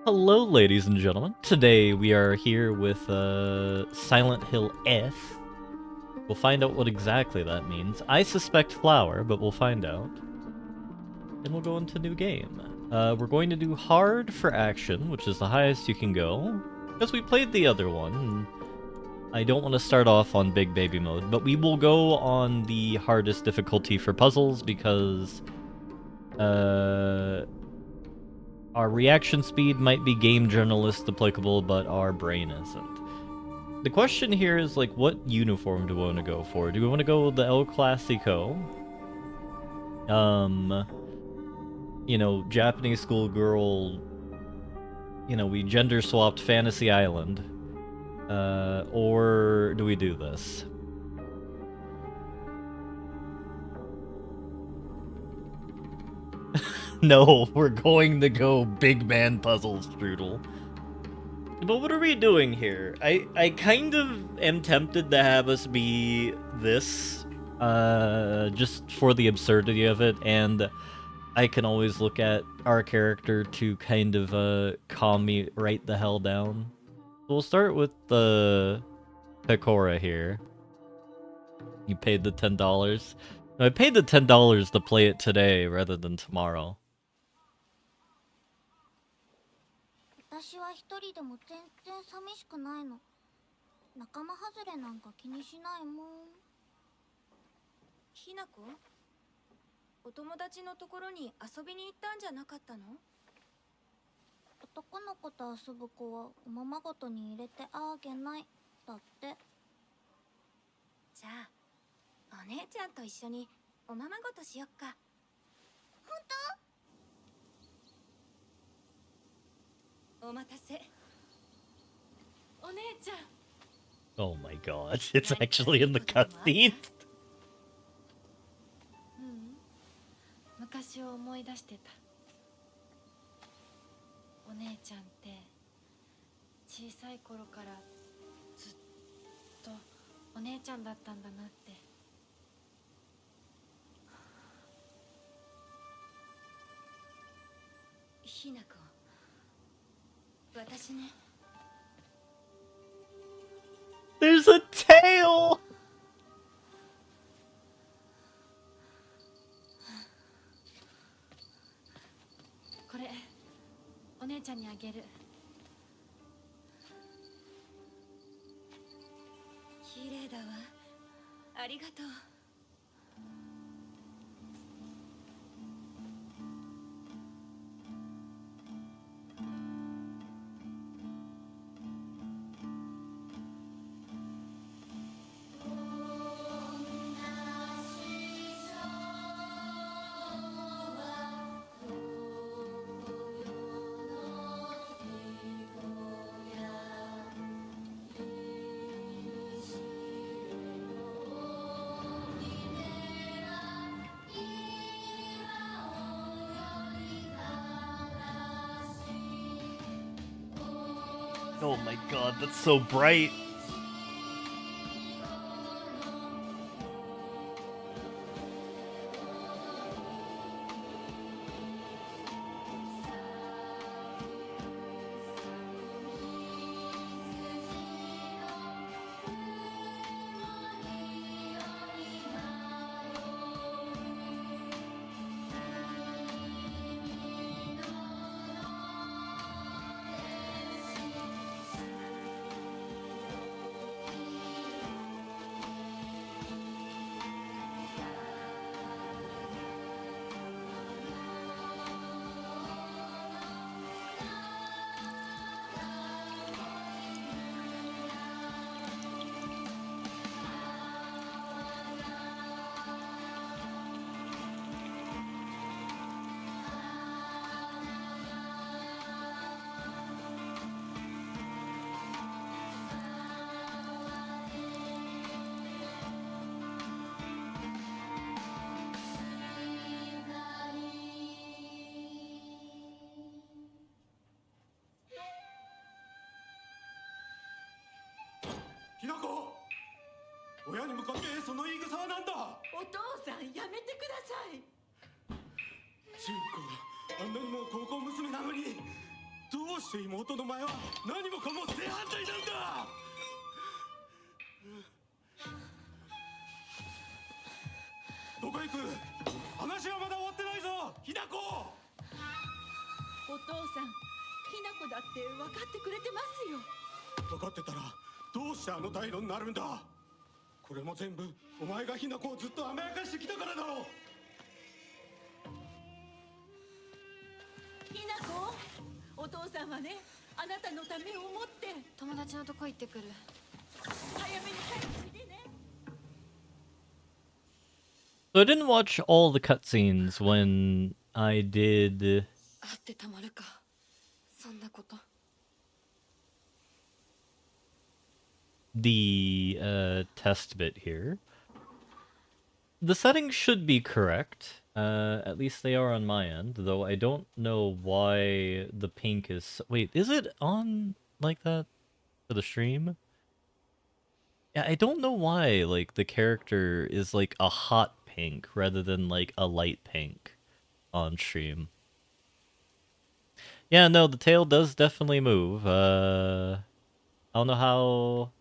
Hello, ladies and gentlemen. Today we are here with Silent Hill F. We'll find out what exactly that means. I suspect flower, but we'll find out. And we'll go into new game. We're going to do hard for action, which is the highest you can go. Because we played the other one, and I don't want to start off on big baby mode, but we will go on the hardest difficulty for puzzles because our reaction speed might be game journalist applicable, but our brain isn't. The question here is, like, what uniform do we want to go for? Do we want to go with the El Clasico? You know, Japanese schoolgirl, you know, we gender swapped Fantasy Island. Or do we do this? No, we're going to go big man puzzle strudel. But what are we doing here? I kind of am tempted to have us be this, just for the absurdity of it, and I can always look at our character to kind of, calm me right the hell down. We'll start with the Pecora here. You paid the $10. I paid the $10 to play it today rather than tomorrow. 私は一人でも全然寂しくないの。仲間外れなんか気にしないもん。ひなこ、お友達のところに遊びに行ったんじゃなかったの？男の子と遊ぶ子はおままごとに入れてあげないだって。じゃあ、お姉ちゃんと一緒におままごとしよっか。本お待たせ。お姉ちゃん。Oh my god, it's actually in the cutscene? 昔を思い出してた。お姉ちゃんって小さい頃からずっとお姉ちゃんだったんだなって。ひなこ、私ね。There's a tail! これお姉ちゃんにあげる。綺麗だわ。ありがとう。Oh my god, that's so bright.ひなこ、親に向かってその言い草はなんだ。お父さんやめてください。中高あんなにも高校娘なのにどどうして妹の前は何もかも正反対なんだ。どこへ行く？話はまだ終わってないぞ、ひなこ。お父さん、ひな子だって分かってくれてますよ。分かってたらどうしてあの態度になるんだ。これも全部お前がひな子をずっと甘やかしてきたからだろう。ひな子、お父さんはね、あなたのためを思って友達のとこ行ってくる。早めに帰ってきてね。 So I didn't watch all the cutscenes when I did あってたまるか、そんなこと。 the test bit here. The settings should be correct. At least they are on my end, though I don't know why the pink is... Wait, is it on like that for the stream? Yeah, I don't know why, like, the character is like a hot pink rather than like a light pink on stream. Yeah, no, the tail does definitely move. I don't know how...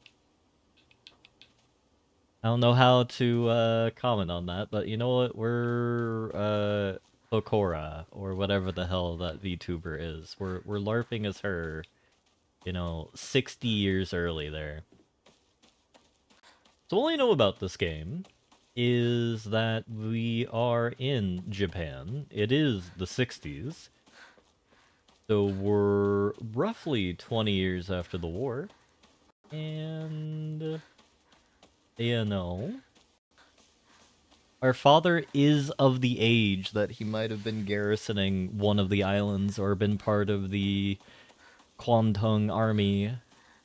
I don't know how to comment on that, but you know what? We're Okora or whatever the hell that VTuber is. We're LARPing as her, you know, 60 years early there. So all I know about this game is that we are in Japan. It is the 60s. So we're roughly 20 years after the war. And you know, our father is of the age that he might have been garrisoning one of the islands or been part of the Kwantung army.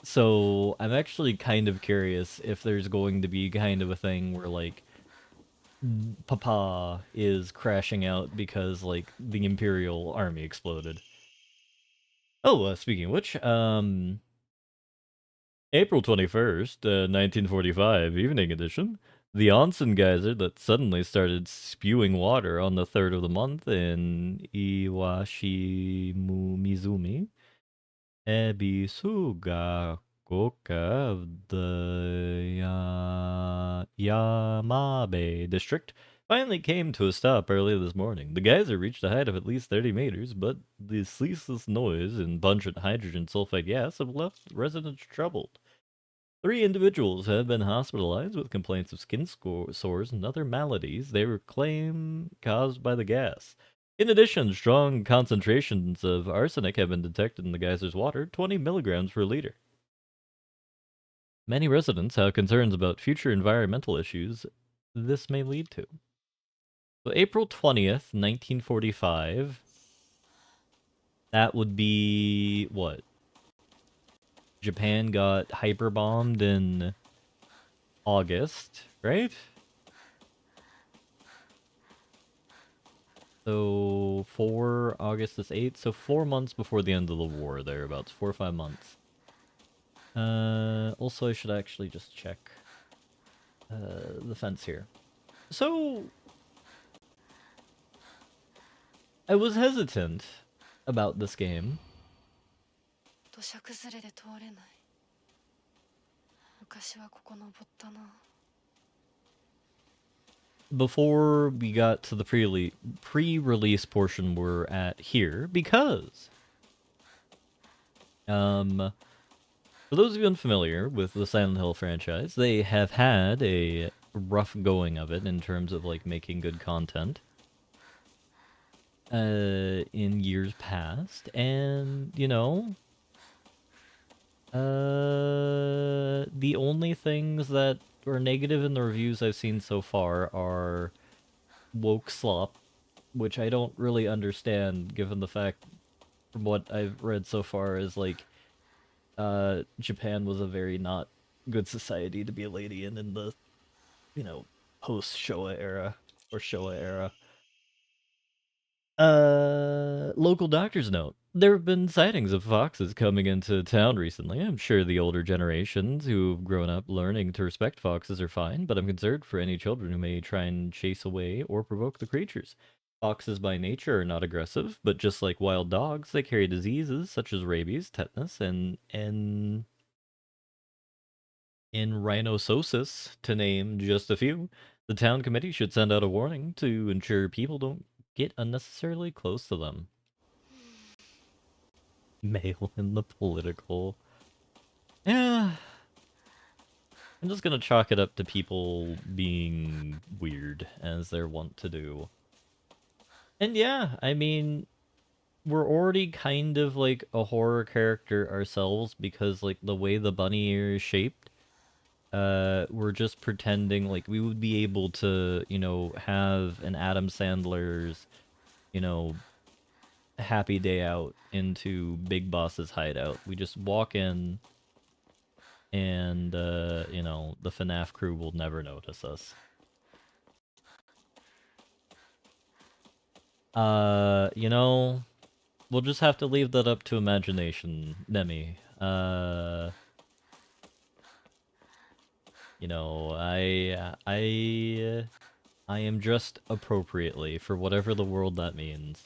So I'm actually kind of curious if there's going to be kind of a thing where, like, Papa is crashing out because, like, the Imperial army exploded. Oh, speaking of which, April 21st, 1945, evening edition. The onsen geyser that suddenly started spewing water on the 3rd of the month in Iwashi Mizumi, Ebisuga Goka of the Yamabe district, finally came to a stop early this morning. The geyser reached a height of at least 30 meters, but the ceaseless noise and pungent hydrogen sulfide gas have left residents troubled. 3 individuals have been hospitalized with complaints of skin sores and other maladies they claim caused by the gas. In addition, strong concentrations of arsenic have been detected in the geyser's water, 20 milligrams per liter. Many residents have concerns about future environmental issues this may lead to. So April 20th, 1945, that would be, what? Japan got hyperbombed in August, right? So, August is 8th, so 4 months before the end of the war, thereabouts. 4 or 5 months. Also, I should actually just check the fence here. So, I was hesitant about this game. 土砂崩れで通れない。昔はここ登ったな。Before we got to the pre-release portion we're at here, because for those of you unfamiliar with the Silent Hill franchise, they have had a rough going of it in terms of, like, making good content in years past, and, you know, the only things that are negative in the reviews I've seen so far are woke slop, which I don't really understand, given the fact, from what I've read so far, is like, Japan was a very not good society to be a lady in the, you know, post-Showa era, or Showa era. Local doctor's note. There have been sightings of foxes coming into town recently. I'm sure the older generations who've grown up learning to respect foxes are fine, but I'm concerned for any children who may try and chase away or provoke the creatures. Foxes by nature are not aggressive, but just like wild dogs, they carry diseases such as rabies, tetanus, and rhinoceros, to name just a few. The town committee should send out a warning to ensure people don't get unnecessarily close to them. Male in the political. Yeah. I'm just gonna chalk it up to people being weird, as they're wont to do. And yeah, I mean, we're already kind of like a horror character ourselves because like the way the bunny ear is shaped, we're just pretending like we would be able to, have an Adam Sandler's, you know, happy day out into Big Boss's hideout. We just walk in and the FNAF crew will never notice us. We'll just have to leave that up to imagination, Nemi. I am dressed appropriately for whatever the world that means.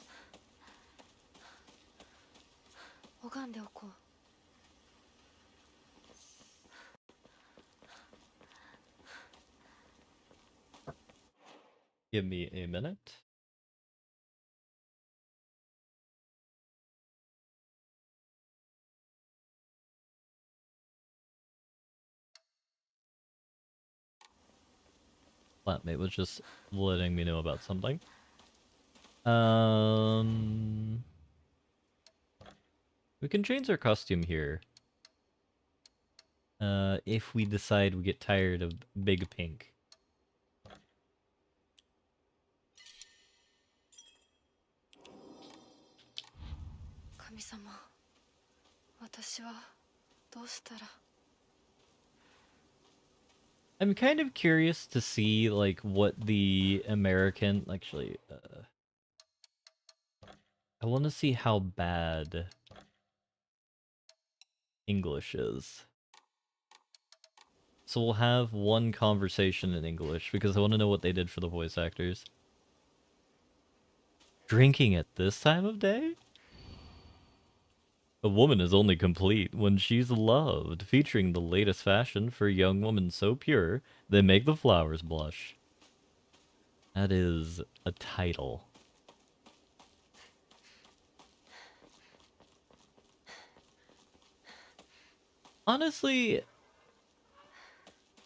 拝んでおこう。Give me a minute. Flatmate was just letting me know about something. We can change our costume here. If we decide we get tired of Big Pink. 神様、私はどうしたら。I'm kind of curious to see like what the American actually I want to see how bad English is. So we'll have one conversation in English because I want to know what they did for the voice actors. Drinking at this time of day? A woman is only complete when she's loved, featuring the latest fashion for a young woman so pure they make the flowers blush. That is a title. Honestly,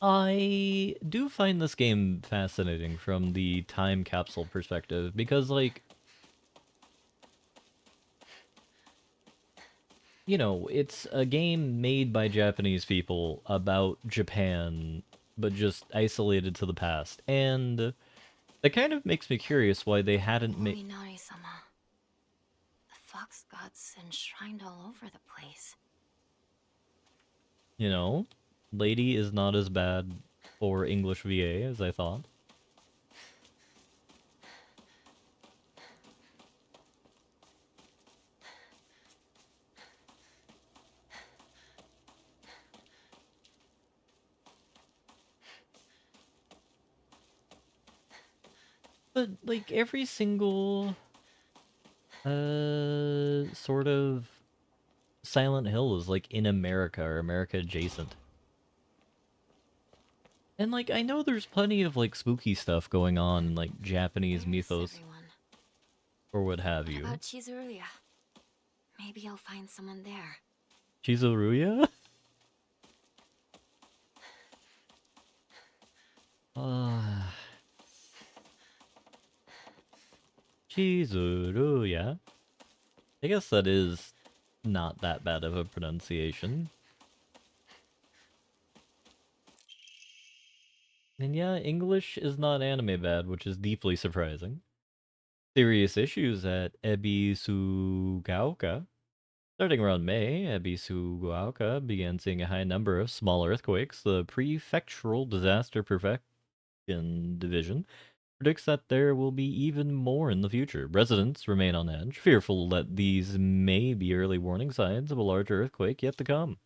I do find this game fascinating from the time capsule perspective because, like, it's a game made by Japanese people about Japan, but just isolated to the past. And that kind of makes me curious why they hadn't made... Ominari-sama. The fox gods enshrined all over the place. Lady is not as bad for English VA as I thought. But, like, every single, sort of Silent Hill is, like, in America or America adjacent. And, like, I know there's plenty of, like, spooky stuff going on in, like, Japanese mythos. Or what have you. What about Chizuruya? Maybe I'll find someone there. Chizuruya? Chizuruya? I guess that is not that bad of a pronunciation. And yeah, English is not anime bad, which is deeply surprising. Serious issues at Ebisugaoka. Starting around May, Ebisugaoka began seeing a high number of small earthquakes. The Prefectural Disaster Perfection Division predicts that there will be even more in the future. Residents remain on edge, fearful that these may be early warning signs of a larger earthquake yet to come.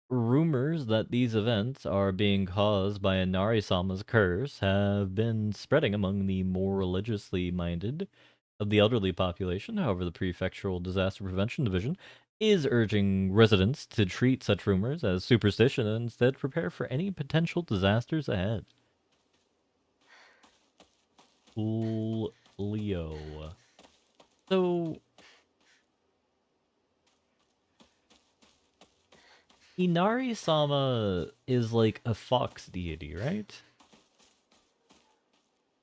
rumors that these events are being caused by Inari-sama's curse have been spreading among the more religiously minded of the elderly population. However, the Prefectural Disaster Prevention Division is urging residents to treat such rumors as superstition and instead prepare for any potential disasters ahead. Cool Leo. So, Inari-sama is like a fox deity, right?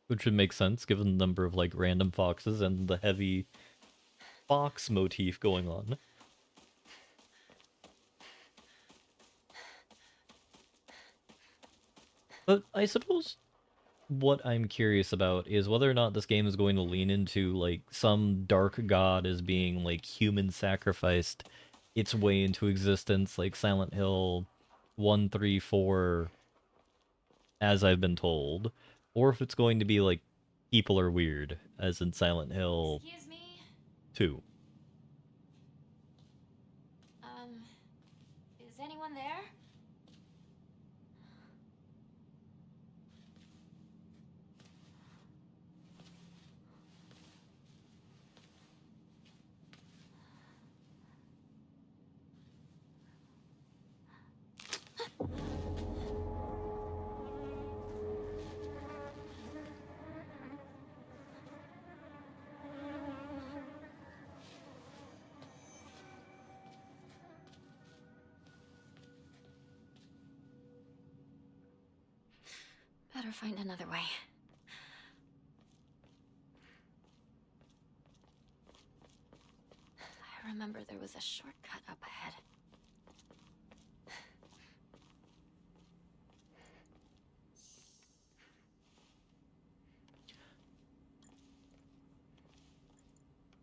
Which would make sense given the number of like random foxes and the heavy fox motif going on. But I suppose what I'm curious about is whether or not this game is going to lean into like some dark god as being like human sacrificed its way into existence, like Silent Hill 1, 3, 4, as I've been told, or if it's going to be like people are weird, as in Silent Hill Excuse me? 2. Is anyone there? Better find another way. I remember there was a shortcut up ahead.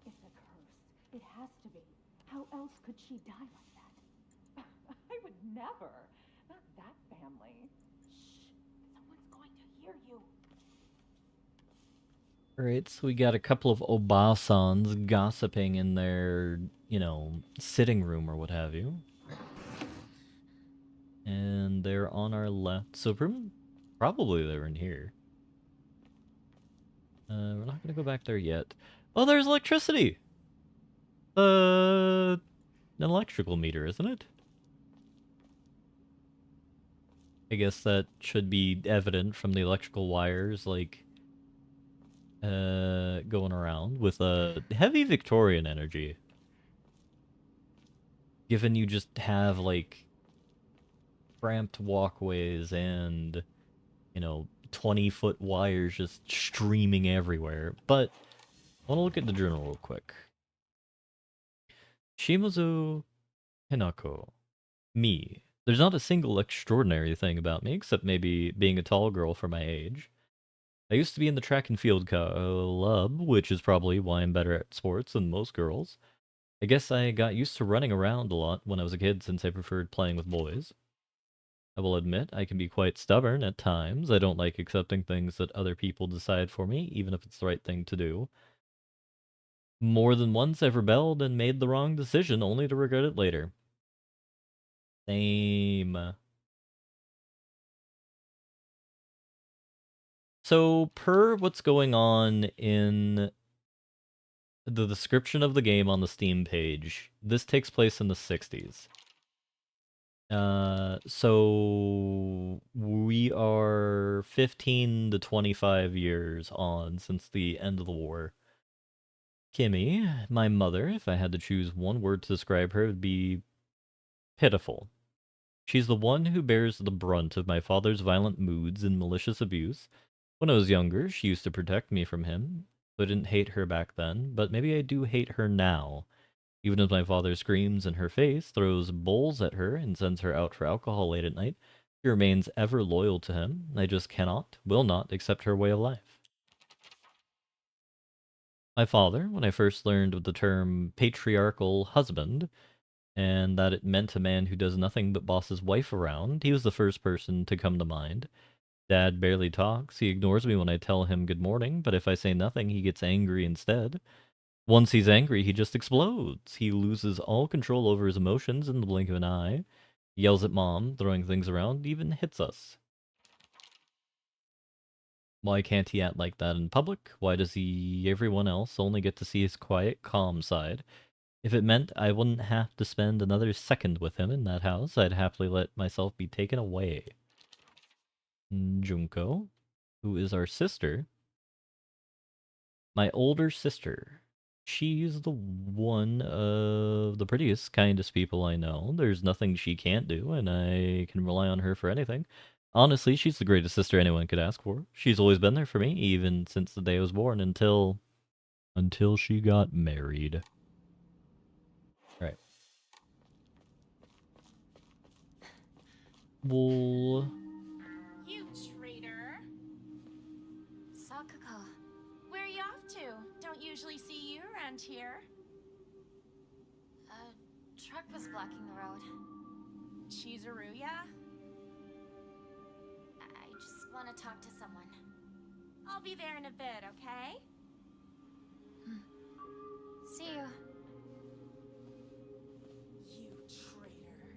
It's a curse. It has to be. How else could she die like that? I would never. Not that family. Shh. Someone's going to hear you. Alright, so we got a couple of Obasans gossiping in their, sitting room or what have you. And they're on our left, so probably they're in here. We're not gonna go back there yet. Oh, there's electricity! An electrical meter, isn't it? I guess that should be evident from the electrical wires, like, going around with a heavy Victorian energy. Given you just have, like, cramped walkways and, 20-foot wires just streaming everywhere. But I want to look at the journal real quick. Shimazu Hinako. Me. There's not a single extraordinary thing about me, except maybe being a tall girl for my age. I used to be in the track and field club, which is probably why I'm better at sports than most girls. I guess I got used to running around a lot when I was a kid since I preferred playing with boys. I will admit I can be quite stubborn at times. I don't like accepting things that other people decide for me, even if it's the right thing to do. More than once I've rebelled and made the wrong decision only to regret it later. Same. So, per what's going on in the description of the game on the Steam page, this takes place in the 60s. So we are 15 to 25 years on since the end of the war. Kimmy, my mother, if I had to choose one word to describe her, would be pitiful. She's the one who bears the brunt of my father's violent moods and malicious abuse. When I was younger, she used to protect me from him, so I didn't hate her back then, but maybe I do hate her now. Even as my father screams in her face, throws bowls at her, and sends her out for alcohol late at night, she remains ever loyal to him. I just cannot, will not accept her way of life. My father, when I first learned of the term patriarchal husband, and that it meant a man who does nothing but boss his wife around, he was the first person to come to mind. Dad barely talks. He ignores me when I tell him good morning, but if I say nothing, he gets angry instead. Once he's angry, he just explodes. He loses all control over his emotions in the blink of an eye. Yells at mom, throwing things around, even hits us. Why can't he act like that in public? Why does everyone else only get to see his quiet, calm side? If it meant I wouldn't have to spend another second with him in that house, I'd happily let myself be taken away. Junko, who is our sister, my older sister. She's the one of the prettiest, kindest people I know. There's nothing she can't do, and I can rely on her for anything. Honestly, she's the greatest sister anyone could ask for. She's always been there for me, even since the day I was born, until she got married. Right. Well, You traitor! Sakuko. Where are you off to? Don't usually see you around here. A truck was blocking the road. Chizuruya? I just want to talk to someone. I'll be there in a bit, okay? See you. You traitor.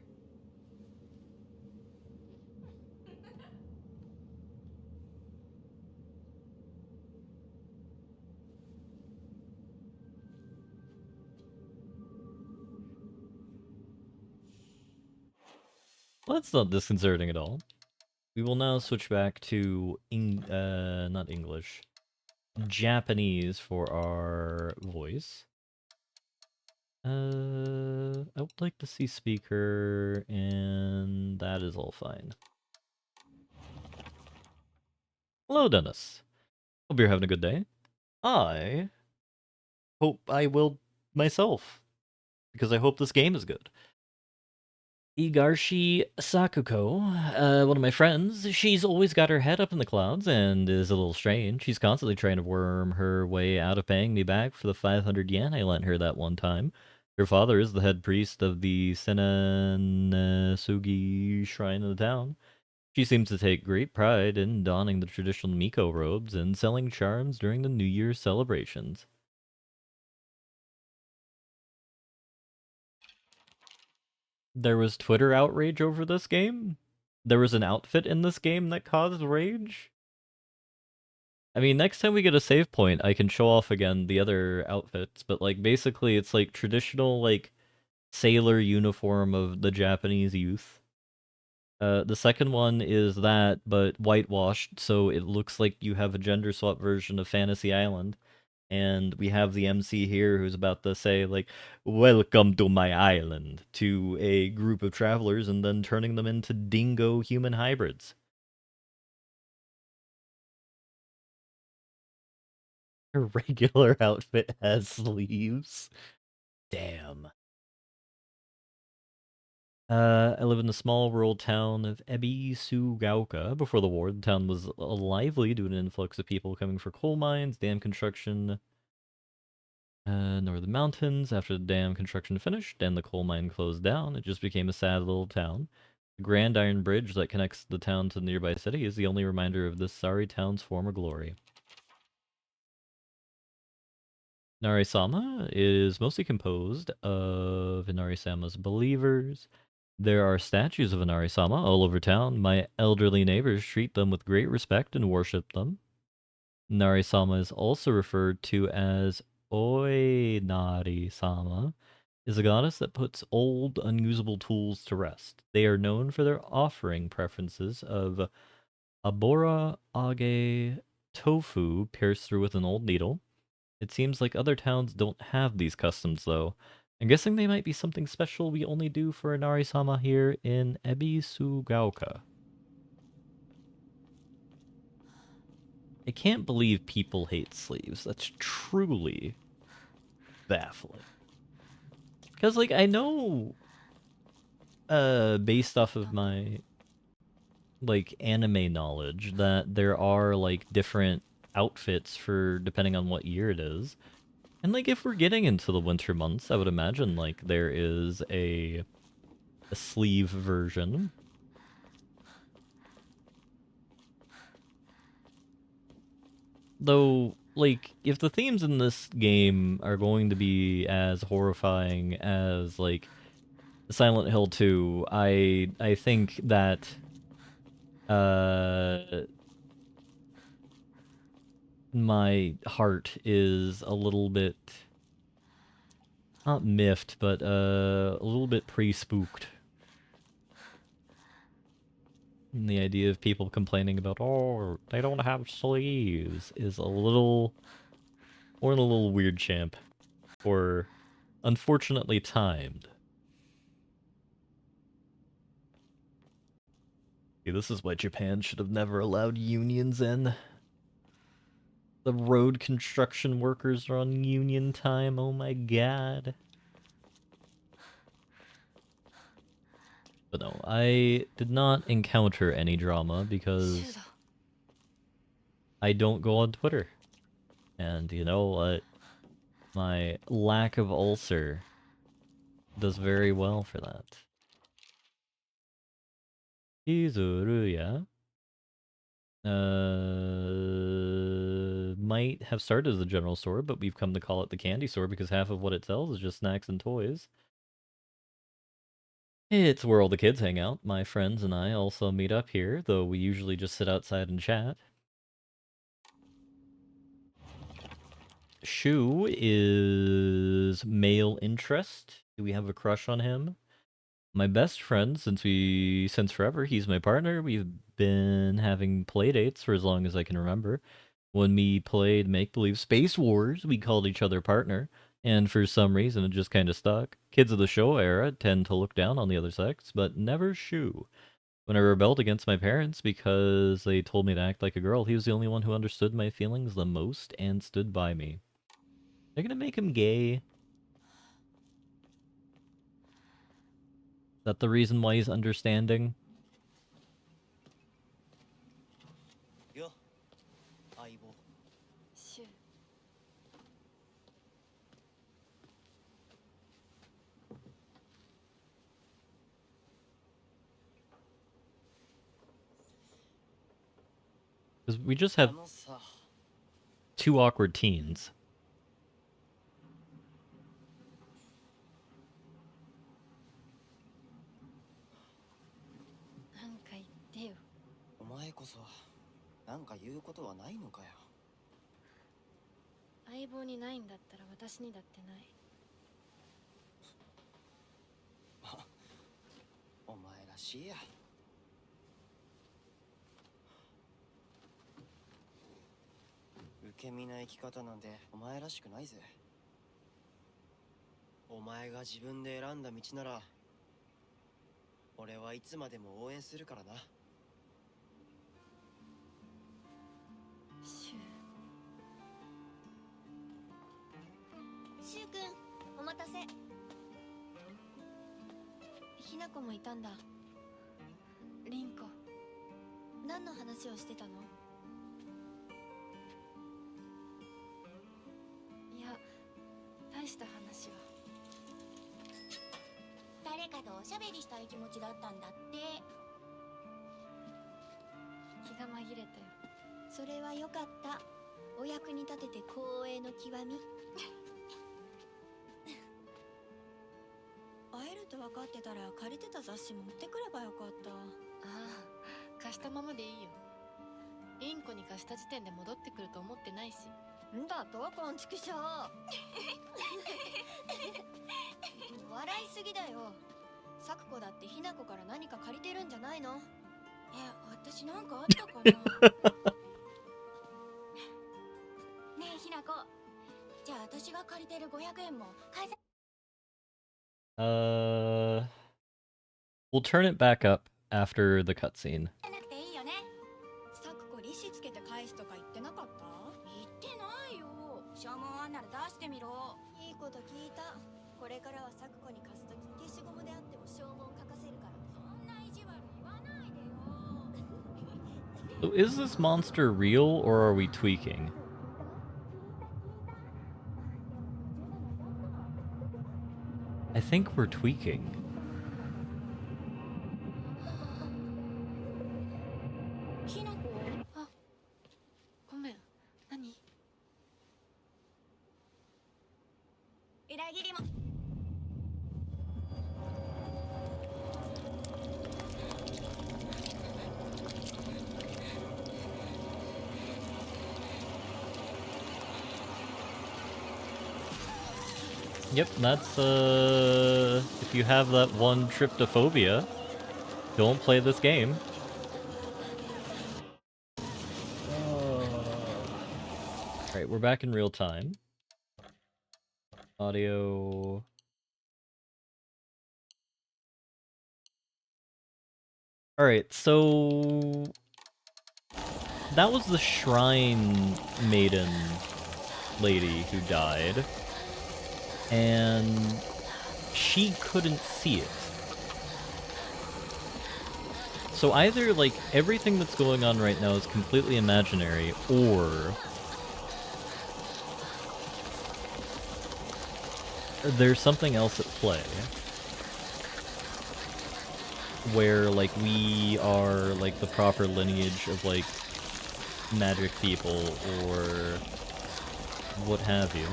well, that's not disconcerting at all. We will now switch back to not English, Japanese for our voice. I would like to see speaker, and that is all fine. Hello, Dennis. Hope you're having a good day. I hope I will myself, because I hope this game is good. Igarshi Sakuko, one of my friends, she's always got her head up in the clouds and is a little strange. She's constantly trying to worm her way out of paying me back for the 500 yen I lent her that one time. Her father is the head priest of the Senansugi shrine in the town. She seems to take great pride in donning the traditional Miko robes and selling charms during the New Year's celebrations. There was Twitter outrage over this game. There was an outfit in this game that caused rage. I mean, next time we get a save point, I can show off again the other outfits, but like basically it's like traditional like sailor uniform of the Japanese youth. The second one is that, but whitewashed, so it looks like you have a gender swap version of Fantasy Island. And we have the MC here who's about to say, like, welcome to my island, to a group of travelers, and then turning them into dingo human hybrids. Her regular outfit has sleeves. Damn. I live in the small rural town of Ebisugaoka. Before the war, the town was lively due to an influx of people coming for coal mines, dam construction, northern mountains. After the dam construction finished and the coal mine closed down, it just became a sad little town. The Grand Iron Bridge that connects the town to the nearby city is the only reminder of this sorry town's former glory. Nari-sama is mostly composed of Inari-sama's believers. There are statues of Inari-sama all over town. My elderly neighbors treat them with great respect and worship them. Nari-sama is also referred to as Oinari-sama, is a goddess that puts old, unusable tools to rest. They are known for their offering preferences of abora age tofu pierced through with an old needle. It seems like other towns don't have these customs, though. I'm guessing they might be something special we only do for Inari-sama here in Ebisugaoka. I can't believe people hate sleeves. That's truly baffling. Because, like, I know, based off of my, like, anime knowledge, that there are, like, different outfits for depending on what year it is. And, like, if we're getting into the winter months, I would imagine, like, there is a sleeve version. Though, like, if the themes in this game are going to be as horrifying as, like, Silent Hill 2, I think that my heart is a little bit not miffed, but a little bit pre-spooked. And the idea of people complaining about, oh, they don't have sleeves is a little or a little weird, champ. Or unfortunately timed. See, this is why Japan should have never allowed unions in. The road construction workers are on union time, oh my god. But no, I did not encounter any drama because I don't go on Twitter. And you know what? My lack of ulcer does very well for that. Kizuruya might have started as a general store, but we've come to call it the candy store because half of what it sells is just snacks and toys. It's where all the kids hang out. My friends and I also meet up here, though we usually just sit outside and chat. Shu is male interest. Do we have a crush on him? My best friend since forever. He's my partner. We've been having play dates for as long as I can remember. When we played Make Believe Space Wars, we called each other partner, and for some reason it just kind of stuck. Kids of the show era tend to look down on the other sex, but never Shu. When I rebelled against my parents because they told me to act like a girl, he was the only one who understood my feelings the most and stood by me. They're gonna make him gay. Is that the reason why he's understanding? Because we just have two awkward teens. なんか言ってよ。お前こそなんか言うことはないのかよ。相棒にないんだったら私にだってない。お前らしいや。受け身な生き方なんてお前らしくないぜ。お前が自分で選んだ道なら俺はいつまでも応援するからな。シシュウくん、お待たせ。ひなこもいたんだ。リンコ。何の話をしてたの？いや、大した話は。誰かとおしゃべりしたい気持ちだったんだって。気が紛れたよ。それはよかった。お役に立てて光栄の極み。会えると分かってたら借りてた雑誌持ってくればよかった。ああ、貸したままでいいよ。リンコに貸した時点で戻ってくると思ってないし。んだとこんちくしょう。笑いすぎだよ。サクコだってひなこから何か借りてるんじゃないの？私なんかあったかな。ねえひなこ、じゃあ私が借りてる500円も返せ。We'll turn it back up after the cutscene. なくていいよね。サクコ利子つけて返すとか言ってなかった？言ってないよ。証文あんなら出してみろ。いいこと聞いた。これからはサクコに貸すとき消しゴムであっても証文書かせるから。そんな意地悪言わないでよ。So is this monster real or are we tweaking? I think we're tweaking. ひなこ。あ、ごめん。何？裏切りも。Yep, that's, if you have that one tryptophobia, don't play this game. Alright, we're back in real time. Audio... Alright, so... that was the shrine maiden lady who died. And she couldn't see it. So either, like, everything that's going on right now is completely imaginary, or there's something else at play. Where, like, we are, like, the proper lineage of, like, magic people, or what have you.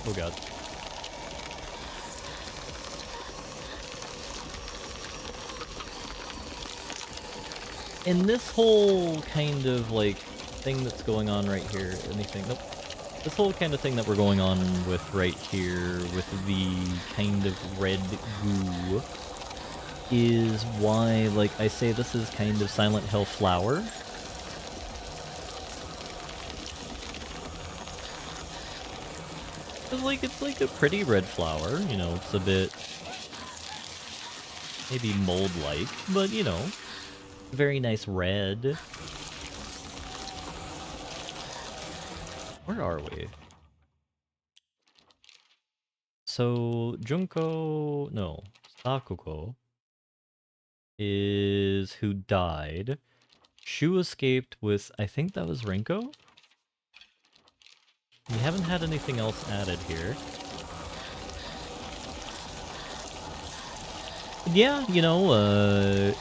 Oh god. And this whole kind of, like, thing that's going on right here, anything, nope. This whole kind of thing that we're going on with right here, with the kind of red goo, is why, like, I say this is kind of Silent Hill flower. It's like a pretty red flower, you know, it's a bit maybe mold-like, but, you know, very nice red. Where are we? So, Sakuko is who died. Shu escaped with, I think that was Rinko? We haven't had anything else added here. Yeah, you know,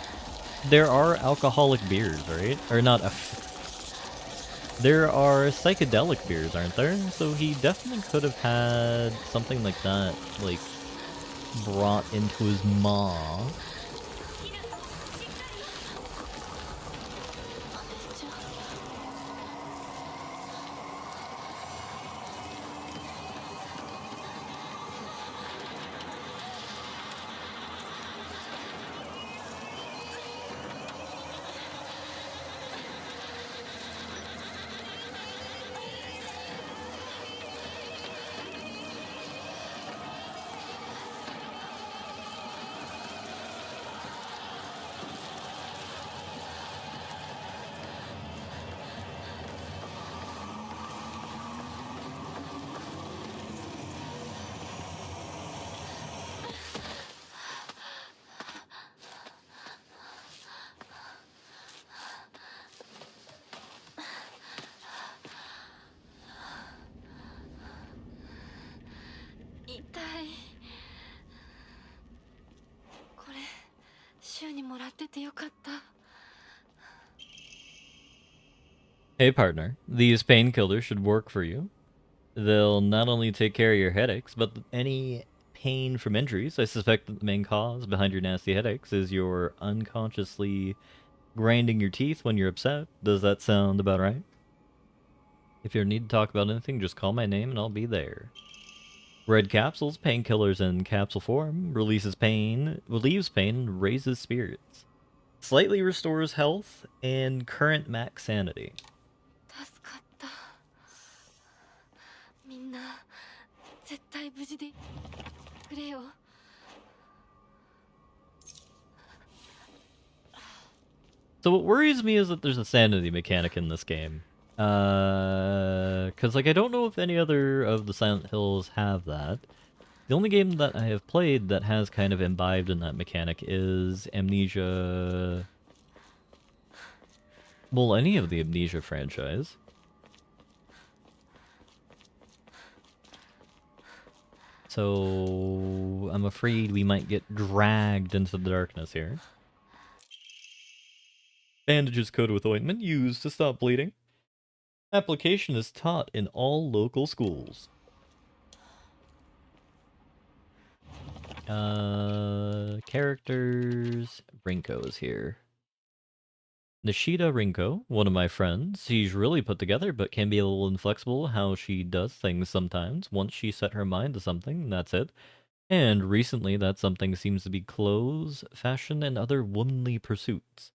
there are alcoholic beers, right? Or not, there are psychedelic beers, aren't there? So he definitely could have had something like that, like, brought into his maw. Hey partner, these painkillers should work for you. They'll not only take care of your headaches, but any pain from injuries. I suspect that the main cause behind your nasty headaches is your unconsciously grinding your teeth when you're upset. Does that sound about right? If you need to talk about anything, just call my name and I'll be there. Red capsules, painkillers in capsule form, relieves pain, and raises spirits. Slightly restores health and current max sanity. So what worries me is that there's a sanity mechanic in this game. Because, like, I don't know if any other of the Silent Hills have that. The only game that I have played that has kind of imbibed in that mechanic is Amnesia... well, any of the Amnesia franchise. So, I'm afraid we might get dragged into the darkness here. Bandages coated with ointment used to stop bleeding. Application is taught in all local schools. Characters. Rinko is here. Nishida Rinko, one of my friends, she's really put together but can be a little inflexible how she does things sometimes. Once she set her mind to something, that's it. And recently that something seems to be clothes, fashion, and other womanly pursuits.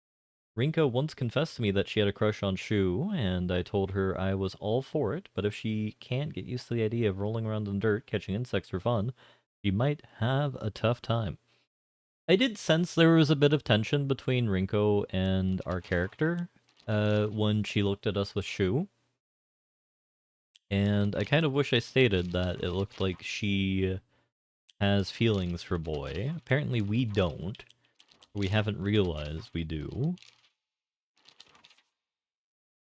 Rinko once confessed to me that she had a crush on Shu, and I told her I was all for it, but if she can't get used to the idea of rolling around in the dirt catching insects for fun, she might have a tough time. I did sense there was a bit of tension between Rinko and our character when she looked at us with Shu, and I kind of wish I stated that it looked like she has feelings for Boy. Apparently we don't. We haven't realized we do.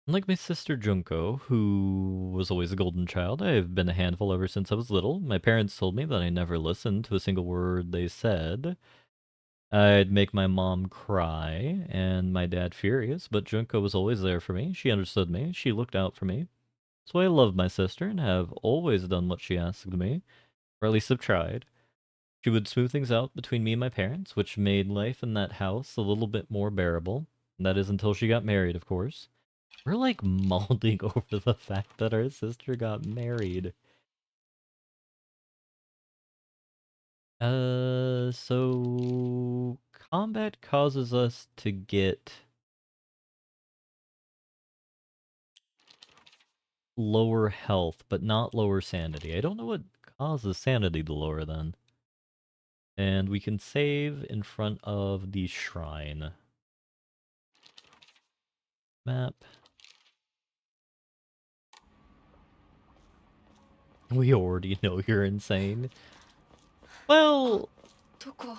Unlike my sister Junko, who was always a golden child, I've been a handful ever since I was little. My parents told me that I never listened to a single word they said. I'd make my mom cry and my dad furious, but Junko was always there for me. She understood me. She looked out for me. So I love my sister and have always done what she asked of me, or at least have tried. She would smooth things out between me and my parents, which made life in that house a little bit more bearable. That is until she got married, of course. We're like molding over the fact that our sister got married. So combat causes us to get lower health, but not lower sanity. I don't know what causes sanity to lower then. And we can save in front of the shrine. Map. We already know you're insane. Well, どこ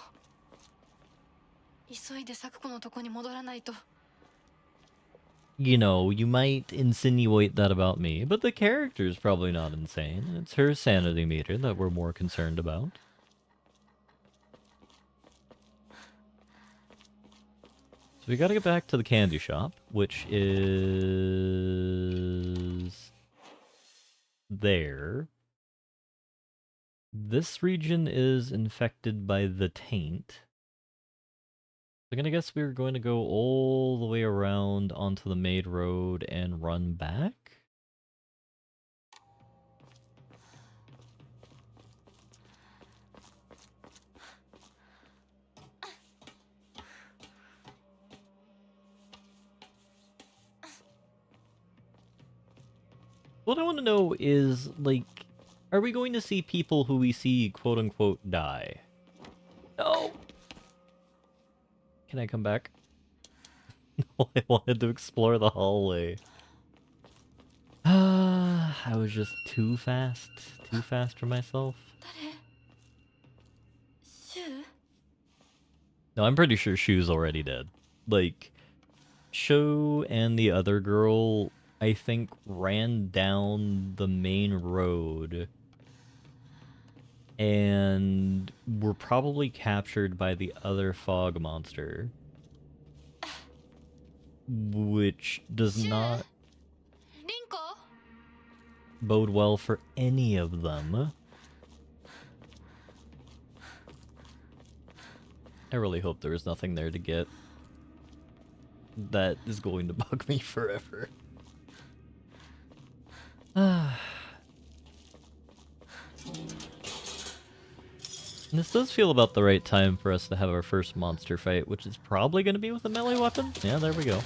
急いで咲子のとこに戻らないと。 you know, you might insinuate that about me, but the character's probably not insane. It's her sanity meter that we're more concerned about. So we gotta get back to the candy shop, which is there. This region is infected by the taint. I'm gonna guess we're going to go all the way around onto the main road and run back. What I want to know is, like, are we going to see people who we see quote-unquote die? No! Can I come back? No, I wanted to explore the hallway. I was just too fast for myself. 誰？シュウ？ No, I'm pretty sure Shu's already dead. Like, Shu and the other girl, I think, ran down the main road and were probably captured by the other fog monster. Which does not リンコ？ bode well for any of them. I really hope there is nothing there to get. That is going to bug me forever. This does feel about the right time for us to have our first monster fight, which is probably going to be with a melee weapon. Yeah, there we go.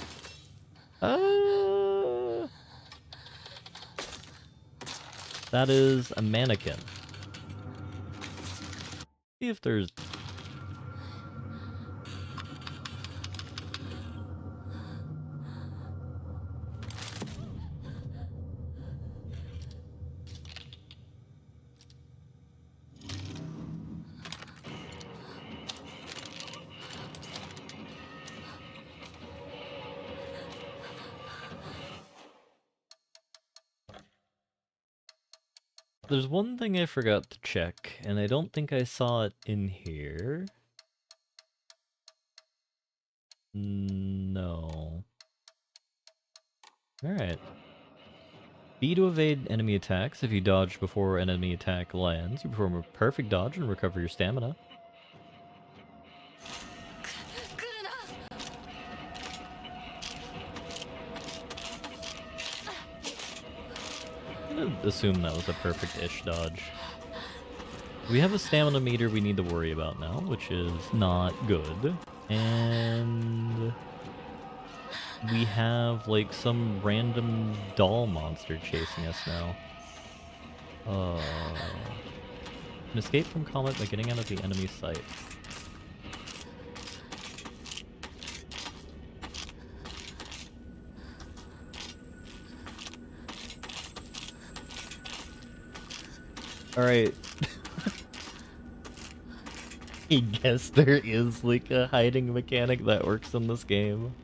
That is a mannequin. See if there's... There's one thing I forgot to check, and I don't think I saw it in here. No. Alright. B to evade enemy attacks. If you dodge before an enemy attack lands, you perform a perfect dodge and recover your stamina. 来るな。gonna assume that was a perfect-ish dodge. We have a stamina meter we need to worry about now, which is not good. And we have, like, some random doll monster chasing us now. Can escape from combat by getting out of the enemy's sight. Alright. I guess there is, like, a hiding mechanic that works in this game.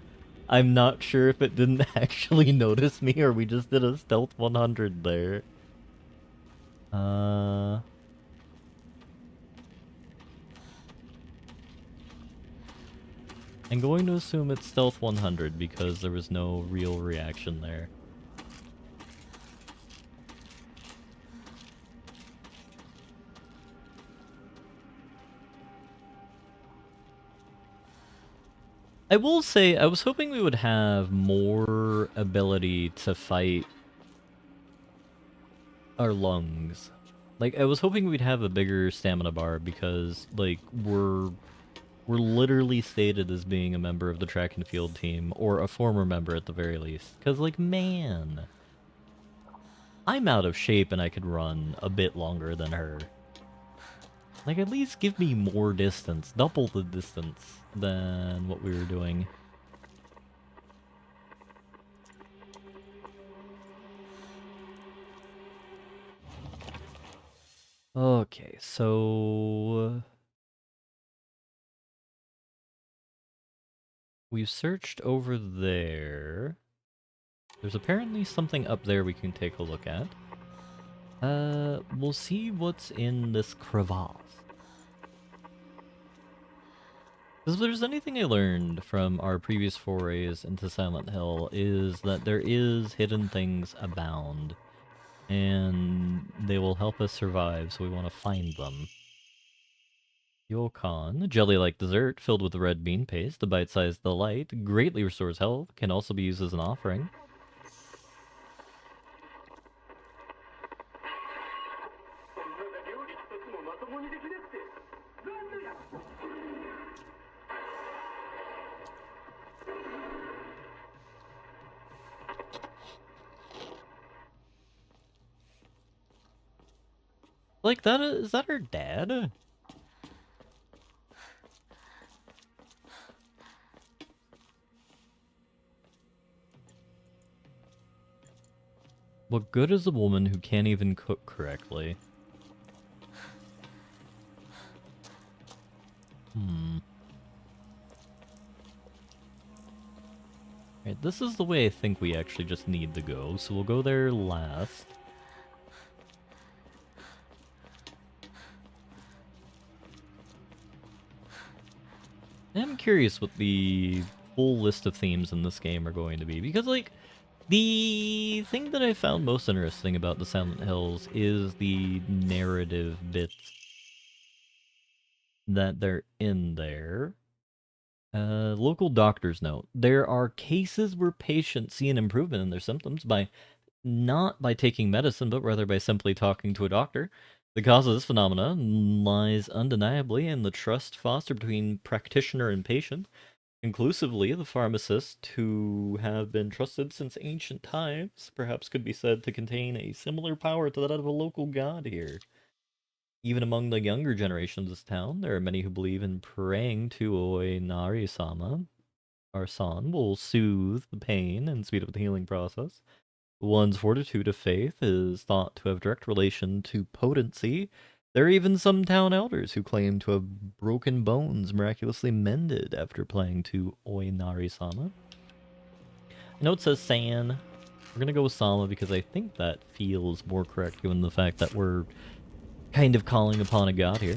I'm not sure if it didn't actually notice me or we just did a stealth 100 there. I'm going to assume it's stealth 100 because there was no real reaction there. I will say, I was hoping we would have more ability to fight our lungs. Like, I was hoping we'd have a bigger stamina bar because, like, we're literally stated as being a member of the track and field team, or a former member at the very least. Because, like, man, I'm out of shape and I could run a bit longer than her. Like, at least give me more distance, double the distance than what we were doing. Okay, so we've searched over there. There's apparently something up there we can take a look at. We'll see what's in this crevasse. Because if there's anything I learned from our previous forays into Silent Hill is that there is hidden things abound. And they will help us survive, so we want to find them. Yokan, jelly-like dessert filled with red bean paste, the bite-sized delight, greatly restores health, can also be used as an offering. Like, that is that her dad? What good is a woman who can't even cook correctly? Right, this is the way I think we actually just need to go, so we'll go there last. I'm curious what the full list of themes in this game are going to be, because, like, the thing that I found most interesting about the Silent Hills is the narrative bits that they're in there. Local doctor's note. There are cases where patients see an improvement in their symptoms not by taking medicine, but rather by simply talking to a doctor. The cause of this phenomenon lies undeniably in the trust fostered between practitioner and patient. Conclusively, the pharmacists, who have been trusted since ancient times, perhaps could be said to contain a similar power to that of a local god here. Even among the younger generation of this town, there are many who believe in praying to Oinari-sama. Our son will soothe the pain and speed up the healing process. One's fortitude of faith is thought to have direct relation to potency. There are even some town elders who claim to have broken bones miraculously mended after playing to Oinari-sama. I know it says San. We're gonna go with Sama because I think that feels more correct given the fact that we're kind of calling upon a god here.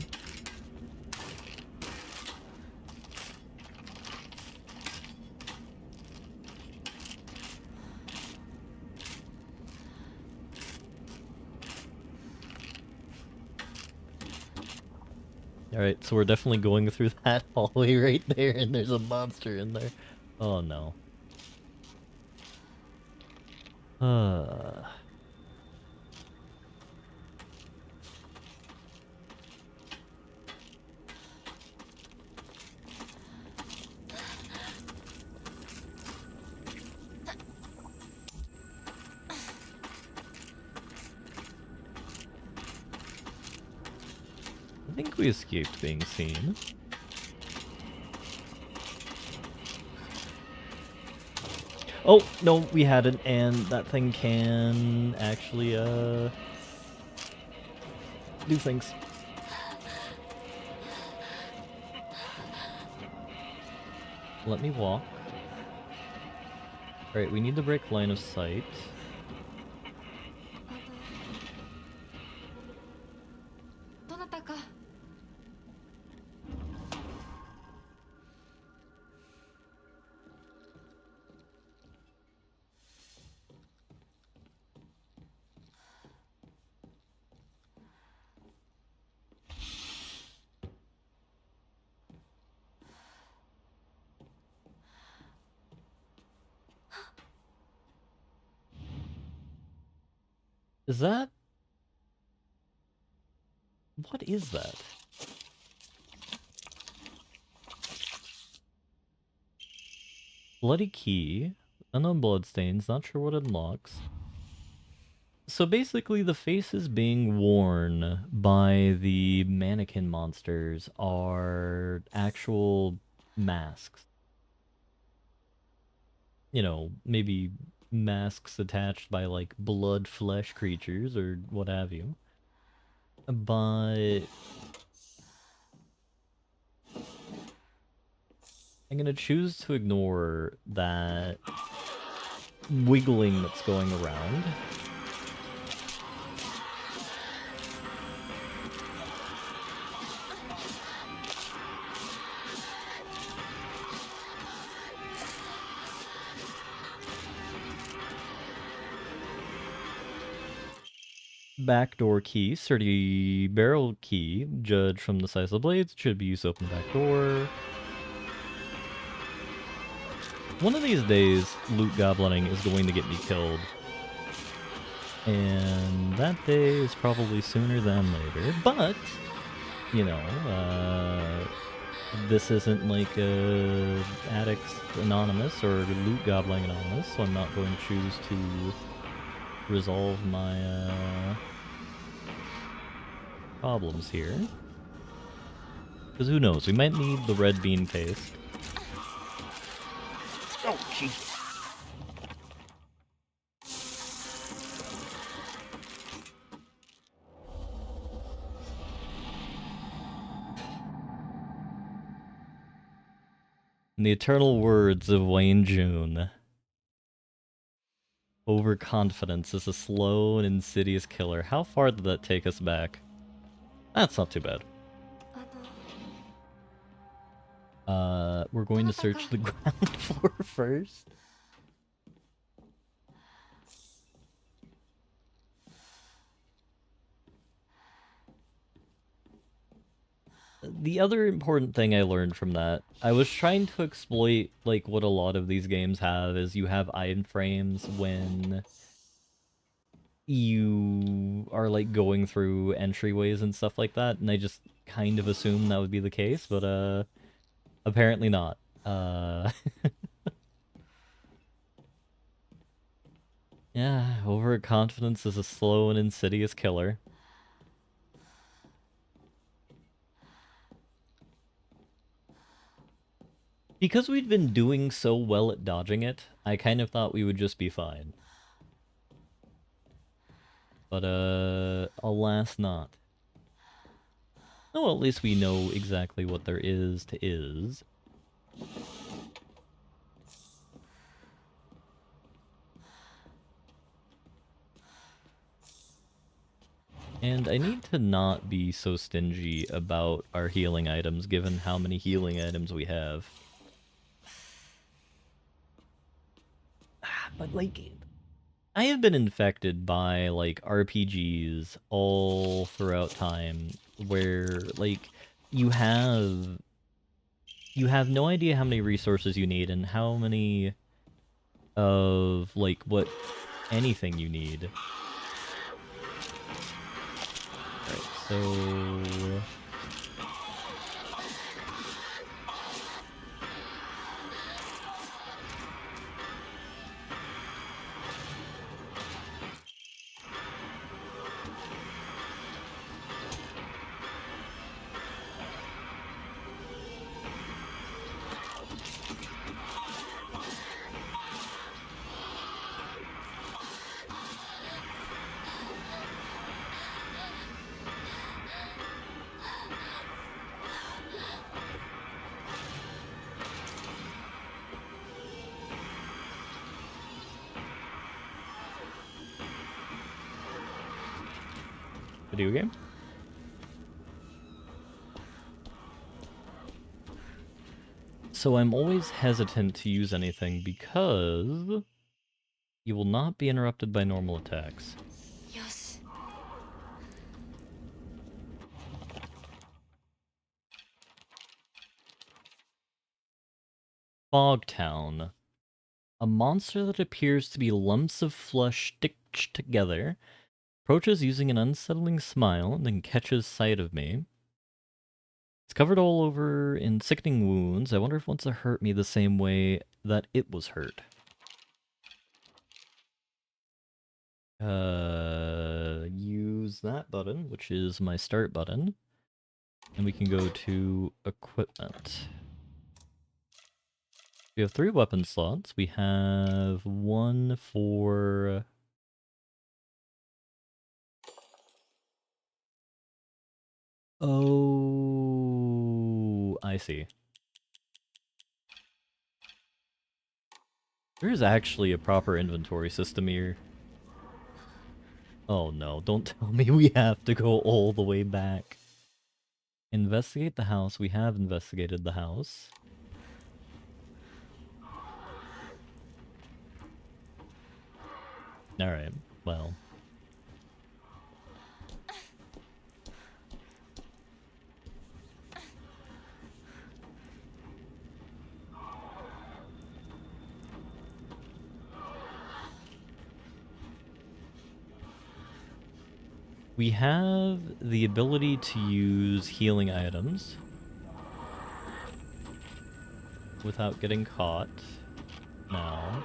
Alright, so we're definitely going through that hallway right there, and there's a monster in there. Oh no. think we escaped being seen. Oh, no, we hadn't, and that thing can actually, do things. Let me walk. Alright, we need to break line of sight. Is that... What is that? Bloody key. Unknown bloodstains, not sure what it unlocks. So basically the faces being worn by the mannequin monsters are actual masks. You know, maybe masks attached by like blood flesh creatures or what have you. But I'm gonna choose to ignore that wiggling that's going around. Backdoor key, sturdy barrel key, judged from the size of the blades, should be used to open the back door. One of these days, loot goblining is going to get me killed. And that day is probably sooner than later, but, you know, this isn't like Addicts Anonymous or Loot Gobbling Anonymous, so I'm not going to choose to resolve my problems here. Because who knows, we might need the red bean paste. Oh, jeez. In the eternal words of Wayne June, overconfidence is a slow and insidious killer. How far did that take us back? That's not too bad. We're going to search the ground floor first. The other important thing I learned from that, I was trying to exploit, like, what a lot of these games have, is you have iframes when you are, like, going through entryways and stuff like that, and I just kind of assumed that would be the case, but, apparently not. Yeah, overconfidence is a slow and insidious killer. Because we'd been doing so well at dodging it, I kind of thought we would just be fine. But, alas not. Oh, well, at least we know exactly what there is to is. And I need to not be so stingy about our healing items, given how many healing items we have. But, like, I have been infected by, like, RPGs all throughout time, where, like, you have no idea how many resources you need and how many of, like, what anything you need. Alright, so... video game. So I'm always hesitant to use anything because you will not be interrupted by normal attacks. よし。 Fogtown. A monster that appears to be lumps of flesh stitched together, approaches using an unsettling smile, and then catches sight of me. It's covered all over in sickening wounds. I wonder if it wants to hurt me the same way that it was hurt. Use that button, which is my start button. And we can go to equipment. We have 3 weapon slots. We have one for... Oh, I see. There's actually a proper inventory system here. Oh no, don't tell me we have to go all the way back. Investigate the house. We have investigated the house. Alright, well. We have the ability to use healing items without getting caught. Now,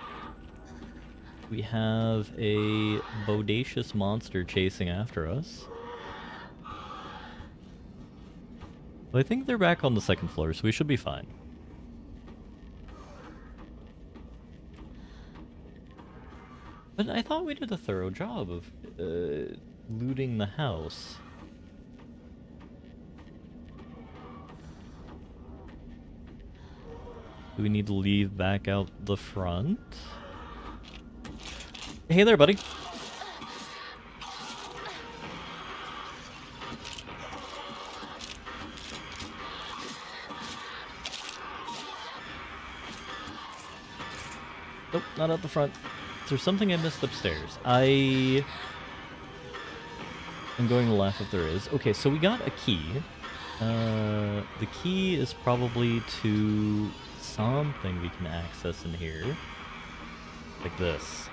we have a bodacious monster chasing after us. But I think they're back on the 2nd floor, so we should be fine. But I thought we did a thorough job of looting the house. Do we need to leave back out the front? Hey there, buddy. Nope, not out the front. Is there something I missed upstairs? I'm going to laugh if there is. Okay, so we got a key. The key is probably to something we can access in here. Like this.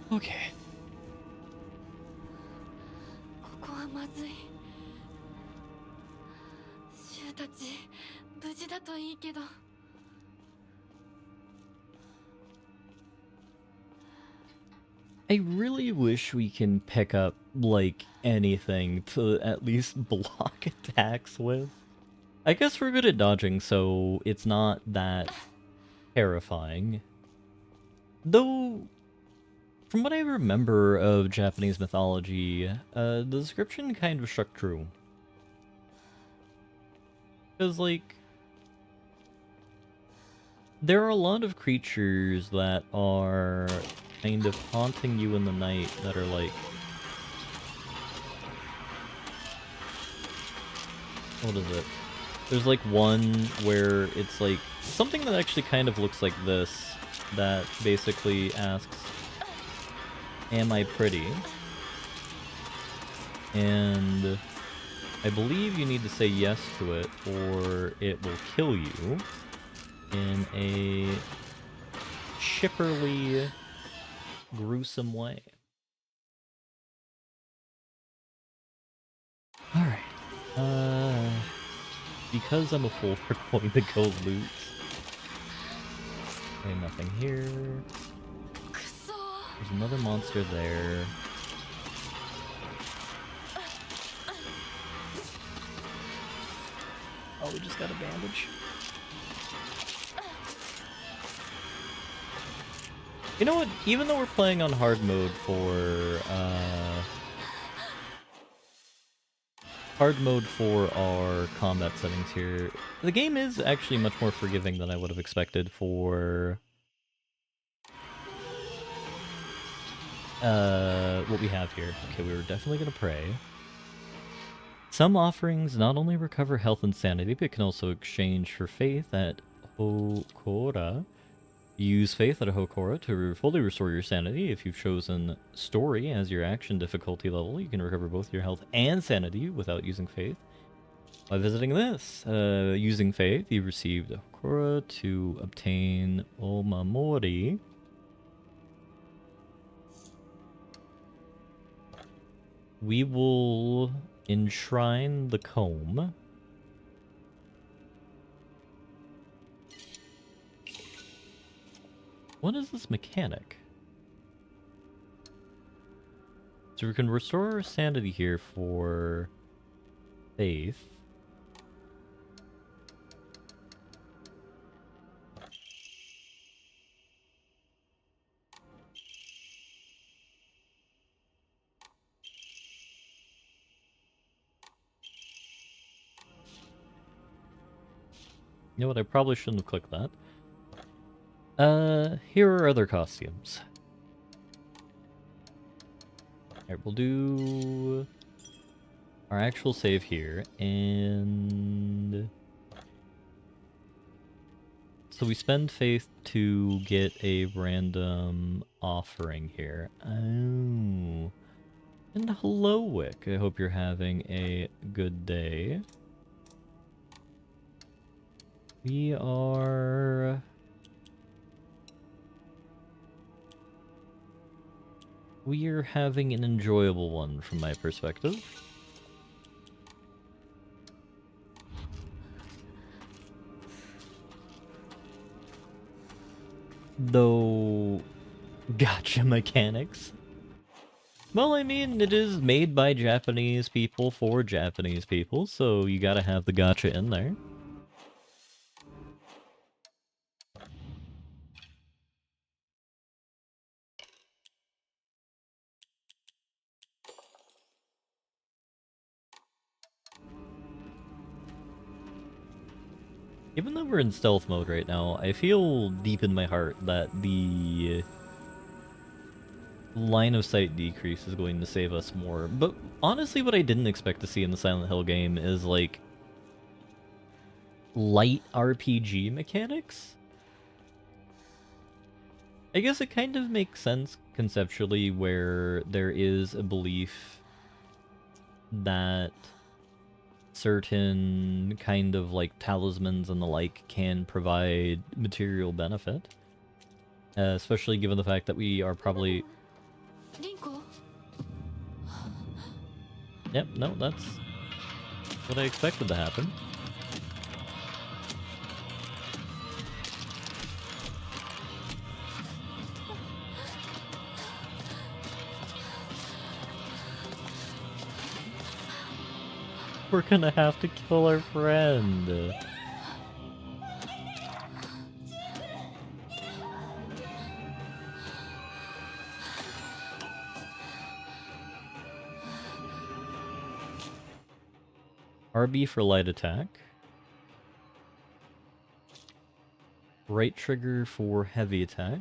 Okay. ここはまずい。シュウたち無事だといいけど。 I really wish we can pick up, like, anything to at least block attacks with. I guess we're good at dodging, so it's not that terrifying. Though, from what I remember of Japanese mythology, the description kind of struck true. Because, like, there are a lot of creatures that are kind of haunting you in the night that are like... What is it? There's like one where it's like something that actually kind of looks like this, that basically asks, am I pretty? And I believe you need to say yes to it or it will kill you in a chipperly, gruesome way. Alright. Because I'm a fool, we're going to go loot. Okay, nothing here. There's another monster there. Oh, we just got a bandage. You know what? Even though we're playing on hard mode for our combat settings here, the game is actually much more forgiving than I would have expected for what we have here. Okay, we were definitely gonna pray. Some offerings not only recover health and sanity, but can also exchange for faith at Hokora. Use faith at a Hokora to fully restore your sanity. If you've chosen story as your action difficulty level, you can recover both your health and sanity without using faith. By visiting this, using faith, you received a Hokora to obtain Omamori. We will enshrine the comb. What is this mechanic? So we can restore our sanity here for faith. You know what, I probably shouldn't have clicked that. Here are other costumes. Alright, we'll do our actual save here, and so we spend faith to get a random offering here. Oh. And hello, Wick. I hope you're having a good day. We are having an enjoyable one from my perspective. Though, gotcha mechanics. Well, I mean, it is made by Japanese people for Japanese people, so you gotta have the gotcha in there. Even though we're in stealth mode right now, I feel deep in my heart that the line of sight decrease is going to save us more. But honestly, what I didn't expect to see in the Silent Hill game is, like, light RPG mechanics? I guess it kind of makes sense conceptually where there is a belief that certain kind of like talismans and the like can provide material benefit. Especially given the fact that we are probably... Yep, no, that's what I expected to happen. We're gonna have to kill our friend. RB for light attack. Right trigger for heavy attack.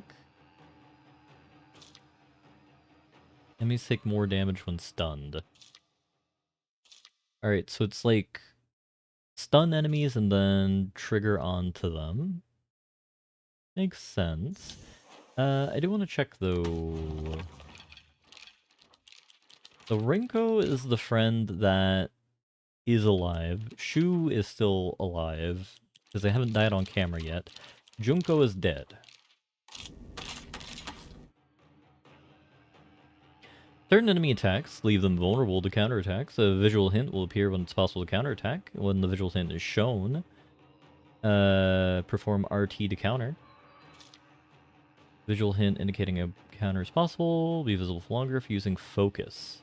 Enemies take more damage when stunned. Alright, so it's like stun enemies and then trigger onto them. Makes sense. I do want to check though. So Rinko is the friend that is alive. Shu is still alive, because they haven't died on camera yet. Junko is dead. Certain enemy attacks leave them vulnerable to counterattacks. A visual hint will appear when it's possible to counterattack. When the visual hint is shown, perform RT to counter. Visual hint indicating a counter is possible. Be visible for longer if using focus.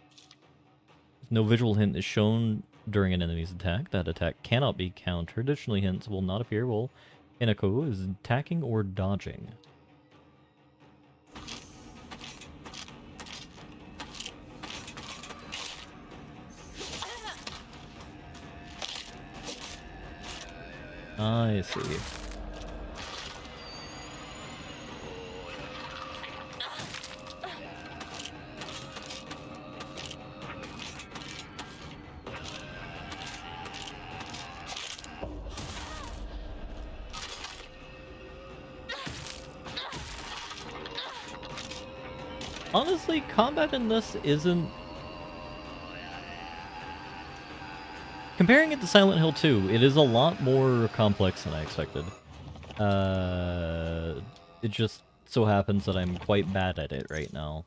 If no visual hint is shown during an enemy's attack, that attack cannot be countered. Additionally, hints will not appear while Hinako is attacking or dodging. I see. Honestly, combat in this isn't... Comparing it to Silent Hill 2, it is a lot more complex than I expected. It just so happens that I'm quite bad at it right now.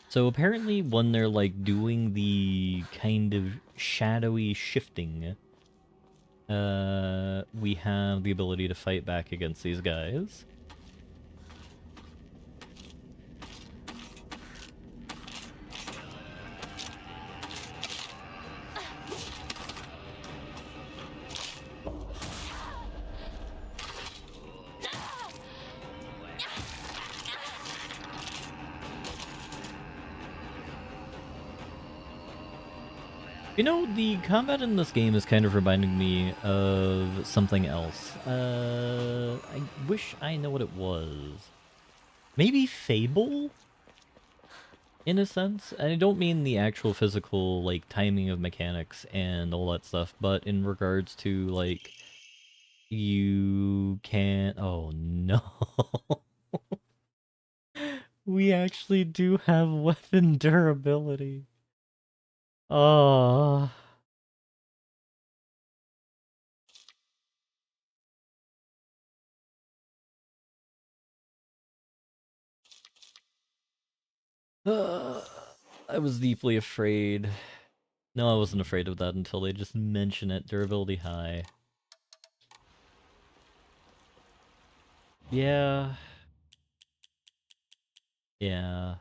So apparently when they're like doing the kind of shadowy shifting, we have the ability to fight back against these guys. You know, the combat in this game is kind of reminding me of something else. I wish I know what it was. Maybe Fable? In a sense? And I don't mean the actual physical, like, timing of mechanics and all that stuff, but in regards to, like, you can't... Oh, no. We actually do have weapon durability. Oh... I was deeply afraid. No, I wasn't afraid of that until they just mention it. Durability high. Yeah. Yeah.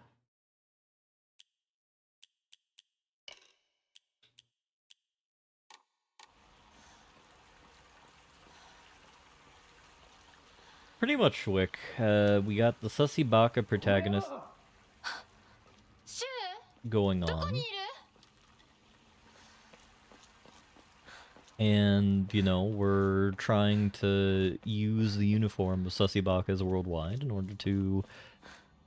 Pretty much Wick. We got the Sussy Baka protagonist going on. And, you know, we're trying to use the uniform of Sussy Bakas worldwide in order to,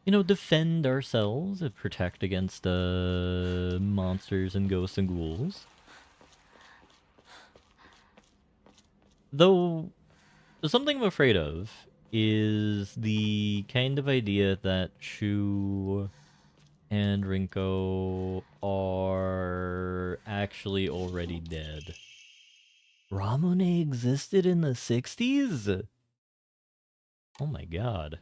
you know, defend ourselves and protect against monsters and ghosts and ghouls. Though, something I'm afraid of is the kind of idea that Shu and Rinko are actually already dead. Ramune existed in the 60s? Oh my god.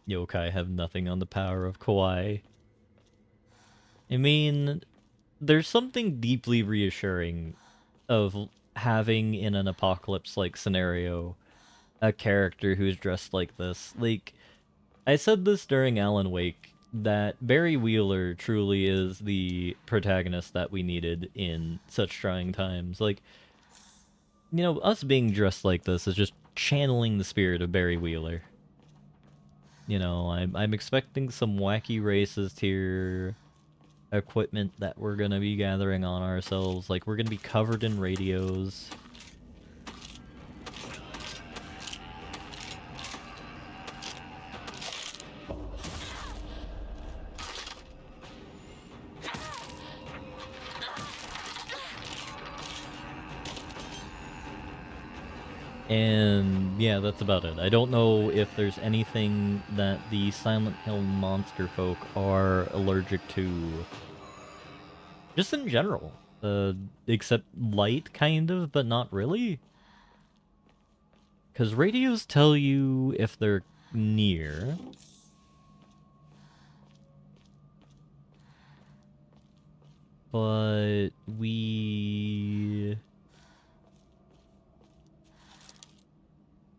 Yokai have nothing on the power of Kawaii. I mean, there's something deeply reassuring of having in an apocalypse-like scenario a character who's dressed like this. Like, I said this during Alan Wake, that Barry Wheeler truly is the protagonist that we needed in such trying times. Like, you know, us being dressed like this is just channeling the spirit of Barry Wheeler. You know, I'm expecting some wacky racist tier equipment that we're gonna be gathering on ourselves. Like, we're gonna be covered in radios. And yeah, that's about it. I don't know if there's anything that the Silent Hill monster folk are allergic to. Just in general. Except light, kind of, but not really. Because radios tell you if they're near. But we...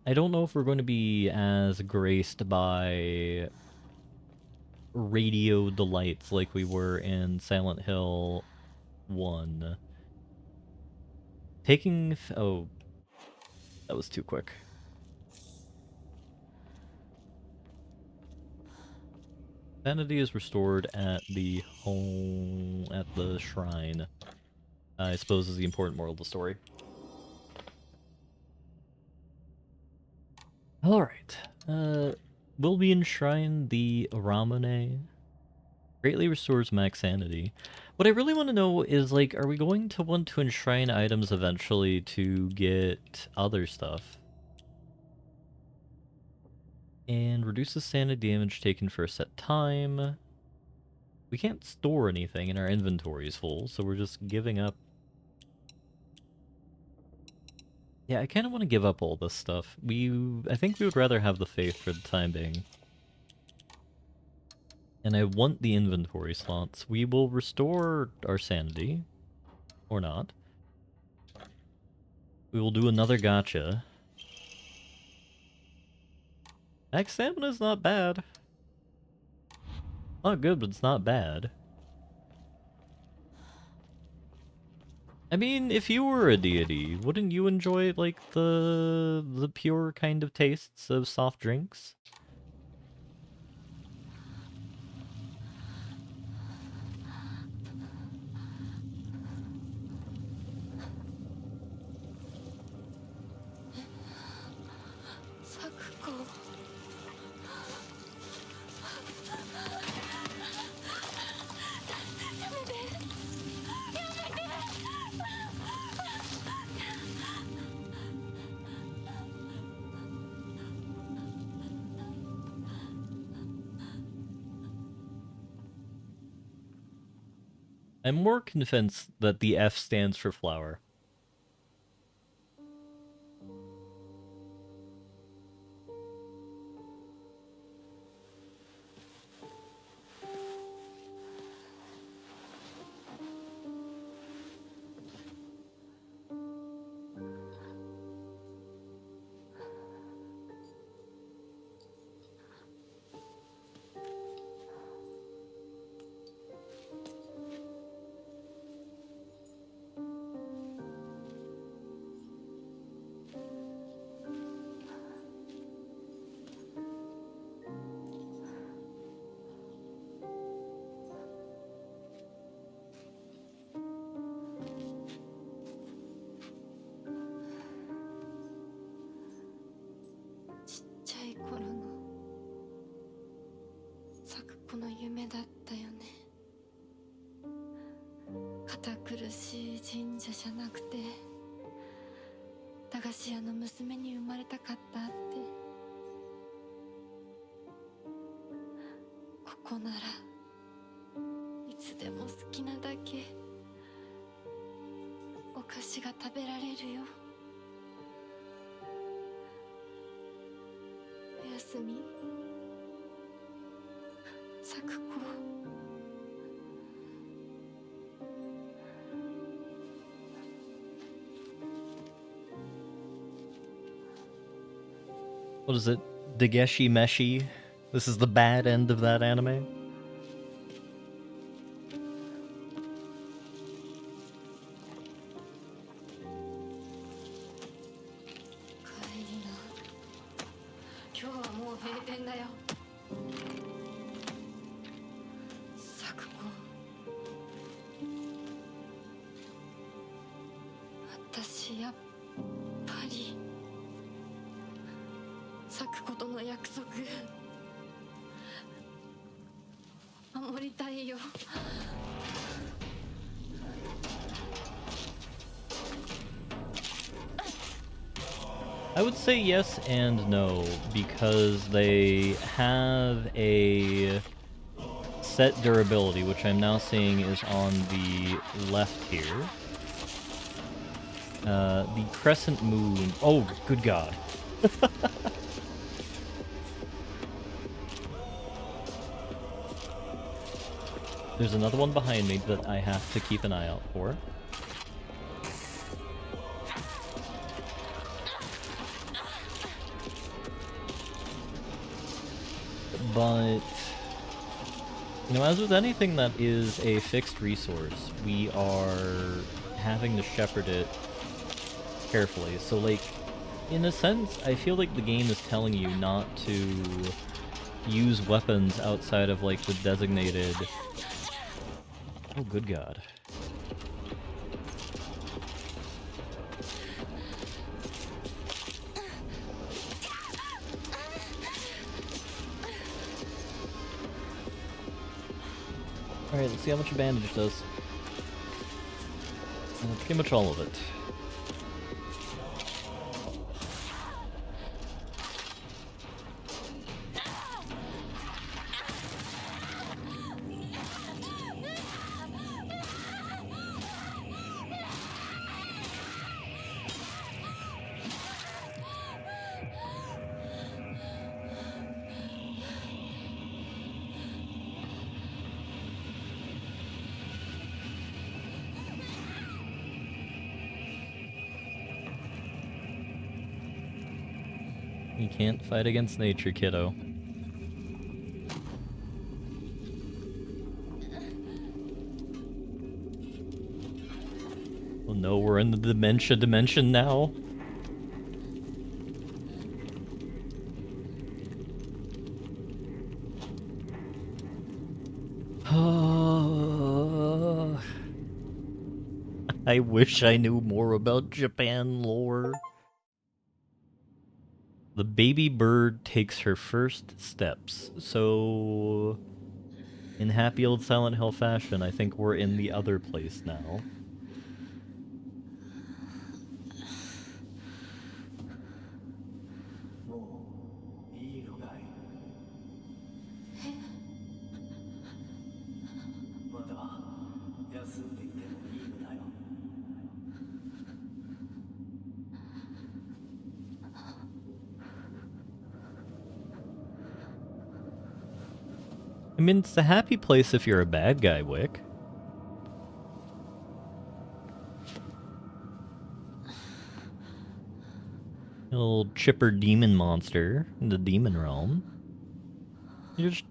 I don't know if we're going to be as graced by radio delights like we were in Silent Hill 1. Taking... Oh, that was too quick. Sanity is restored at the home, at the shrine. I suppose is the important moral of the story. Alright. Will we enshrine the Ramune? Greatly restores max sanity. What I really want to know is, like, are we going to want to enshrine items eventually to get other stuff? And reduces sanity damage taken for a set time. We can't store anything and our inventory is full, so we're just giving up. Yeah, I kind of want to give up all this stuff. I think we would rather have the faith for the time being. And I want the inventory slots. We will restore our sanity. Or not. We will do another gacha. Max stamina is not bad. Not good, but it's not bad. I mean, if you were a deity, wouldn't you enjoy, like, the pure kind of tastes of soft drinks? I'm more convinced that the F stands for flower. What is it? Dageshi Meshi? This is the bad end of that anime? I would say yes and no, because they have a set durability, which I'm now seeing is on the left here. The crescent moon. Oh, good god. There's another one behind me that I have to keep an eye out for. But, you know, as with anything that is a fixed resource, we are having to shepherd it carefully. So, like, in a sense, I feel like the game is telling you not to use weapons outside of like the designated. Oh, good God. Alright, let's see how much a bandage does. Pretty much all of it. You can't fight against nature, kiddo. Oh no, we're in the dementia dimension now. I wish I knew more about Japan lore. The baby bird takes her first steps. So, in happy old Silent Hill fashion, I think we're in the other place now. I mean, it's a happy place if you're a bad guy, Wick. Little chipper demon monster in the demon realm. You're just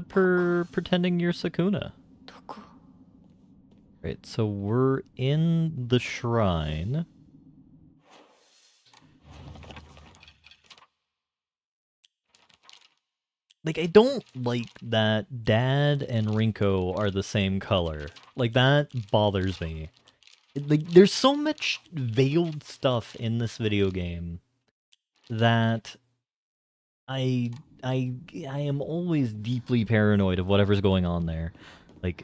pretending you're Sakuna. Right, so we're in the shrine. Like, I don't like that Dad and Rinko are the same color. Like, that bothers me. Like, there's so much veiled stuff in this video game that I am always deeply paranoid of whatever's going on there. Like,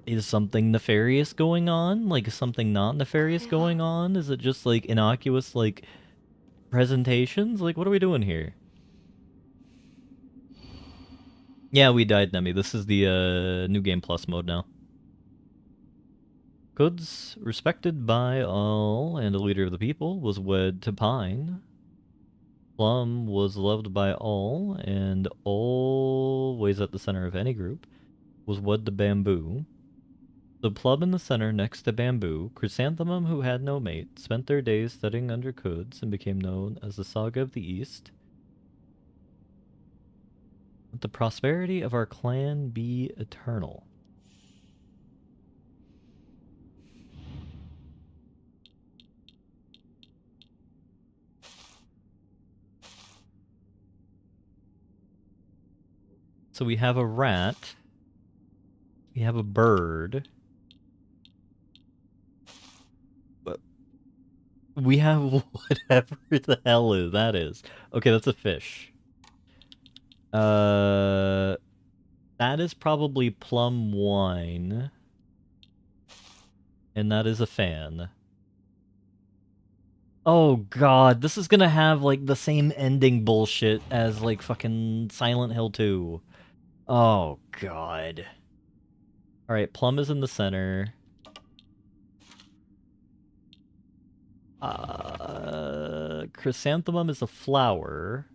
is something nefarious going on? Like, is something not nefarious going on? Is it just, like, innocuous, like, presentations? Like, what are we doing here? Yeah, we died, Nemi. This is the New Game Plus mode now. Goods, respected by all and a leader of the people, was wed to Pine. Plum was loved by all and always at the center of any group, was wed to Bamboo. The Plum in the center next to Bamboo, Chrysanthemum who had no mate, spent their days studying under Kuds and became known as the Saga of the East. Let the prosperity of our clan be eternal. So we have a rat. We have a bird. But we have whatever the hell that is. Okay, that's a fish. That is probably plum wine. And that is a fan. Oh god, this is gonna have like the same ending bullshit as like fucking Silent Hill 2. Oh god. Alright, plum is in the center. Chrysanthemum is a flower.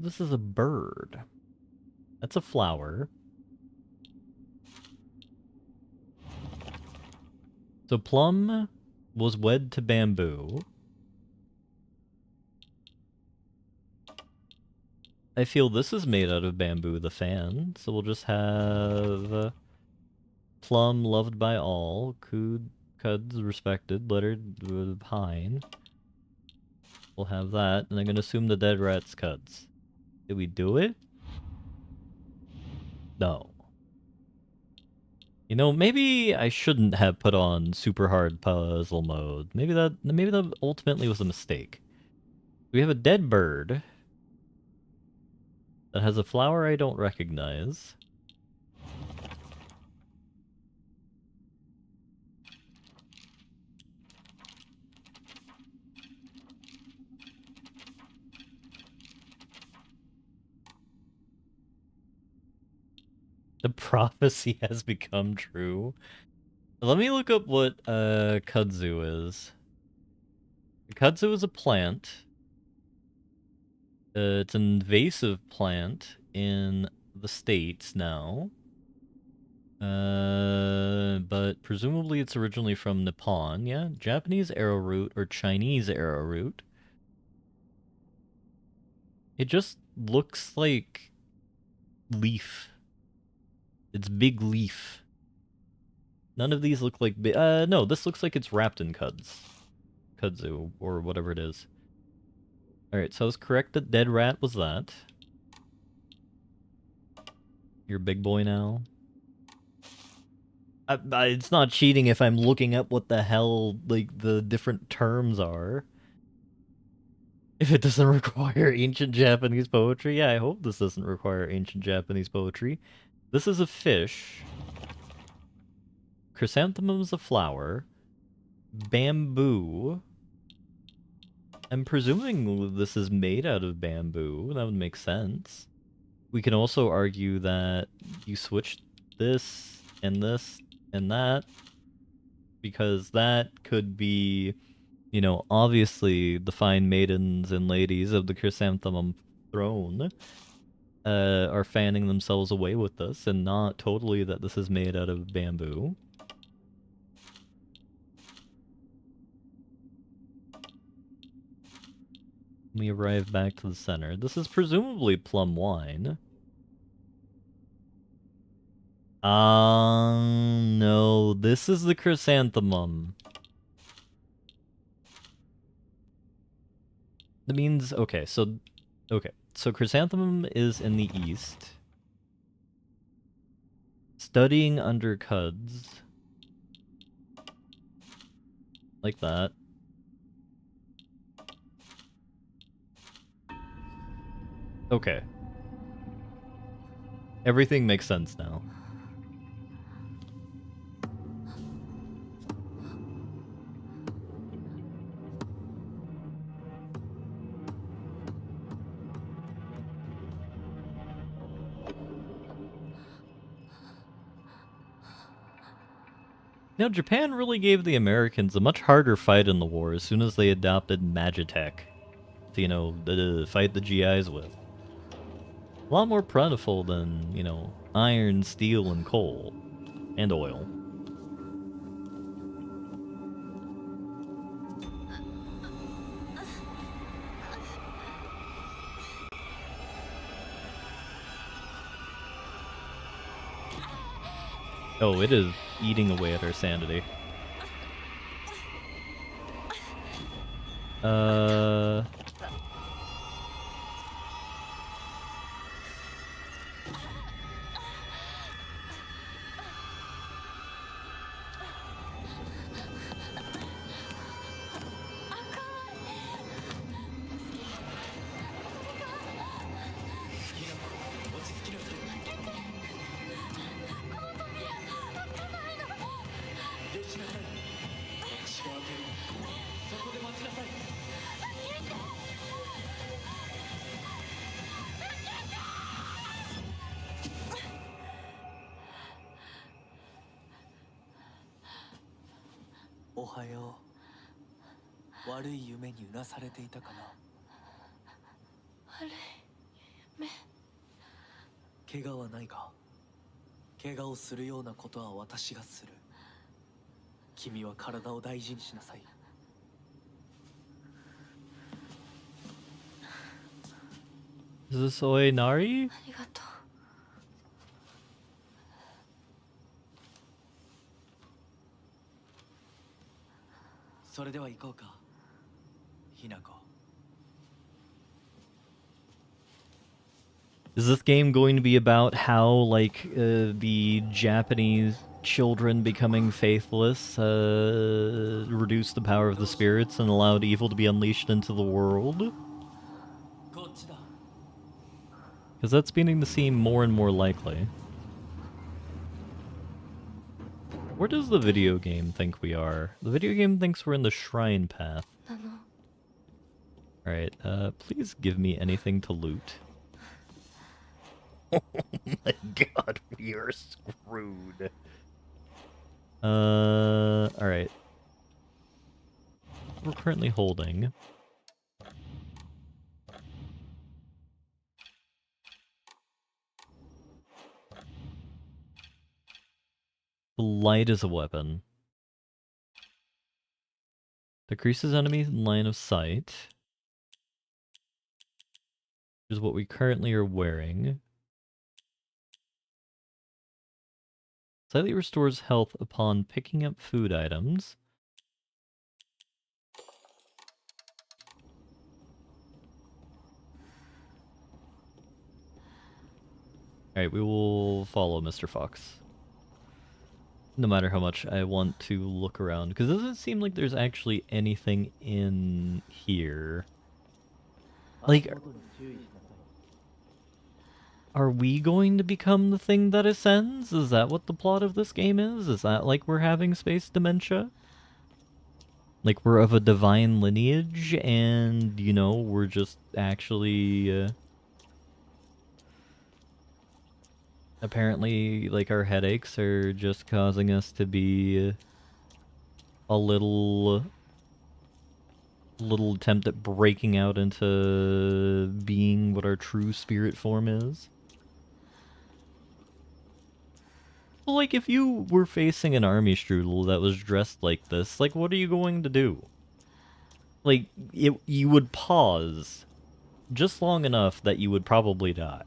This is a bird. That's a flower. So Plum was wed to Bamboo. I feel this is made out of bamboo, the fan. So we'll just have Plum loved by all, Cuds respected, lettered pine. We'll have that, and I'm gonna assume the dead rat's Cuds. Did we do it? No. You know, maybe I shouldn't have put on super hard puzzle mode. Maybe that ultimately was a mistake. We have a dead bird that has a flower I don't recognize. The prophecy has become true. Let me look up what kudzu is. Kudzu is a plant. It's an invasive plant in the States now. But presumably it's originally from Nippon, yeah? Japanese arrowroot or Chinese arrowroot. It just looks like leaf. It's big leaf. None of these look like no, this looks like it's wrapped in kudzu, or whatever it is. Alright, so I was correct that dead rat was that. You're a big boy now. It's not cheating if I'm looking up what the hell, like, the different terms are. If it doesn't require ancient Japanese poetry, yeah, I hope this doesn't require ancient Japanese poetry. This is a fish. Chrysanthemum is a flower. Bamboo. I'm presuming this is made out of bamboo. That would make sense. We can also argue that you switch this and that, because that could be, you know, obviously the fine maidens and ladies of the chrysanthemum throne are fanning themselves away with this, and not totally that this is made out of bamboo. We arrive back to the center. This is presumably plum wine. No, this is the chrysanthemum. That means, okay, so chrysanthemum is in the east. Studying under cuds. Like that. Okay. Everything makes sense now. Now, Japan really gave the Americans a much harder fight in the war as soon as they adopted Magitech to, you know, fight the GIs with. A lot more plentiful than, you know, iron, steel, and coal. And oil. Oh, it is eating away at our sanity. Is this Oenari? ありがとう。それでは行こうか、ひなこ。 Is this game going to be about how, like, the Japanese children becoming faithless reduce the power of the spirits and allowed evil to be unleashed into the world? こっちだ。 Because that's beginning to seem more and more likely. Where does the video game think we are? The video game thinks we're in the shrine path. なの。 Alright, please give me anything to loot. Oh my god, we are screwed. Alright. We're currently holding. The light is a weapon. Decreases enemy line of sight. Which is what we currently are wearing. Slightly restores health upon picking up food items. Alright, we will follow Mr. Fox. No matter how much I want to look around, because it doesn't seem like there's actually anything in here. Like, are we going to become the thing that ascends? Is that what the plot of this game is? Is that like we're having space dementia? Like we're of a divine lineage and, you know, we're just actually... apparently, like, our headaches are just causing us to be a little attempt at breaking out into being what our true spirit form is. Well, like, if you were facing an army strudel that was dressed like this, like, what are you going to do? Like, you would pause just long enough that you would probably die.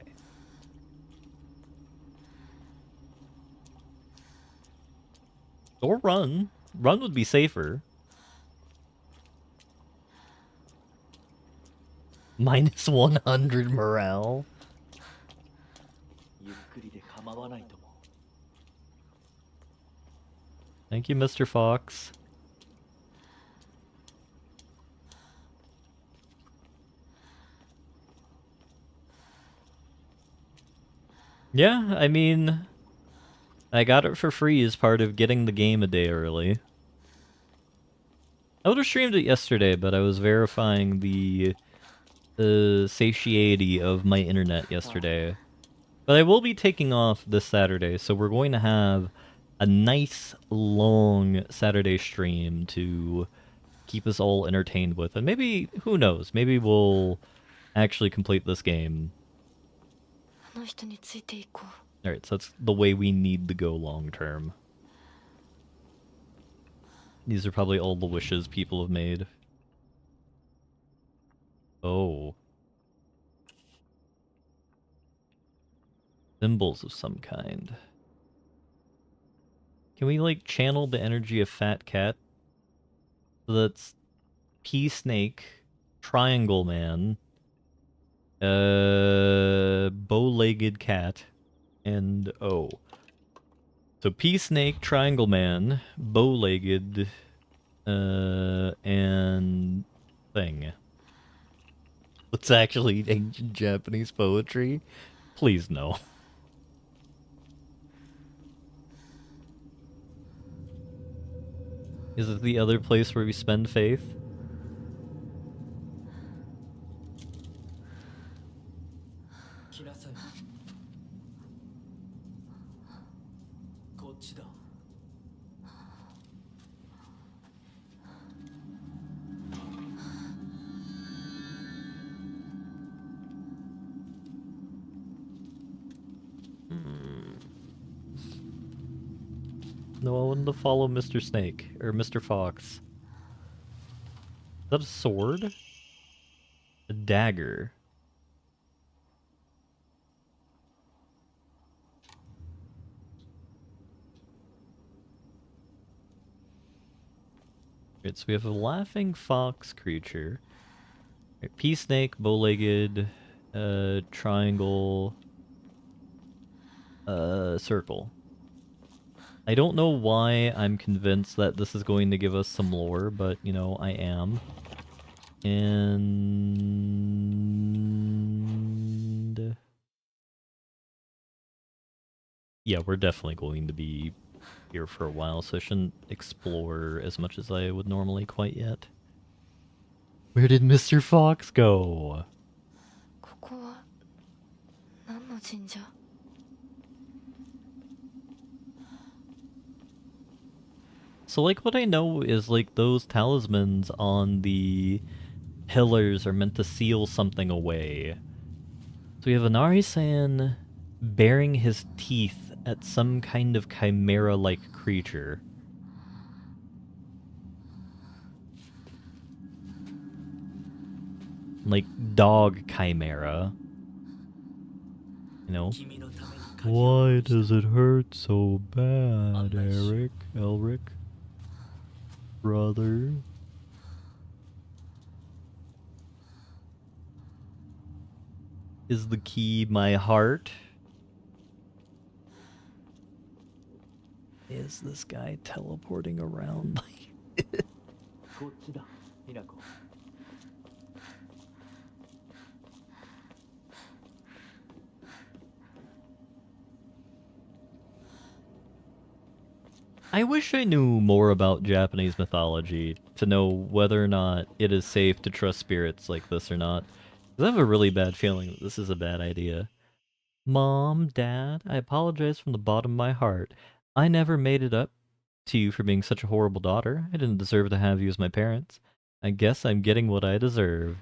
Or run. Run would be safer. Minus 100 morale. Thank you, Mr. Fox. Yeah, I mean, I got it for free as part of getting the game a day early. I would have streamed it yesterday, but I was verifying the satiety of my internet yesterday. But I will be taking off this Saturday, so we're going to have a nice, long Saturday stream to keep us all entertained with. And maybe, who knows, maybe we'll actually complete this game. あの人についていこう。 Alright, so that's the way we need to go long term. These are probably all the wishes people have made. Oh. Symbols of some kind. Can we, like, channel the energy of Fat Cat? So that's Pea Snake, Triangle Man, Bow-Legged Cat, and O. So Pea Snake, Triangle Man, Bow-Legged, and thing. It's actually ancient Japanese poetry? Please no. Is it the other place where we spend faith? No, I wanted to follow Mr. Snake, or Mr. Fox. Is that a sword? A dagger. Right, so we have a laughing fox creature. Right, pea snake, bow-legged, triangle, circle. I don't know why I'm convinced that this is going to give us some lore, but, you know, I am. And... yeah, we're definitely going to be here for a while, so I shouldn't explore as much as I would normally quite yet. Where did Mr. Fox go? ここは何の神社？ So, like, what I know is, like, those talismans on the pillars are meant to seal something away. So we have Anari-san baring his teeth at some kind of chimera-like creature. Like, dog chimera. You know? Why does it hurt so bad, Eric? Elric? Brother? Is the key my heart? Is this guy teleporting around like... I wish I knew more about Japanese mythology to know whether or not it is safe to trust spirits like this or not. 'Cause I have a really bad feeling that this is a bad idea. Mom, Dad, I apologize from the bottom of my heart. I never made it up to you for being such a horrible daughter. I didn't deserve to have you as my parents. I guess I'm getting what I deserve.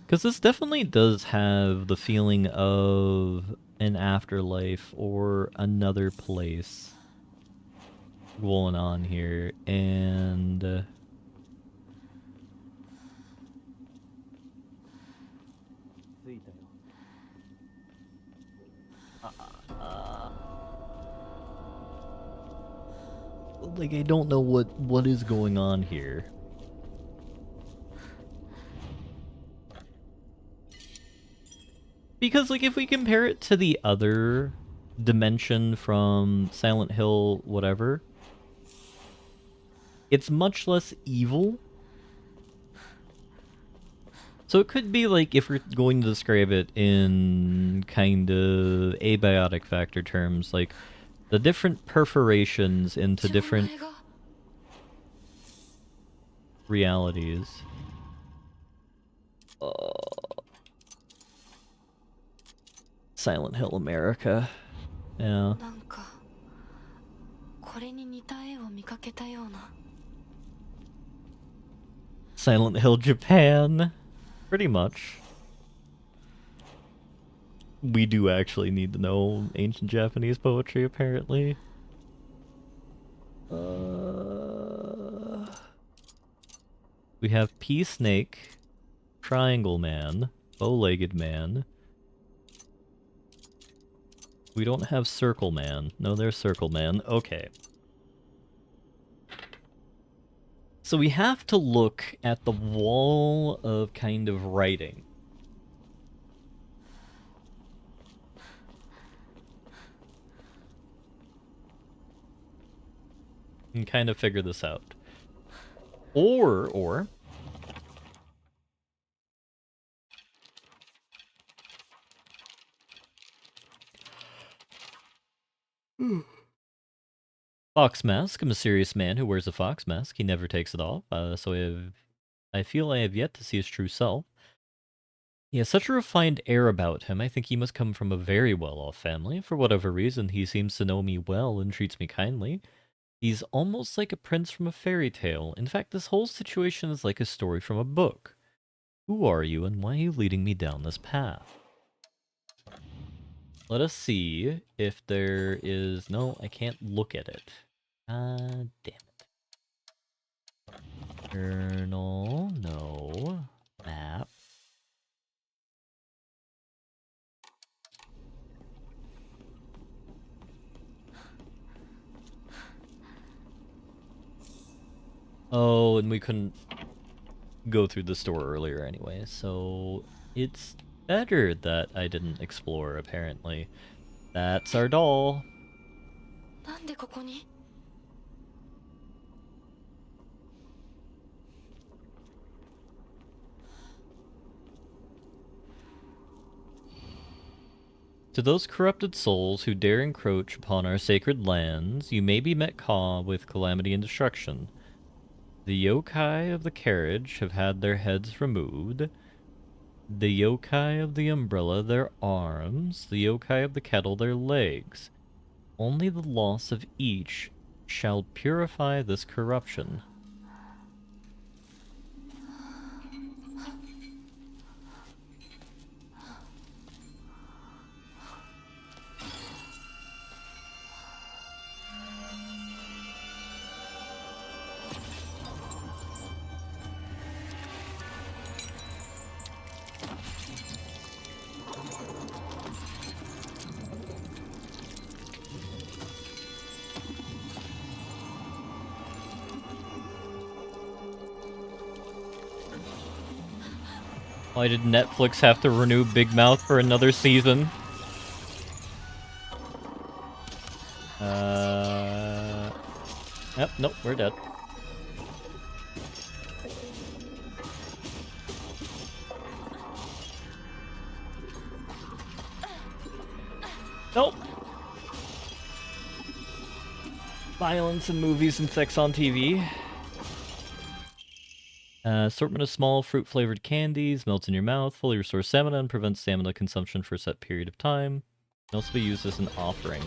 Because this definitely does have the feeling of an afterlife or another place going on here, and like I don't know what is going on here. Because like if we compare it to the other dimension from Silent Hill whatever, it's much less evil. So it could be like, if we're going to describe it in kind of abiotic factor terms, like the different perforations into different realities. Silent Hill America. Yeah. なんかこれに似た絵を見かけたような。 Silent Hill Japan. Pretty much. We do actually need to know ancient Japanese poetry, apparently. We have Pea Snake, Triangle Man, Bow-Legged Man. We don't have Circle Man. No, there's Circle Man. Okay. So we have to look at the wall of kind of writing. And kind of figure this out. Or... Fox mask. A mysterious man who wears a fox mask. He never takes it off. I feel I have yet to see his true self. He has such a refined air about him. I think he must come from a very well-off family. For whatever reason, he seems to know me well and treats me kindly. He's almost like a prince from a fairy tale. In fact, this whole situation is like a story from a book. Who are you, and why are you leading me down this path? Let us see if there is... No, I can't look at it. Damn it. Journal, no. Map. Oh, and we couldn't go through the store earlier anyway, so it's better that I didn't explore, apparently. That's our doll. なんでここに？ To those corrupted souls who dare encroach upon our sacred lands, you may be met with calamity and destruction. The yokai of the carriage have had their heads removed. The yokai of the umbrella their arms. The yokai of the kettle their legs. Only the loss of each shall purify this corruption. Why did Netflix have to renew Big Mouth for another season? Yep, nope, we're dead. Nope. Violence in movies and sex on TV. Assortment of small fruit-flavored candies, melts in your mouth, fully restores stamina, and prevents stamina consumption for a set period of time. Can also be used as an offering.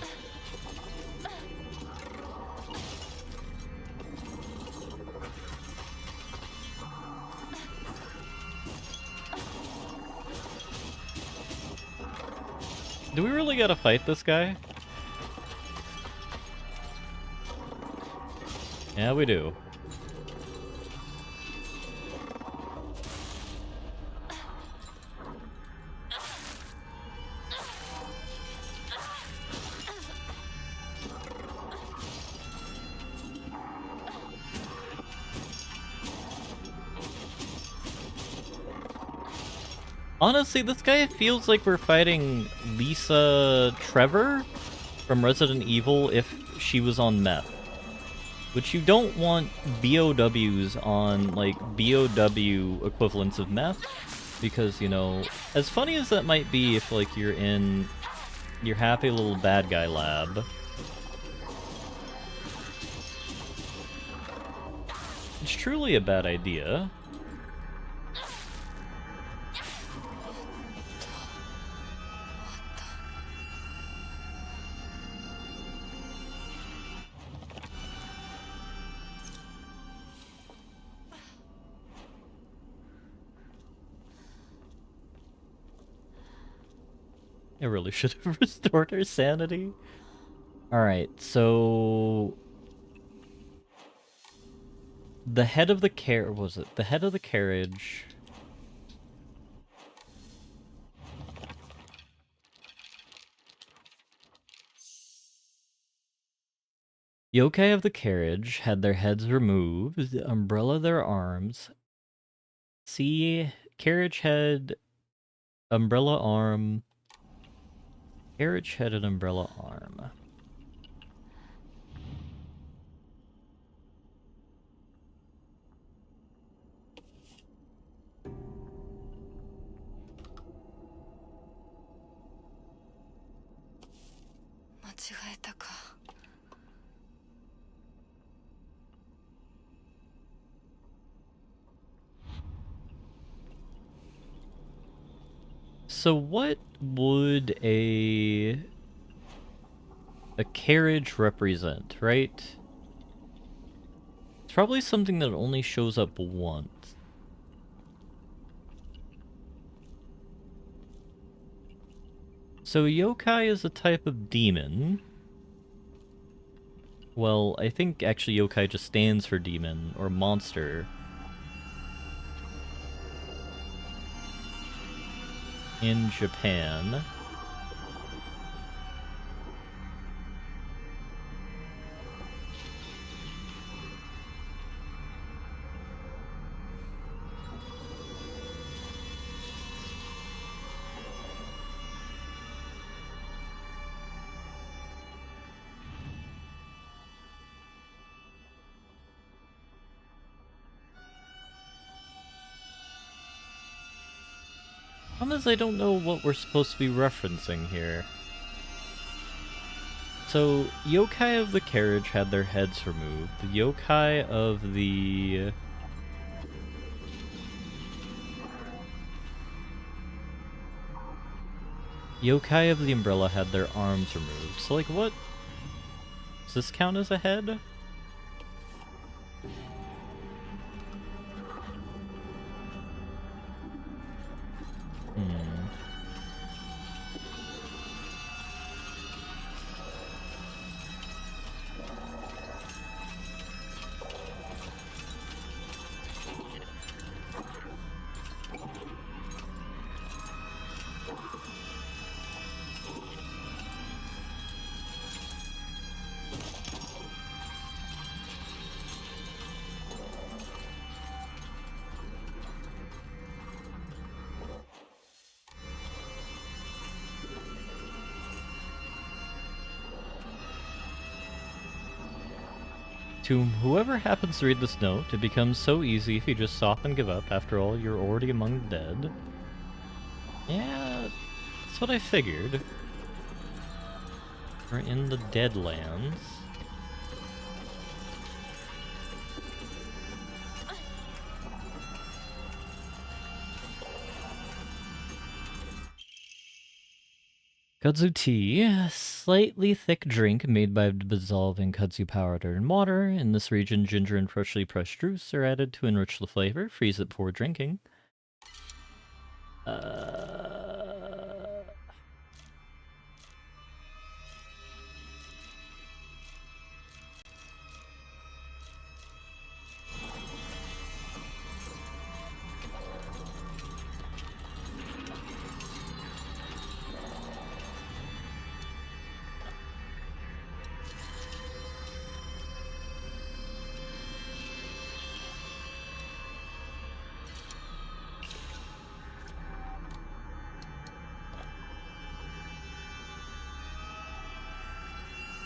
Do we really gotta fight this guy? Yeah, we do. Honestly, this guy feels like we're fighting Lisa Trevor from Resident Evil if she was on meth. Which you don't want BOWs on, like, BOW equivalents of meth. Because, you know, as funny as that might be if, like, you're in your happy little bad guy lab, it's truly a bad idea. I really should have restored her sanity. Alright, so... the head of the was it? The head of the carriage... Yokai of the carriage had their heads removed, the umbrella their arms. See, carriage head, umbrella arm... Carriage head and umbrella arm. So what would a carriage represent, right? It's probably something that only shows up once. So yokai is a type of demon. Well, I think actually yokai just stands for demon or monster. In Japan. Problem is, I don't know what we're supposed to be referencing here. So, yokai of the carriage had their heads removed. The yokai of the... yokai of the umbrella had their arms removed. So, like, what? Does this count as a head? To whoever happens to read this note, it becomes so easy if you just stop and give up. After all, you're already among the dead. Yeah, that's what I figured. We're in the Deadlands. Kudzu tea, a slightly thick drink made by dissolving kudzu powder in water. In this region, ginger and freshly pressed juice are added to enrich the flavor. Freeze it before drinking.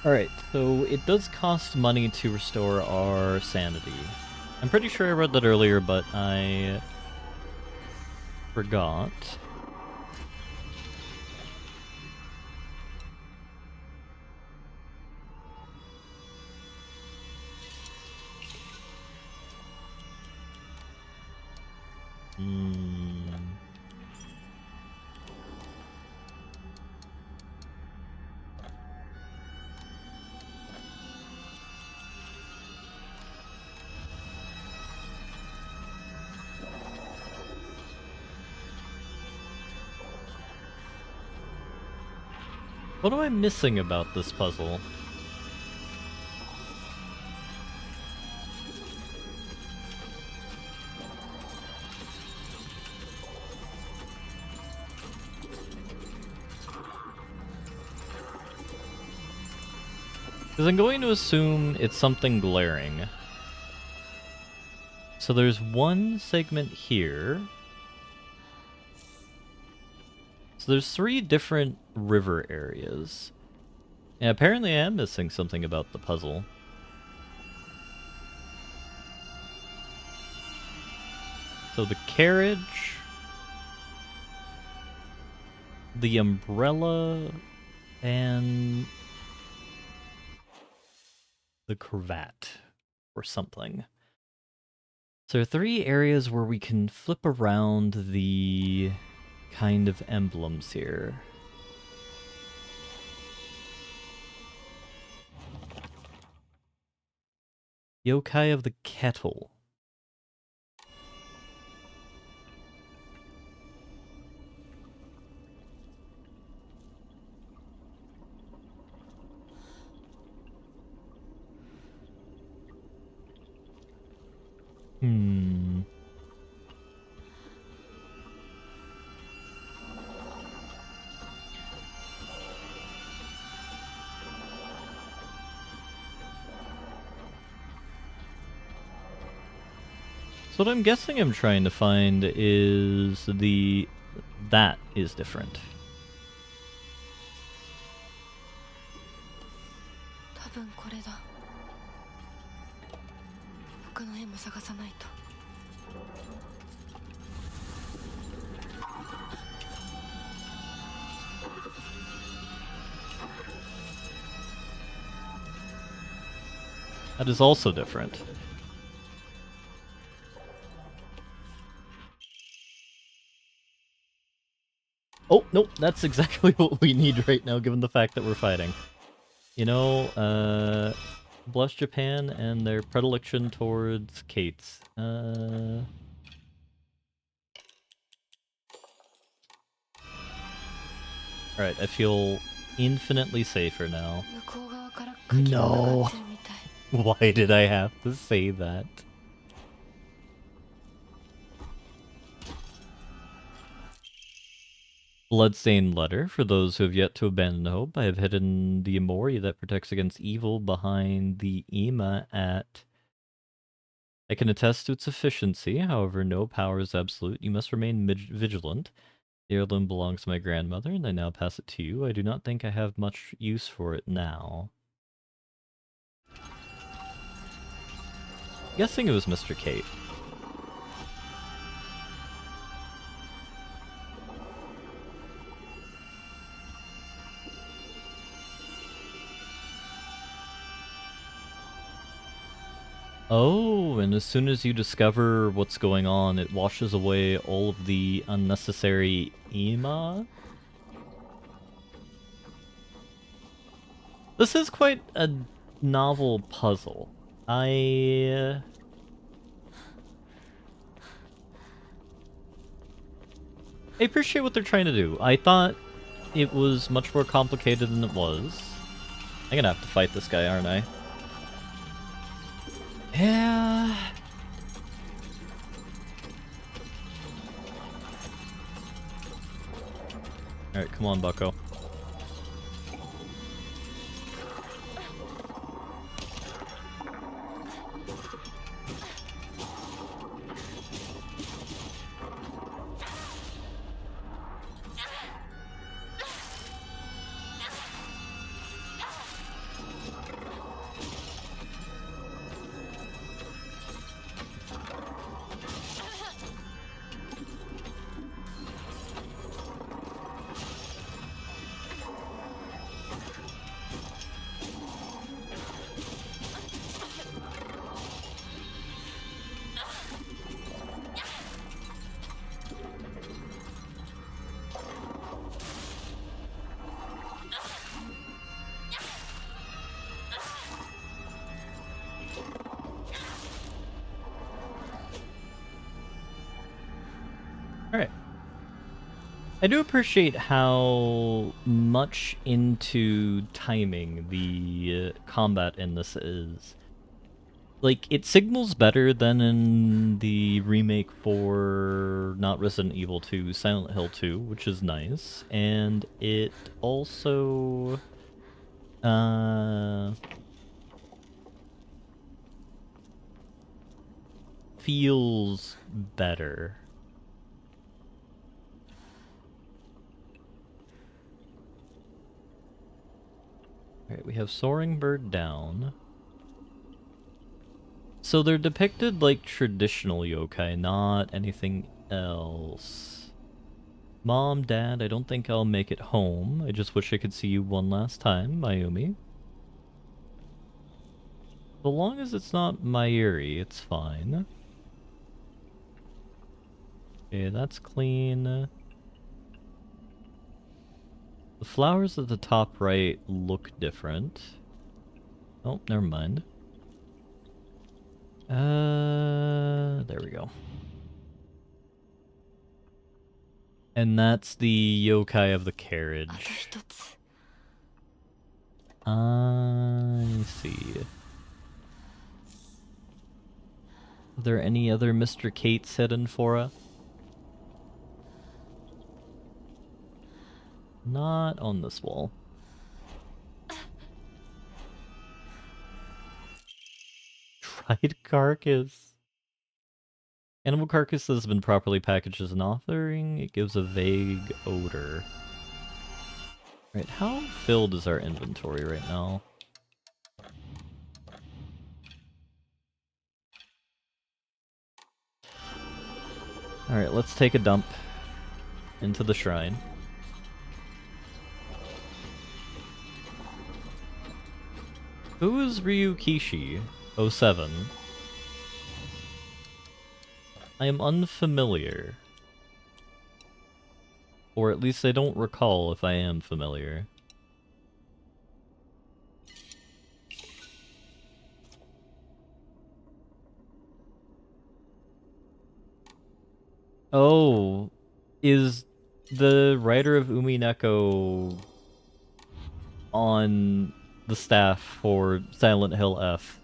Alright, so it does cost money to restore our sanity. I'm pretty sure I read that earlier, but I forgot. What am I missing about this puzzle? Because I'm going to assume it's something glaring. So there's one segment here. So there's 3 different river areas. And apparently I am missing something about the puzzle. So the carriage, the umbrella, and the cravat, or something. So there are 3 areas where we can flip around the kind of emblems here. Yokai of the kettle. So what I'm guessing I'm trying to find is that is different. 多分これだ。他の絵も探さないと。That is also different. Oh, nope, that's exactly what we need right now, given the fact that we're fighting. You know, Blush Japan and their predilection towards Kates. Alright, I feel infinitely safer now. No! Why did I have to say that? Bloodstained letter. For those who have yet to abandon hope, I have hidden the Amori that protects against evil behind the Ima at... I can attest to its efficiency, however no power is absolute. You must remain vigilant. The heirloom belongs to my grandmother, and I now pass it to you. I do not think I have much use for it now. Guessing it was Mr. Kate. Oh, and as soon as you discover what's going on, it washes away all of the unnecessary Ima? This is quite a novel puzzle. I appreciate what they're trying to do. I thought it was much more complicated than it was. I'm gonna have to fight this guy, aren't I? Yeah. Alright, come on, bucko. Alright. I do appreciate how much into timing the combat in this is. Like, it signals better than in the remake for not Resident Evil 2, Silent Hill 2, which is nice. And it also... feels better. Alright, we have Soaring Bird down. So they're depicted like traditional yokai, not anything else. Mom, Dad, I don't think I'll make it home. I just wish I could see you one last time, Mayumi. So long as it's not Mayuri, it's fine. Okay, that's clean. The flowers at the top right look different. Oh, never mind. There we go. And that's the yokai of the carriage. I see. Are there any other Mr. Kates hidden for us? Not on this wall. Dried carcass. Animal carcass has been properly packaged as an offering. It gives a vague odor. Right, how filled is our inventory right now? Alright, let's take a dump into the shrine. Who is Ryukishi? 07. I am unfamiliar. Or at least I don't recall if I am familiar. Oh, is the writer of Umineko on the staff for Silent Hill F?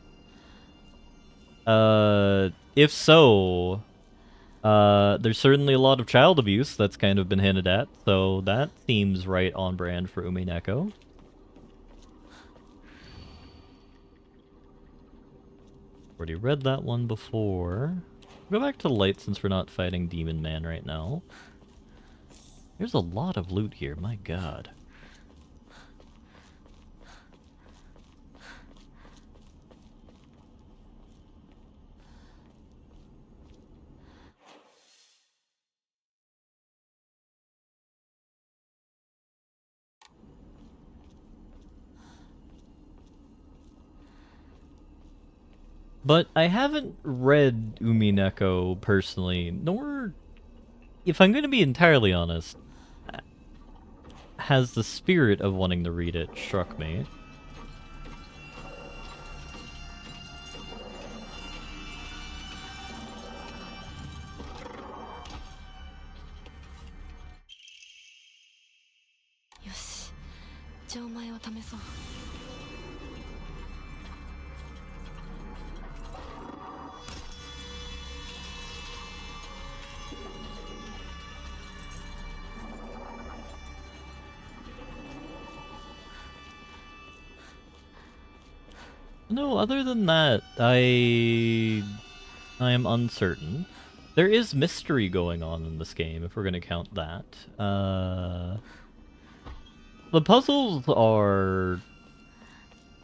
If so, there's certainly a lot of child abuse that's kind of been hinted at, so that seems right on brand for Umineko. Already read that one before. Go back to light since we're not fighting Demon Man right now. There's a lot of loot here, my god. But I haven't read Umineko personally, nor, if I'm going to be entirely honest, has the spirit of wanting to read it struck me. Yoshi, じゃあお前を試そう。No, other than that, I am uncertain. There is mystery going on in this game, if we're gonna count that. The puzzles are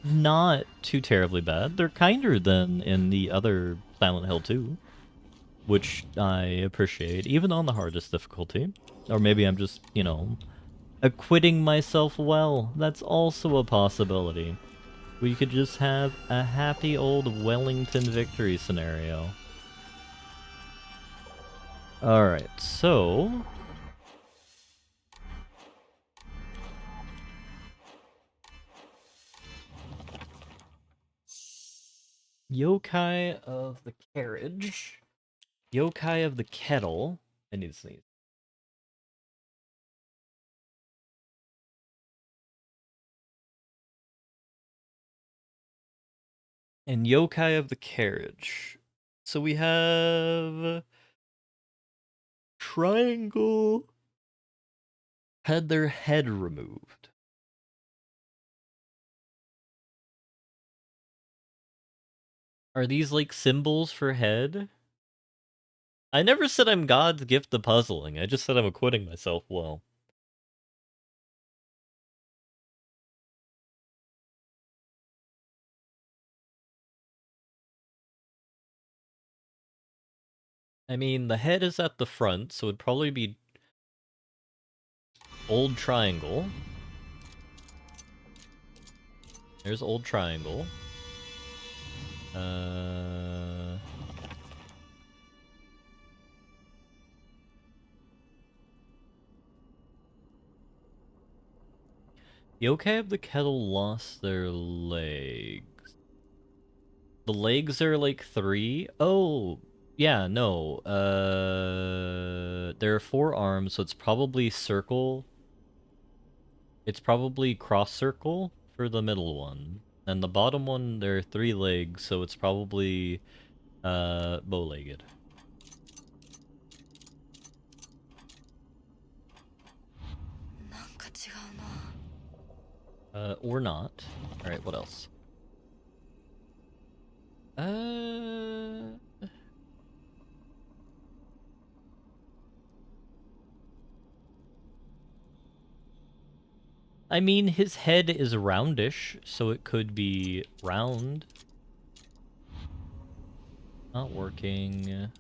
not too terribly bad. They're kinder than in the other Silent Hill 2, which I appreciate, even on the hardest difficulty. Or maybe I'm just, you know, acquitting myself well. That's also a possibility. We could just have a happy old Wellington victory scenario. Alright, so... Yokai of the carriage. Yokai of the kettle. I need to sneeze. And yokai of the carriage. So we have... Triangle had their head removed. Are these like symbols for head? I never said I'm God's gift to puzzling. I just said I'm acquitting myself well. I mean, the head is at the front, so it'd probably be old triangle. There's old triangle. Yokai of the kettle lost their legs. The legs are like 3? Oh, yeah, no. There are 4 arms, so it's probably circle. It's probably cross circle for the middle one. And the bottom one, there are 3 legs, so it's probably bow-legged. Or not. Alright, what else? I mean, his head is roundish, so it could be round. Not working.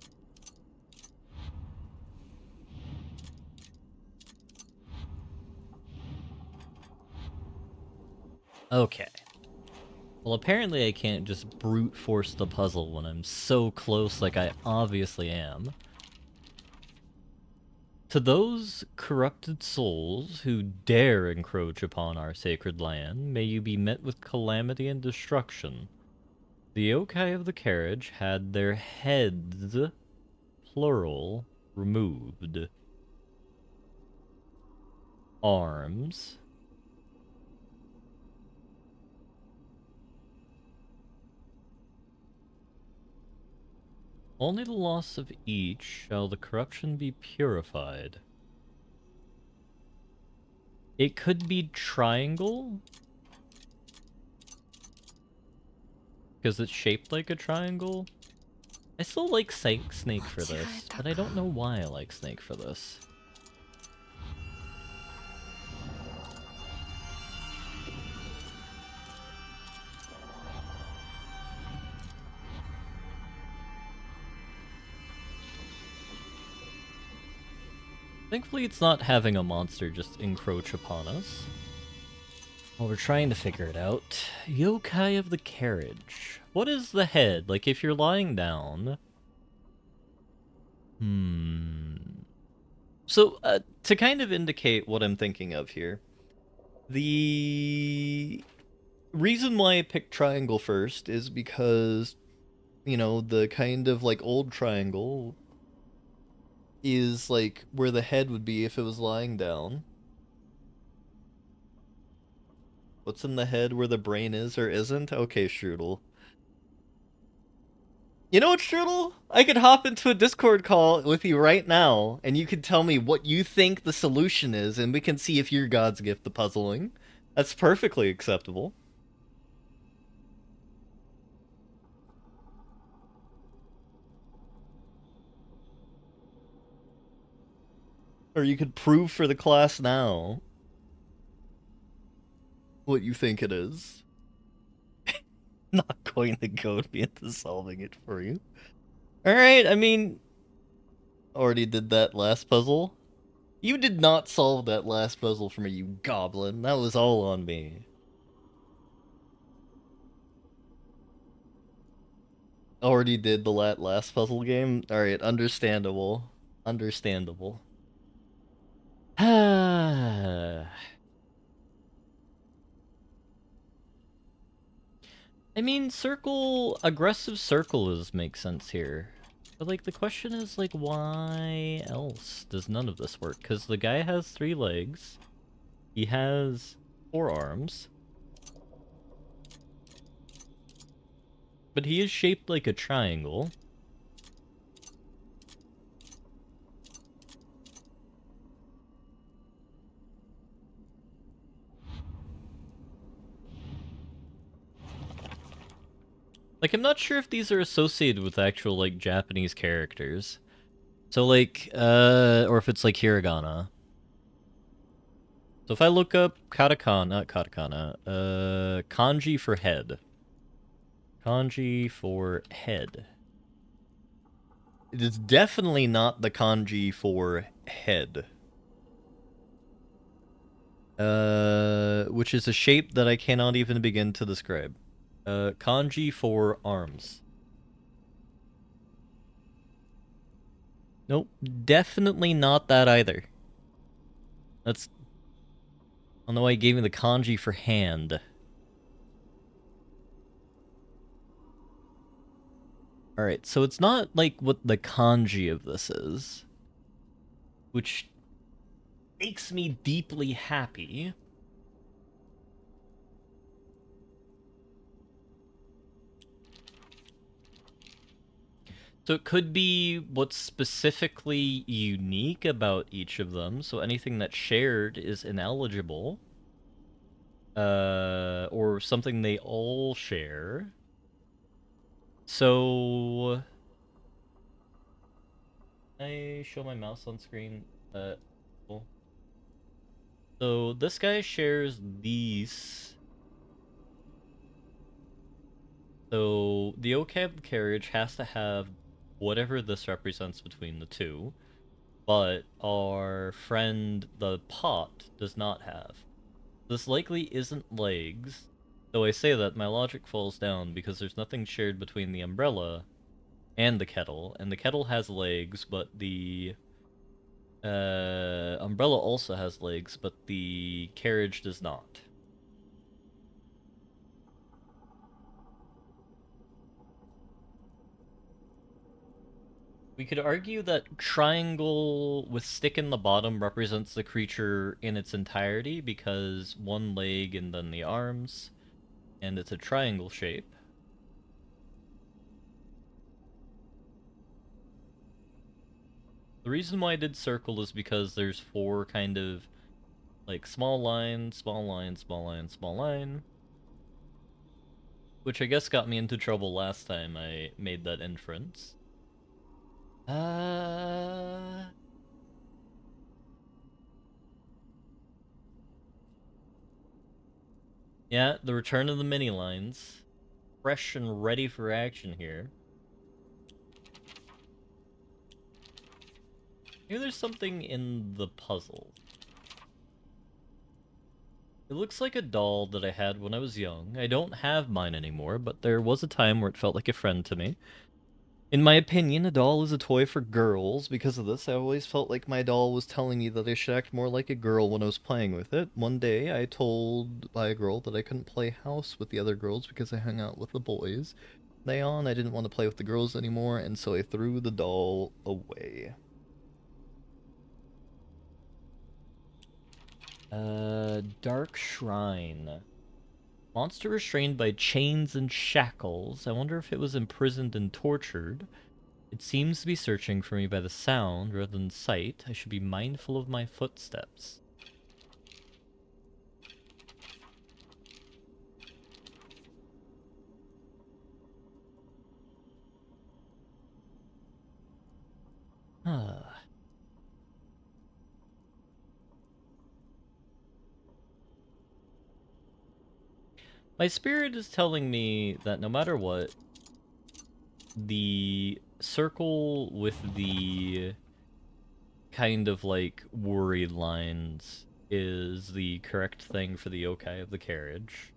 Okay. Well, apparently I can't just brute force the puzzle when I'm so close like I obviously am. To those corrupted souls who dare encroach upon our sacred land, may you be met with calamity and destruction. The yokai of the carriage had their heads, plural, removed. Arms. Only the loss of each shall the corruption be purified. It could be triangle? Because it's shaped like a triangle? I still like Snake for this, but I don't know why I like Snake for this. Thankfully it's not having a monster just encroach upon us. Well, we're trying to figure it out. Yokai of the carriage. What is the head? Like, if you're lying down... So, to kind of indicate what I'm thinking of here, the reason why I picked triangle first is because, you know, the kind of, like, old triangle is, like, where the head would be if it was lying down. What's in the head where the brain is or isn't? Okay, Strudel. You know what, Strudel? I could hop into a Discord call with you right now, and you can tell me what you think the solution is, and we can see if you're God's gift to puzzling. That's perfectly acceptable. Or you could prove for the class now what you think it is. Not going to go into solving it for you. Alright, I mean... Already did that last puzzle. You did not solve that last puzzle for me, you goblin. That was all on me. Already did the last puzzle game? Alright, understandable. Understandable. I mean, aggressive circles make sense here. But, like, the question is, like, why else does none of this work? Because the guy has 3 legs. He has 4 arms. But he is shaped like a triangle. Like, I'm not sure if these are associated with actual, like, Japanese characters. So, like, or if it's, like, hiragana. So if I look up not katakana, kanji for head. Kanji for head. It is definitely not the kanji for head. Which is a shape that I cannot even begin to describe. Kanji for arms. Nope, definitely not that either. That's... I don't know why he gave me the kanji for hand. Alright, so it's not like what the kanji of this is. Which makes me deeply happy. So it could be what's specifically unique about each of them, so anything that's shared is ineligible. Or something they all share. So... I show my mouse on screen? Cool. So this guy shares these. So the O-cab carriage has to have whatever this represents between the two, but our friend the pot does not have. This likely isn't legs. Though I say that, my logic falls down because there's nothing shared between the umbrella and the kettle has legs, but the umbrella also has legs, but the carriage does not. We could argue that triangle with stick in the bottom represents the creature in its entirety because one leg and then the arms, and it's a triangle shape. The reason why I did circle is because there's 4 kind of like small line, small line, small line, small line. Which I guess got me into trouble last time I made that inference. Yeah, the return of the mini lines. Fresh and ready for action here. Maybe there's something in the puzzle. It looks like a doll that I had when I was young. I don't have mine anymore, but there was a time where it felt like a friend to me. In my opinion, a doll is a toy for girls. Because of this, I always felt like my doll was telling me that I should act more like a girl when I was playing with it. One day, I told by a girl that I couldn't play house with the other girls because I hung out with the boys. Day on, I didn't want to play with the girls anymore, and so I threw the doll away. Dark Shrine. Monster restrained by chains and shackles. I wonder if it was imprisoned and tortured. It seems to be searching for me by the sound rather than sight. I should be mindful of my footsteps. Ah. My spirit is telling me that no matter what, the circle with the kind of like worried lines is the correct thing for the yokai of the carriage.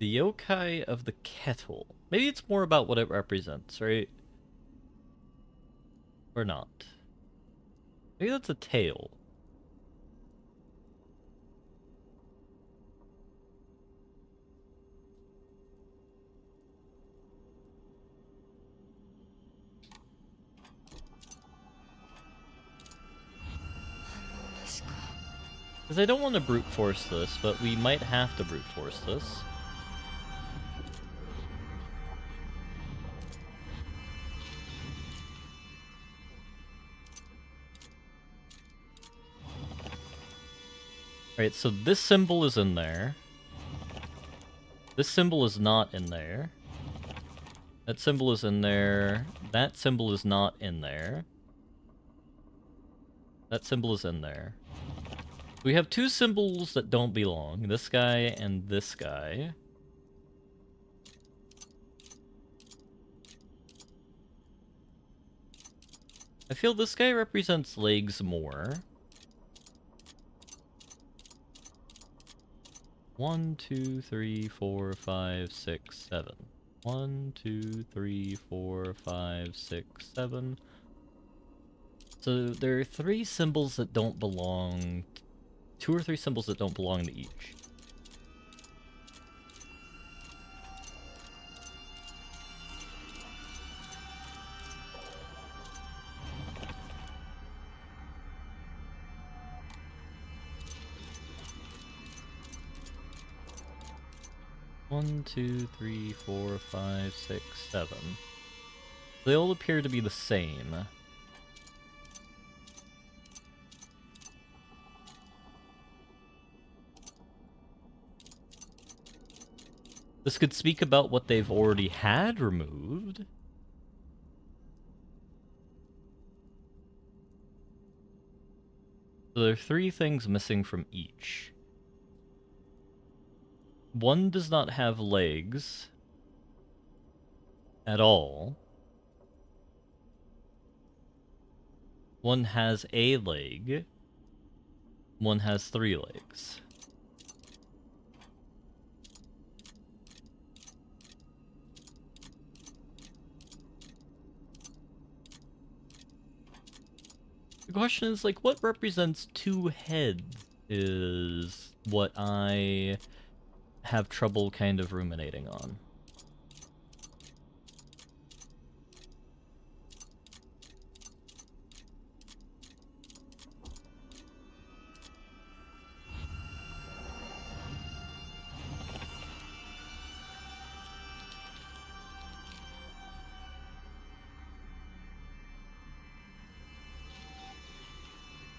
The yokai of the kettle. Maybe it's more about what it represents, right? Or not. Maybe that's a tail. Because I don't want to brute force this, but we might have to brute force this. Alright, so this symbol is in there. This symbol is not in there. That symbol is in there. That symbol is not in there. That symbol is in there. We have 2 symbols that don't belong. This guy and this guy. I feel this guy represents legs more. 1, 2, 3, 4, 5, 6, 7. 1, 2, 3, 4, 5, 6, 7. So there are 3 symbols that don't belong. 2 or 3 symbols that don't belong to each. One, 2, 3, 4, 5, 6, 7. They all appear to be the same. This could speak about what they've already had removed. So there are 3 things missing from each. One does not have legs at all. One has a leg. One has 3 legs. The question is, like, what represents 2 heads is what I have trouble kind of ruminating on.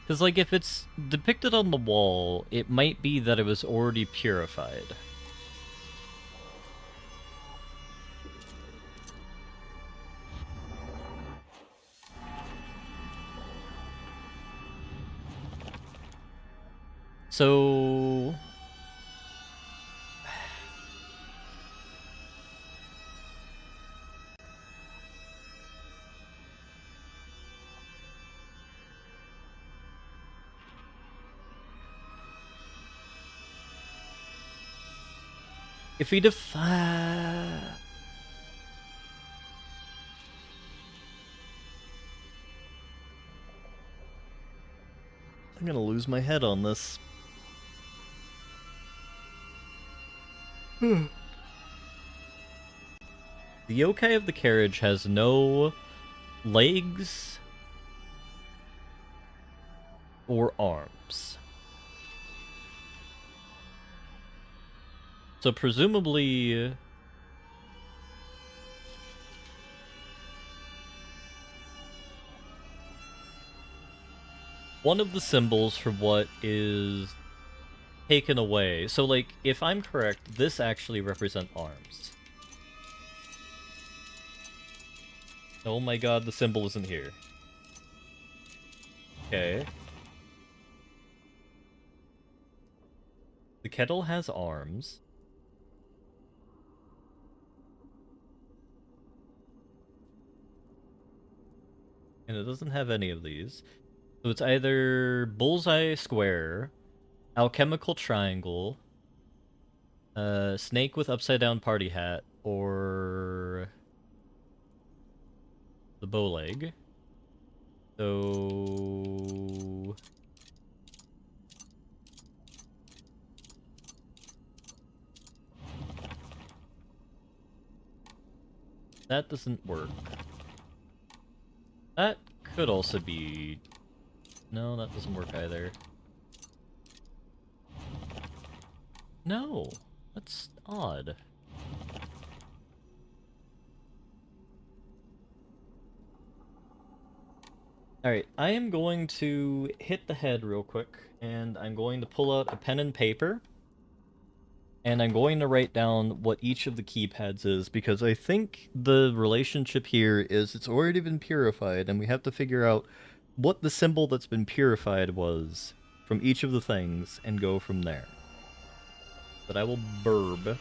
Because, like, if it's depicted on the wall, it might be that it was already purified. So... if we define... I'm gonna lose my head on this. The yokai of the carriage has no legs or arms. So presumably... one of the symbols for what is taken away. So, like, if I'm correct, this actually represents arms. Oh my god, the symbol isn't here. Okay. The kettle has arms. And it doesn't have any of these. So it's either bullseye square, alchemical triangle, snake with upside down party hat, or the bow leg. So... that doesn't work. That could also be... no, that doesn't work either. No, that's odd. Alright, I am going to hit the head real quick, and I'm going to pull out a pen and paper, and I'm going to write down what each of the keypads is, because I think the relationship here is it's already been purified, and we have to figure out what the symbol that's been purified was from each of the things, and go from there. But I will burb.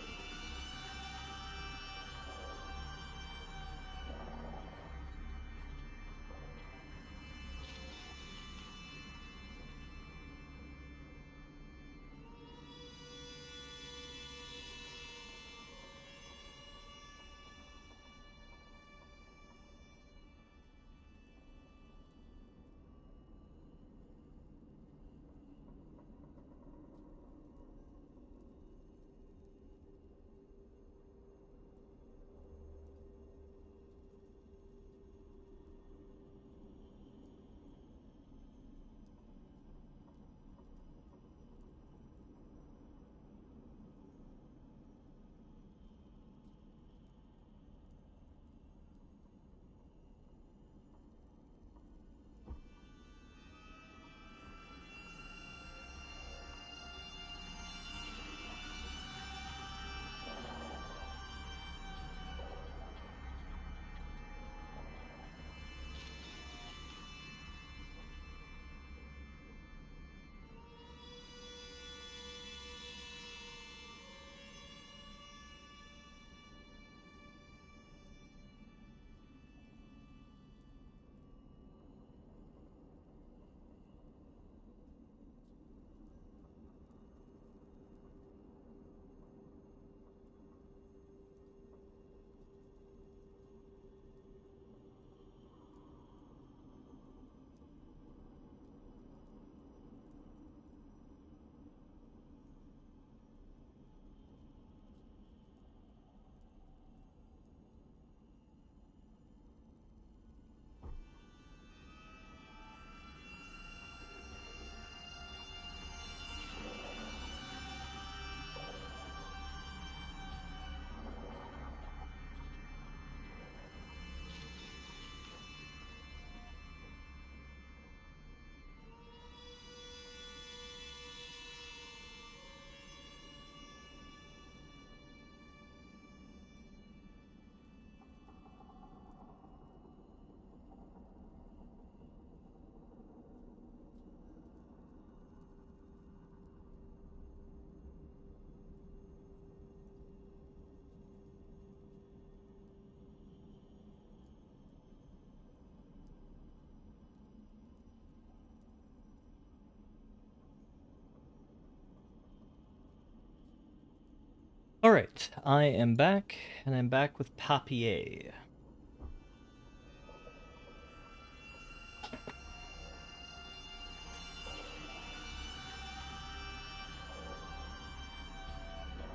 Alright, I am back, and I'm back with Papier.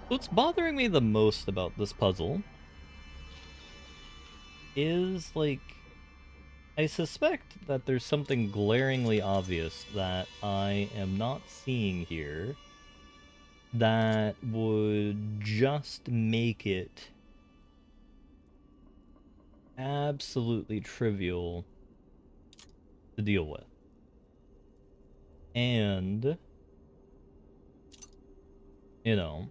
What's bothering me the most about this puzzle is, like, I suspect that there's something glaringly obvious that I am not seeing here that would just make it absolutely trivial to deal with. And, you know,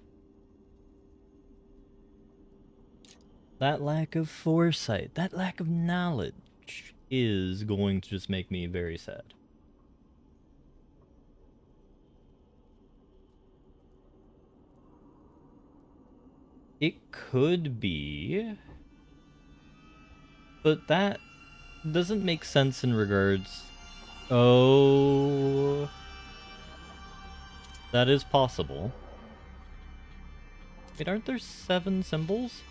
that lack of foresight, that lack of knowledge is going to just make me very sad. It could be, but that doesn't make sense in regards... Oh... That is possible. Wait, aren't there 7 symbols?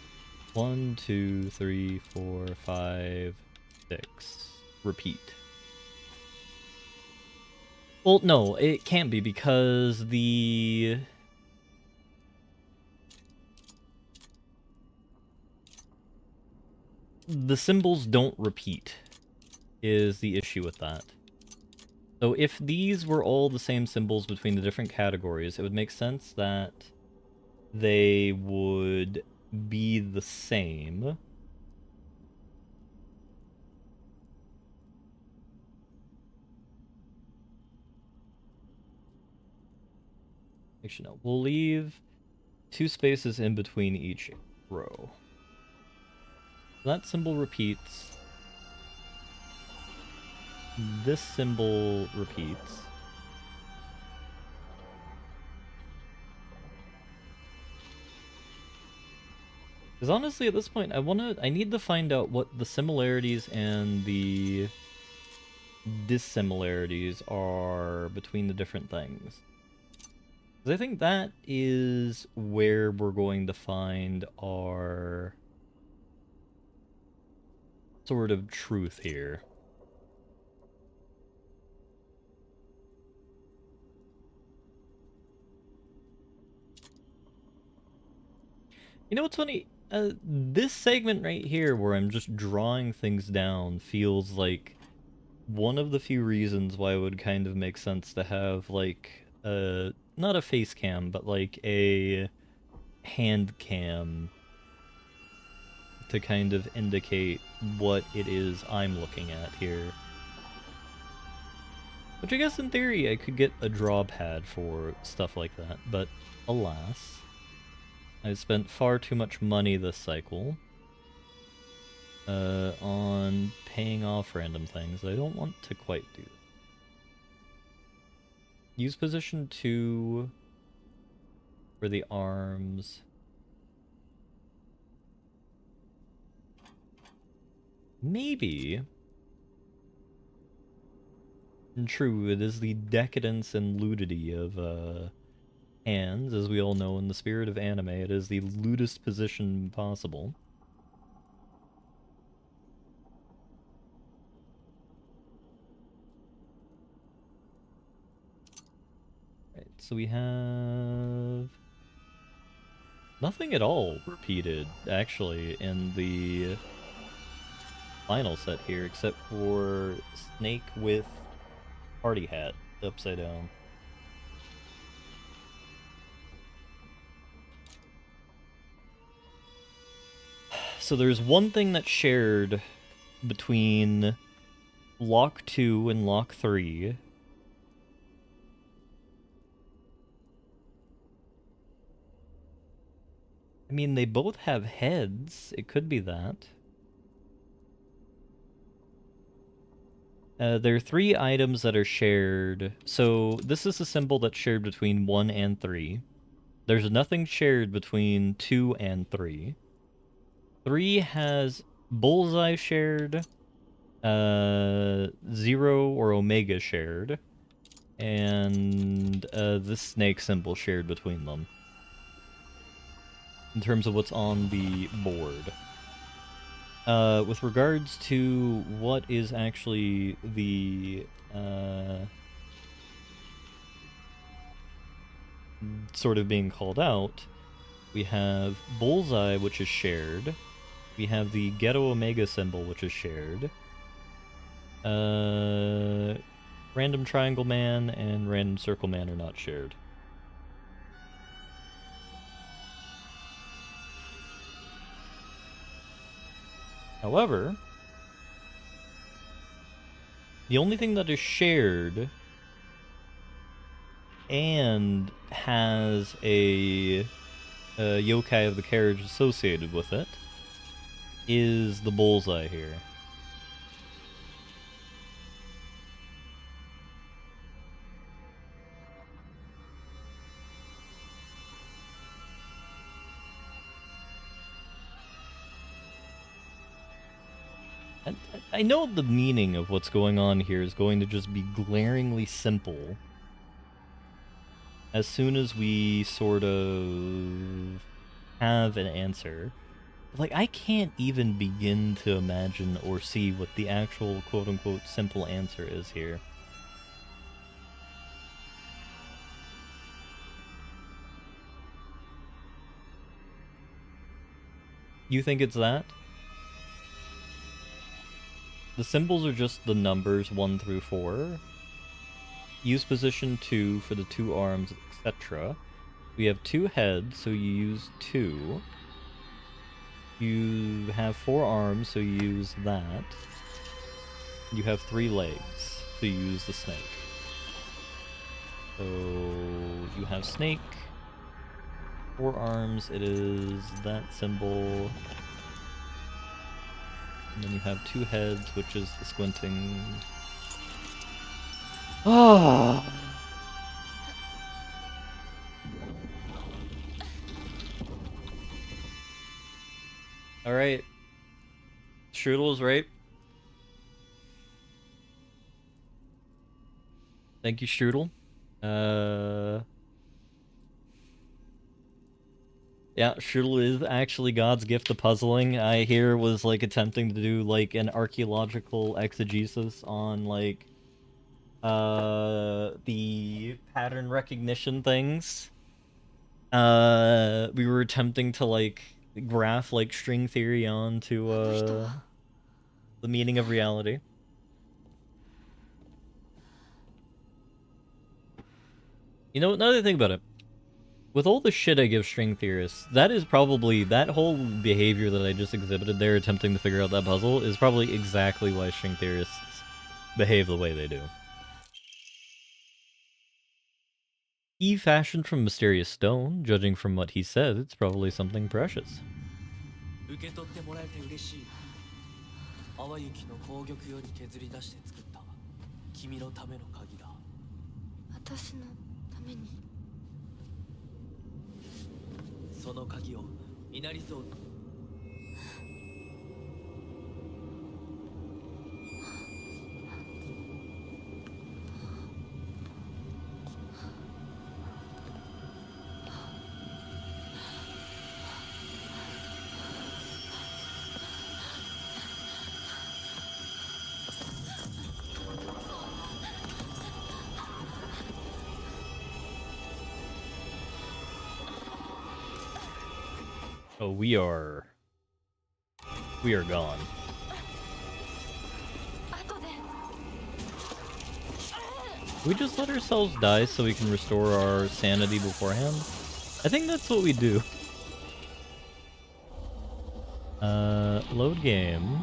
1, 2, 3, 4, 5, 6. Repeat. Well, no, it can't be because the symbols don't repeat is the issue with that. So if these were all the same symbols between the different categories, it would make sense that they would be the same. Actually, no. We'll leave 2 spaces in between each row. That symbol repeats. This symbol repeats. Because honestly, at this point, I need to find out what the similarities and the dissimilarities are between the different things. Because I think that is where we're going to find our sort of truth here. You know what's funny? This segment right here where I'm just drawing things down feels like one of the few reasons why it would kind of make sense to have, like, not a face cam, but like a hand cam to kind of indicate what it is I'm looking at here. Which I guess in theory I could get a draw pad for stuff like that, but alas. I spent far too much money this cycle on paying off random things. I don't want to quite do that. Use position 2 for the arms. Maybe. And true, it is the decadence and ludity of hands, as we all know in the spirit of anime. It is the lewdest position possible. Right, so we have nothing at all repeated, actually, in the final set here, except for Snake with party hat upside down. So there's one thing that's shared between Lock 2 and Lock 3. I mean, they both have heads. It could be that. There are 3 items that are shared. So this is a symbol that's shared between 1 and 3. There's nothing shared between 2 and 3. 3 has bullseye shared, 0 or omega shared, and this snake symbol shared between them. in terms of what's on the board. With regards to what is actually the sort of being called out, we have Bullseye, which is shared. We have the Ghetto Omega symbol, which is shared. Random Triangle Man and Random Circle Man are not shared. However, the only thing that is shared and has a yokai of the carriage associated with it is the Bullseye here. I know the meaning of what's going on here is going to just be glaringly simple as soon as we sort of have an answer. Like, I can't even begin to imagine or see what the actual quote-unquote simple answer is here. You think it's that? The symbols are just the numbers 1 through 4. Use position 2 for the 2 arms, etc. We have 2 heads, so you use 2. You have 4 arms, so you use that. You have 3 legs, so you use the snake. So you have snake. 4 arms, it is that symbol. And then you have 2 heads, which is the squinting. Ah. All right. Strudel's right. Thank you, Strudel. Yeah, Strudel is actually God's gift to puzzling. I hear was like attempting to do like an archaeological exegesis on like the pattern recognition things. We were attempting to like graph like string theory onto the meaning of reality. You know, another thing about it. With all the shit I give string theorists, that is probably, that whole behavior that I just exhibited there attempting to figure out that puzzle is probably exactly why string theorists behave the way they do. He fashioned from mysterious stone. Judging from what he said, it's probably something precious. 受け取ってもらえて嬉しい。淡雪の紅玉より削り出して作った君のための鍵だ。私のために。その鍵を稲荷像の Oh, we are gone. We just let ourselves die so we can restore our sanity beforehand? I think that's what we do. Load game.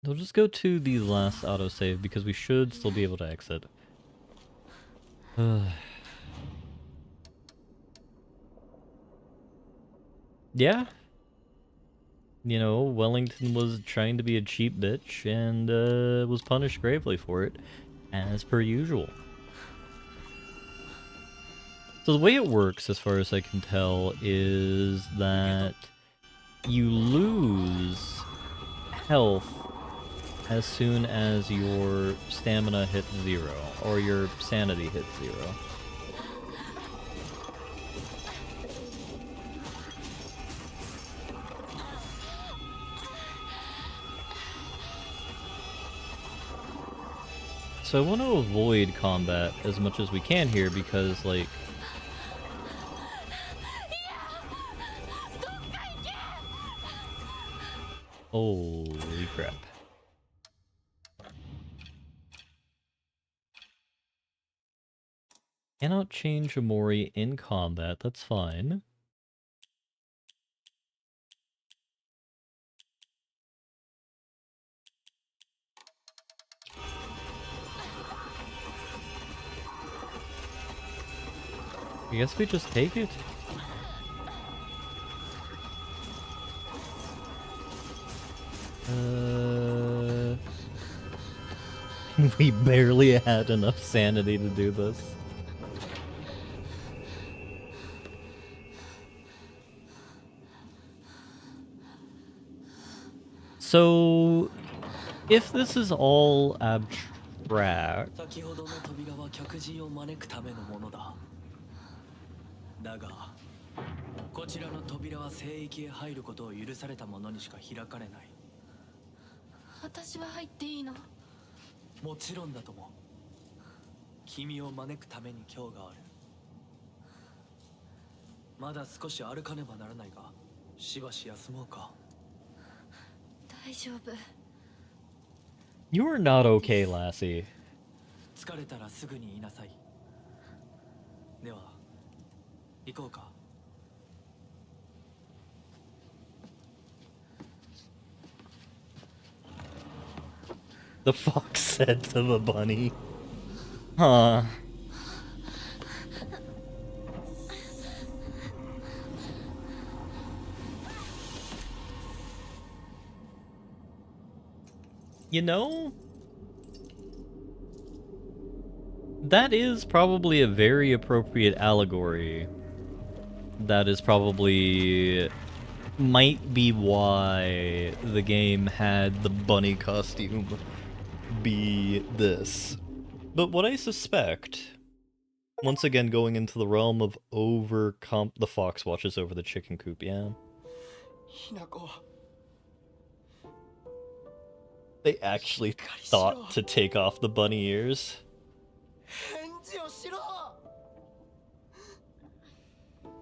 We'll just go to the last autosave because we should still be able to exit. Yeah. You know, Wellington was trying to be a cheap bitch and was punished gravely for it, as per usual. So the way it works, as far as I can tell, is that you lose health as soon as your stamina hits 0, or your sanity hits 0. So I want to avoid combat as much as we can here because, like... Holy crap. Cannot change a Mori in combat, that's fine. I guess we just take it. We barely had enough sanity to do this. So, if this is all abstract... 先ほどの扉は客人を招くためのものだ。だが、こちらの扉は聖域へ入ることを許された者にしか開かれない。私は入っていいの？もちろんだとも。君を招くために今日がある。まだ少し歩かねばならないが、しばし休もうか。大丈夫。You are not okay, Lassie. 疲れたらすぐに言いなさい。では、行こうか。The fox said to the bunny. Huh. You know, that is probably a very appropriate allegory. That is probably... might be why the game had the bunny costume be this. But what I suspect, once again going into the realm of the fox watches over the chicken coop, yeah. They actually thought to take off the bunny ears.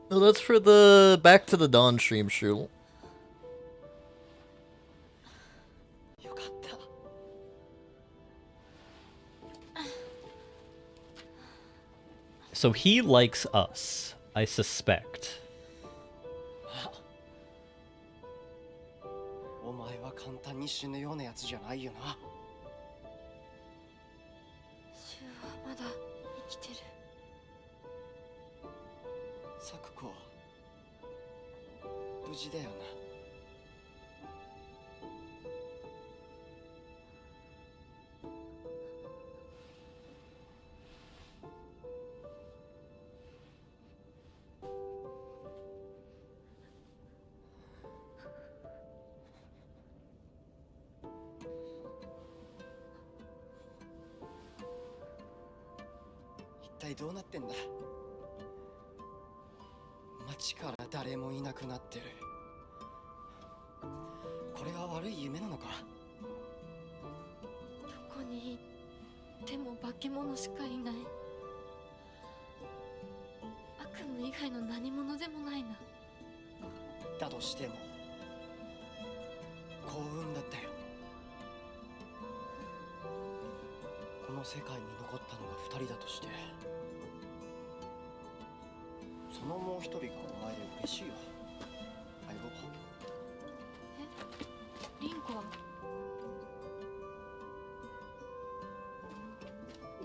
No, that's for the Back to the Dawn stream, Shul. So he likes us, I suspect. お前は簡単に死ぬようなやつじゃないよな。シュウはまだ生きてる。サクコは無事だよな。一体どうなってんだ。街から誰もいなくなってる。これは悪い夢なのか。どこに行っても化け物しかいない。悪夢以外の何者でもないな。だとしても幸運だったよ。この世界に残ったのが2人だとして、そのもう一人がお前で嬉しいよ。相棒。え、リンコは？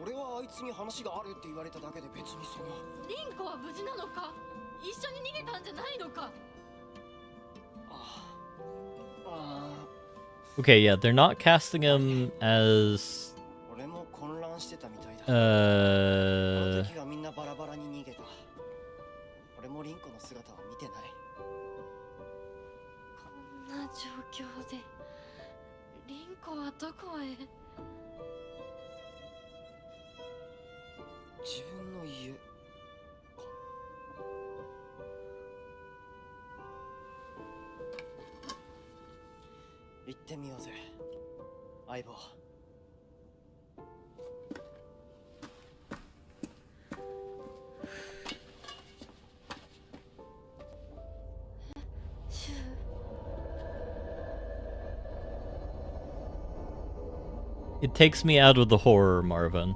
俺はあいつに話があるって言われただけで別にその。リンコは無事なのか？一緒に逃げたんじゃないのか？Okay, yeah, they're not casting him as... 俺も混乱してたみたいだ。あの時はみんなバラバラに逃げた。俺もリンコの姿は見てない。こんな状況でリンコはどこへ？自分の家か。行ってみようぜ、相棒。シュウ。It takes me out of the horror, Marvin.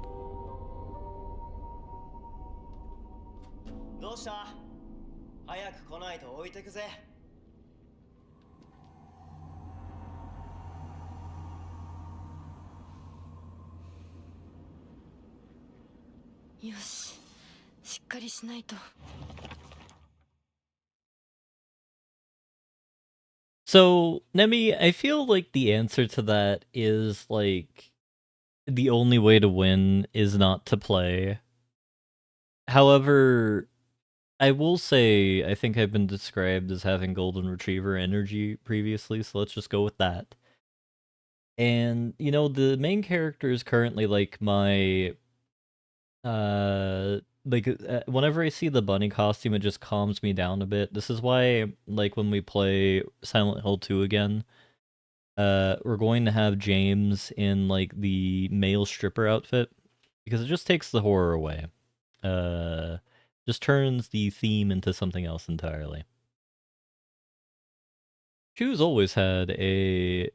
どうした？早く来ないと置いてくぜ。よし、しっかりしないと。So, Nemi, I feel like the answer to that is, like, the only way to win is not to play. However, I will say I think I've been described as having golden retriever energy previously, so let's just go with that. And, you know, the main character is currently, like, my... whenever I see the bunny costume, it just calms me down a bit. This is why, like, when we play Silent Hill 2 again, we're going to have James in, like, the male stripper outfit, because it just takes the horror away. Just turns the theme into something else entirely. Chu's always had a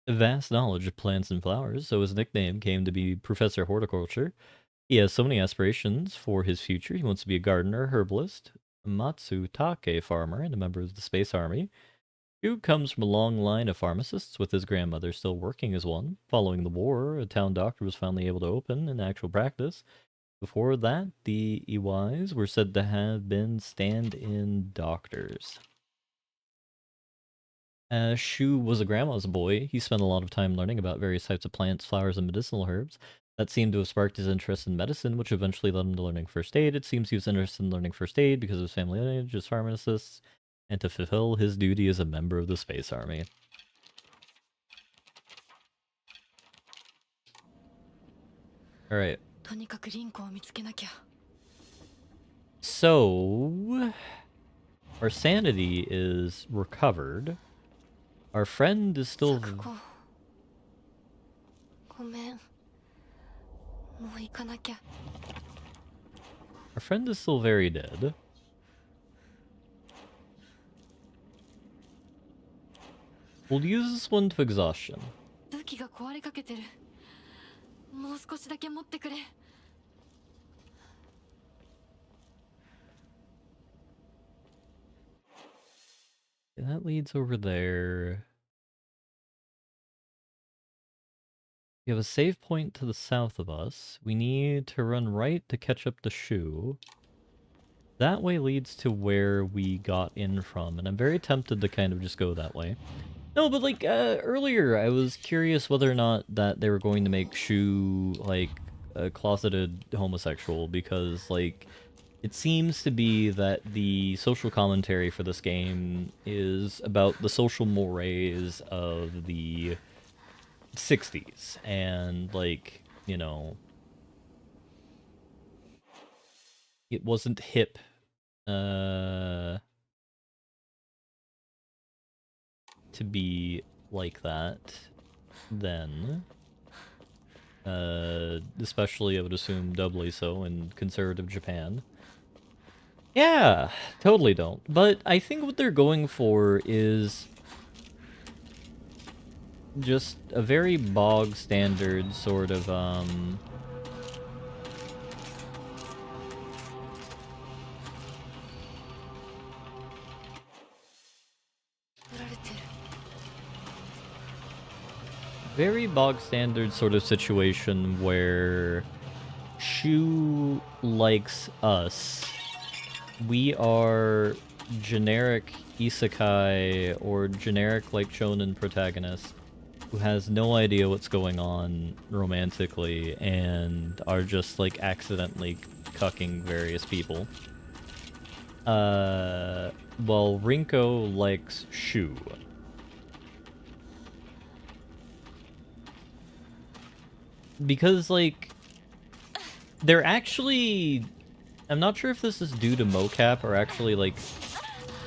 vast knowledge of plants and flowers, so his nickname came to be Professor Horticulture. He has so many aspirations for his future. He wants to be a gardener, herbalist, a Matsutake farmer, and a member of the Space Army. Chu comes from a long line of pharmacists, with his grandmother still working as one. Following the war, a town doctor was finally able to open in actual practice. Before that, the Iwais were said to have been stand-in doctors. As Shu was a grandma's boy, he spent a lot of time learning about various types of plants, flowers, and medicinal herbs. That seemed to have sparked his interest in medicine, which eventually led him to learning first aid. It seems he was interested in learning first aid because of his family lineage as pharmacists, and to fulfill his duty as a member of the Space Army. Alright. So, our sanity is recovered. Our friend is still... Our friend is still very dead. We'll use this one to exhaustion. That leads over there. We have a save point to the south of us. We need to run right to catch up to Shu. That way leads to where we got in from, and I'm very tempted to kind of just go that way. No, but like, earlier I was curious whether or not that they were going to make Shu, like, a closeted homosexual, because, like, it seems to be that the social commentary for this game is about the social mores of the 60s, and, like, you know, it wasn't hip, to be like that then. Especially, I would assume, doubly so in conservative Japan. Yeah, totally don't. But I think what they're going for is just a very bog standard sort of, very bog standard sort of situation where Shu likes us. We are generic isekai or generic, like, shonen protagonist who has no idea what's going on romantically and are just, like, accidentally cucking various people. Well, Rinko likes Shu. because, like, they're actually... I'm not sure if this is due to mocap or actually, like,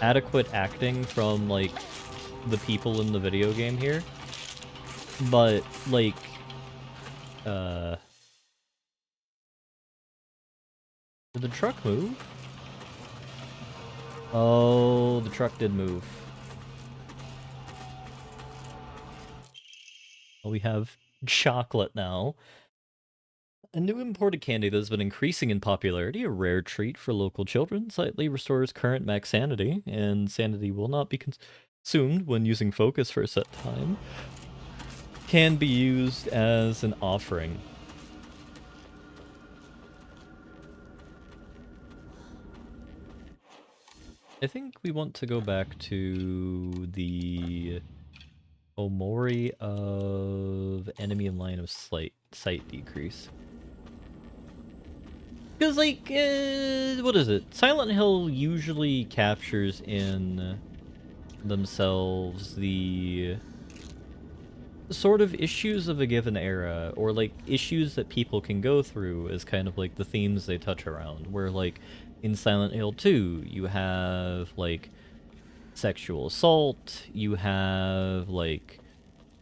adequate acting from, like, the people in the video game here. But, like, did the truck move? Oh, the truck did move. We have chocolate now. A new imported candy that has been increasing in popularity, a rare treat for local children, slightly restores current max sanity, and sanity will not be consumed when using focus for a set time. Can be used as an offering. I think we want to go back to the Omori of enemy line of sight decrease. Because, like, what is it? Silent Hill usually captures in themselves the sort of issues of a given era, or, like, issues that people can go through as kind of, like, the themes they touch around. Where, like, in Silent Hill 2, you have, like, sexual assault, you have, like,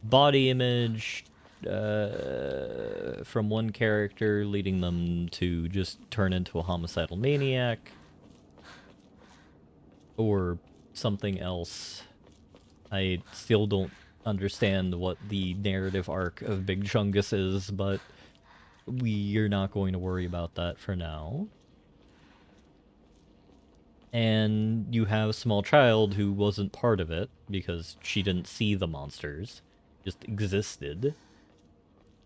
body image from one character leading them to just turn into a homicidal maniac or something else. I still don't understand what the narrative arc of Big Chungus is, but we're not going to worry about that for now. And you have a small child who wasn't part of it because she didn't see the monsters, just existed.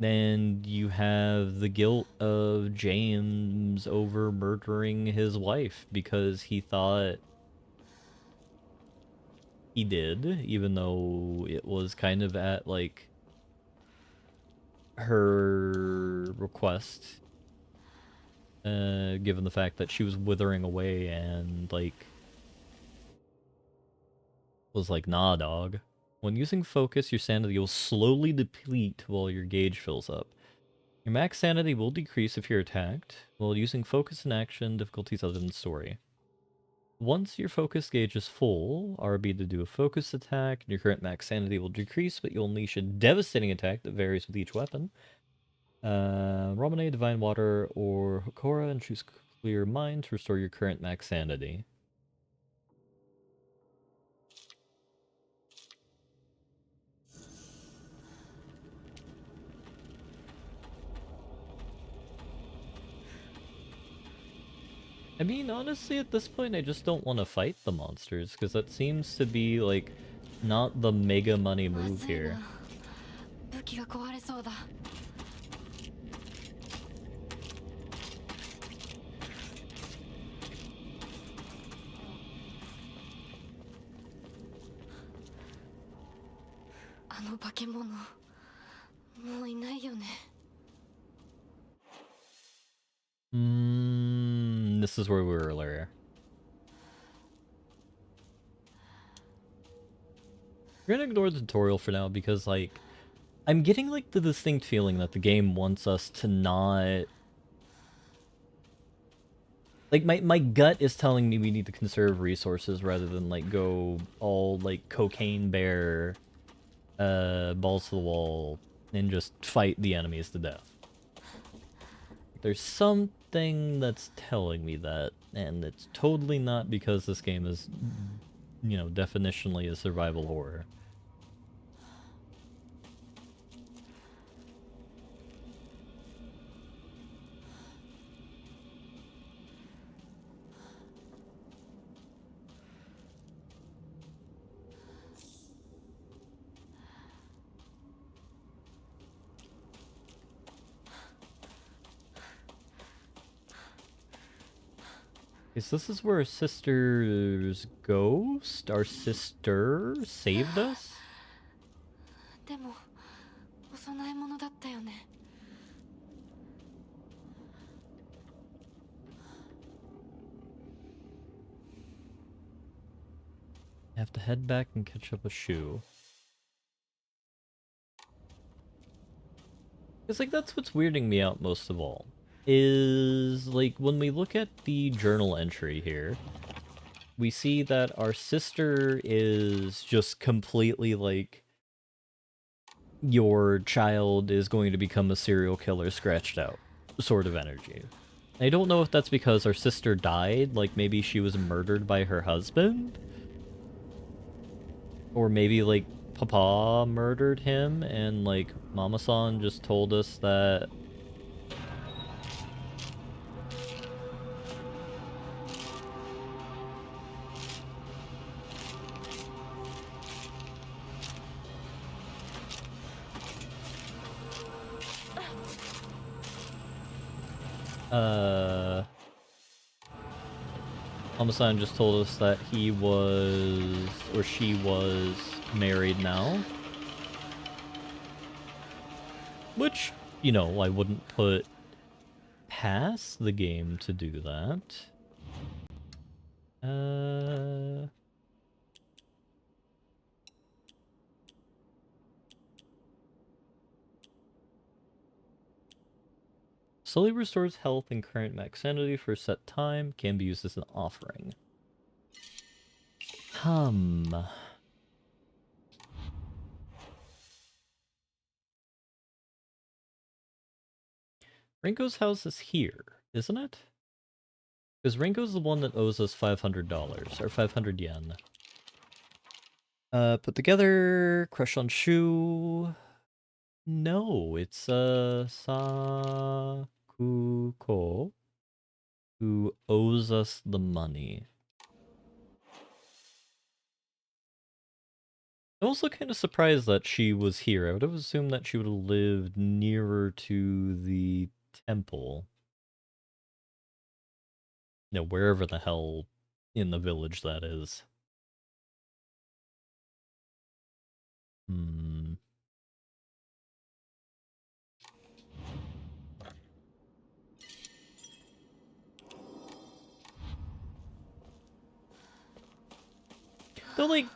And you have the guilt of James over murdering his wife because he thought he did, even though it was kind of at, like, her request, given the fact that she was withering away and, like, was like, nah, dog. When using focus, your sanity will slowly deplete while your gauge fills up. Your max sanity will decrease if you're attacked, while using focus in action, difficulties other than story. Once your focus gauge is full, RB to do a focus attack, and your current max sanity will decrease, but you'll unleash a devastating attack that varies with each weapon. Romane, Divine Water, or Hokora, and choose Clear Mind to restore your current max sanity. I mean, honestly, at this point, I just don't want to fight the monsters, because that seems to be, like, not the mega money move here. This is where we were earlier. We're gonna ignore the tutorial for now because, like, I'm getting, like, the distinct feeling that the game wants us to not... Like, my gut is telling me we need to conserve resources rather than, like, go all, like, cocaine bear, balls to the wall, and just fight the enemies to death. There's something that's telling me that, and it's totally not because this game is, you know, definitionally a survival horror. This is where our sister's ghost? Our sister saved us? I have to head back and catch up a shoe. It's like that's what's weirding me out most of all. Is like when we look at the journal entry here, we see that our sister is just completely like, your child is going to become a serial killer scratched out sort of energy. I don't know if that's because our sister died, like maybe she was murdered by her husband, or maybe like Papa murdered him and like Mama-san just told us that Mama-san just told us that he was, or she was, married now. Which, you know, I wouldn't put past the game to do that. Slowly restores health and current max sanity for a set time. Can be used as an offering. Rinko's house is here, isn't it? Because Rinko's the one that owes us $500, or 500 yen. Put together, crush on shoe. No, it's Sakuko who owes us the money. I'm also kind of surprised that she was here. I would have assumed that she would have lived nearer to the temple. You know, wherever the hell in the village that is. Though, like,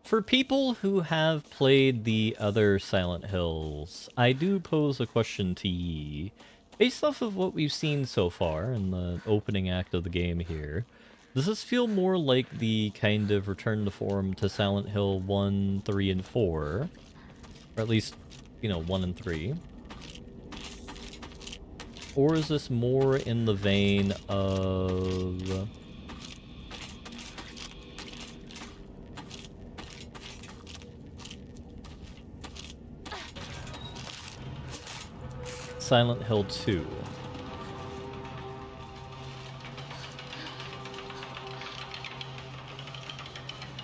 for people who have played the other Silent Hills, I do pose a question to ye. Based off of what we've seen so far in the opening act of the game here, does this feel more like the kind of return to form to Silent Hill 1, 3, and 4? Or at least, you know, 1 and 3? Or is this more in the vein of Silent Hill 2?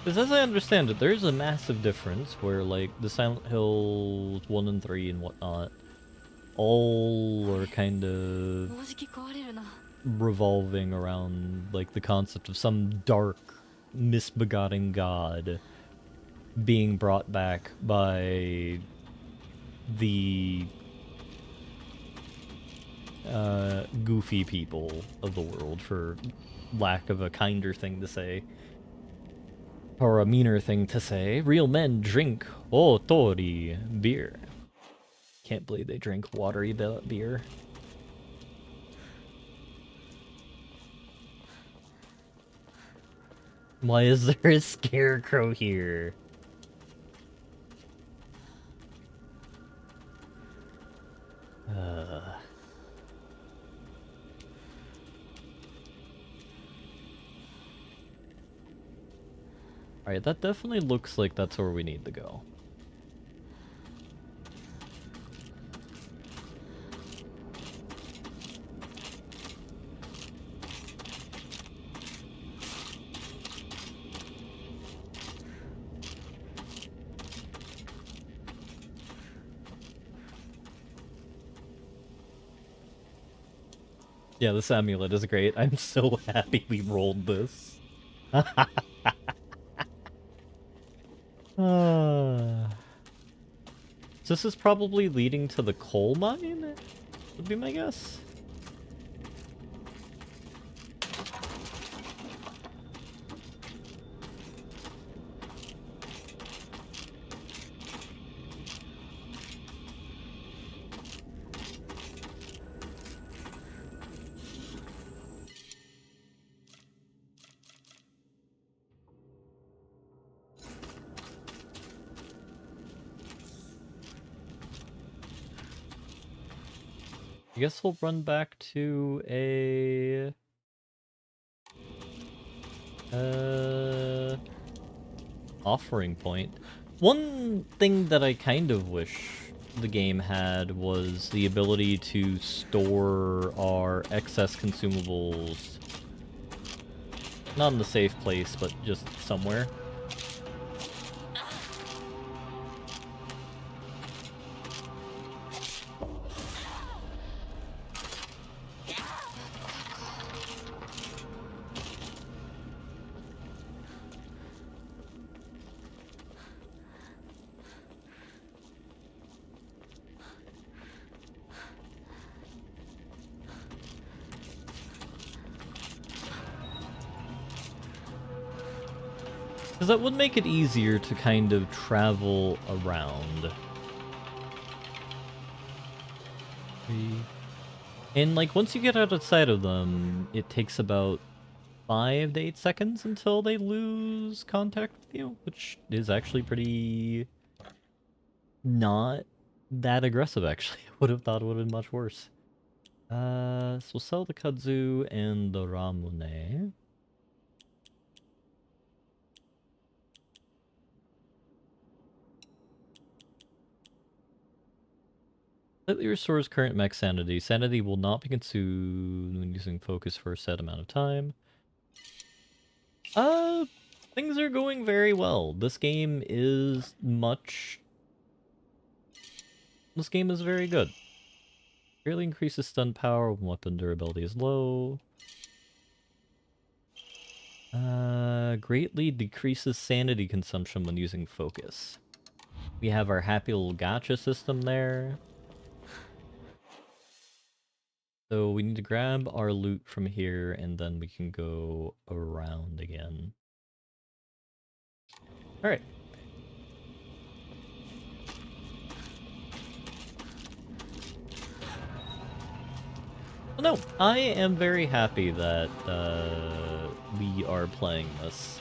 Because as I understand it, there's a massive difference where, like, the Silent Hills 1 and 3 and whatnot all are kind of revolving around, like, the concept of some dark, misbegotten god being brought back by the goofy people of the world, for lack of a kinder thing to say. Or a meaner thing to say. Real men drink otori beer. Can't believe they drink watery beer. Why is there a scarecrow here? Alright, that definitely looks like that's where we need to go. Yeah, this amulet is great. I'm so happy we rolled this. So this is probably leading to the coal mine, would be my guess. I guess we'll run back to a offering point. One thing that I kind of wish the game had was the ability to store our excess consumables, not in the safe place, but just somewhere. Because that would make it easier to kind of travel around. And like once you get outside of them, it takes about 5 to 8 seconds until they lose contact with you, which is actually pretty not that aggressive actually. I would have thought it would have been much worse. So we'll sell the kudzu and the ramune. Slightly restores current max sanity. Sanity will not be consumed when using focus for a set amount of time. Things are going very well. This game is very good. Greatly increases stun power when weapon durability is low. Greatly decreases sanity consumption when using focus. We have our happy little gacha system there. So we need to grab our loot from here, and then we can go around again. Alright. Well, no, I am very happy that we are playing this.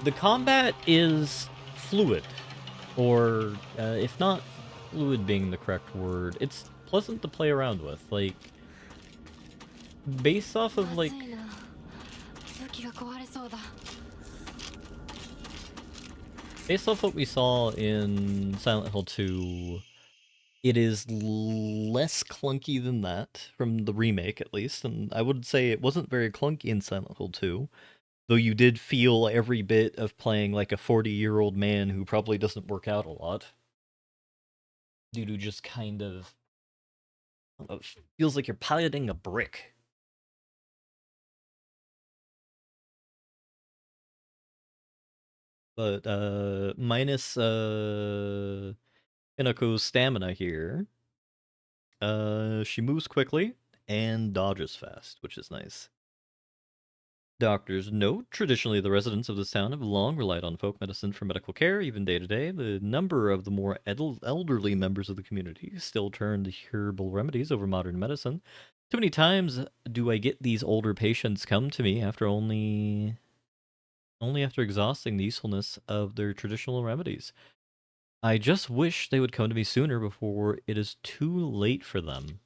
The combat is fluid, or if not fluid being the correct word, it's pleasant to play around with. Like, based off of like what we saw in Silent Hill 2, it is less clunky than that, from the remake at least, and I would say it wasn't very clunky in Silent Hill 2, though you did feel every bit of playing like a 40-year-old man who probably doesn't work out a lot, due to just kind of feels like you're piloting a brick. But minus Hinako's stamina here, she moves quickly and dodges fast, which is nice. Doctors note, traditionally the residents of this town have long relied on folk medicine for medical care, even day to day. The number of the more elderly members of the community still turn to herbal remedies over modern medicine. Too many times do I get these older patients come to me after only after exhausting the usefulness of their traditional remedies. I just wish they would come to me sooner before it is too late for them.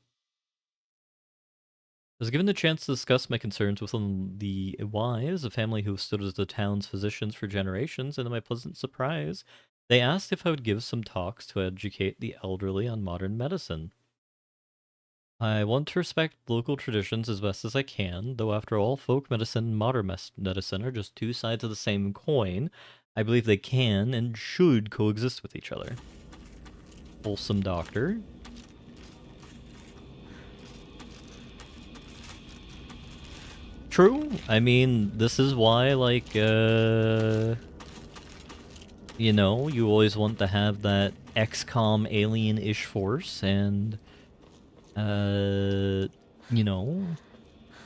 I was given the chance to discuss my concerns with the Wise, a family who stood as the town's physicians for generations, and to my pleasant surprise, they asked if I would give some talks to educate the elderly on modern medicine. I want to respect local traditions as best as I can, though after all, folk medicine and modern medicine are just two sides of the same coin. I believe they can and should coexist with each other. Wholesome doctor. True. I mean, this is why, like, you know, you always want to have that XCOM alien-ish force, and, you know,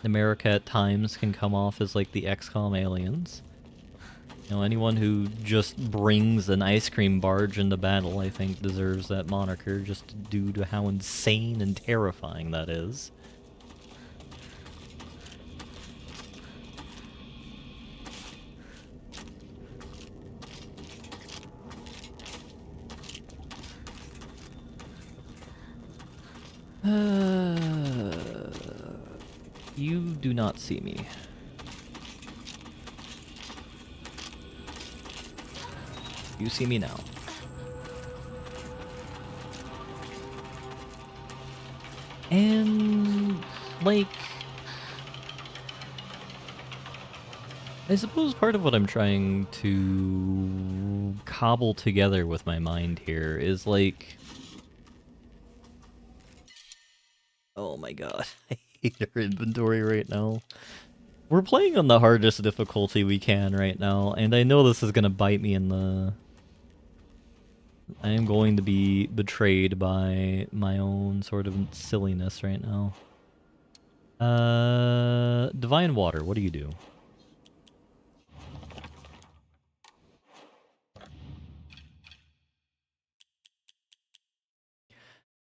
America at times can come off as, like, the XCOM aliens. You know, anyone who just brings an ice cream barge into battle, I think, deserves that moniker, just due to how insane and terrifying that is. You do not see me. You see me now. And, like, I suppose part of what I'm trying to cobble together with my mind here is, like... Oh my god, I hate our inventory right now. We're playing on the hardest difficulty we can right now, and I know this is gonna bite me in the... I am going to be betrayed by my own sort of silliness right now. Divine Water, what do you do?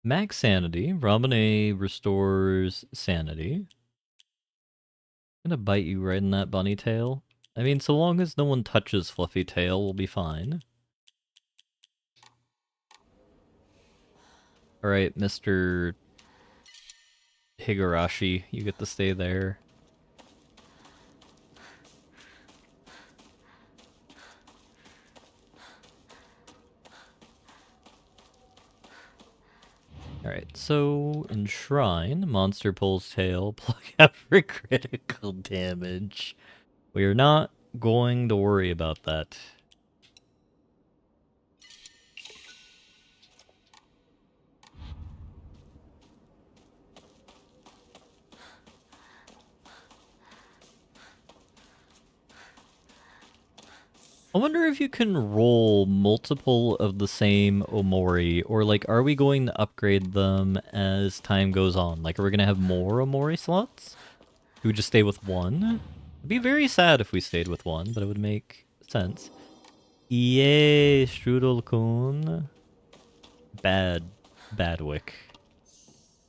Max Sanity. Ramune restores sanity. I'm gonna bite you right in that bunny tail. I mean, so long as no one touches Fluffy Tail, we'll be fine. Alright, Mr. Higurashi, you get to stay there. Alright, so Enshrine, monster pulls tail, pluck out for critical damage. We are not going to worry about that. I wonder if you can roll multiple of the same Omori, or like, are we going to upgrade them as time goes on? Like, are we going to have more Omori slots? Do we just stay with one? It'd be very sad if we stayed with one, but it would make sense. Yay, Strudel-kun. Bad. Badwick.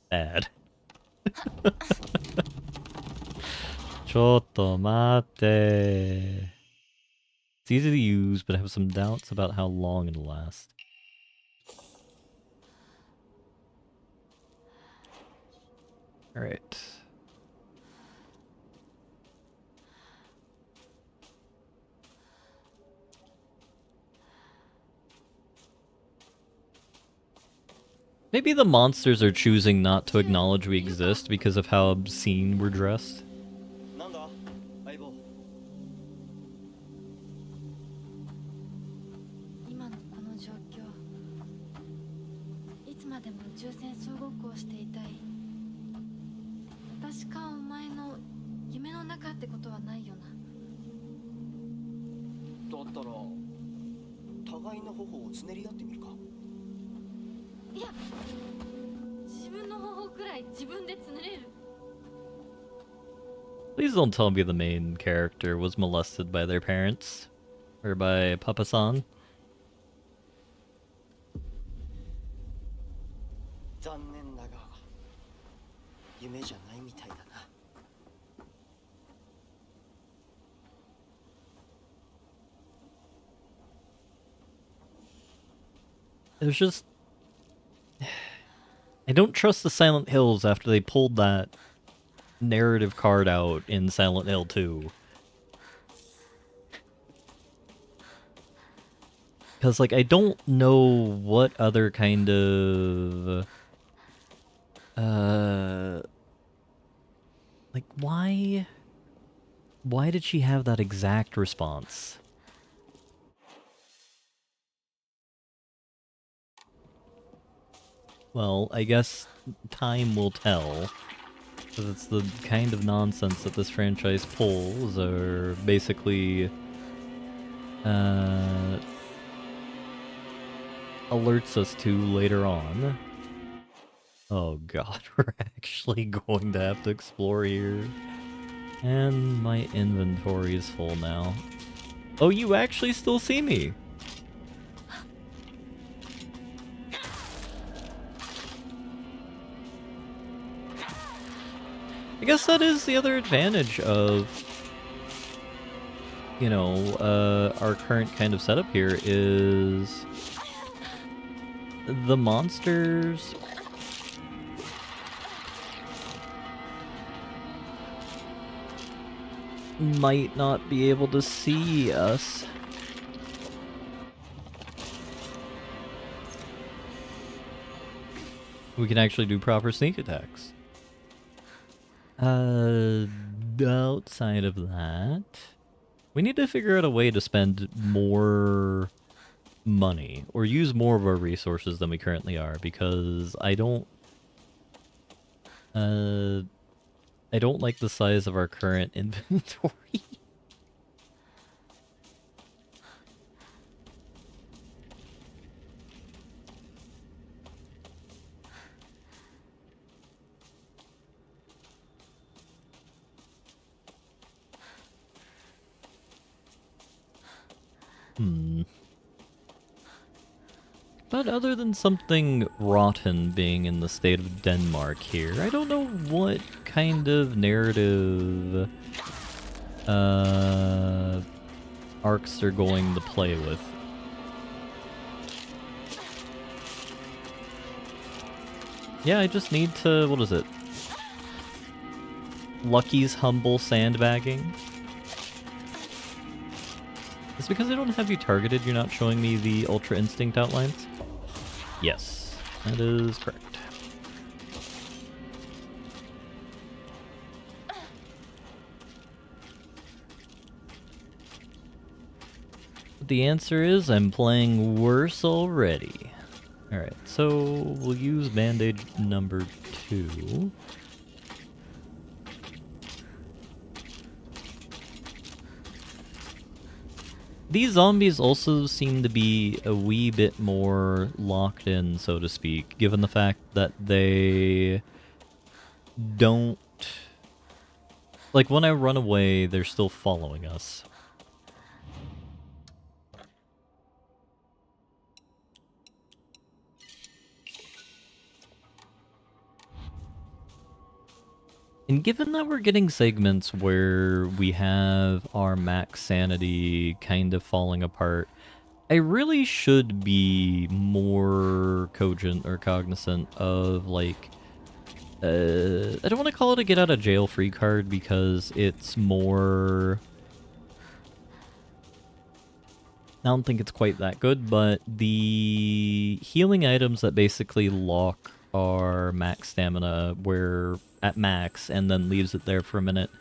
Bad. ちょっと待って. It's easy to use, but I have some doubts about how long it'll last. Alright. Maybe the monsters are choosing not to acknowledge we exist because of how obscene we're dressed. なんだ相棒。今のこの状況、いつまでも宇宙船総合校していたい。私かお前の夢の中ってことはないよな。だったら互いの頬をつねり合ってみるか。いや、自分の方法くらい自分でつねれる。 Please don't tell me the main character was molested by their parents. Or by Papa-san. 残念だが夢じゃないみたいだな。There's just... I don't trust the Silent Hills after they pulled that narrative card out in Silent Hill 2. Because, like, I don't know what other kind of... Like, why... Why did she have that exact response? Well, I guess time will tell. Because it's the kind of nonsense that this franchise pulls, or basically... alerts us to later on. Oh god, we're actually going to have to explore here. And my inventory is full now. Oh, you actually still see me! I guess that is the other advantage of, you know, our current kind of setup here is the monsters might not be able to see us. We can actually do proper sneak attacks. Outside of that, we need to figure out a way to spend more money or use more of our resources than we currently are, because I don't like the size of our current inventory. But other than something rotten being in the state of Denmark here, I don't know what kind of narrative arcs they're going to play with. Yeah, I just need to, what is it? Lucky's humble sandbagging. It's because I don't have you targeted, you're not showing me the Ultra Instinct outlines? Yes, that is correct. The answer is I'm playing worse already. Alright, so we'll use bandage number 2. These zombies also seem to be a wee bit more locked in, so to speak, given the fact that they don't... Like, when I run away, they're still following us. And given that we're getting segments where we have our max sanity kind of falling apart, I really should be more cogent or cognizant of, like, I don't want to call it a get out of jail free card because it's more... I don't think it's quite that good, but the healing items that basically lock our max stamina where at max and then leaves it there for a minute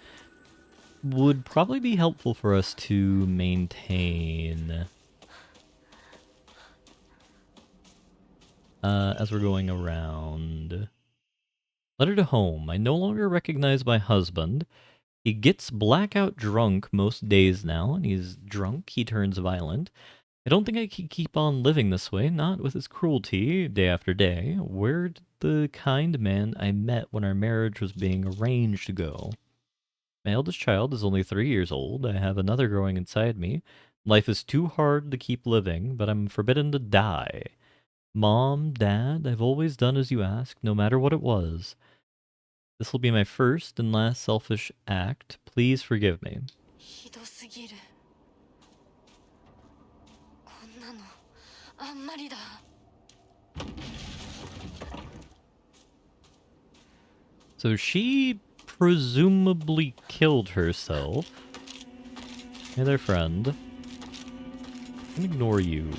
would probably be helpful for us to maintain as we're going around. Letter to home. I no longer recognize my husband. He gets blackout drunk most days now, and he's drunk, he turns violent. I don't think I can keep on living this way, not with his cruelty, day after day. Where'd the kind man I met when our marriage was being arranged go? My eldest child is only 3 years old. I have another growing inside me. Life is too hard to keep living, but I'm forbidden to die. Mom, Dad, I've always done as you asked, no matter what it was. This will be my first and last selfish act. Please forgive me. ひどすぎる。こんなのあんまりだ。So she presumably killed herself. Hey there, friend. I'm gonna ignore you.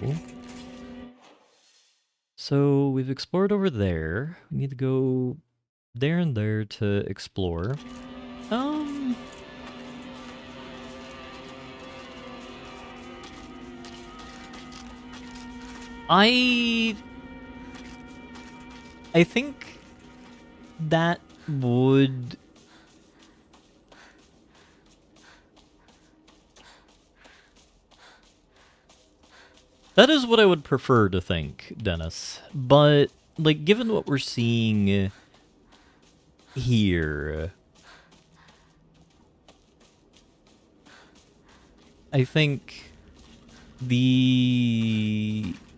So we've explored over there. We need to go there and there to explore. I think that would... That is what I would prefer to think, Dennis. But, like, given what we're seeing here, I think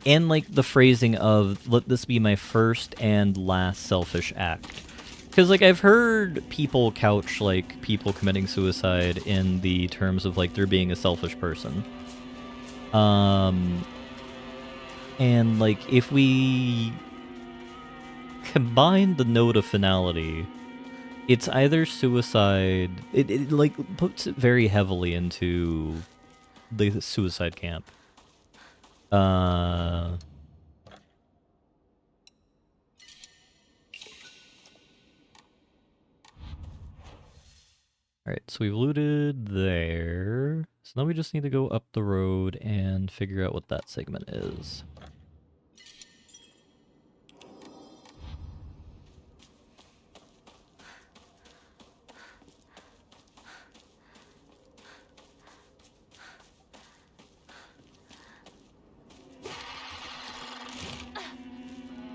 and like the phrasing of, let this be my first and last selfish act. Because, like, I've heard people couch, like, people committing suicide in the terms of, like, there being a selfish person. And, like, if we combine the note of finality It's either suicide. It like puts it very heavily into the suicide camp. Alright, so we've looted there. So now we just need to go up the road and figure out what that segment is.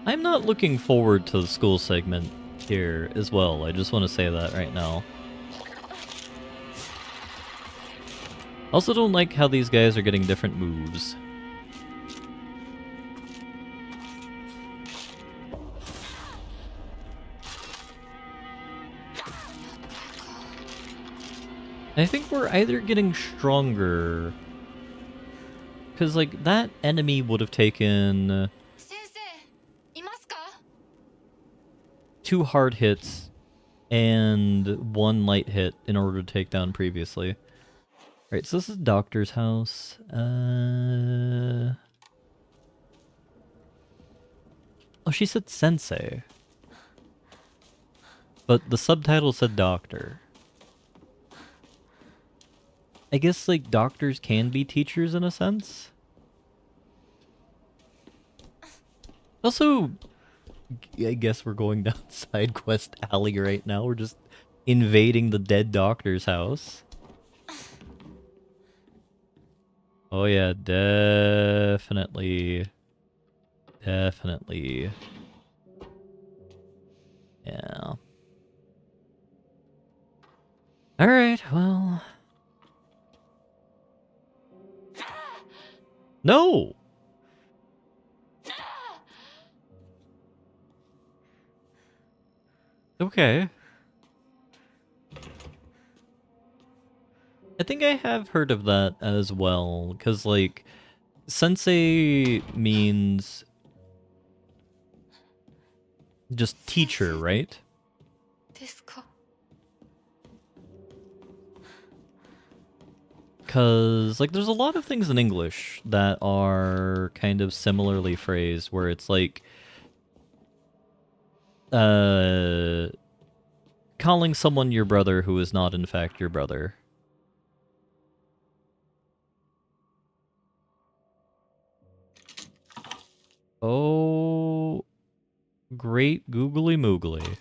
I'm not looking forward to the school segment here as well. I just want to say that right now. Also don't like how these guys are getting different moves. I think we're either getting stronger, because like that enemy would have taken 先生いますか？ 2 hard hits and 1 light hit in order to take down previously. Right, so this is Doctor's house. Oh, she said sensei. But the subtitle said doctor. I guess, like, doctors can be teachers in a sense. Also, I guess we're going down side quest alley right now. We're just invading the dead doctor's house. Oh yeah, definitely. Definitely. Yeah. Alright, well... No! Okay. I think I have heard of that as well, because, like, sensei means just teacher, right? ですか？ Because, like, there's a lot of things in English that are kind of similarly phrased, where it's like, calling someone your brother who is not in fact your brother. Oh, great googly moogly.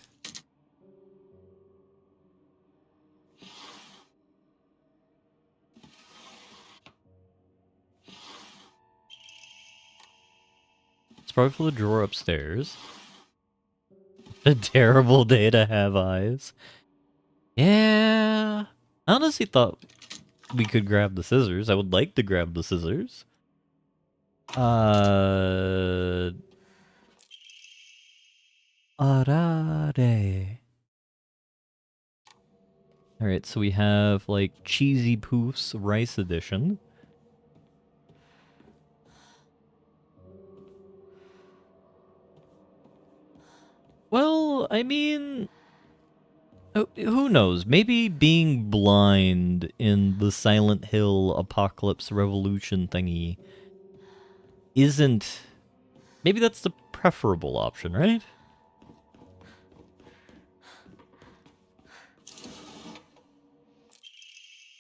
It's probably for the drawer upstairs. A terrible day to have eyes. Yeah. I honestly thought we could grab the scissors. I would like to grab the scissors. Arare. Alright, so we have, like, Cheesy Poofs Rice Edition. Well, I mean... who knows? Maybe being blind in the Silent Hill Apocalypse Revolution thingy isn't... Maybe that's the preferable option, right?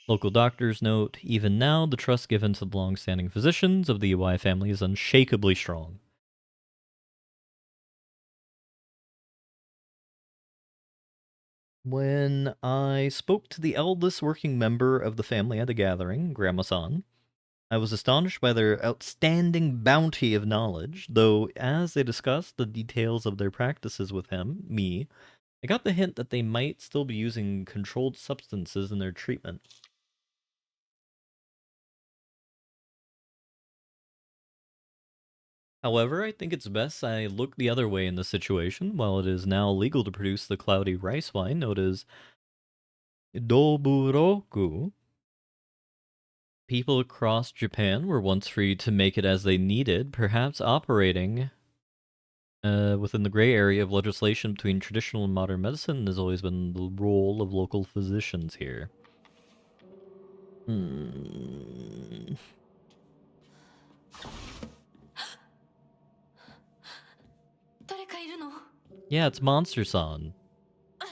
Local doctors note, even now, the trust given to the long-standing physicians of the UI family is unshakably strong. When I spoke to the eldest working member of the family at a gathering, Grandma-san, I was astonished by their outstanding bounty of knowledge, though as they discussed the details of their practices with me, I got the hint that they might still be using controlled substances in their treatment. However, I think it's best I look the other way in this situation. While it is now legal to produce the cloudy rice wine known as Doburoku, people across Japan were once free to make it as they needed, perhaps operating Within the gray area of legislation between traditional and modern medicine has always been the role of local physicians here. Hmm. Yeah, it's Monster-san. I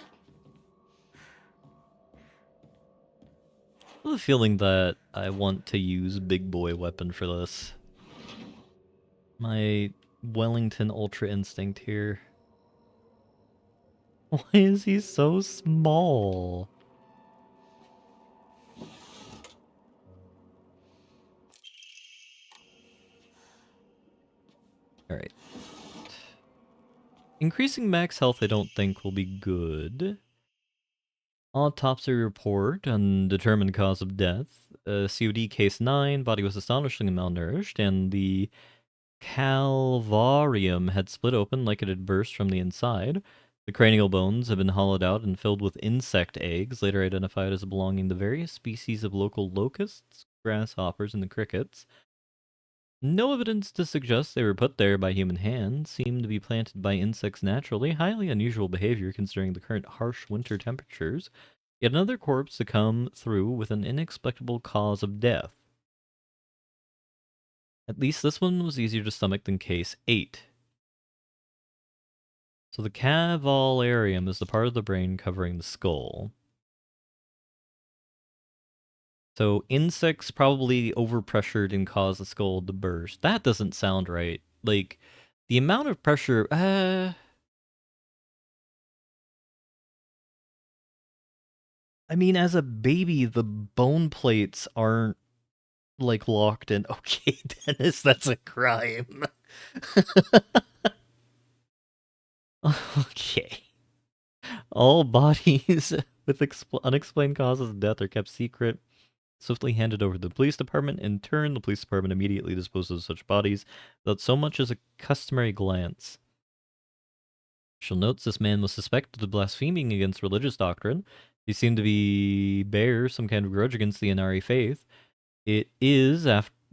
have a feeling that I want to use big boy weapon for this. My Wellington Ultra Instinct here. Why is he so small? Alright. Increasing max health I don't think will be good. Autopsy report, undetermined cause of death. COD case 9, body was astonishingly malnourished, and the calvarium had split open like it had burst from the inside. The cranial bones had been hollowed out and filled with insect eggs, later identified as belonging to various species of local locusts, grasshoppers, and the crickets. No evidence to suggest they were put there by human hands, seemed to be planted by insects naturally, highly unusual behavior considering the current harsh winter temperatures. Yet another corpse to come through with an inexplicable cause of death. At least this one was easier to stomach than case 8. So the cavallarium is the part of the brain covering the skull. So insects probably overpressured and caused the skull to burst. That doesn't sound right. Like, the amount of pressure... I mean, as a baby, the bone plates aren't, like, locked in. Okay, Dennis, that's a crime. Okay. All bodies with unexplained causes of death are kept secret, swiftly handed over to the police department. In turn, the police department immediately disposes of such bodies without so much as a customary glance. She'll notes this man was suspected of blaspheming against religious doctrine. He seemed to bear some kind of grudge against the Inari faith. It is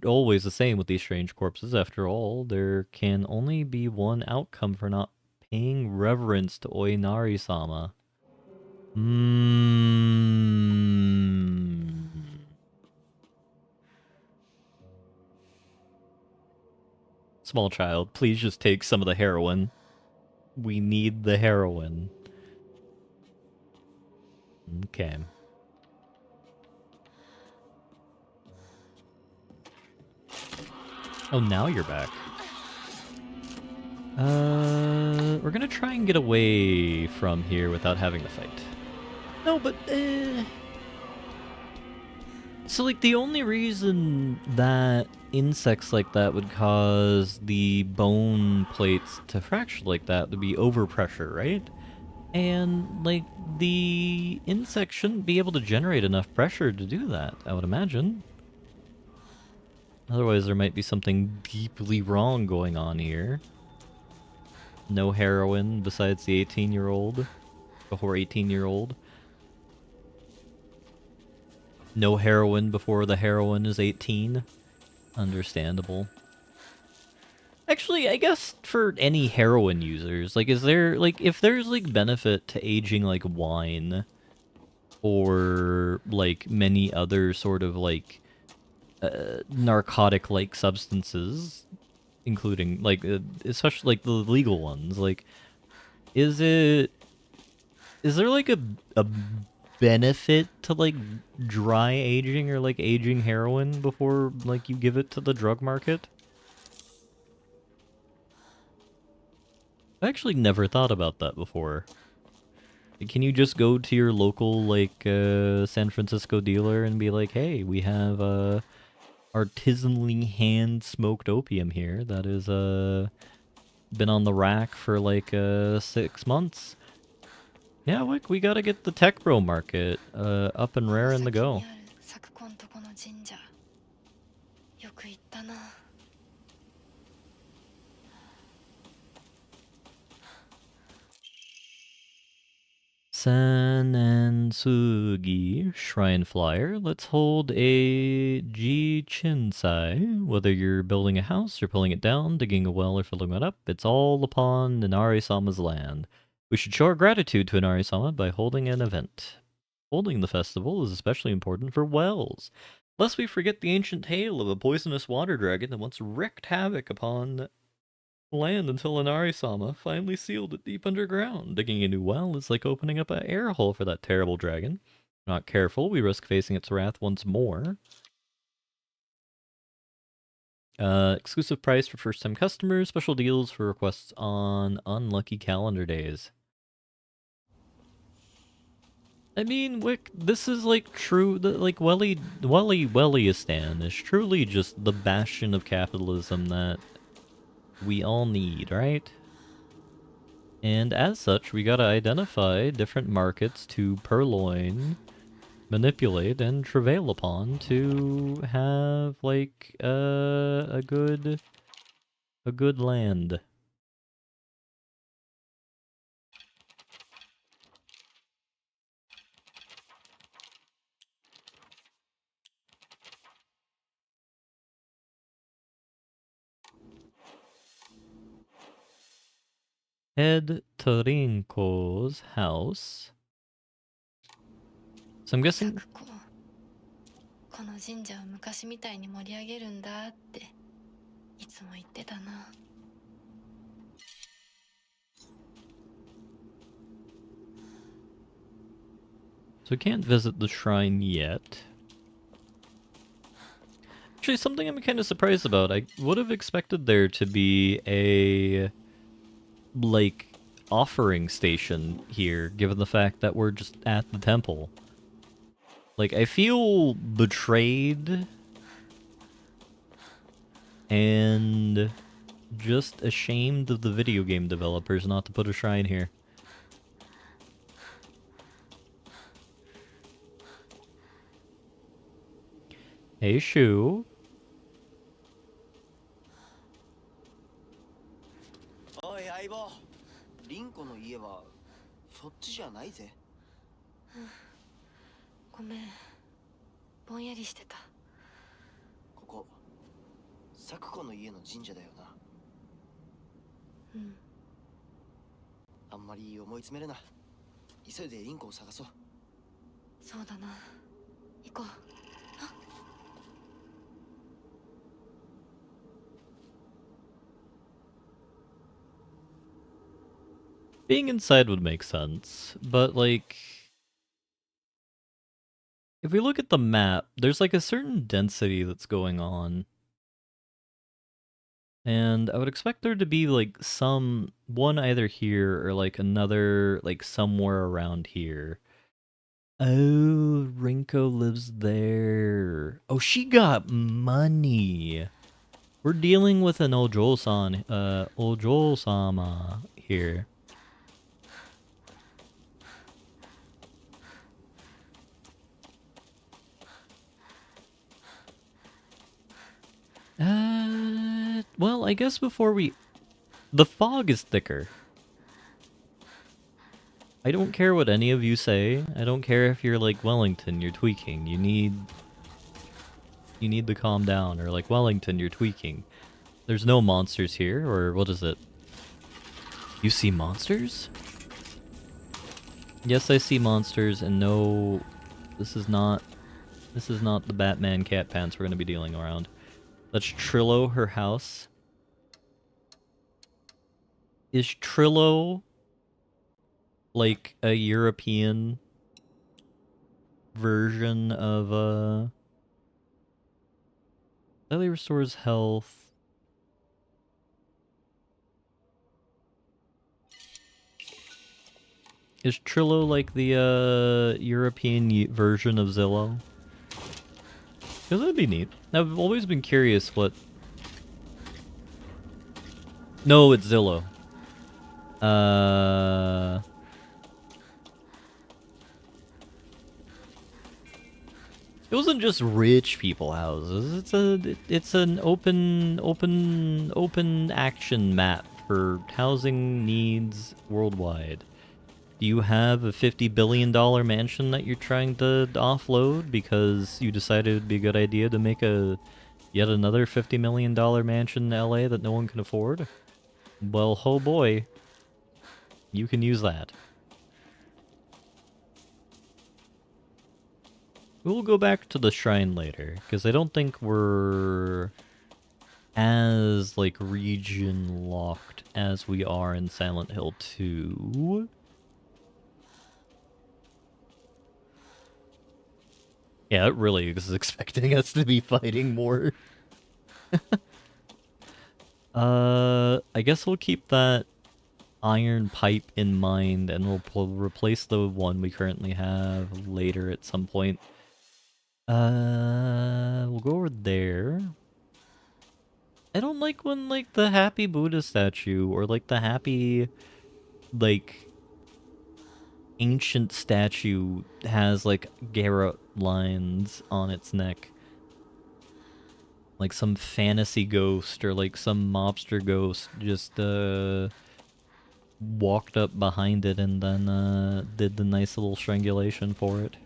always the same with these strange corpses. After all, there can only be one outcome for not paying reverence to Oinari-sama. Small child, please just take some of the heroin. We need the heroin. Okay. Oh, now you're back. We're gonna try and get away from here without having to fight. No, but, so, like, the only reason that insects like that would cause the bone plates to fracture like that would be overpressure, right? And, like, the insect shouldn't be able to generate enough pressure to do that, I would imagine. Otherwise, there might be something deeply wrong going on here. No heroin besides the 18-year-old. Before 18-year-old. No heroin before the heroin is 18. Understandable. Actually, I guess for any heroin users, like, is there, like, if there's, like, benefit to aging like wine, or, like, many other sort of, like, narcotic-like substances, including, like, especially, like, the legal ones, like, is there, like, a benefit to, like, dry aging or, like, aging heroin before, like, you give it to the drug market? I actually never thought about that before. Can you just go to your local, like, San Francisco dealer and be like, hey, we have, artisanally hand-smoked opium here that is, been on the rack for, like, 6 months. Yeah, we gotta get the tech bro market, up and raring to go. Sanansugi Shrine Flyer. Let's hold a Jichinsai. Whether you're building a house or pulling it down, digging a well or filling it up, it's all upon Inari-sama's land. We should show our gratitude to Inari-sama by holding an event. Holding the festival is especially important for wells, lest we forget the ancient tale of a poisonous water dragon that once wreaked havoc upon land until Inari-sama finally sealed it deep underground. Digging a new well is like opening up an air hole for that terrible dragon. If not careful, we risk facing its wrath once more. Exclusive price for first-time customers. Special deals for requests on unlucky calendar days. I mean, Wick, this is like true. Like Wellyistan is truly just the bastion of capitalism that we all need, right? And as such, we gotta identify different markets to purloin, manipulate, and travail upon to have like a good land. Head to Rinko's house. So I'm guessing. この神社を昔みたいに盛り上げるんだっていつも言ってたな。So we can't visit the shrine yet. Actually, something I'm kind of surprised about. I would have expected there to be a like offering station here, given the fact that we're just at the temple. Like, I feel betrayed and just ashamed of the video game developers not to put a shrine here. Hey, Shu. おい相棒、リンコの家はそっちじゃないぜ。ごめん、ぼんやりしてた。ここサクコの家の神社だよな。うん。あんまり思い詰めるな。急いでリンコを探そう。そうだな。行こう。 Being inside would make sense, but like, if we look at the map, there's like a certain density that's going on. And I would expect there to be like one either here or like another like somewhere around here. Oh, Rinko lives there. Oh, she got money. We're dealing with an Ojo-sama here. Well, I guess before we... The fog is thicker. I don't care what any of you say. I don't care if you're like Wellington, you're tweaking. You need to calm down. Or like Wellington, you're tweaking. There's no monsters here, or what is it? You see monsters? Yes, I see monsters, and no... This is not the Batman cat pants we're gonna be dealing around. Let's Trillo her house. Is Trillo like a European version of slightly restores health. Is Trillo like the European version of Zillow? Because that'd be neat. I've always been curious what... No, it's Zillow. It wasn't just rich people houses. It's an open action map for housing needs worldwide. Do you have a $50 billion mansion that you're trying to offload because you decided it would be a good idea to make yet another $50 million mansion in LA that no one can afford? Well, oh boy, you can use that. We'll go back to the shrine later, because I don't think we're as, like, region locked as we are in Silent Hill 2. Yeah, it really is expecting us to be fighting more. I guess we'll keep that iron pipe in mind, and we'll replace the one we currently have later at some point. We'll go over there. I don't like when, like, the happy Buddha statue, or, like, the happy, like, ancient statue has, like, garrote lines on its neck. Like some fantasy ghost, or, like, some mobster ghost just, walked up behind it and then, did the nice little strangulation for it.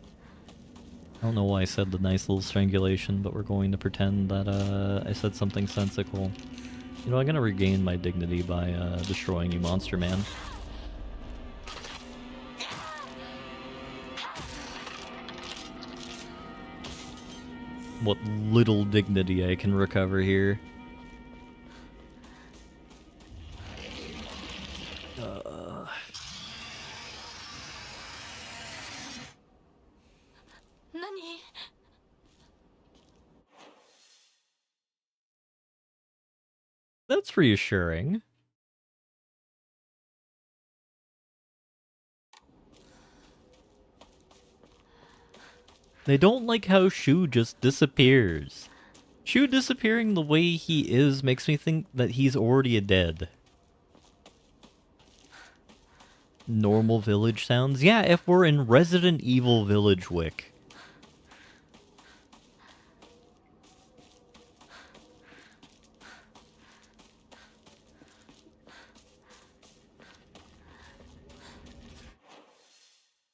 I don't know why I said the nice little strangulation, but we're going to pretend that, I said something sensical. You know, I'm gonna regain my dignity by, destroying you, monster man. What little dignity I can recover here. Nani? That's reassuring. They don't like how Shu just disappears. Shu disappearing the way he is makes me think that he's already dead. Normal village sounds? Yeah, if we're in Resident Evil Village Wick.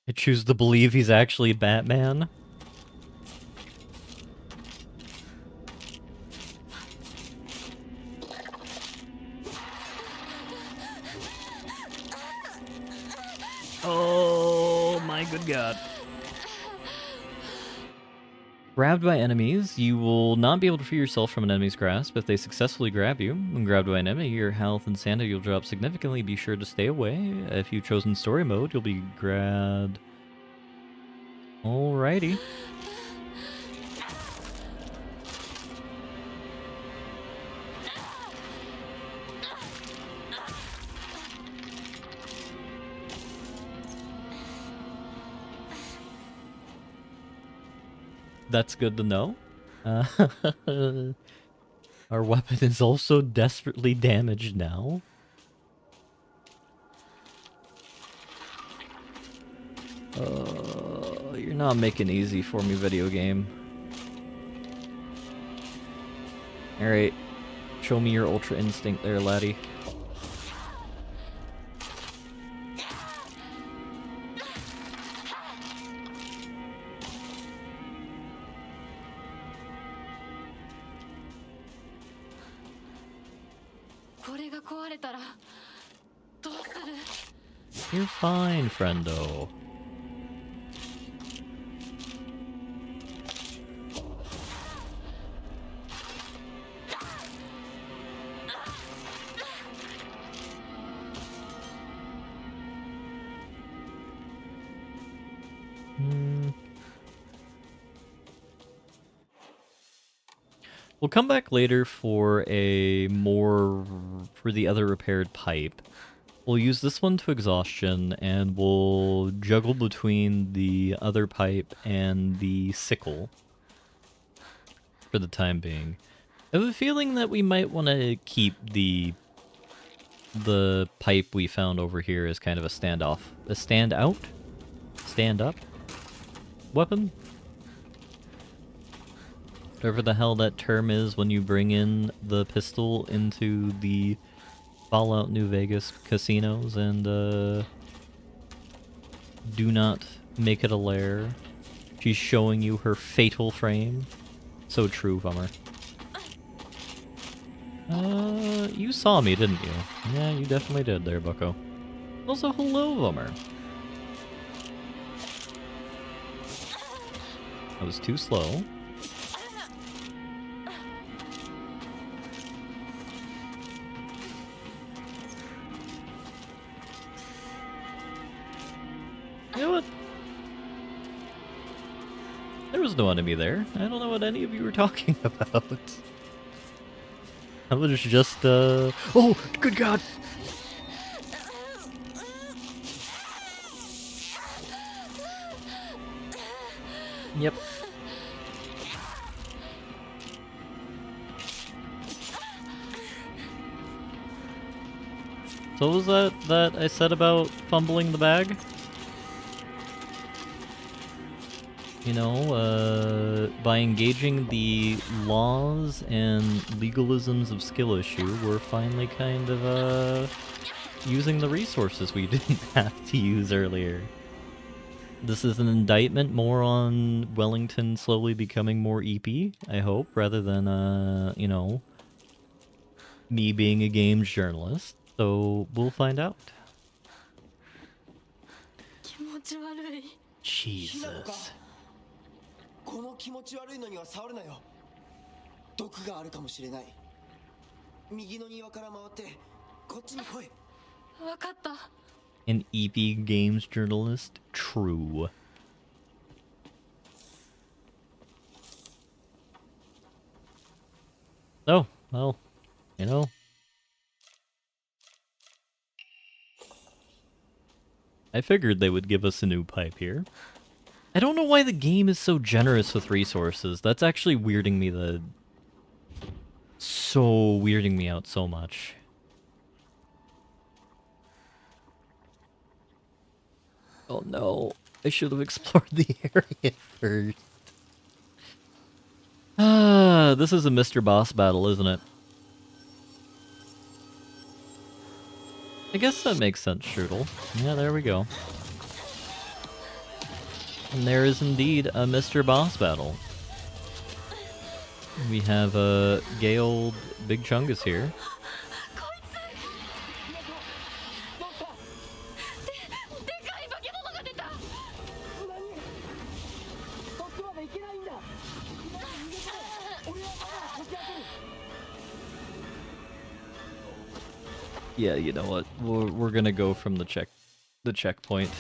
I choose to believe he's actually Batman. Oh my good god. Grabbed by enemies, you will not be able to free yourself from an enemy's grasp if they successfully grab you. When grabbed by an enemy, your health and sanity will drop significantly. Be sure to stay away. If you've chosen story mode, you'll be grabbed. Alrighty. That's good to know. Our weapon is also desperately damaged now. You're not making easy for me, video game. Alright. Show me your ultra instinct there, laddie. You're fine, friendo. We'll come back later for the other repaired pipe. We'll use this one to exhaustion, and we'll juggle between the other pipe and the sickle for the time being. I have a feeling that we might want to keep the pipe we found over here as kind of a stand up weapon. Whatever the hell that term is when you bring in the pistol into the Fallout New Vegas casinos and Do not make it a lair. She's showing you her fatal frame. So true, Vummer. You saw me, didn't you? Yeah, you definitely did there, bucko. Also, hello, Vummer. I was too slow. You know what? There was no enemy there. I don't know what any of you were talking about. I was just, Oh, good God! Yep. So what was that I said about fumbling the bag? You know, by engaging the laws and legalisms of skill issue, we're finally kind of, using the resources we didn't have to use earlier. This is an indictment more on Wellington slowly becoming more EP, I hope, rather than, you know, me being a games journalist. So, we'll find out. 気持ち悪い。 Jesus. この気持ち悪いのには触るなよ。毒があるかもしれない。右の庭から回ってこっちに来い。わかった。 An EP games journalist? True. Oh, well, you know. I figured they would give us a new pipe here. I don't know why the game is so generous with resources. That's actually weirding me weirding me out so much. Oh no, I should have explored the area first. Ah, this is a Mr. Boss battle, isn't it? I guess that makes sense, Strudel. Yeah, there we go. And there is indeed a Mr. Boss battle. We have a gay old Big Chungus here. Yeah, you know what? We're gonna go from the checkpoint.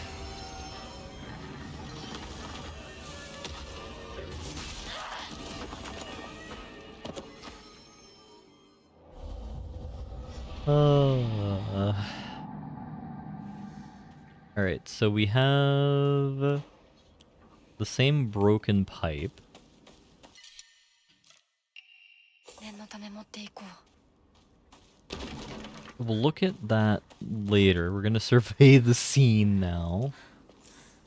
Alright, so we have the same broken pipe. 念のため持っていこう。 We'll look at that later. We're gonna survey the scene now.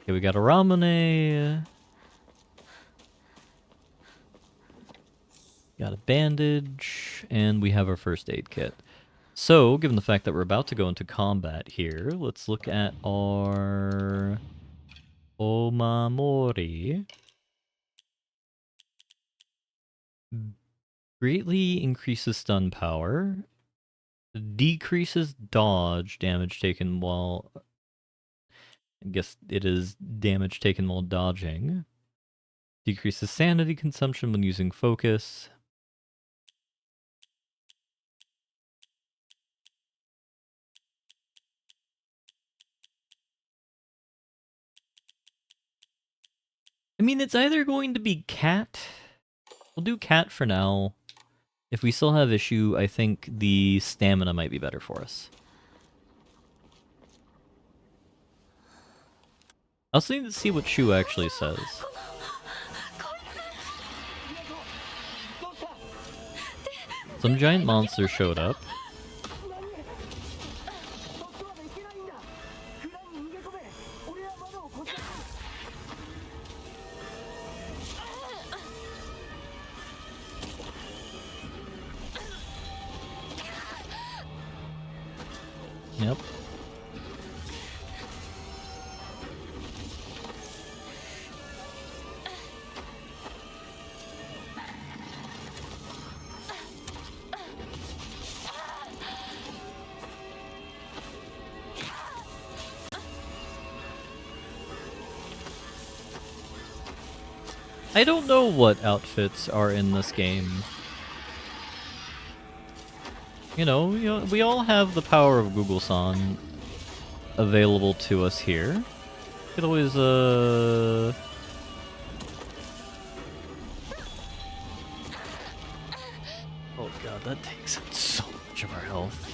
Okay, we got a Ramune. Got a bandage, and we have our first aid kit. So, given the fact that we're about to go into combat here, let's look at our Omamori. Greatly increases stun power. Decreases dodge damage taken while... I guess it is damage taken while dodging. Decreases sanity consumption when using focus. I mean, it's either going to be cat. We'll do cat for now. If we still have issue, I think the stamina might be better for us. I also need to see what Shu actually says. Some giant monster showed up. Yep. I don't know what outfits are in this game. You know, we all have the power of Google-san available to us here. You could always, Oh god, that takes so much of our health.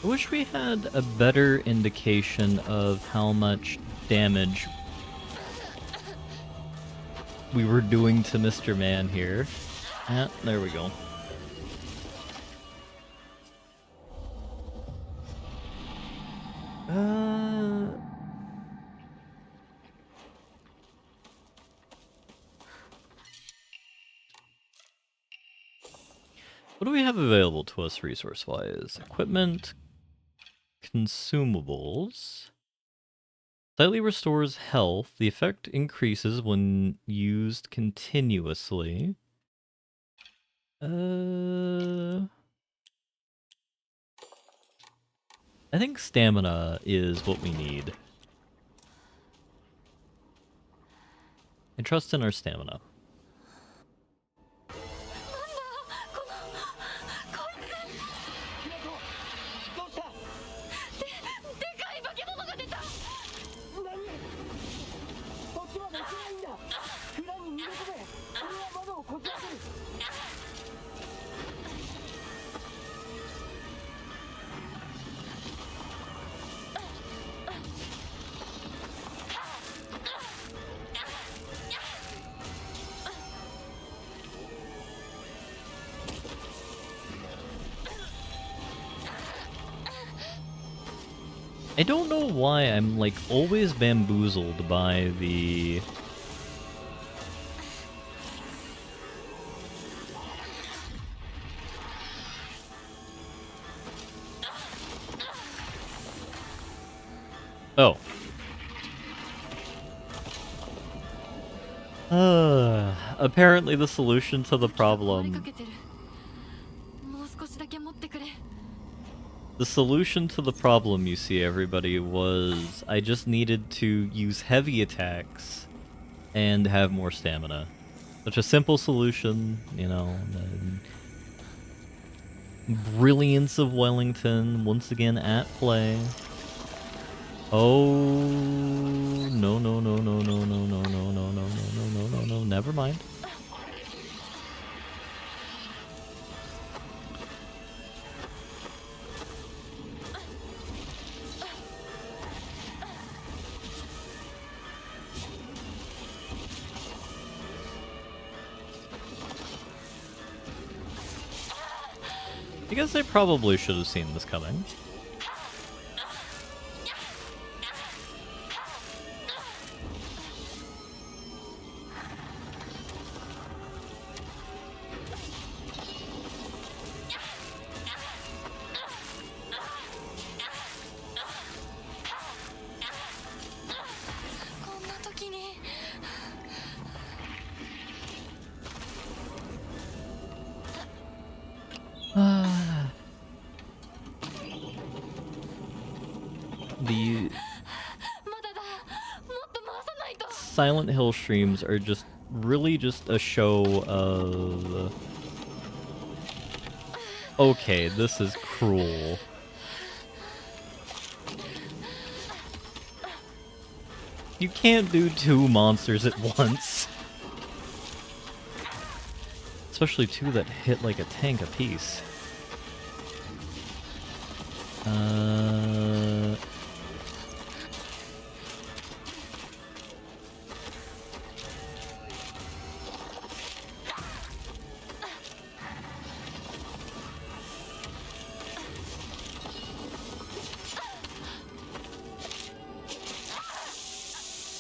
I wish we had a better indication of how much damage we were doing to Mr. Man here. Ah, there we go. What do we have available to us resource-wise? Equipment, consumables. Slightly restores health. The effect increases when used continuously. I think stamina is what we need. I trust in our stamina. I don't know why I'm, like, always bamboozled by the... Oh. Apparently the solution to the problem... The solution to the problem, you see, everybody, was I just needed to use heavy attacks and have more stamina. Such a simple solution, you know. The brilliance of Wellington, once again at play. Oh, no, no, no, no, no, no, no, no, no, no, no, no, no, no, never mind. I guess I probably should have seen this coming. The Silent Hill streams are just really just a show of... Okay, this is cruel. You can't do two monsters at once. Especially two that hit like a tank apiece.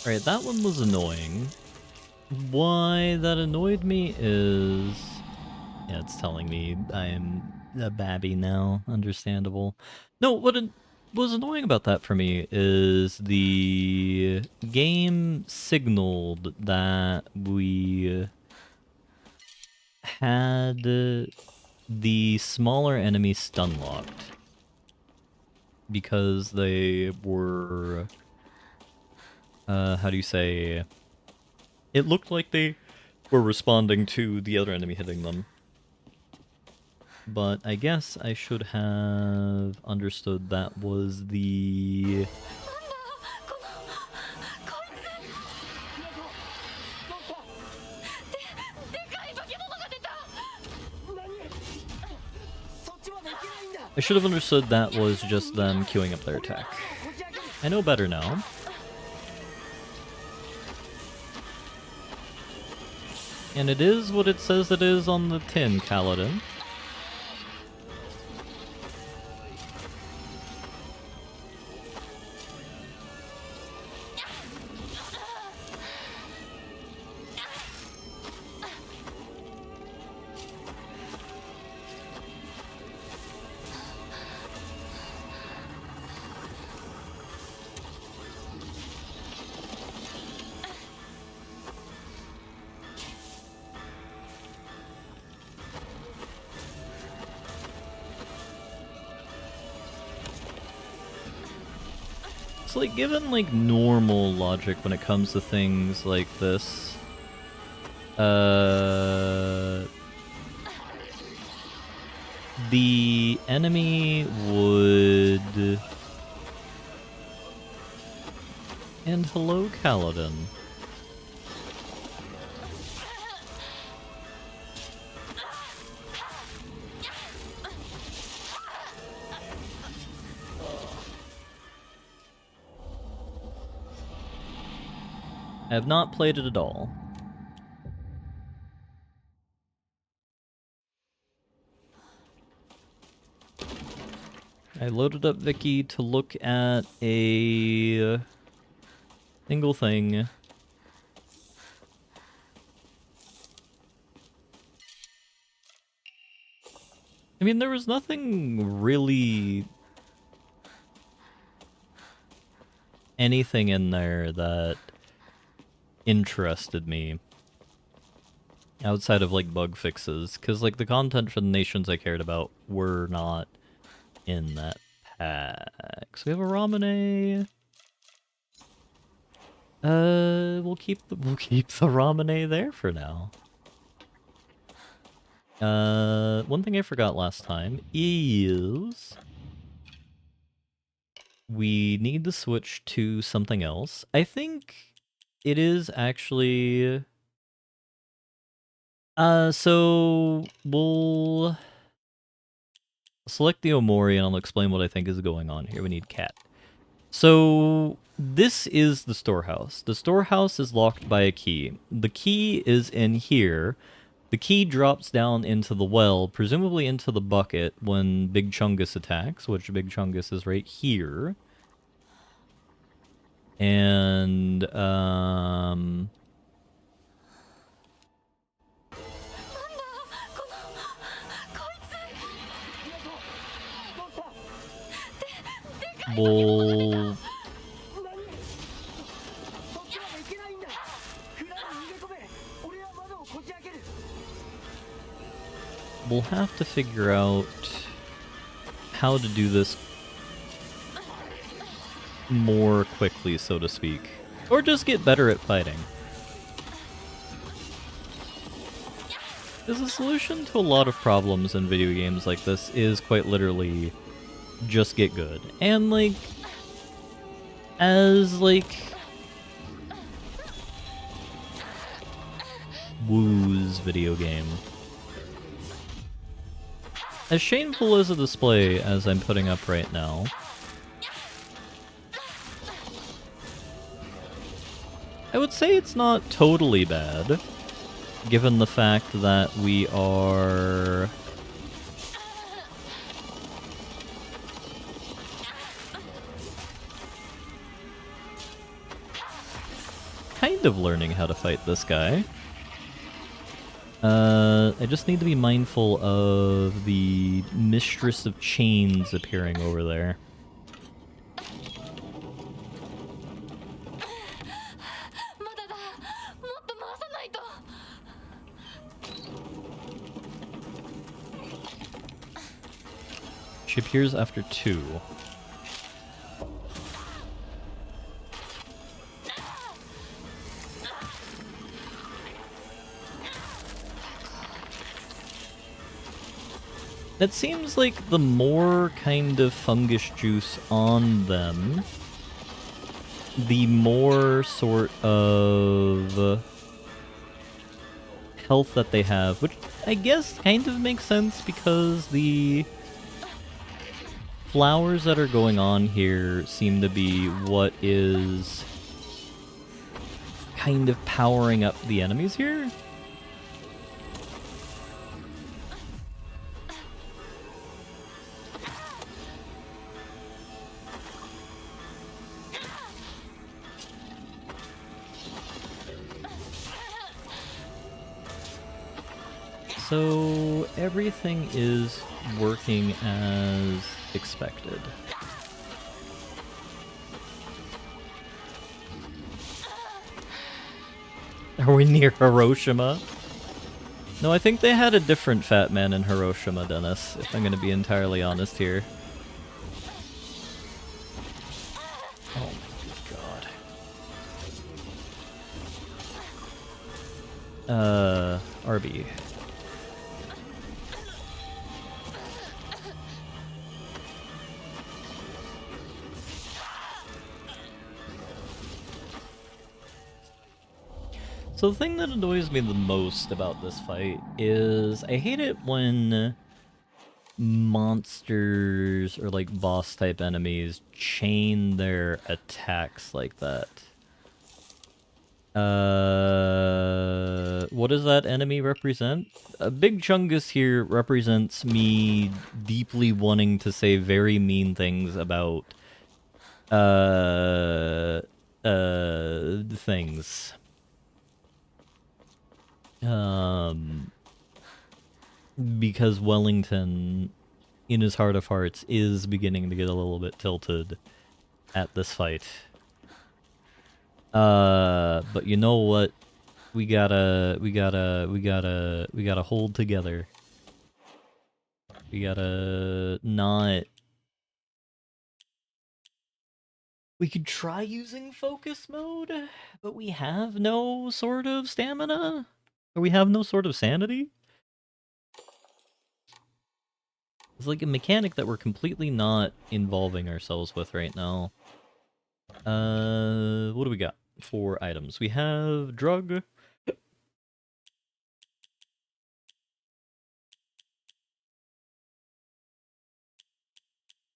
Alright, that one was annoying. Why that annoyed me is... Yeah, it's telling me I am a babby now. Understandable. No, what was annoying about that for me is the game signaled that we had the smaller enemies stun locked because they were how do you say, it looked like they were responding to the other enemy hitting them. But I guess I should have understood that was the... I should have understood that was just them queuing up their attack. I know better now. And it is what it says it is on the tin, Kaladin. So, like, given, like, normal logic when it comes to things like this, the enemy would... And hello, Kaladin. I have not played it at all. I loaded up Vicky to look at a single thing. I mean, there was nothing really... anything in there that interested me outside of like bug fixes, because like the content for the nations I cared about were not in that pack. So we have a Ramune. We'll keep the Ramune there for now. One thing I forgot last time is we need to switch to something else. I think it is actually... so we'll select the Omori and I'll explain what I think is going on here. We need cat. So this is the storehouse. The storehouse is locked by a key. The key is in here. The key drops down into the well, presumably into the bucket when Big Chungus attacks, which Big Chungus is right here. And, we'll have to figure out how to do this more quickly, so to speak. Or just get better at fighting. Because the solution to a lot of problems in video games like this is quite literally just get good. And, like, as, like, Woo's video game. As shameful as a display as I'm putting up right now, I would say it's not totally bad, given the fact that we are... kind of learning how to fight this guy. I just need to be mindful of the Mistress of Chains appearing over there. She appears after 2. It seems like the more kind of fungus juice on them, the more sort of health that they have, which I guess kind of makes sense because the flowers that are going on here seem to be what is kind of powering up the enemies here. So everything is working as expected. Are we near Hiroshima? No, I think they had a different fat man in Hiroshima, Dennis, if I'm gonna be entirely honest here. Oh my god. RB. So the thing that annoys me the most about this fight is I hate it when monsters or like boss type enemies chain their attacks like that. What does that enemy represent? A Big Chungus here represents me deeply wanting to say very mean things about things. Because Wellington, in his heart of hearts, is beginning to get a little bit tilted at this fight. But you know what? We gotta hold together. We gotta not... We could try using focus mode, but we have no sort of stamina? Or we have no sort of sanity? It's like a mechanic that we're completely not involving ourselves with right now. What do we got for items? We have drug.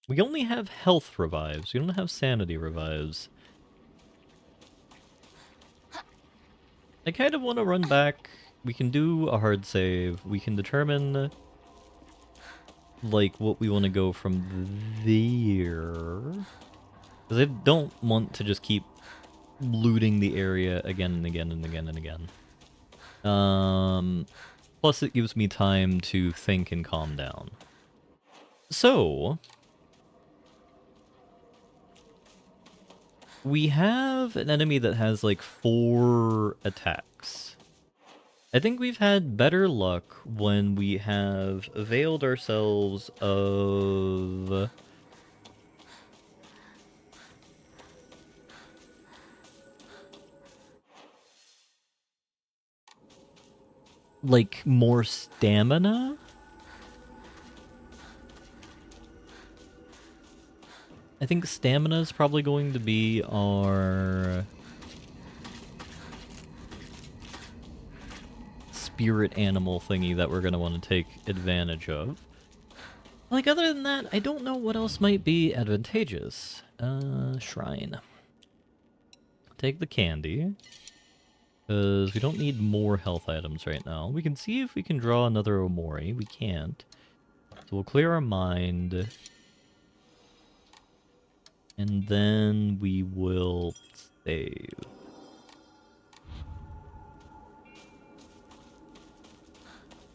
We only have health revives. We don't have sanity revives. I kind of want to run back. We can do a hard save. We can determine, like, what we want to go from there. Because I don't want to just keep looting the area again and again and again and again. Plus it gives me time to think and calm down. So... we have an enemy that has like 4 attacks. I think we've had better luck when we have availed ourselves of... like, more stamina? I think stamina is probably going to be our... spirit animal thingy that we're going to want to take advantage of. Like, other than that, I don't know what else might be advantageous. Shrine. Take the candy. Because we don't need more health items right now. We can see if we can draw another Omori. We can't. So we'll clear our mind. And then we will save.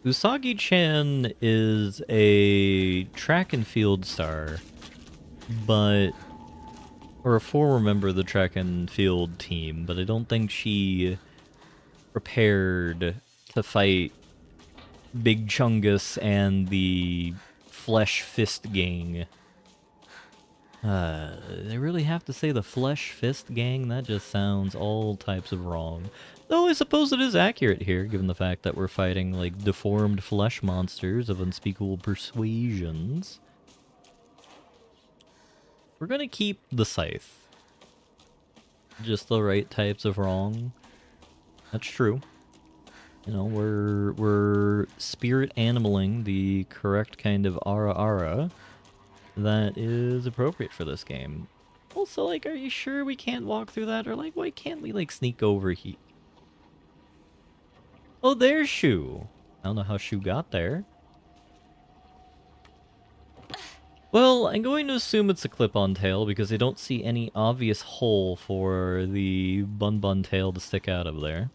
Usagi-chan is a track and field star, but... or a former member of the track and field team, but I don't think she prepared to fight Big Chungus and the Flesh Fist Gang. They really have to say the Flesh Fist Gang? That just sounds all types of wrong. Though I suppose it is accurate here, given the fact that we're fighting, like, deformed flesh monsters of unspeakable persuasions. We're gonna keep the scythe. Just the right types of wrong. That's true. You know, we're spirit animaling the correct kind of ara that is appropriate for this game. Also, like, are you sure we can't walk through that? Or, like, why can't we, like, sneak over here? Oh, there's Shu. I don't know how Shu got there. Well, I'm going to assume it's a clip-on tail because I don't see any obvious hole for the bun tail to stick out of there.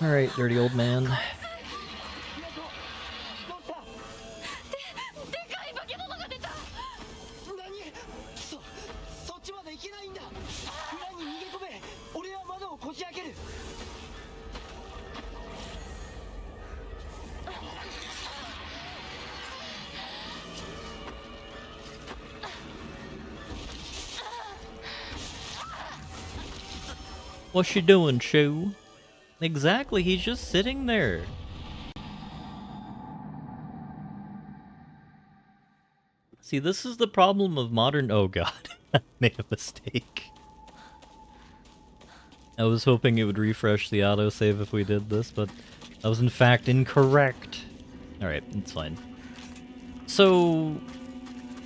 Alright, dirty old man. そっちまで行けないんだ。裏に逃げ込め。俺は窓をこじ開ける。What's she doing, Shu? Exactly, he's just sitting there. See, this is the problem of modern... Oh god, I made a mistake. I was hoping it would refresh the autosave if we did this, but that was in fact incorrect. Alright, it's fine. So,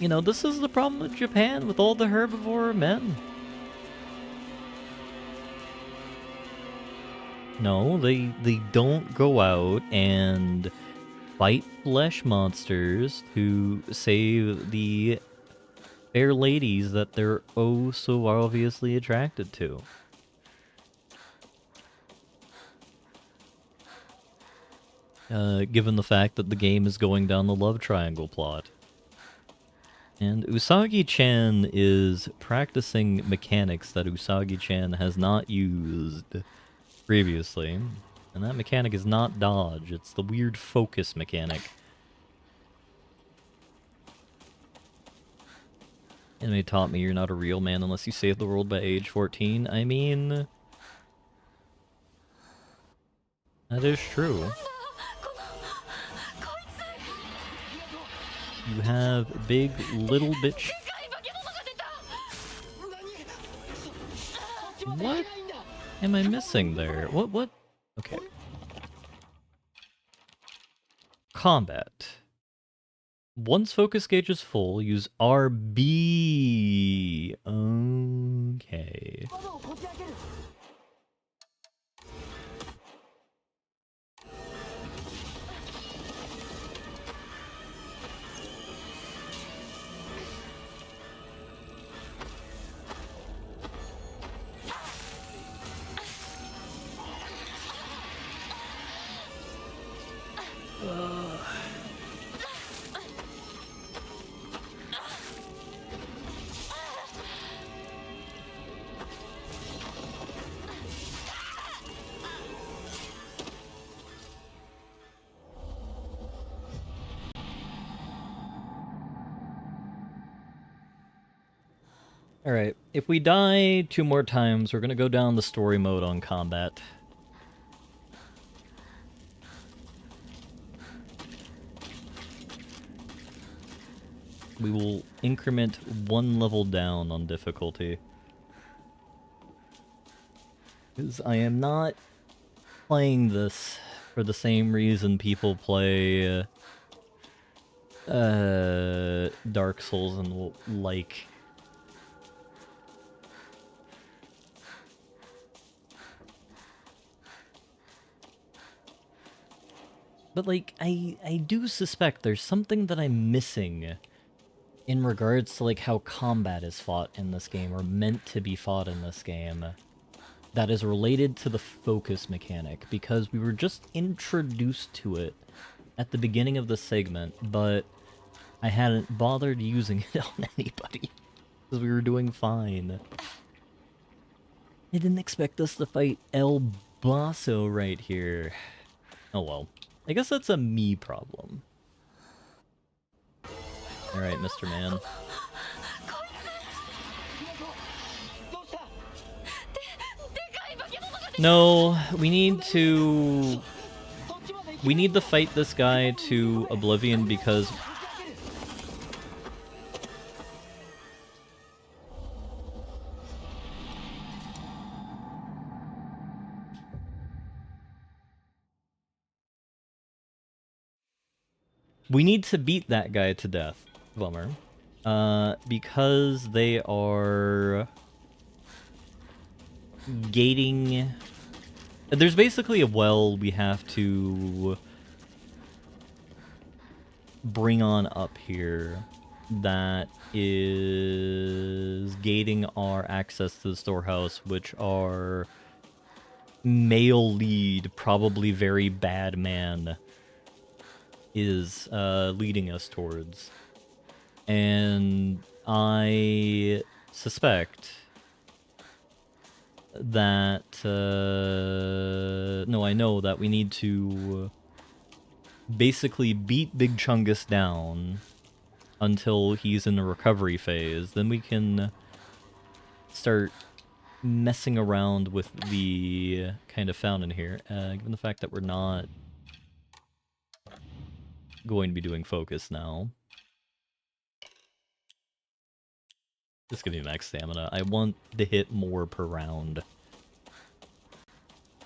you know, this is the problem with Japan, with all the herbivore men. No, they don't go out and fight flesh monsters to save the fair ladies that they're oh so obviously attracted to. Given the fact that the game is going down the love triangle plot. And Usagi-chan is practicing mechanics that Usagi-chan has not used previously. And that mechanic is not dodge, it's the weird focus mechanic. Anime taught me you're not a real man unless you save the world by age 14. I mean... that is true. You have big little bitch... What am I missing there? What? Okay. Combat. Once focus gauge is full, use RB. Okay. Alright, if we die 2 more times, we're gonna go down the story mode on combat. We will increment 1 level down on difficulty. Because I am not playing this for the same reason people play Dark Souls and like. But, like, I do suspect there's something that I'm missing in regards to like how combat is fought in this game, or meant to be fought in this game, that is related to the focus mechanic, because we were just introduced to it at the beginning of the segment, but I hadn't bothered using it on anybody, because we were doing fine. I didn't expect us to fight El Basso right here. Oh well. I guess that's a me problem. Alright, Mr. Man. No, we need to fight this guy to oblivion because we need to beat that guy to death. Bummer. Because they are gating. There's basically a well we have to bring on up here that is gating our access to the storehouse, which our male lead, probably very bad man, is leading us towards. And I suspect that no, I know that we need to basically beat Big Chungus down until he's in the recovery phase. Then we can start messing around with the kind of fountain here, given the fact that we're not going to be doing focus now. This gives me max stamina. I want to hit more per round.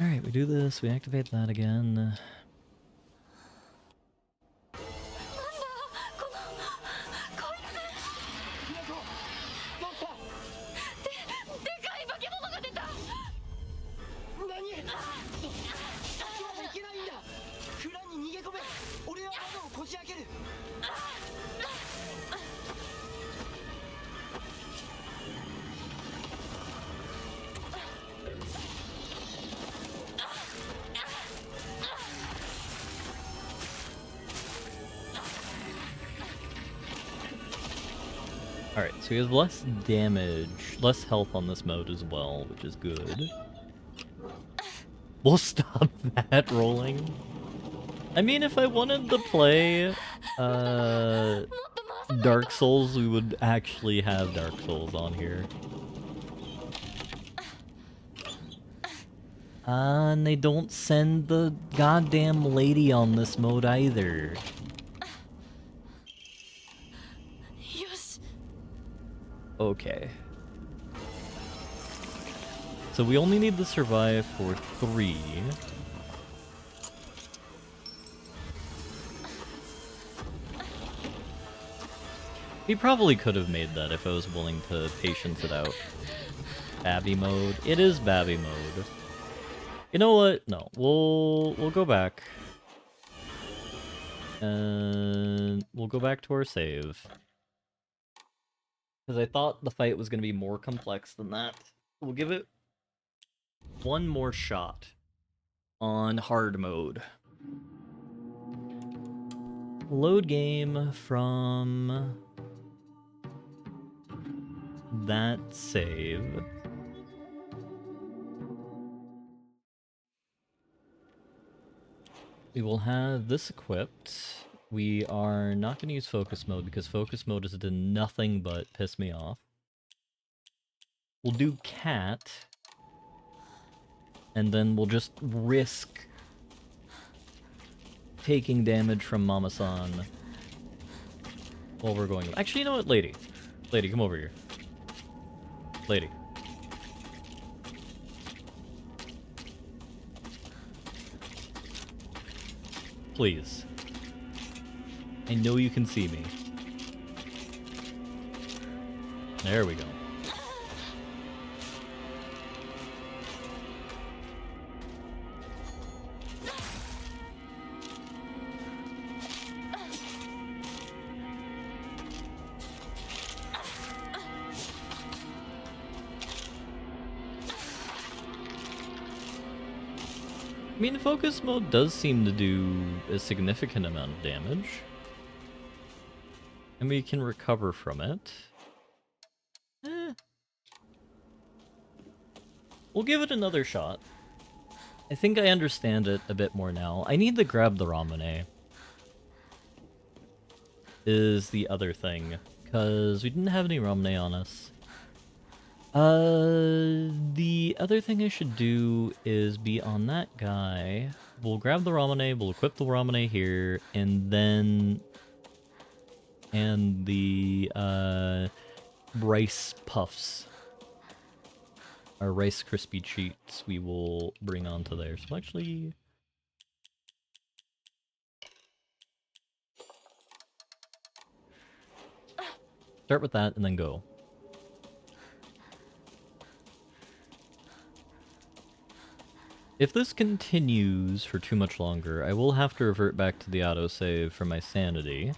Alright, we do this, we activate that again. Alright, so he has less damage, less health on this mode as well, which is good. We'll stop that rolling. I mean, if I wanted to play Dark Souls, we would actually have Dark Souls on here. And they don't send the goddamn lady on this mode either. Okay. So we only need to survive for 3. We probably could have made that if I was willing to patience it out. Babby mode. It is Babby mode. You know what? No. We'll go back. And we'll go back to our save. Because I thought the fight was going to be more complex than that. We'll give it one more shot on hard mode. Load game from that save. We will have this equipped. We are not going to use focus mode because focus mode has done nothing but piss me off. We'll do cat. And then we'll just risk taking damage from Mama-san while we're going. Actually, you know what, lady? Lady, come over here. Lady. Please. I know you can see me. There we go. I mean, focus mode does seem to do a significant amount of damage. And we can recover from it. We'll give it another shot. I think I understand it a bit more now. I need to grab the Ramune. Is the other thing. Because we didn't have any Ramune on us. The other thing I should do is be on that guy. We'll grab the Ramune, we'll equip the Ramune here, and then... And the, rice puffs. Our Rice Krispie Treats we will bring onto there. So actually... Start with that and then go. If this continues for too much longer, I will have to revert back to the autosave for my sanity.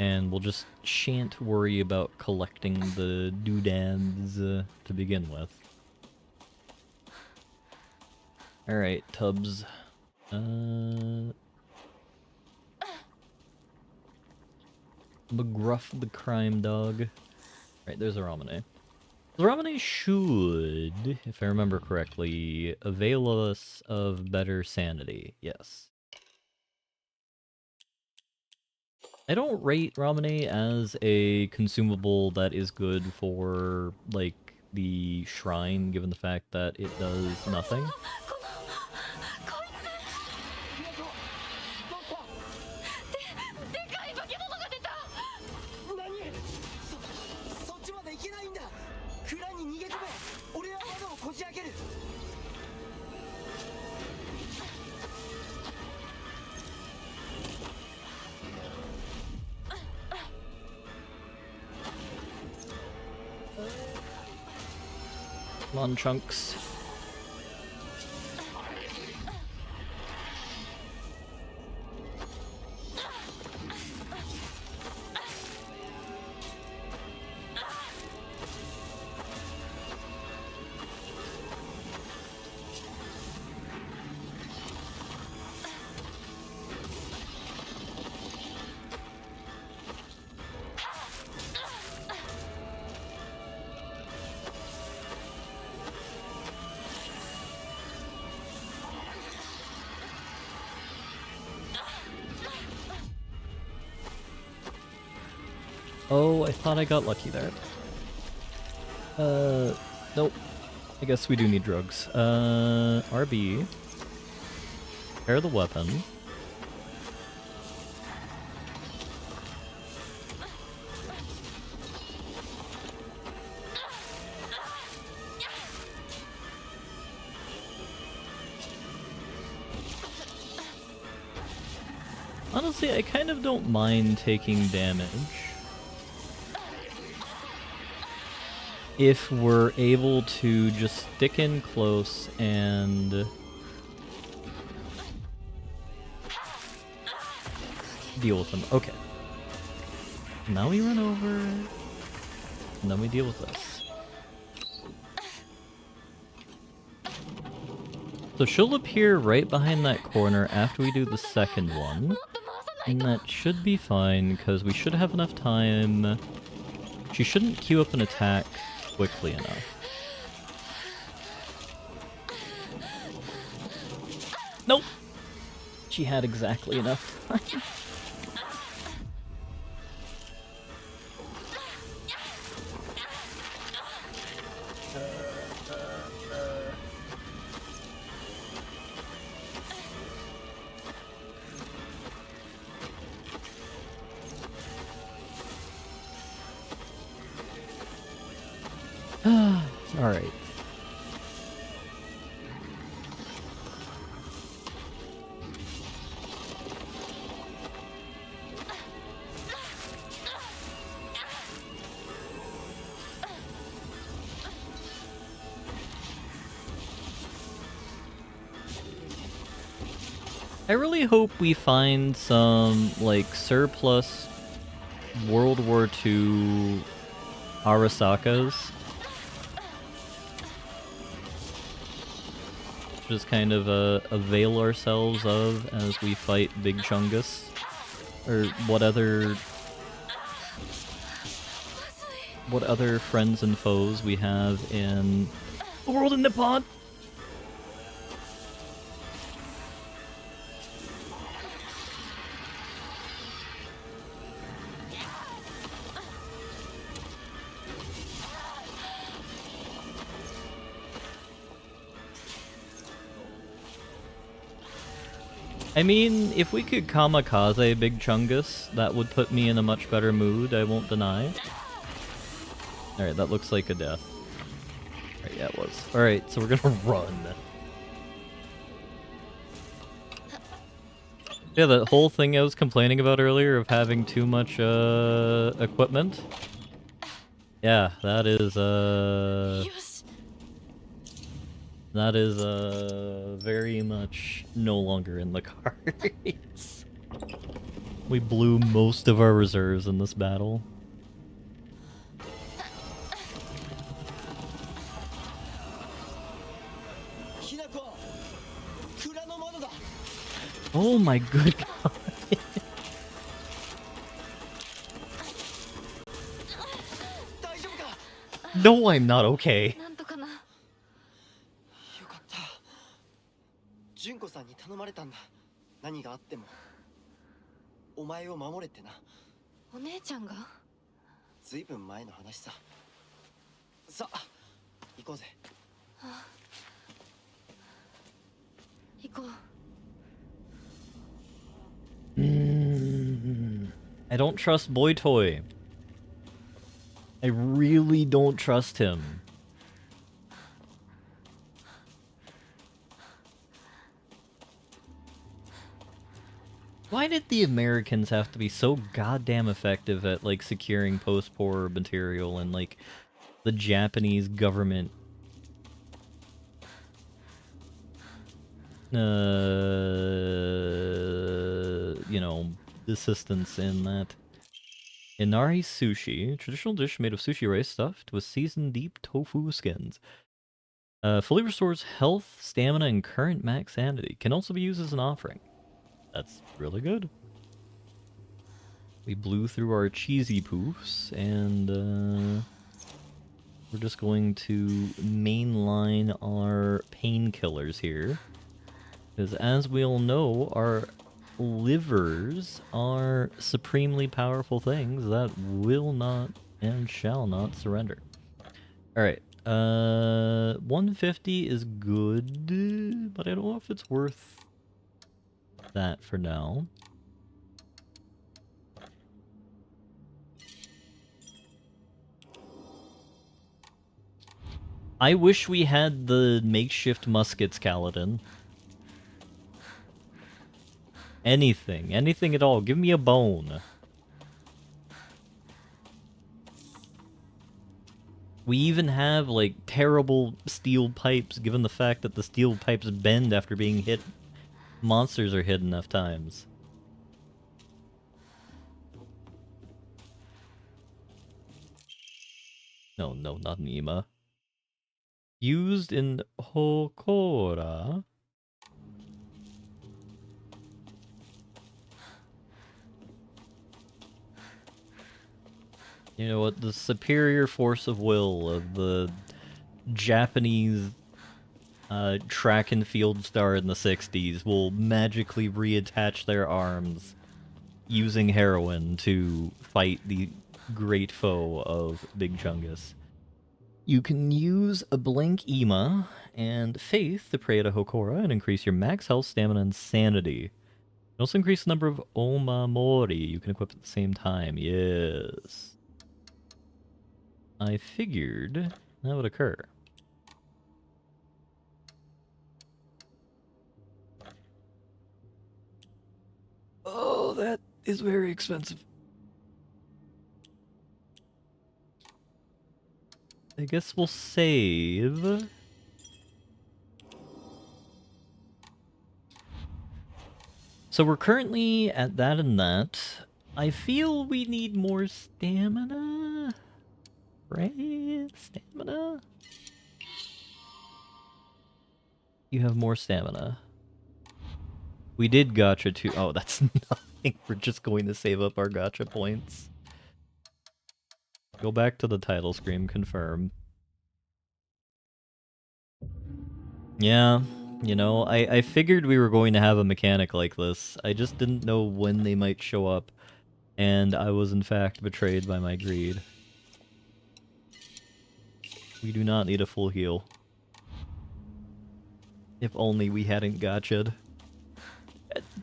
And we'll just shan't worry about collecting the doodads to begin with. Alright, Tubbs. McGruff the crime dog. Right, there's a Ramune. The Ramune should, if I remember correctly, avail us of better sanity. Yes. I don't rate Ramune as a consumable that is good for, like, the shrine, given the fact that it does nothing. そっちまで行けないんだ。蔵に逃げ込め。俺は窓をこじ開ける。 Come on, Chunks. Oh, I thought I got lucky there. Nope. I guess we do need drugs. RB. Prepare the weapon. Honestly, I kind of don't mind taking damage. If we're able to just stick in close and deal with them. Okay. Now we run over, and then we deal with this. So she'll appear right behind that corner after we do the second one. And that should be fine, because we should have enough time. She shouldn't queue up an attack quickly enough. Nope! She had exactly enough time. Alright. I really hope we find some, like, surplus World War II Arasakas. just kind of avail ourselves of as we fight Big Chungus. Or what other friends and foes we have in the world of Nippon? I mean, if we could kamikaze Big Chungus, that would put me in a much better mood, I won't deny. Alright, that looks like a death. Alright, yeah, it was. Alright, so we're gonna run. Yeah, that whole thing I was complaining about earlier of having too much, equipment. Yeah, that is, that is, very much no longer in the cards. We blew most of our reserves in this battle. Oh my good god. No, I'm not okay. なんとかな。よかった。純子さんに頼まれたんだ。何があってもお前を守れってな。お姉ちゃんが？ずいぶん前の話さ。さあ、行こうぜ。行こう。I don't trust Boy Toy. I really don't trust him. Why did the Americans have to be so goddamn effective at, like, securing post-war material and, like, the Japanese government you know, assistance in that? Inari sushi, traditional dish made of sushi rice stuffed with seasoned deep tofu skins. Fully restores health, stamina, and current max sanity. Can also be used as an offering. That's really good. We blew through our cheesy poofs, and we're just going to mainline our painkillers here. Because as we all know, our livers are supremely powerful things that will not and shall not surrender. Alright, 150 is good, but I don't know if it's worth that for now. I wish we had the makeshift muskets, Kaladin. Anything at all. Give me a bone. We even have, like, terrible steel pipes, given the fact that the steel pipes bend after being hit. Monsters are hit enough times. No, not Nima. Used in Hokora. You know what? The superior force of will of the Japanese track and field star in the 60s will magically reattach their arms using heroin to fight the great foe of Big Chungus. You can use a blank Ima and Faith to pray to Hokora and increase your max health, stamina, and sanity. You can also increase the number of Omamori you can equip at the same time. Yes. I figured that would occur. Oh, that is very expensive. I guess we'll save. So we're currently at that and that. I feel we need more stamina. Right? Stamina? You have more stamina. We did gacha too. Oh, that's nothing. We're just going to save up our gacha points. Go back to the title screen, confirm. Yeah, you know, I figured we were going to have a mechanic like this. I just didn't know when they might show up, and I was in fact betrayed by my greed. We do not need a full heal. If only we hadn't gotcha'd.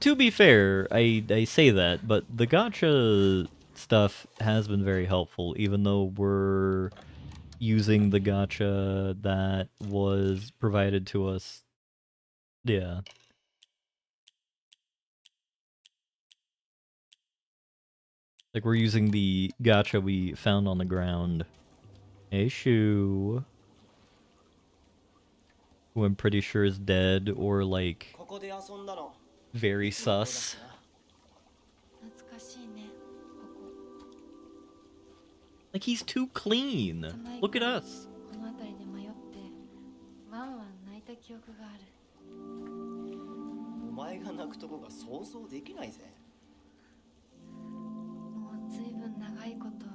To be fair, I say that, but the gacha stuff has been very helpful, even though we're using the gacha that was provided to us. Yeah. Like, we're using the gacha we found on the ground. Hey, Shu. Who I'm pretty sure is dead or, like, ここで遊んだの very sus. 懐かしいねここ Like, he's too clean. Look at us. この辺りで迷ってワンワン泣いた記憶があるお前が泣くとこが想像できないぜもうずいぶん長いこと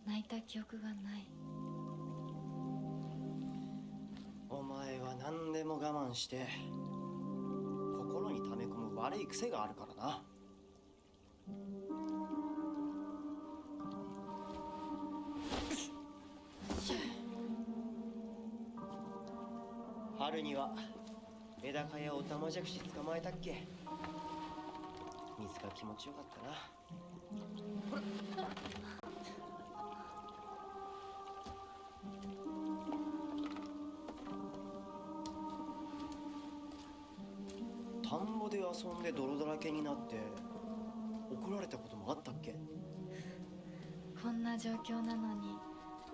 泣いた記憶がないお前は何でも我慢して心に溜め込む悪い癖があるからな春にはメダカやオタマジャクシ捕まえたっけ水が気持ちよかったなほら田んぼで遊んで泥だらけになって怒られたこともあったっけこんな状況なのに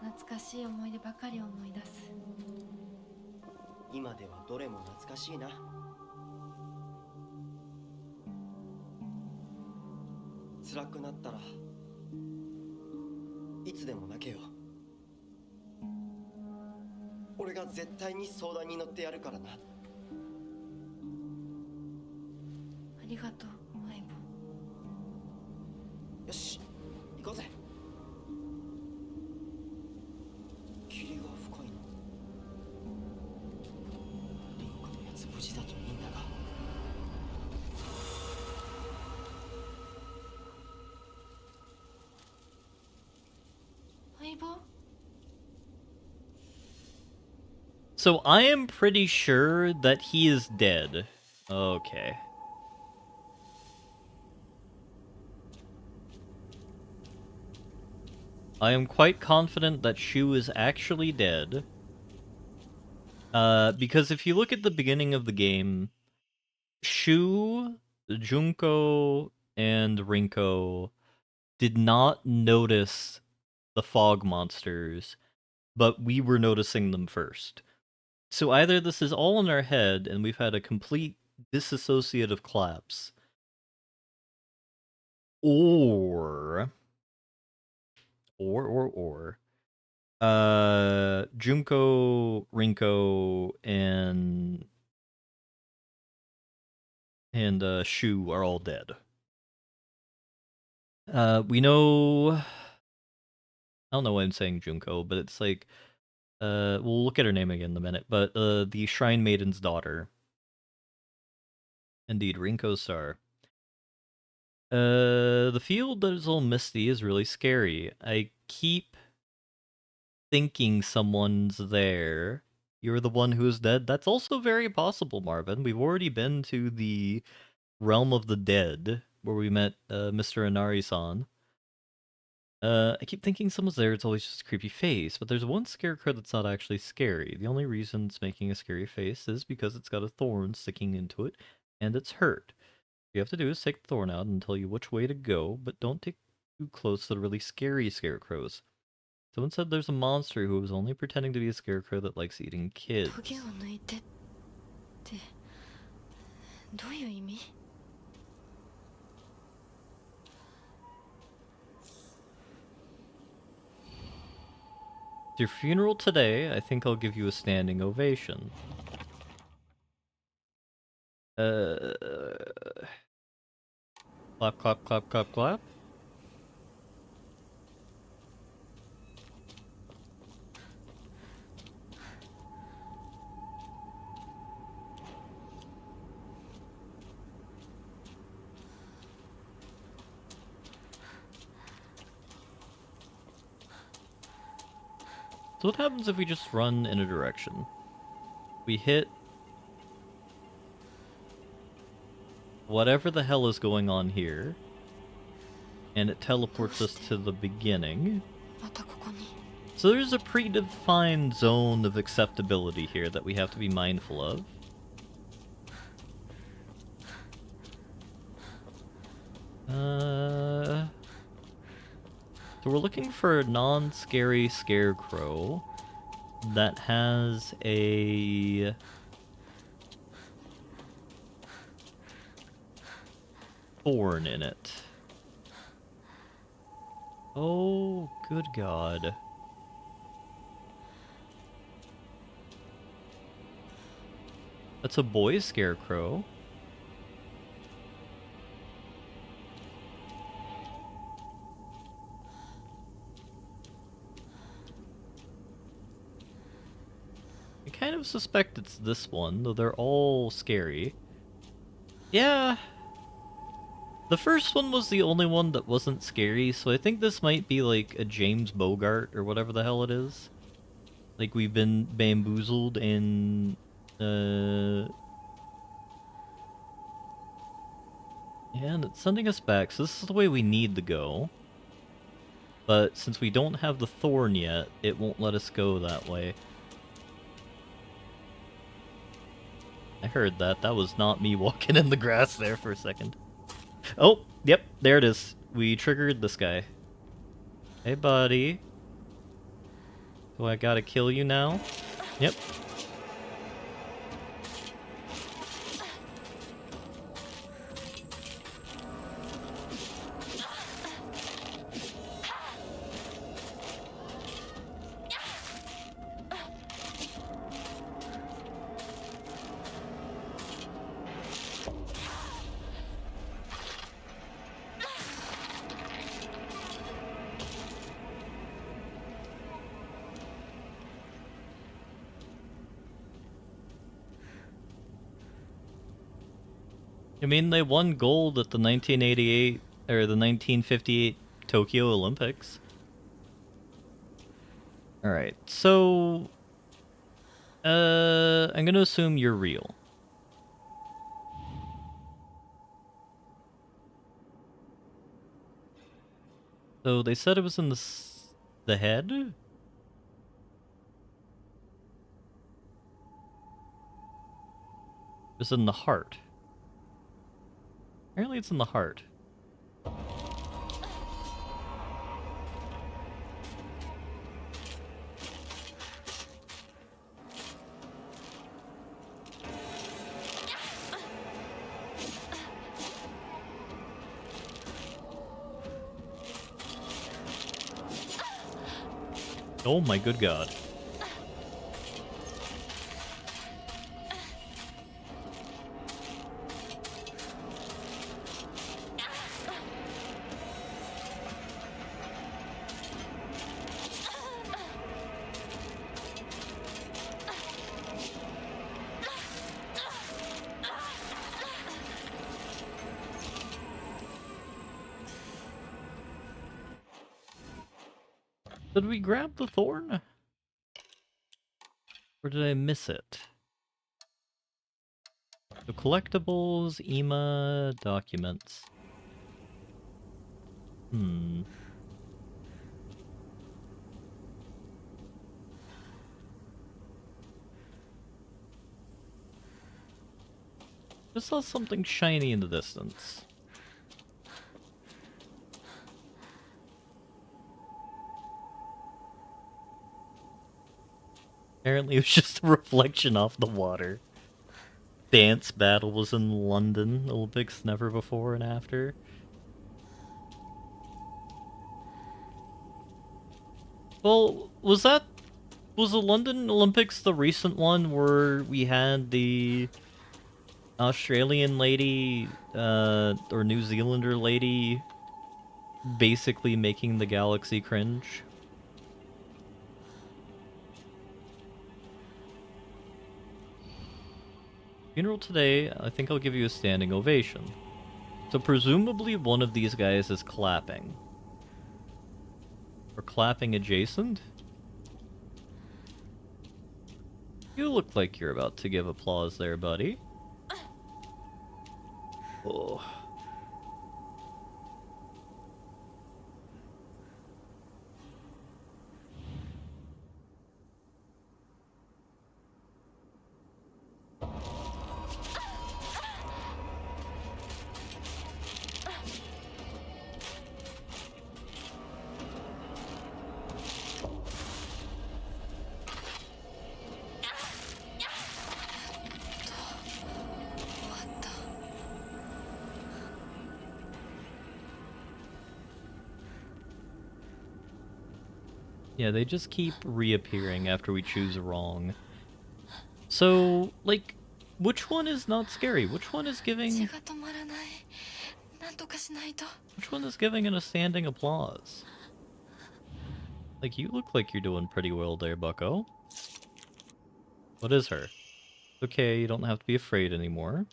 懐かしい思い出ばかり思い出す今ではどれも懐かしいな辛くなったらいつでも泣けよ俺が絶対に相談に乗ってやるからなありがとう相棒よし行こうぜ霧が深いなリンクのやつ無事だといいんだが相棒 So I am pretty sure that he is dead. Okay. I am quite confident that Shu is actually dead. Because if you look at the beginning of the game, Shu, Junko, and Rinko did not notice the fog monsters, but we were noticing them first. So either this is all in our head and we've had a complete disassociative collapse, or Junko, Rinko, and Shu are all dead. We know, I don't know why I'm saying Junko, but it's like, we'll look at her name again in a minute, but the Shrine Maiden's daughter. Indeed, Rinko Sar. The field that is all misty is really scary. I keep thinking someone's there. You're the one who is dead? That's also very possible, Marvin. We've already been to the Realm of the Dead, where we met Mr. Inari-san. I keep thinking someone's there, it's always just a creepy face, but there's one scarecrow that's not actually scary. The only reason it's making a scary face is because it's got a thorn sticking into it, and it's hurt. What you have to do is take the thorn out and tell you which way to go, but don't take too close to the really scary scarecrows. Someone said there's a monster who was only pretending to be a scarecrow that likes eating kids. トゲを抜いてってどういう意味 It's your funeral today, I think I'll give you a standing ovation. Uh, clap, clap, clap, clap, clap. So what happens if we just run in a direction? We hit whatever the hell is going on here, and it teleports us to the beginning. またここに So there's a predefined zone of acceptability here that we have to be mindful of. So we're looking for a non-scary scarecrow that has a thorn in it. Oh, good God. That's a boy scarecrow. I kind of suspect it's this one, though they're all scary. Yeah. The first one was the only one that wasn't scary, so I think this might be like a James Bogart or whatever the hell it is. Like we've been bamboozled and yeah, and it's sending us back, so this is the way we need to go. But since we don't have the thorn yet, it won't let us go that way. I heard that. That was not me walking in the grass there for a second. Oh, yep, there it is. We triggered this guy. Hey, buddy. Do I gotta kill you now? Yep. I mean, they won gold at the 1988 or the 1958 Tokyo Olympics. Alright, so I'm gonna assume you're real. So they said it was in the head? It was in the heart. Apparently it's in the heart. Oh my good God. Did we grab the thorn? Or did I miss it? So collectibles, EMA, documents. Just saw something shiny in the distance. Apparently it was just a reflection off the water. Dance battle was in London Olympics, never before and after. Well, was the London Olympics the recent one where we had the Australian lady, or New Zealander lady basically making the galaxy cringe. Funeral today, I think I'll give you a standing ovation. So presumably one of these guys is clapping. Or clapping adjacent? You look like you're about to give applause there, buddy. Oh. Yeah, they just keep reappearing after we choose wrong. So, like, which one is not scary? Which one is giving... Which one is giving it a standing applause? Like, you look like you're doing pretty well there, bucko. What is her? Okay, you don't have to be afraid anymore.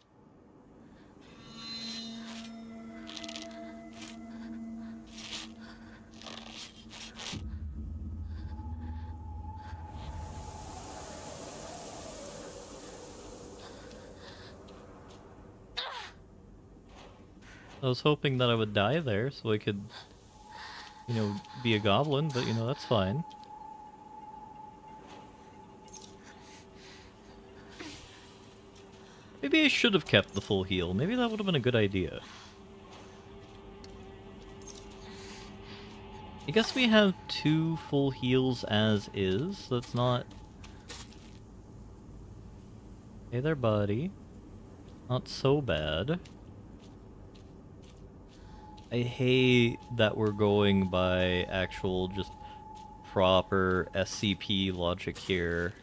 I was hoping that I would die there so I could, you know, be a goblin, but, you know, that's fine. Maybe I should have kept the full heal. Maybe that would have been a good idea. I guess we have 2 full heals as is. That's not... Hey there, buddy. Not so bad. I hate that we're going by actual, just proper SCP logic here,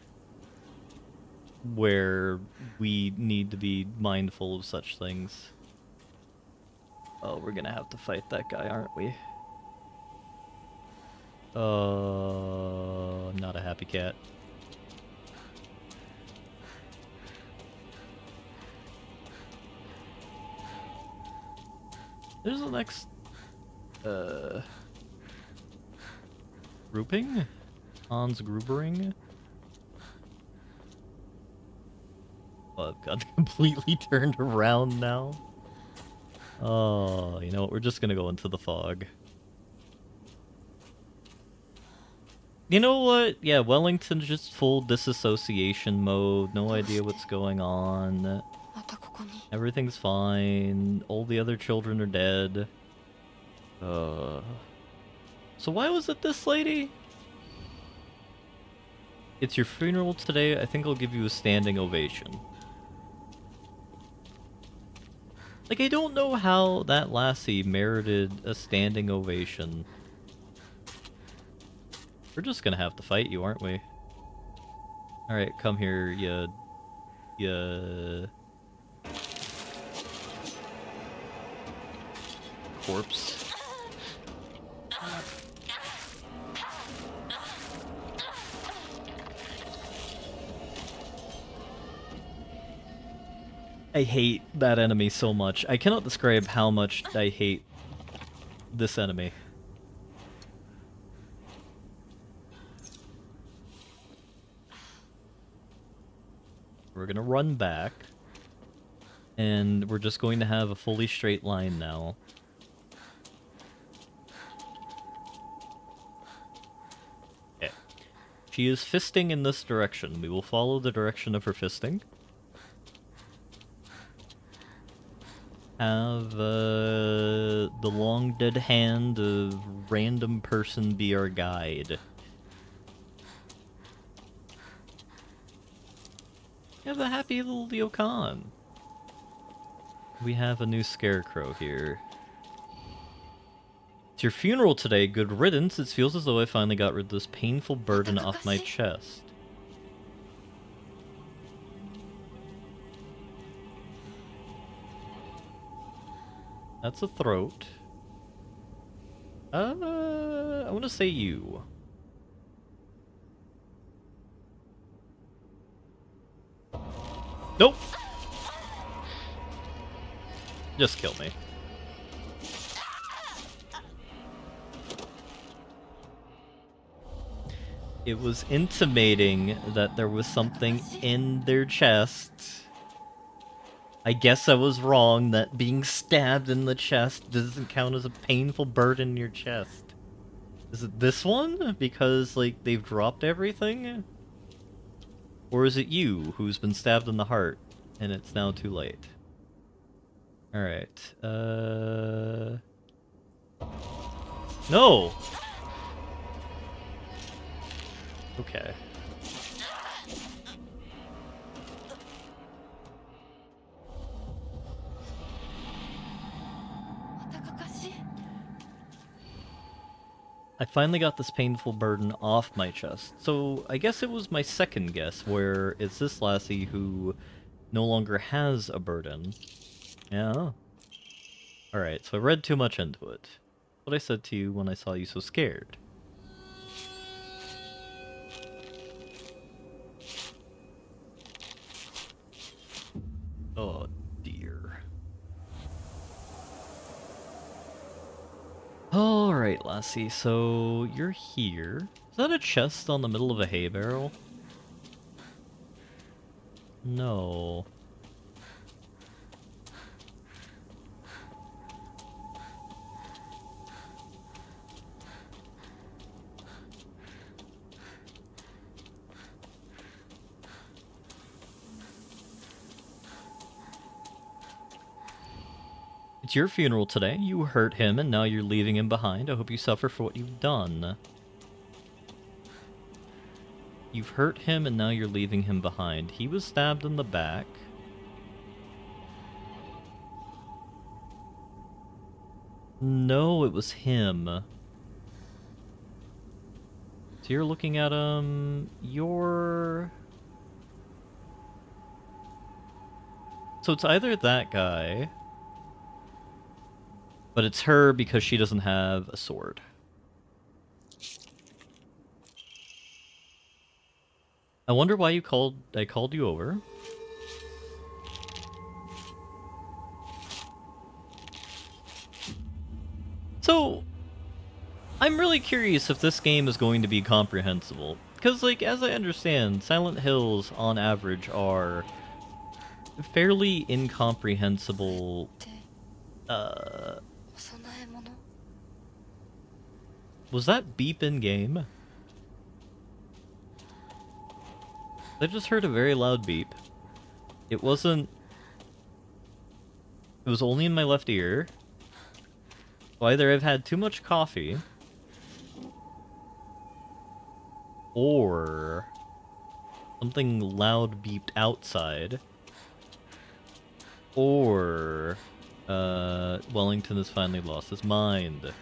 where we need to be mindful of such things. Oh, we're gonna have to fight that guy, aren't we? I'm not a happy cat. There's the next, grouping? Hans Grubering? Oh, I've got completely turned around now. Oh, you know what, we're just gonna go into the fog. You know what? Yeah, Wellington's just full disassociation mode, no idea what's going on. Everything's fine. All the other children are dead. So why was it this lady? It's your funeral today. I think I'll give you a standing ovation. Like, I don't know how that lassie merited a standing ovation. We're just gonna have to fight you, aren't we? Alright, come here, ya... corpse. I hate that enemy so much. I cannot describe how much I hate this enemy. We're gonna run back. And we're just going to have a fully straight line now. Okay. She is fisting in this direction. We will follow the direction of her fisting. Have the long dead hand of random person be our guide. We have a happy little Ryokan. We have a new scarecrow here. It's your funeral today. Good riddance. It feels as though I finally got rid of this painful burden off my chest. That's a throat. I want to say you. Nope. Just kill me. It was intimating that there was something in their chest. I guess I was wrong that being stabbed in the chest doesn't count as a painful burden in your chest. Is it this one? Because, like, they've dropped everything? Or is it you who's been stabbed in the heart and it's now too late? Alright, No! Okay. I finally got this painful burden off my chest. So I guess it was my second guess, where it's this lassie who no longer has a burden. Yeah. Alright, so I read too much into it. What I said to you when I saw you so scared. Oh dear. Alright, lassie, so you're here. Is that a chest on the middle of a hay barrel? No. It's your funeral today. You hurt him and now you're leaving him behind. I hope you suffer for what you've done. You've hurt him and now you're leaving him behind. He was stabbed in the back. No, it was him. So you're looking at him. You're... So it's either that guy, but it's her because she doesn't have a sword. I wonder why I called you over. So, I'm really curious if this game is going to be comprehensible. Because, like, as I understand, Silent Hills, on average, are fairly incomprehensible, Was that beep in-game? I just heard a very loud beep. It wasn't... It was only in my left ear. So either I've had too much coffee, or something loud beeped outside, or Wellington has finally lost his mind.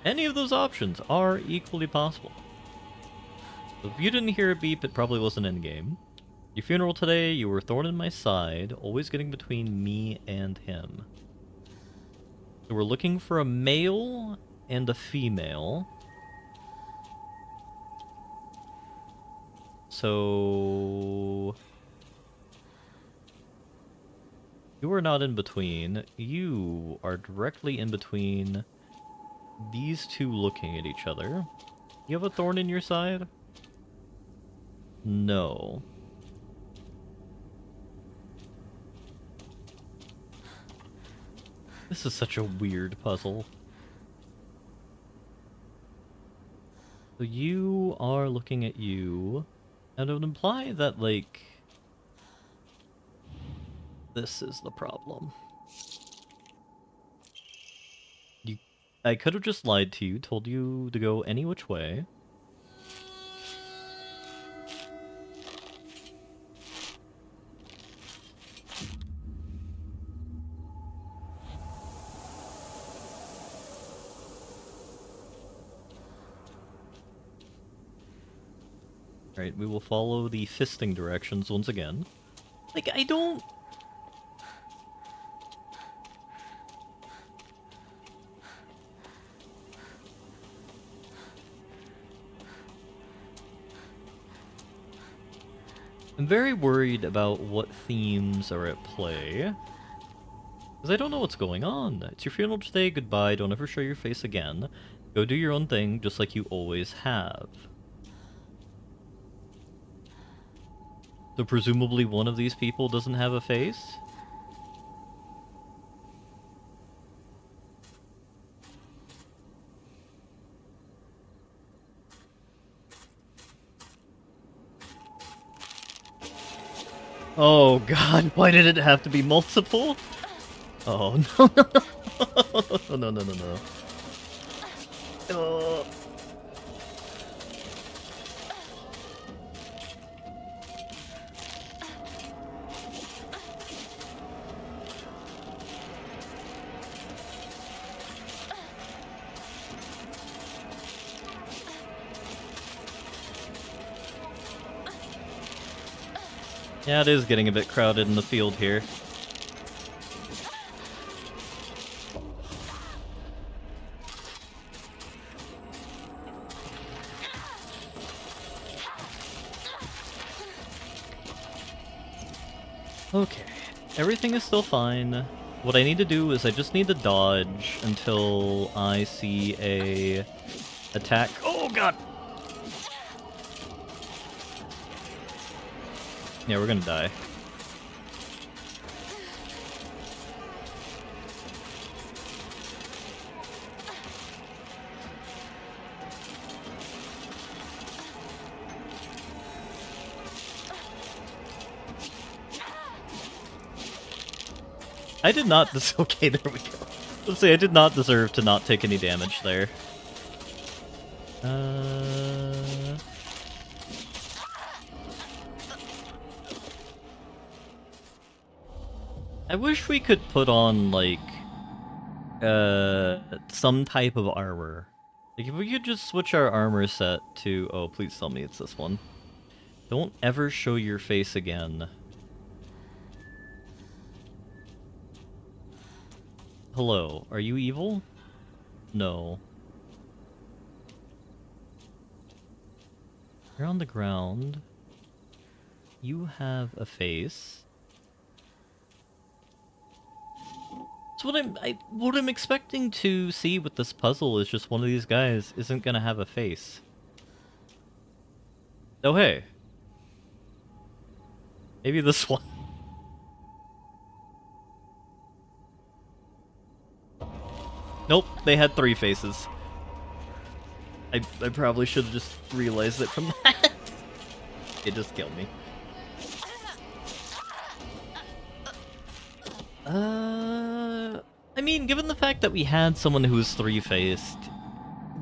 Any of those options are equally possible. So if you didn't hear a beep, it probably wasn't in-game. Your funeral today, you were a thorn in my side, always getting between me and him. So we're looking for a male and a female. So... You are not in between. You are directly in between these two looking at each other. You have a thorn in your side? No. This is such a weird puzzle. So you are looking at you, and it would imply that, like, this is the problem. I could have just lied to you, told you to go any which way. Right, we will follow the fisting directions once again. Like, I don't... I'm very worried about what themes are at play. Because I don't know what's going on. It's your funeral today, goodbye, don't ever show your face again. Go do your own thing, just like you always have. So presumably one of these people doesn't have a face? Oh god, why did it have to be multiple? Oh no no no no no no. Oh. Yeah, it is getting a bit crowded in the field here. Okay, everything is still fine. What I need to do is I just need to dodge until I see a attack. Oh god! Yeah, we're gonna die. I did not okay, there we go. Let's see, I did not deserve to not take any damage there. I wish we could put on, like, some type of armor. Like, if we could just switch our armor set to... Oh, please tell me it's this one. Don't ever show your face again. Hello, are you evil? No. You're on the ground. You have a face. So what I'm expecting to see with this puzzle is just one of these guys isn't gonna have a face. Oh hey. Maybe this one. Nope, they had 3 faces. I probably should have just realized it from that. It just killed me. I mean, given the fact that we had someone who was 3-faced,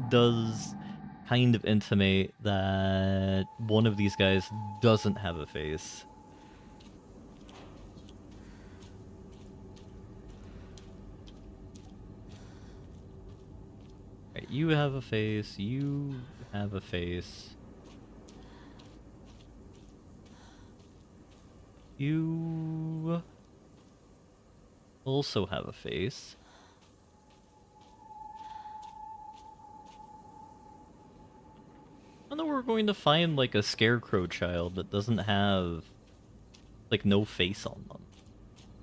does kind of intimate that one of these guys doesn't have a face. Right, you have a face, you have a face. You also have a face. I know we're going to find like a scarecrow child that doesn't have like no face on them.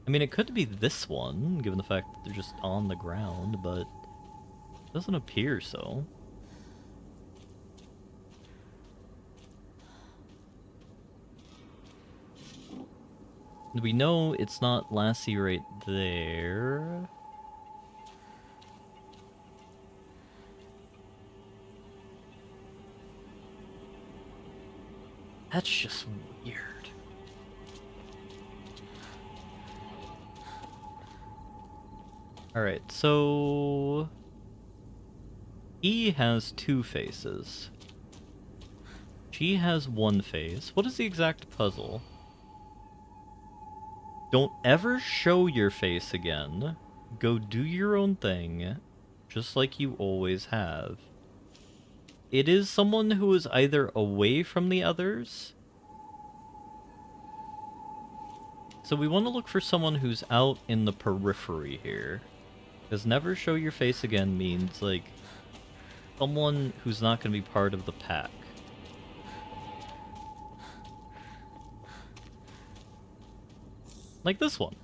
I mean, it could be this one, given the fact that they're just on the ground, but it doesn't appear so. We know it's not Lassie right there. That's just weird. Alright, so... he has 2 faces. She has 1 face. What is the exact puzzle? Don't ever show your face again. Go do your own thing, just like you always have. It is someone who is either away from the others. So we want to look for someone who's out in the periphery here. Because never show your face again means, like, someone who's not going to be part of the pack. Like this one.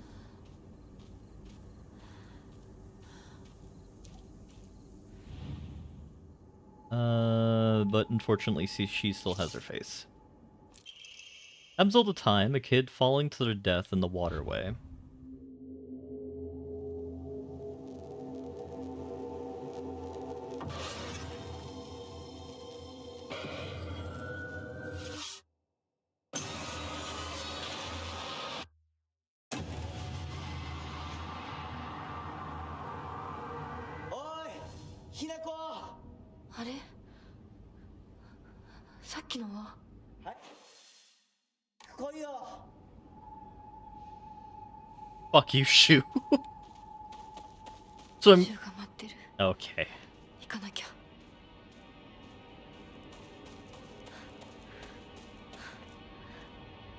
But unfortunately, she still has her face. Happens all the time, a kid falling to their death in the waterway.おいひなこあれさっきのははい来いよ Fuck you, Shu. So I'm シュウが待ってる okay. 行かなきゃ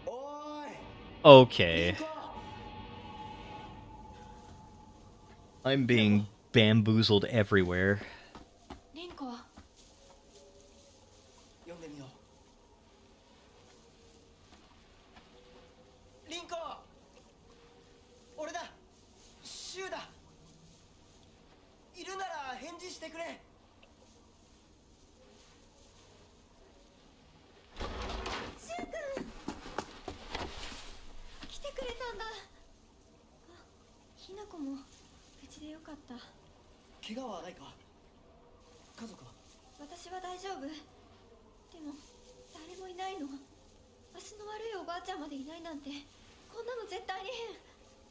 おい Okay. I'm being bamboozled everywhere. リンコは読んでみようリンコ俺だシュウだいるなら返事してくれ来てくれたんだ。あ、ひなこも無事でよかった。怪我はないか家族は私は大丈夫。でも誰もいないの。足の悪いおばあちゃんまでいないなんて、こんなの絶対に変。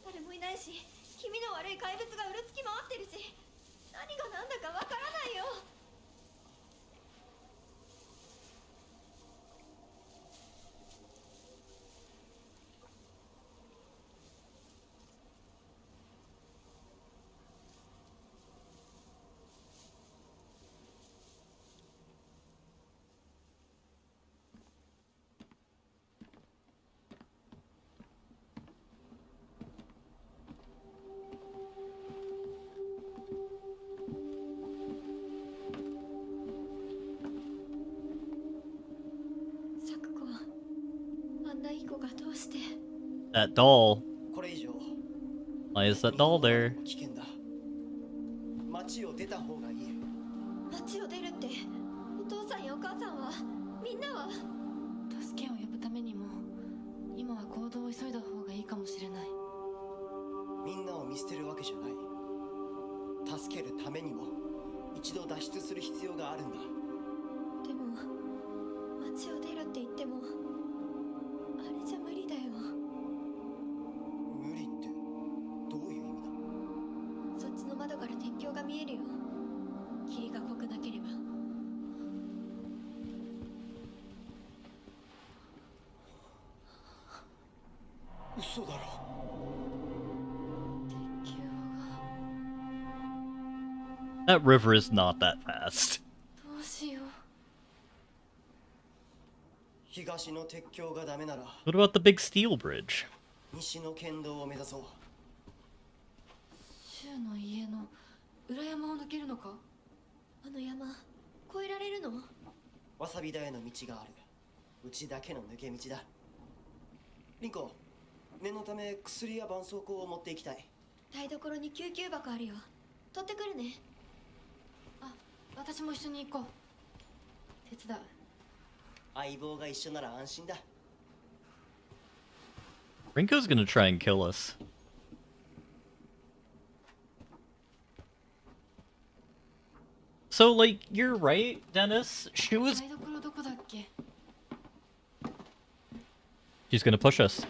誰もいないし、気味の悪い怪物がうろつき回ってるし、何が何だかわからないよ。サクコ、あんないい子がどうして。 That doll. これ以上 Why is that doll there? 危険だ町を出た方がいい街を出るって、お父さんやお母さんは、みんなは。助けを呼ぶためにも今は行動を急いだ方がいいかもしれないみんなを見捨てるわけじゃない助けるためにも一度脱出する必要があるんだでも街を出るって言ってもあれじゃ無理だよ。無理ってどういう意味だそっちの窓から鉄橋が見えるよ。霧が濃くなければ。嘘だろ鉄橋が That river is not that fast. どうしよう東の鉄橋がダメなら What about the big steel bridge? 西の県道を目指そうシュウの家の裏山を抜けるのかあの山越えられるの？わさび田への道があるうちだけの抜け道だリンコ念のため薬や絆創膏を持っていきたい台所に救急箱あるよ。取ってくるね。あ、私も一緒に行こう手伝う相棒が一緒なら安心だ Rinko's gonna try and kill us. So, like, you're right, Dennis. She was. 台所どこだっけ She's gonna push us.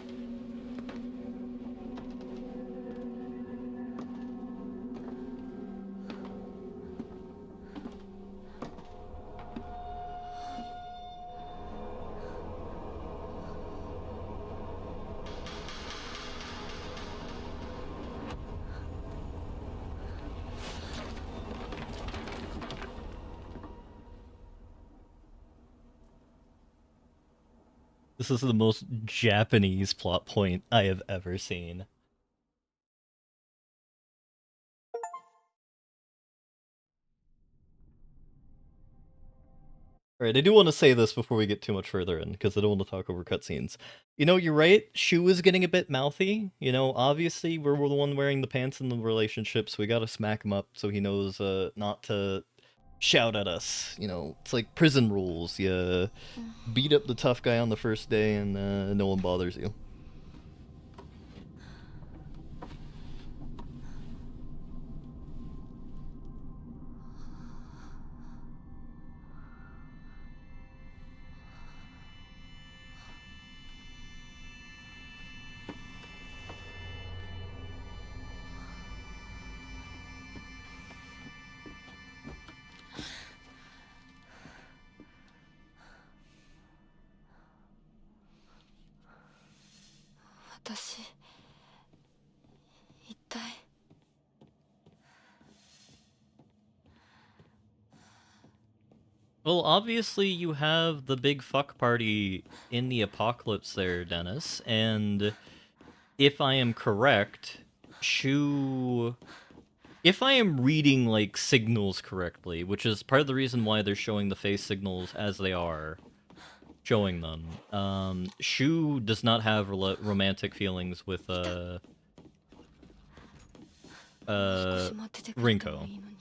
This is the most Japanese plot point I have ever seen. Alright, I do want to say this before we get too much further in, because I don't want to talk over cutscenes. You know, you're right, Shu is getting a bit mouthy. You know, obviously, we're the one wearing the pants in the relationship, so we gotta smack him up so he knows not to shout at us. You know, it's like prison rules. You beat up the tough guy on the first day and no one bothers you. 私一体 Well, obviously you have the big fuck party in the apocalypse there, Dennis, and if I am correct, Shu... If I am reading, like, signals correctly, which is part of the reason why they're showing the face signals as they are showing them, Shu does not have romantic feelings with, 少し待っててくれても Rinko. いいのに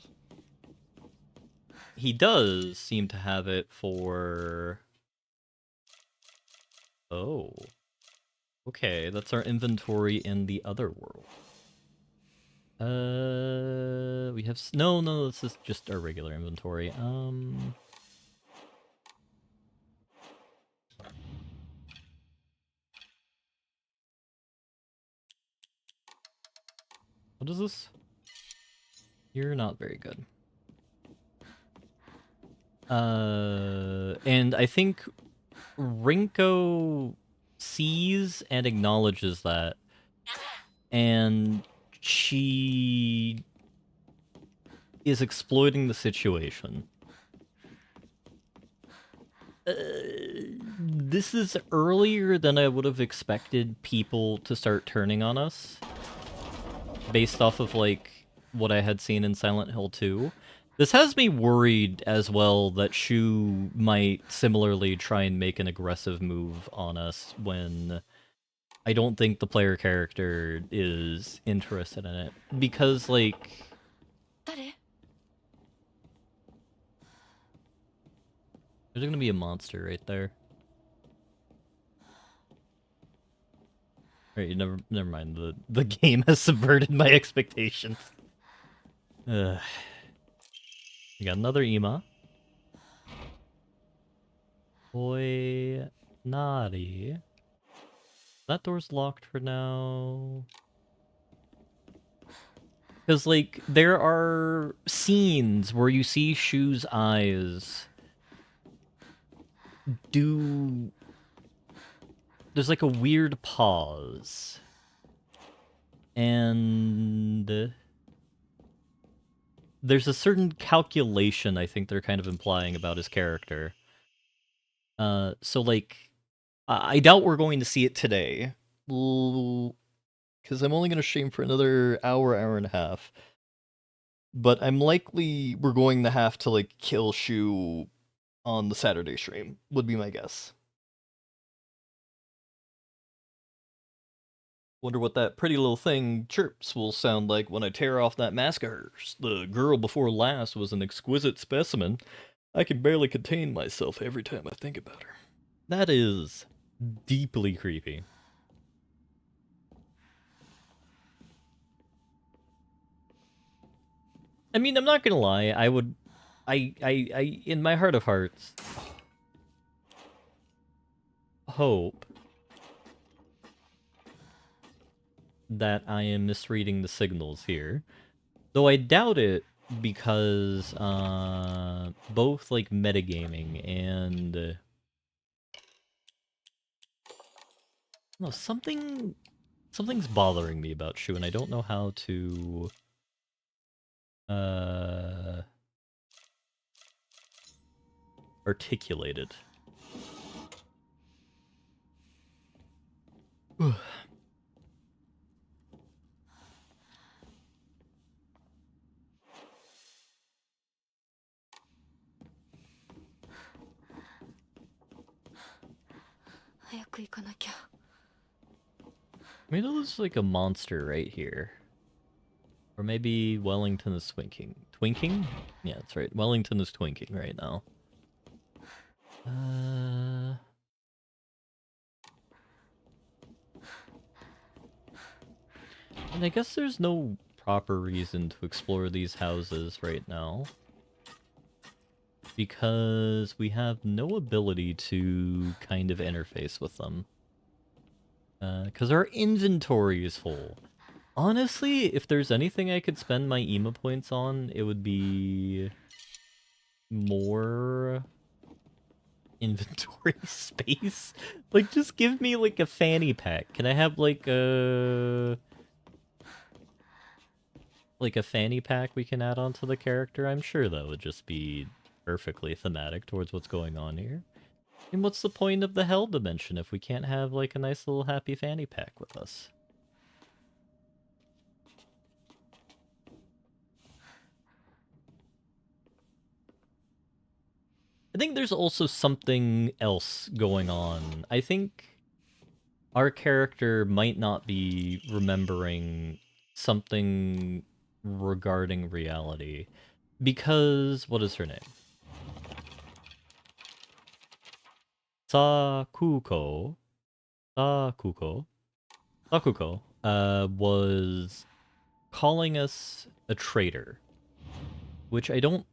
He does seem to have it for... Oh. Okay, that's our inventory in the other world. We have... No, this is just our regular inventory. What is this? You're not very good. And I think Rinko sees and acknowledges that, and she is exploiting the situation. This is earlier than I would have expected people to start turning on us, based off of, like, what I had seen in Silent Hill 2. This has me worried as well that Shu might similarly try and make an aggressive move on us when I don't think the player character is interested in it. Because, like... 誰 There's gonna be a monster right there. Alright, never mind. The game has subverted my expectations. Ugh. We got another Ema. Boy, naughty. That door's locked for now. Because, like, there are scenes where you see Shu's eyes do... There's, like, a weird pause. And... There's a certain calculation I think they're kind of implying about his character. So, like, I doubt we're going to see it today. Because I'm only going to stream for another hour and a half. But I'm likely we're going to have to, like, kill Shu on the Saturday stream, would be my guess. Wonder what that pretty little thing chirps will sound like when I tear off that mask of hers. The girl before last was an exquisite specimen. I can barely contain myself every time I think about her. That is deeply creepy. I mean, I'm not gonna lie, I in my heart of hearts, hope that I am misreading the signals here. Though I doubt it, because, both, like, metagaming and... no, something's bothering me about Shu, and I don't know how to... articulate it. 早く行かなきゃ。 Maybe there's like a monster right here. Or maybe Wellington is twinking. Twinking? Yeah, that's right. Wellington is twinking right now. And I guess there's no proper reason to explore these houses right now. Because we have no ability to kind of interface with them. Because our inventory is full. Honestly, if there's anything I could spend my EMA points on, it would be more inventory space. Like, just give me like a fanny pack. Can I have like a fanny pack we can add onto the character? I'm sure that would just be perfectly thematic towards what's going on here. And what's the point of the hell dimension if we can't have like a nice little happy fanny pack with us? I think there's also something else going on. I think our character might not be remembering something regarding reality. Because, what is her name? Sakuko, was calling us a traitor. Which I don't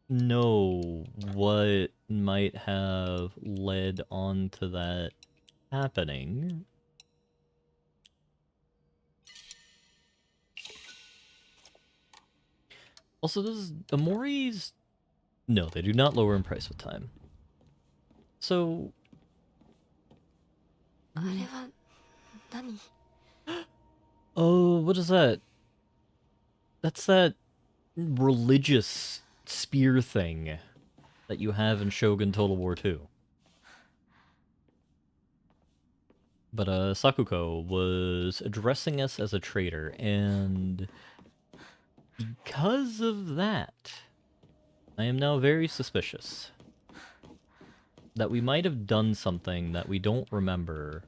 know what might have led on to that happening. Also, does Amori's... No, they do not lower in price with time. So... あれは何？ Oh, what is that? That's that religious spear thing that you have in Shogun Total War 2. But Sakuko was addressing us as a traitor, and because of that, I am now very suspicious that we might have done something that we don't remember.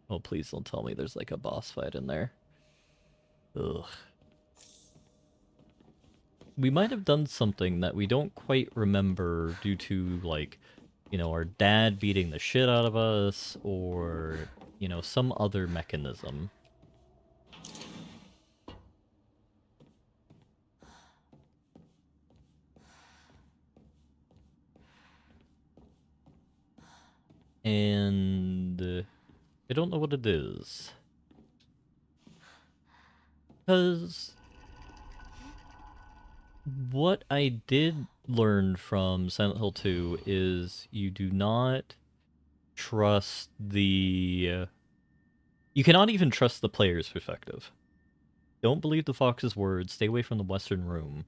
Oh, please don't tell me there's like a boss fight in there. Ugh. We might have done something that we don't quite remember due to, like, you know, our dad beating the shit out of us, or, you know, some other mechanism. And I don't know what it is. Because what I did learn from Silent Hill 2 is you do not trust the... you cannot even trust the player's perspective. Don't believe the fox's words, stay away from the western room.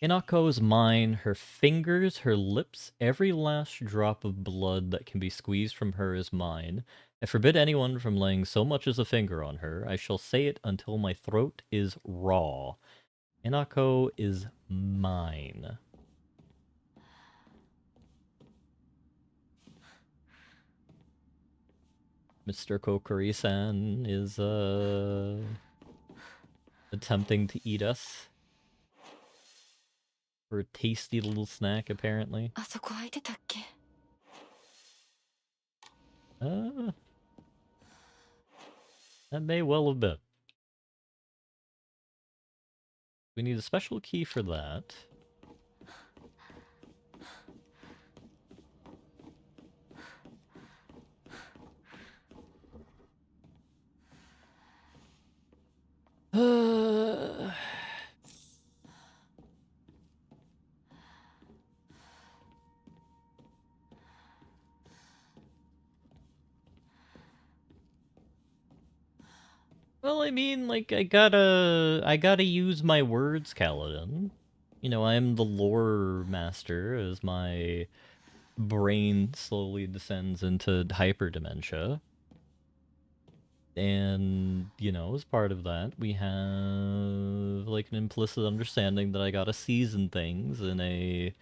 Hinako is mine, her fingers, her lips, every last drop of blood that can be squeezed from her is mine. I forbid anyone from laying so much as a finger on her. I shall say it until my throat is raw. Hinako is mine. Mr. Kokori-san is, attempting to eat us. For a tasty little snack, apparently. あそこ空いてたっけ？ That may well have been. We need a special key for that. Well, I mean, like, I gotta use my words, Kaladin. You know, I'm the lore master as my brain slowly descends into hyperdementia. And, you know, as part of that, we have, like, an implicit understanding that I gotta season things in a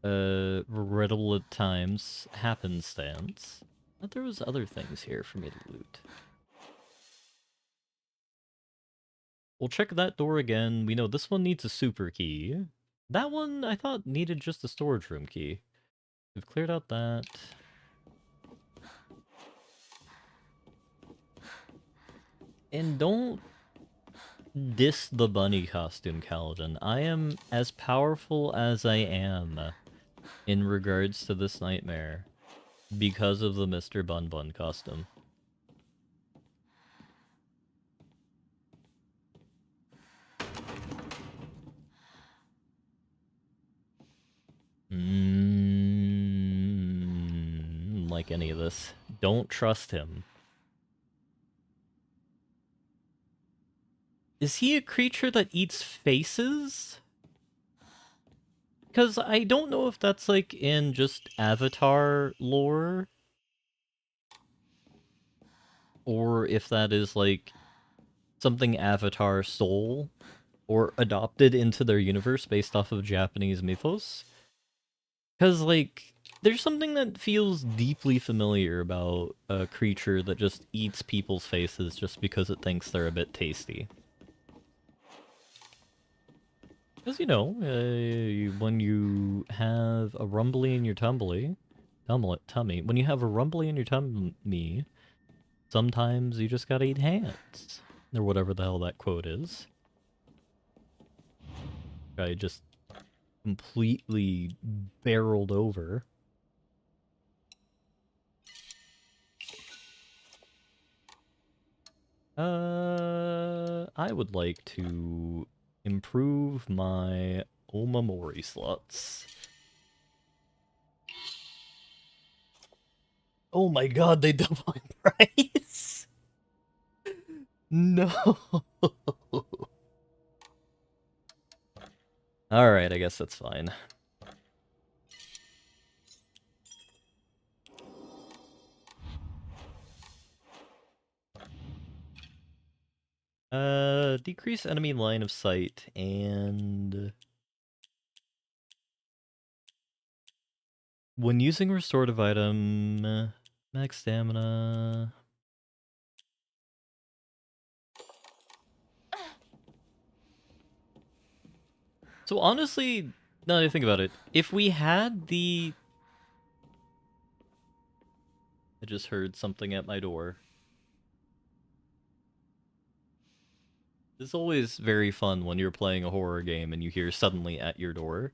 riddle at times, happenstance. But there was other things here for me to loot. We'll check that door again. We know this one needs a super key. That one, I thought, needed just a storage room key. We've cleared out that. And don't diss the bunny costume, Kaladin. I am as powerful as I am in regards to this nightmare because of the Mr. Bun Bun costume. Like any of this. Don't trust him. Is he a creature that eats faces? Because I don't know if that's like in just Avatar lore. Or if that is like something Avatar stole or adopted into their universe based off of Japanese mythos. Because, like, there's something that feels deeply familiar about a creature that just eats people's faces just because it thinks they're a bit tasty. Because, you know, when you have a rumbly in your tummy, when you have a rumbly in your tummy, sometimes you just gotta eat hands. Or whatever the hell that quote is. I just completely barreled over. I would like to improve my Omamori slots. Oh my god, they double in price! No! Alright, I guess that's fine. Decrease enemy line of sight, and... when using restorative item, max stamina... So honestly, now that I think about it, if we had the... I just heard something at my door. It's always very fun when you're playing a horror game and you hear suddenly at your door.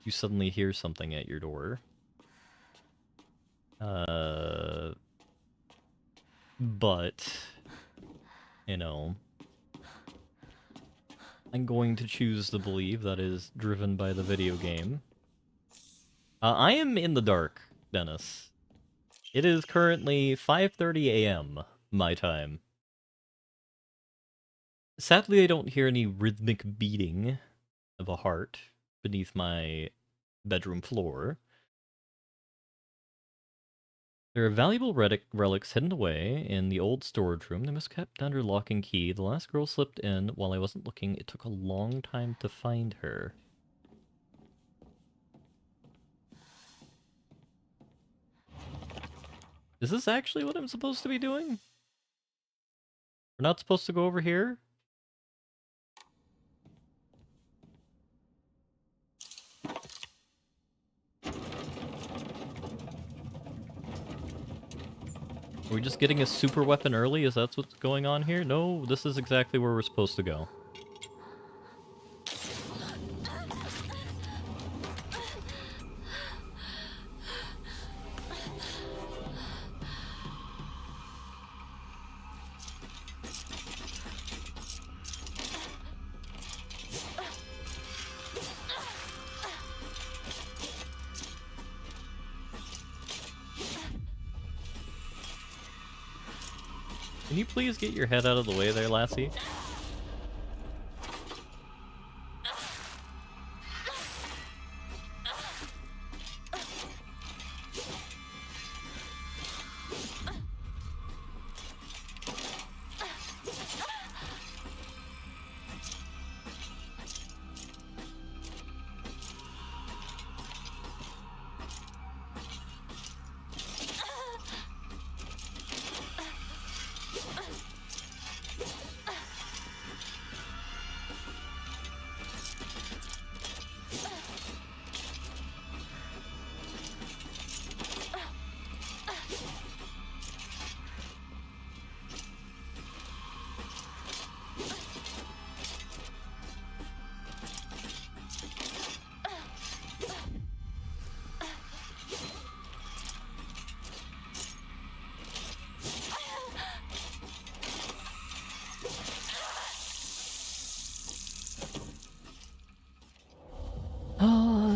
You suddenly hear something at your door. But, you know, I'm going to choose to believe that is driven by the video game. I am in the dark, Dennis. It is currently 5:30 a.m. my time. Sadly, I don't hear any rhythmic beating of a heart beneath my bedroom floor. There are valuable relics hidden away in the old storage room. They must have kept under lock and key. The last girl slipped in while I wasn't looking. It took a long time to find her. Is this actually what I'm supposed to be doing? We're not supposed to go over here? Are we just getting a super weapon early? Is that what's going on here? No, this is exactly where we're supposed to go. Can you please get your head out of the way there, lassie?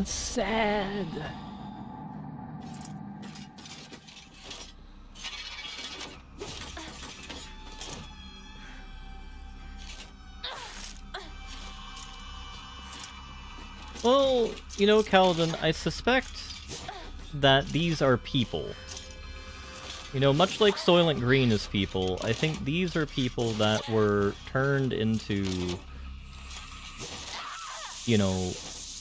sad. Well, you know, Kaladin, I suspect that these are people. You know, much like Soylent Green is people, I think these are people that were turned into, you know,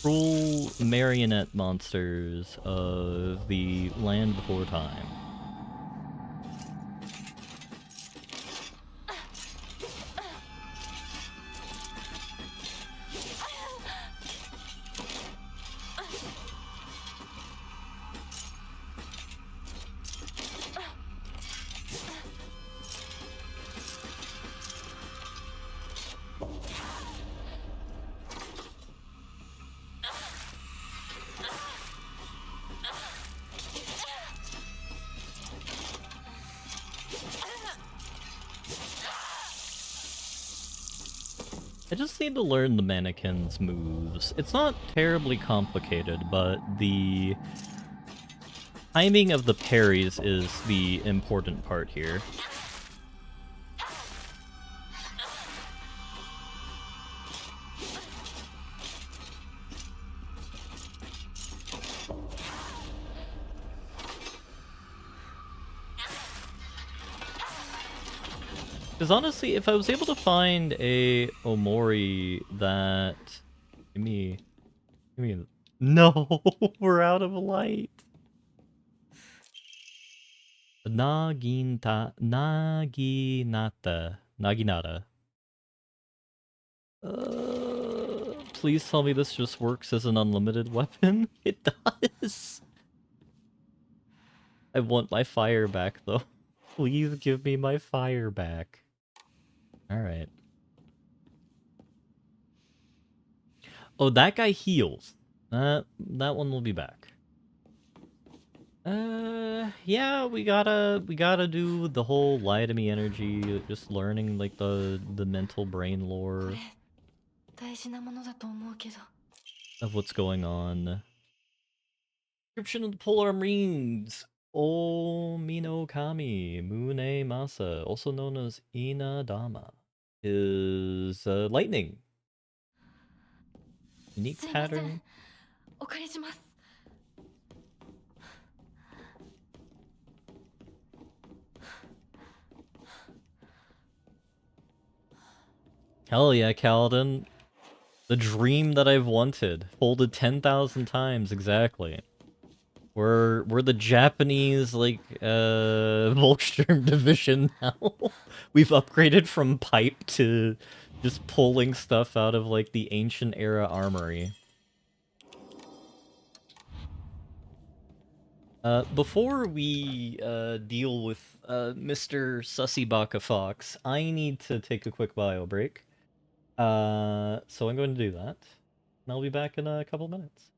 cruel marionette monsters of the land before time. I just need to learn the mannequin's moves. It's not terribly complicated, but the timing of the parries is the important part here. Because honestly, if I was able to find a Omori that... Give me... No! We're out of light! Naginata. Please tell me this just works as an unlimited weapon? It does! I want my fire back, though. Please give me my fire back. Alright. Oh, that guy heals. That one will be back. Yeah, we gotta do the whole lie to me energy, just learning, like, the mental brain lore 大事なものだと思うけど。 of what's going on. Description of the Polar Marines. Omi no Kami, Mune Masa, also known as Inadama, is lightning. Unique すいません。 pattern. お借りします。 Hell yeah, Kaladin. The dream that I've wanted. Folded 10,000 times, exactly. We're the Japanese, like, Volkssturm division now. We've upgraded from pipe to just pulling stuff out of, like, the ancient era armory. Before we deal with Mr. Sussybaka Fox, I need to take a quick bio break. So I'm going to do that. And I'll be back in a couple minutes.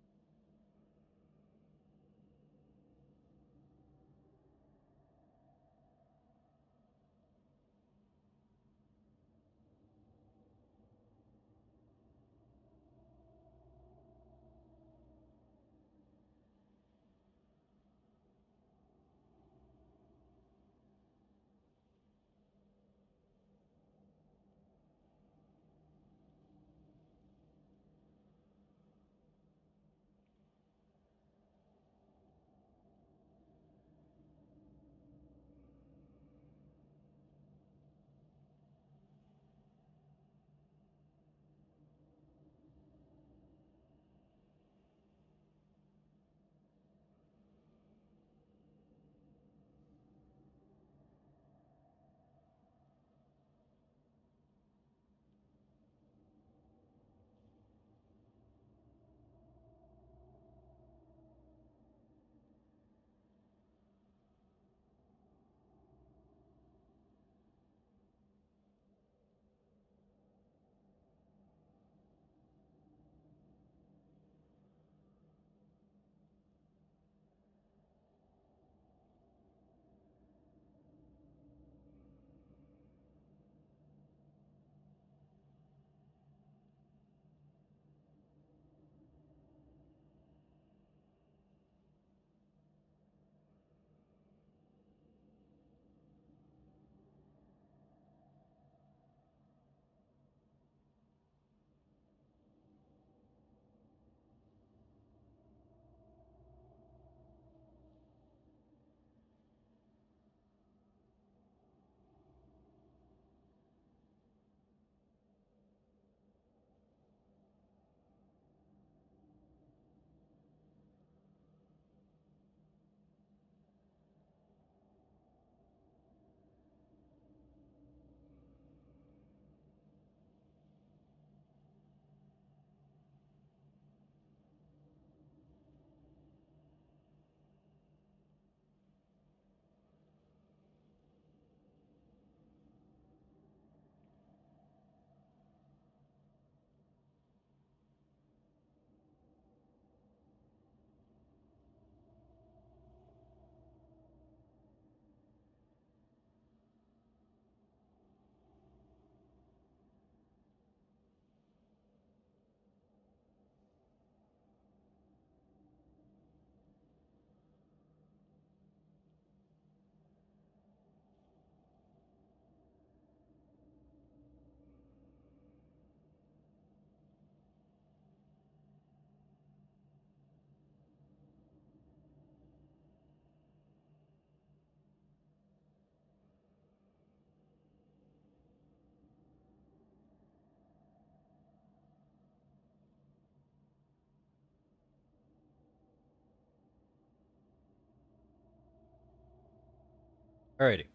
Alrighty.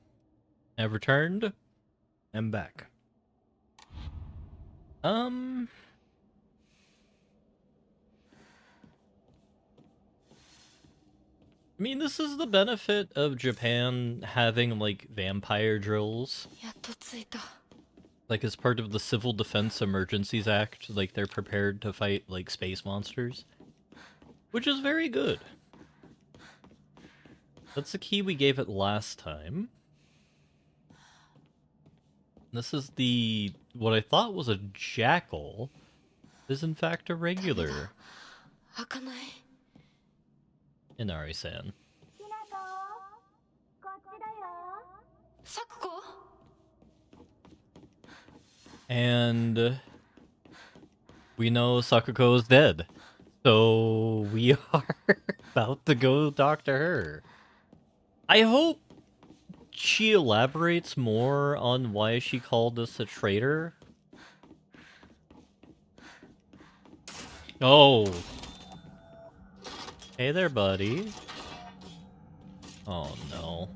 I've returned. I'm back. I mean, this is the benefit of Japan having, like, vampire drills. やっと着いた。 Like, as part of the Civil Defense Emergencies Act, like, they're prepared to fight, like, space monsters. Which is very good. That's the key we gave it last time. This is the... what I thought was a jackal is in fact a regular. 開かない。 Inari-san. 咲子。 And we know Sakuko is dead. So we are about to go talk to her. I hope she elaborates more on why she called us a traitor. Oh. Hey there, buddy. Oh no.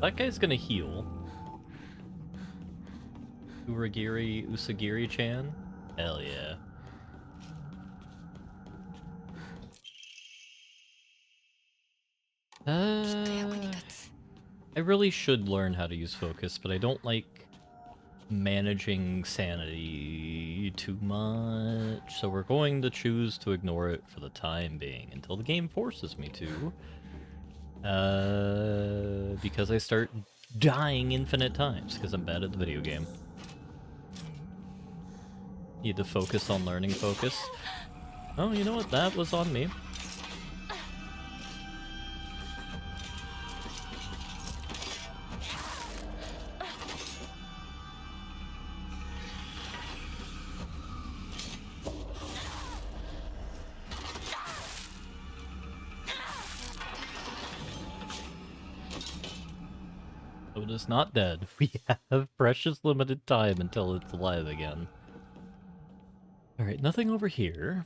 That guy's gonna heal. Usagiri-chan? Hell yeah. I really should learn how to use focus, but I don't like managing sanity too much, so we're going to choose to ignore it for the time being, until the game forces me to. Because I start dying infinite times, because I'm bad at the video game. Need to focus on learning focus. Oh, you know what? That was on me. So it is not dead. We have precious limited time until it's alive again. Alright, nothing over here.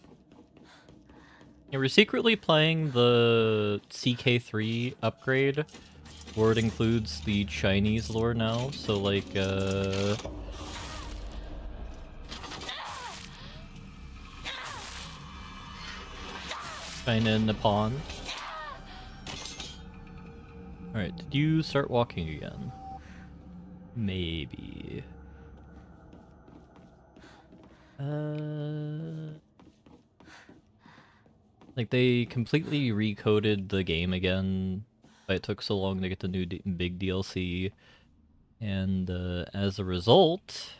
Yeah, we're secretly playing the CK3 upgrade, where it includes the Chinese lore now, so like, China and Nippon. Alright, did you start walking again? Maybe. Like, they completely recoded the game again, but it took so long to get the new big DLC, and as a result,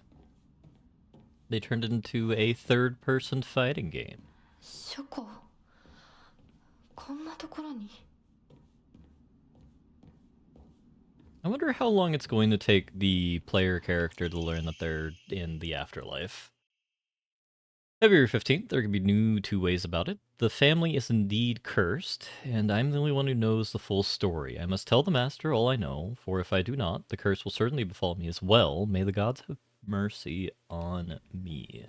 they turned it into a third-person fighting game. 書庫。こんなところに。 I wonder how long it's going to take the player character to learn that they're in the afterlife. February 15th, there can be two ways about it. The family is indeed cursed, and I'm the only one who knows the full story. I must tell the master all I know, for if I do not, the curse will certainly befall me as well. May the gods have mercy on me.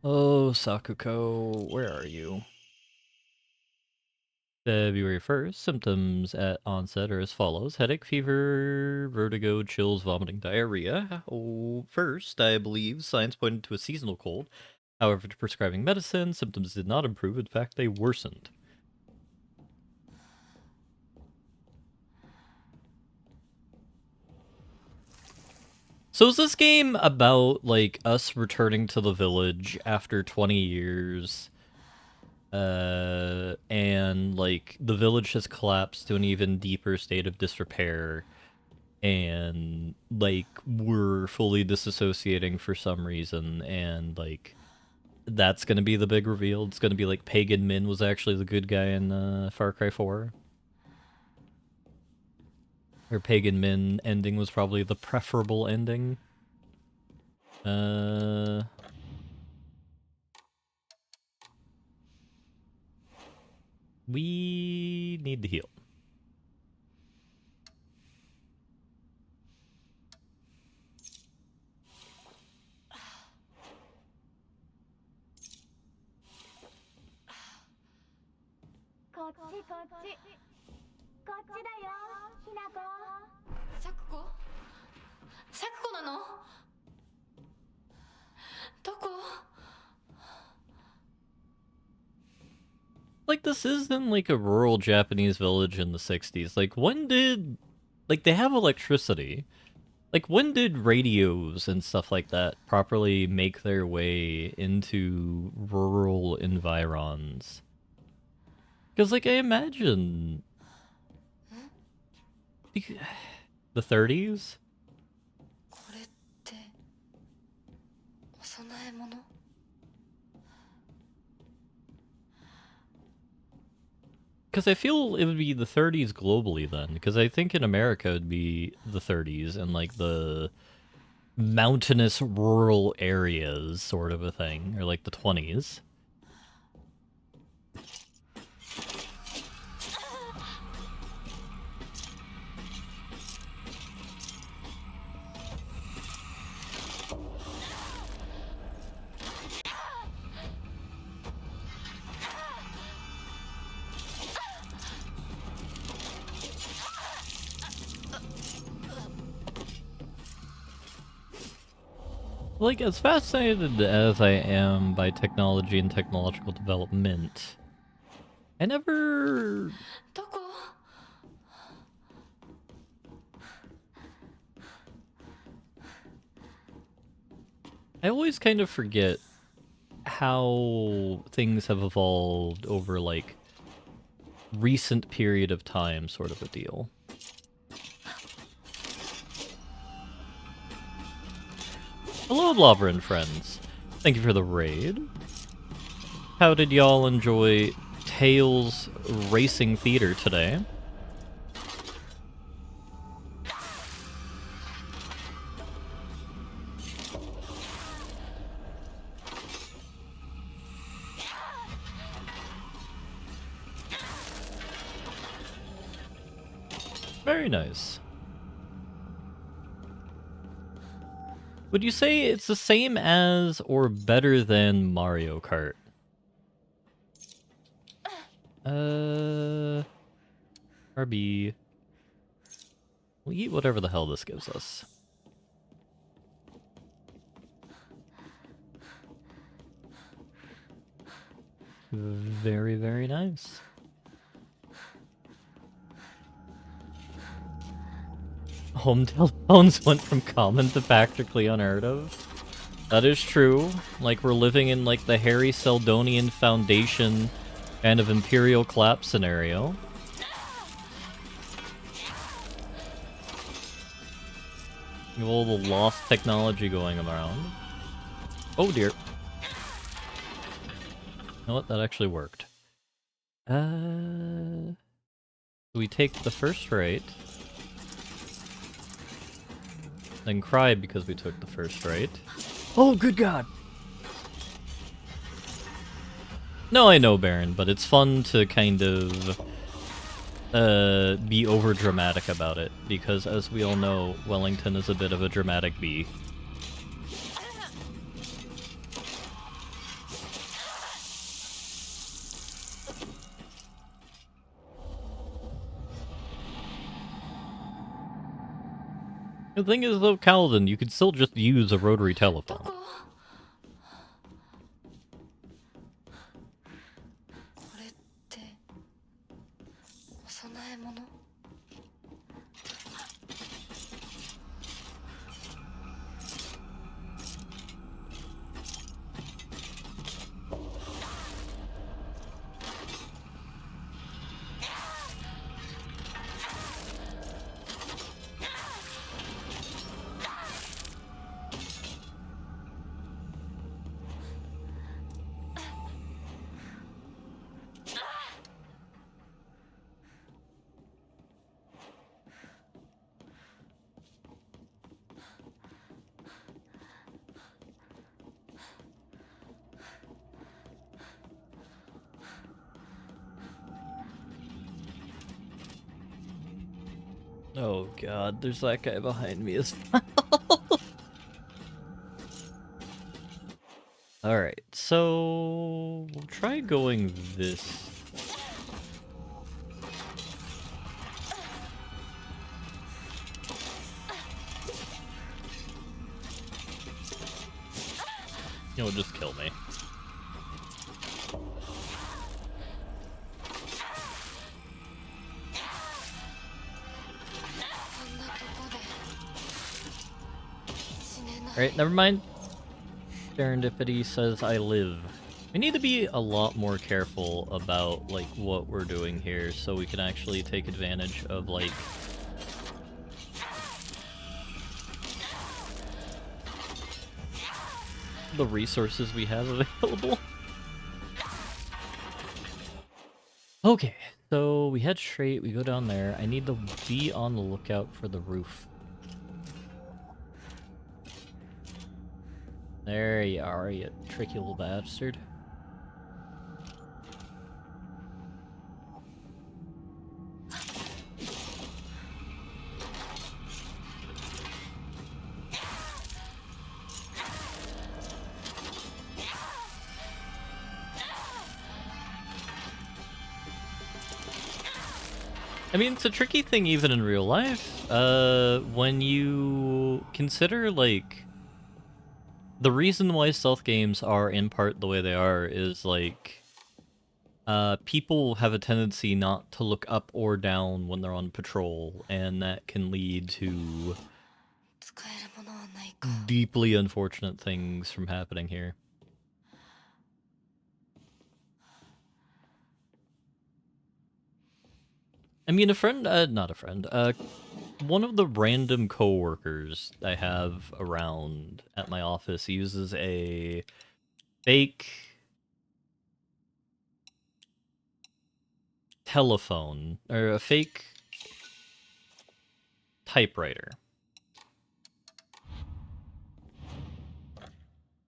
Oh, Sakuko, where are you? February 1st, symptoms at onset are as follows: headache, fever, vertigo, chills, vomiting, diarrhea. Oh, first, I believe signs pointed to a seasonal cold. However, to prescribing medicine, symptoms did not improve. In fact, they worsened. So is this game about, like, us returning to the village after 20 years? And, like, the village has collapsed to an even deeper state of disrepair, and, like, we're fully disassociating for some reason, and, like, that's gonna be the big reveal. It's gonna be like Pagan Min was actually the good guy in Far Cry 4. Or Pagan Min ending was probably the preferable ending. We need to heal. Like, this isn't like a rural Japanese village in the 60s. Like, when did... Like, they have electricity. Like, when did radios and stuff like that properly make their way into rural environs? Because, like, I imagine... The 30s? これってお供え物 Because I feel it would be the 30s globally then. Because I think in America it would be the 30s and, like, the mountainous rural areas sort of a thing. Or, like, the 20s. Like, as fascinated as I am by technology and technological development, I never... どこ I always kind of forget how things have evolved over, like, recent period of time sort of a deal. Hello, Lover and friends. Thank you for the raid. How did y'all enjoy Tails Racing Theater today? Very nice. Would you say it's the same as or better than Mario Kart? RB. We'll eat whatever the hell this gives us. Very, very nice. Home telephones went from common to practically unheard of. That is true. Like, we're living in, like, the Harry Seldonian Foundation kind of Imperial collapse scenario. You have all the lost technology going around. Oh dear. You know what? That actually worked. We take the first right. Then cry because we took the first right. Oh, good god! No, I know, Baron, but it's fun to kind of be over-dramatic about it, because as we all know, Wellington is a bit of a dramatic bee. The thing is, though, Calvin, you could still just use a rotary telephone. これってお供え物 Oh god, there's that guy behind me as well. Alright, so we'll try going this. He'll just kill me. Alright, never mind. Serendipity says I live. We need to be a lot more careful about, like, what we're doing here so we can actually take advantage of, like, the resources we have available. Okay, so we head straight, we go down there. I need to be on the lookout for the roof. There you are, you tricky little bastard. I mean, it's a tricky thing even in real life. When you consider, like, the reason why stealth games are in part the way they are is, like, people have a tendency not to look up or down when they're on patrol, and that can lead to deeply unfortunate things from happening here. I mean, one of the random coworkers I have around at my office uses a fake telephone, or a fake typewriter.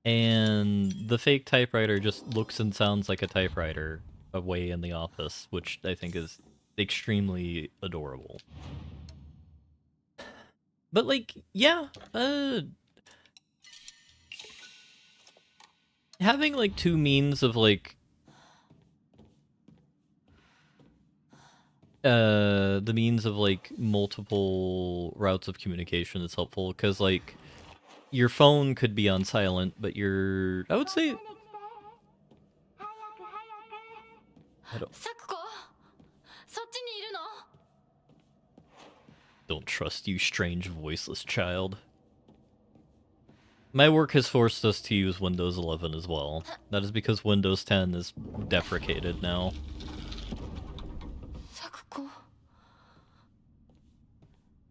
And the fake typewriter just looks and sounds like a typewriter away in the office, which I think is extremely adorable. But, like, yeah, having, like, two means of, like, the means of, like, multiple routes of communication is helpful, because, like, your phone could be on silent, but I would say... Don't trust you, strange voiceless child. My work has forced us to use Windows 11 as well. That is because Windows 10 is deprecated now.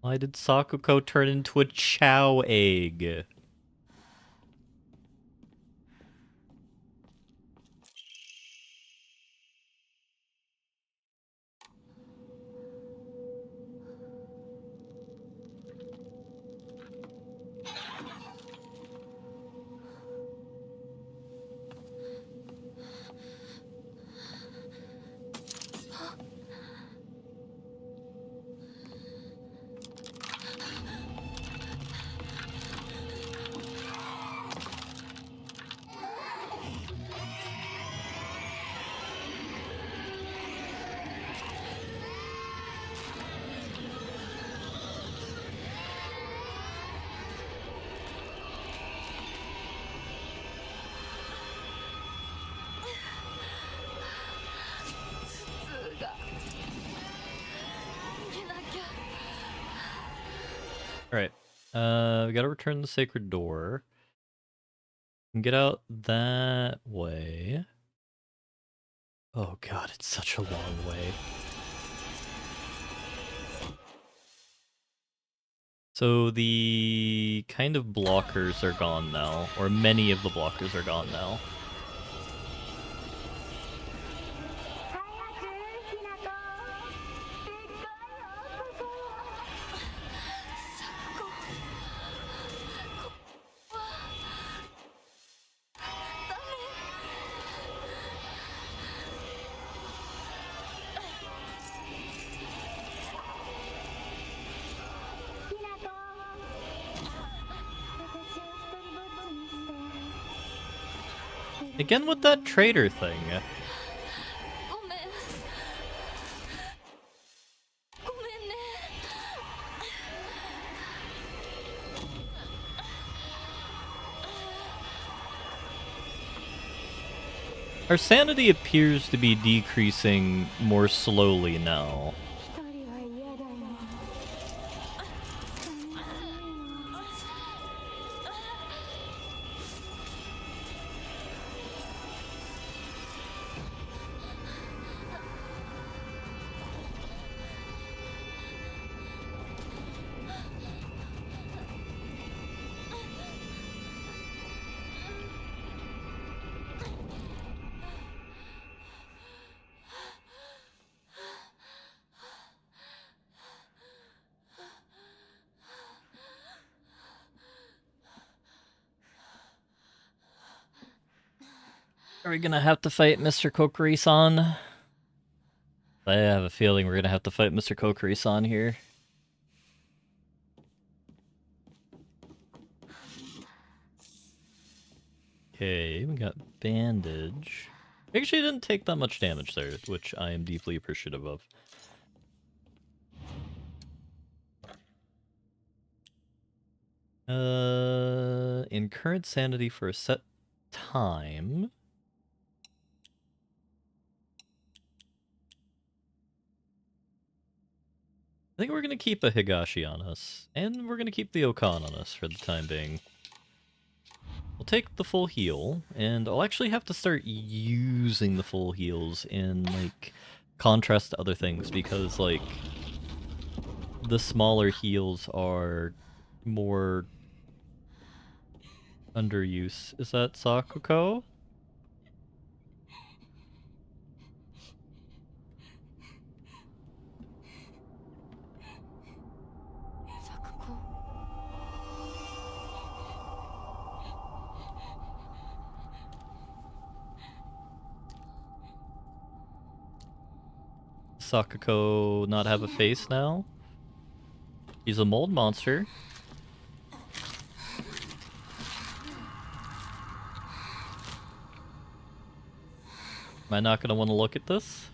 Why did Sakuko turn into a chow egg? Alright. We gotta return the sacred door. And get out that way. Oh god, it's such a long way. So the kind of blockers are gone now, or many of the blockers are gone now. Again with that traitor thing. ごめんごめんね Our sanity appears to be decreasing more slowly now. 一人は嫌だよ。Are we gonna have to fight Mr. Kokiri-san? I have a feeling we're gonna have to fight Mr. Kokiri-san here. Okay, we got bandage. Actually didn't take that much damage there, which I am deeply appreciative of. In current sanity for a set time. I think we're gonna keep a Higashi on us, and we're gonna keep the Okan on us for the time being. We'll take the full heal, and I'll actually have to start using the full heals in, like, contrast to other things, because, like, the smaller heals are more underuse. Is that Sakuko? Sakuko not have a face now? He's a mold monster. Am I not gonna want to look at this?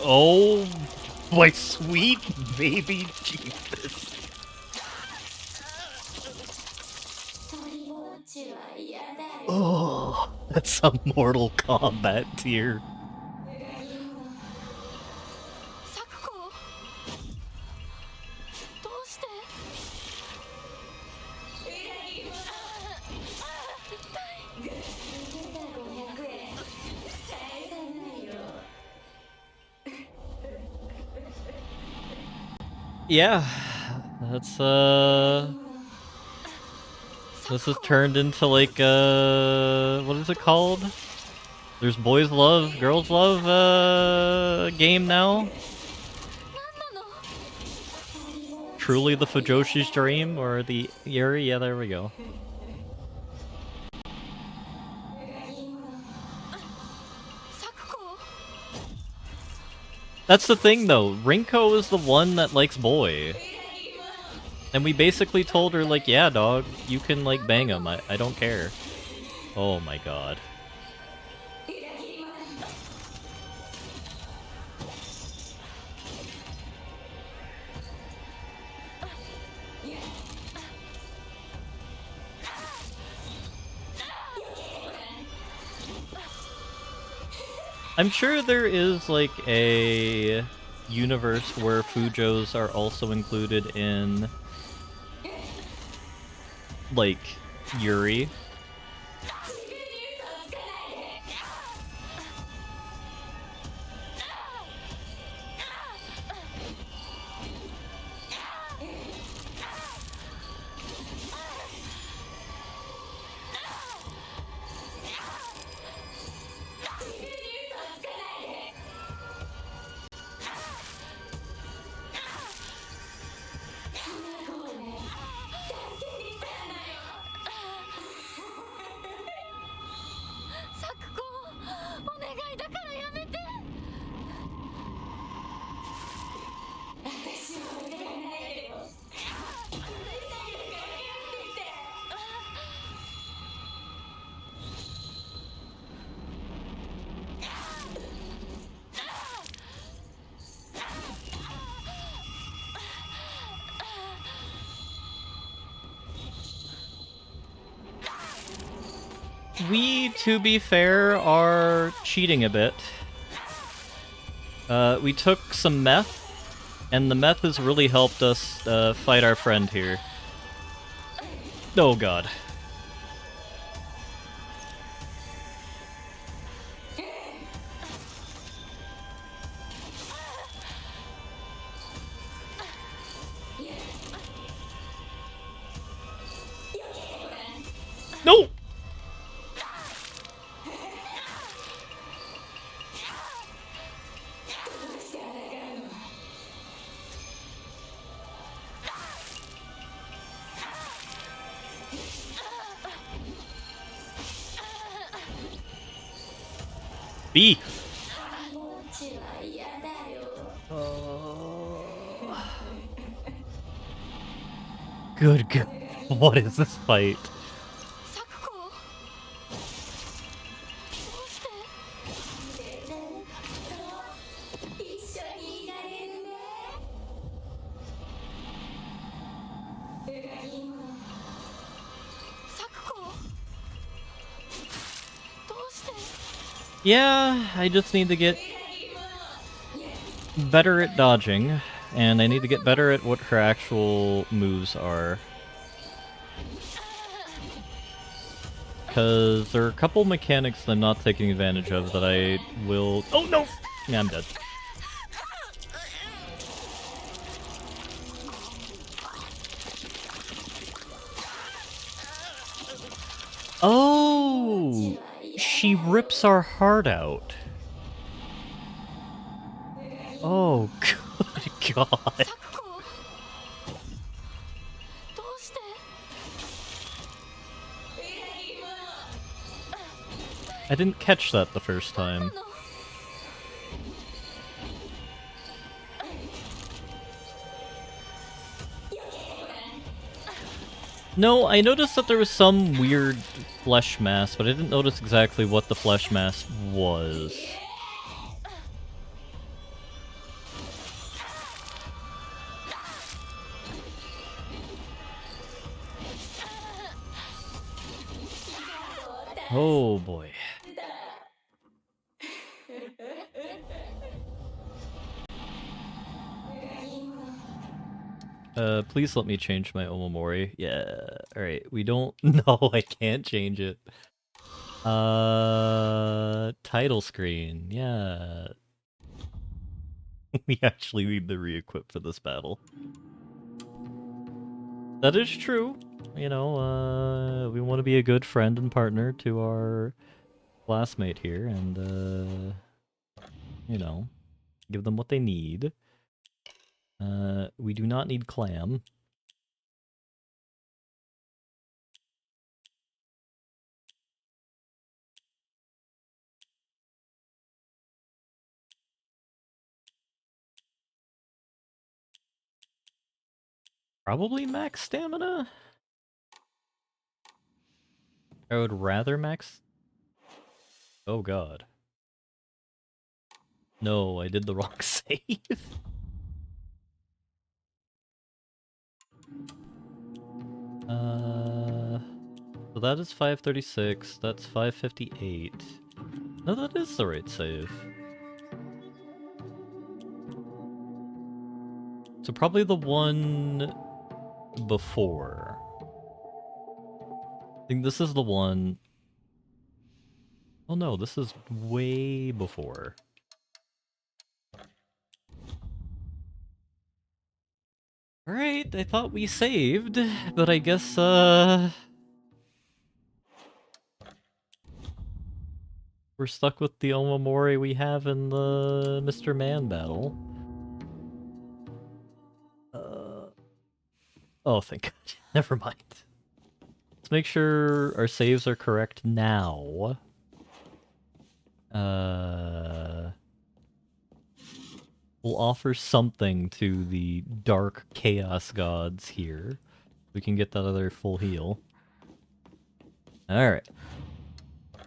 Oh, my sweet baby Jesus. Oh, that's some Mortal Kombat tier. Yeah, that's this has turned into like what is it called? There's boys love, girls love game now. Truly the Fujoshi's dream or the Yuri? Yeah, there we go. That's the thing though, Rinko is the one that likes boy. And we basically told her, like, yeah, dog, you can, like, bang him. I don't care. Oh my god. I'm sure there is like a universe where Fujos are also included in like Yuri. We, to be fair, are cheating a bit. We took some meth, and the meth has really helped us fight our friend here. Oh god. No! B! Good god. What is this fight? Yeah, I just need to get better at dodging, and I need to get better at what her actual moves are. Because there are a couple mechanics that I'm not taking advantage of that I will... Oh no! Yeah, I'm dead. Oh! She rips our heart out. Oh, good god. I didn't catch that the first time. No, I noticed that there was some weird flesh mass, but I didn't notice exactly what the flesh mass was. Oh boy. Please let me change my Omamori. Yeah, alright, we don't... No, I can't change it. Title screen, yeah. We actually need to re-equip for this battle. That is true. You know, we want to be a good friend and partner to our classmate here, and, you know, give them what they need. We do not need Clam. Probably max stamina? I would rather max... Oh god. No, I did the wrong save. So that is 536, that's 558. No, that is the right save. So probably the one before. I think this is the one... Oh no, this is way before. Alright, I thought we saved, but I guess, we're stuck with the Omamori we have in the Mr. Man battle. Oh, thank God. Never mind. Let's make sure our saves are correct now. We'll offer something to the dark chaos gods here. We can get that other full heal. Alright.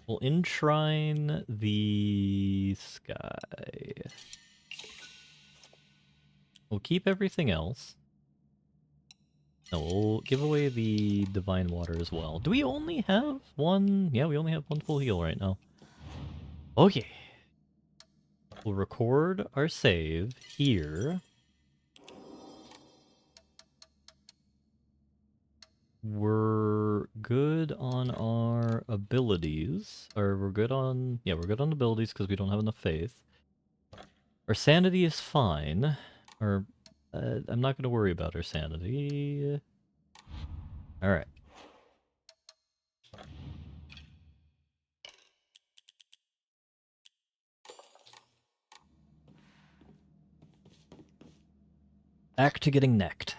We'll enshrine the sky. We'll keep everything else. No, we'll give away the divine water as well. Do we only have one? Yeah, we only have one full heal right now. Okay. We'll record our save here. We're good on our abilities. Or we're good on... Yeah, we're good on abilities because we don't have enough faith. Our sanity is fine. Or... I'm not going to worry about our sanity. Alright. Back to getting necked.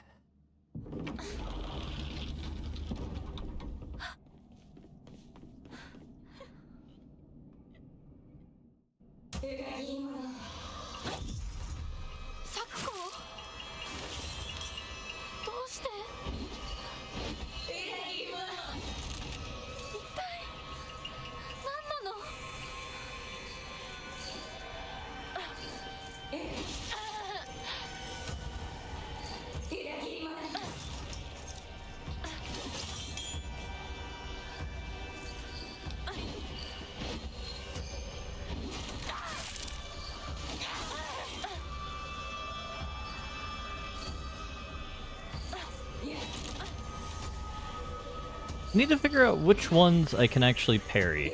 I need to figure out which ones I can actually parry.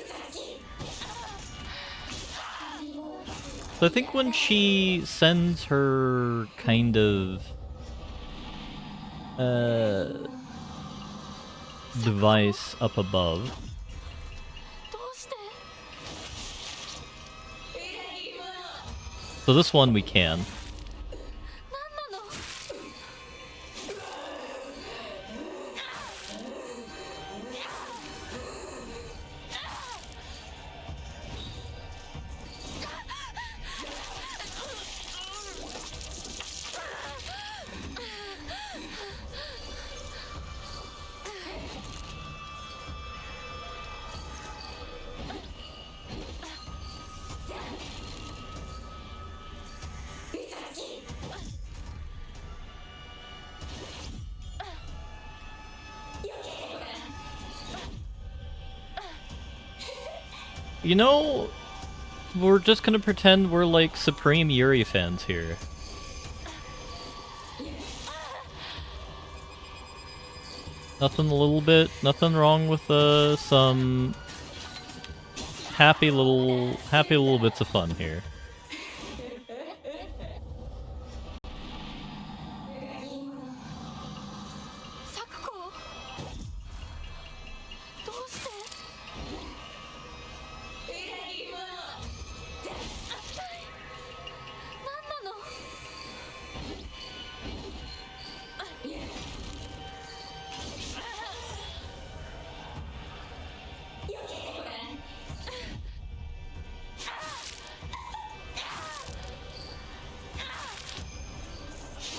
So I think when she sends her kind of device up above. So this one we can. You know, we're just gonna pretend we're like Supreme Yuri fans here. Nothing nothing wrong with some happy little bits of fun here.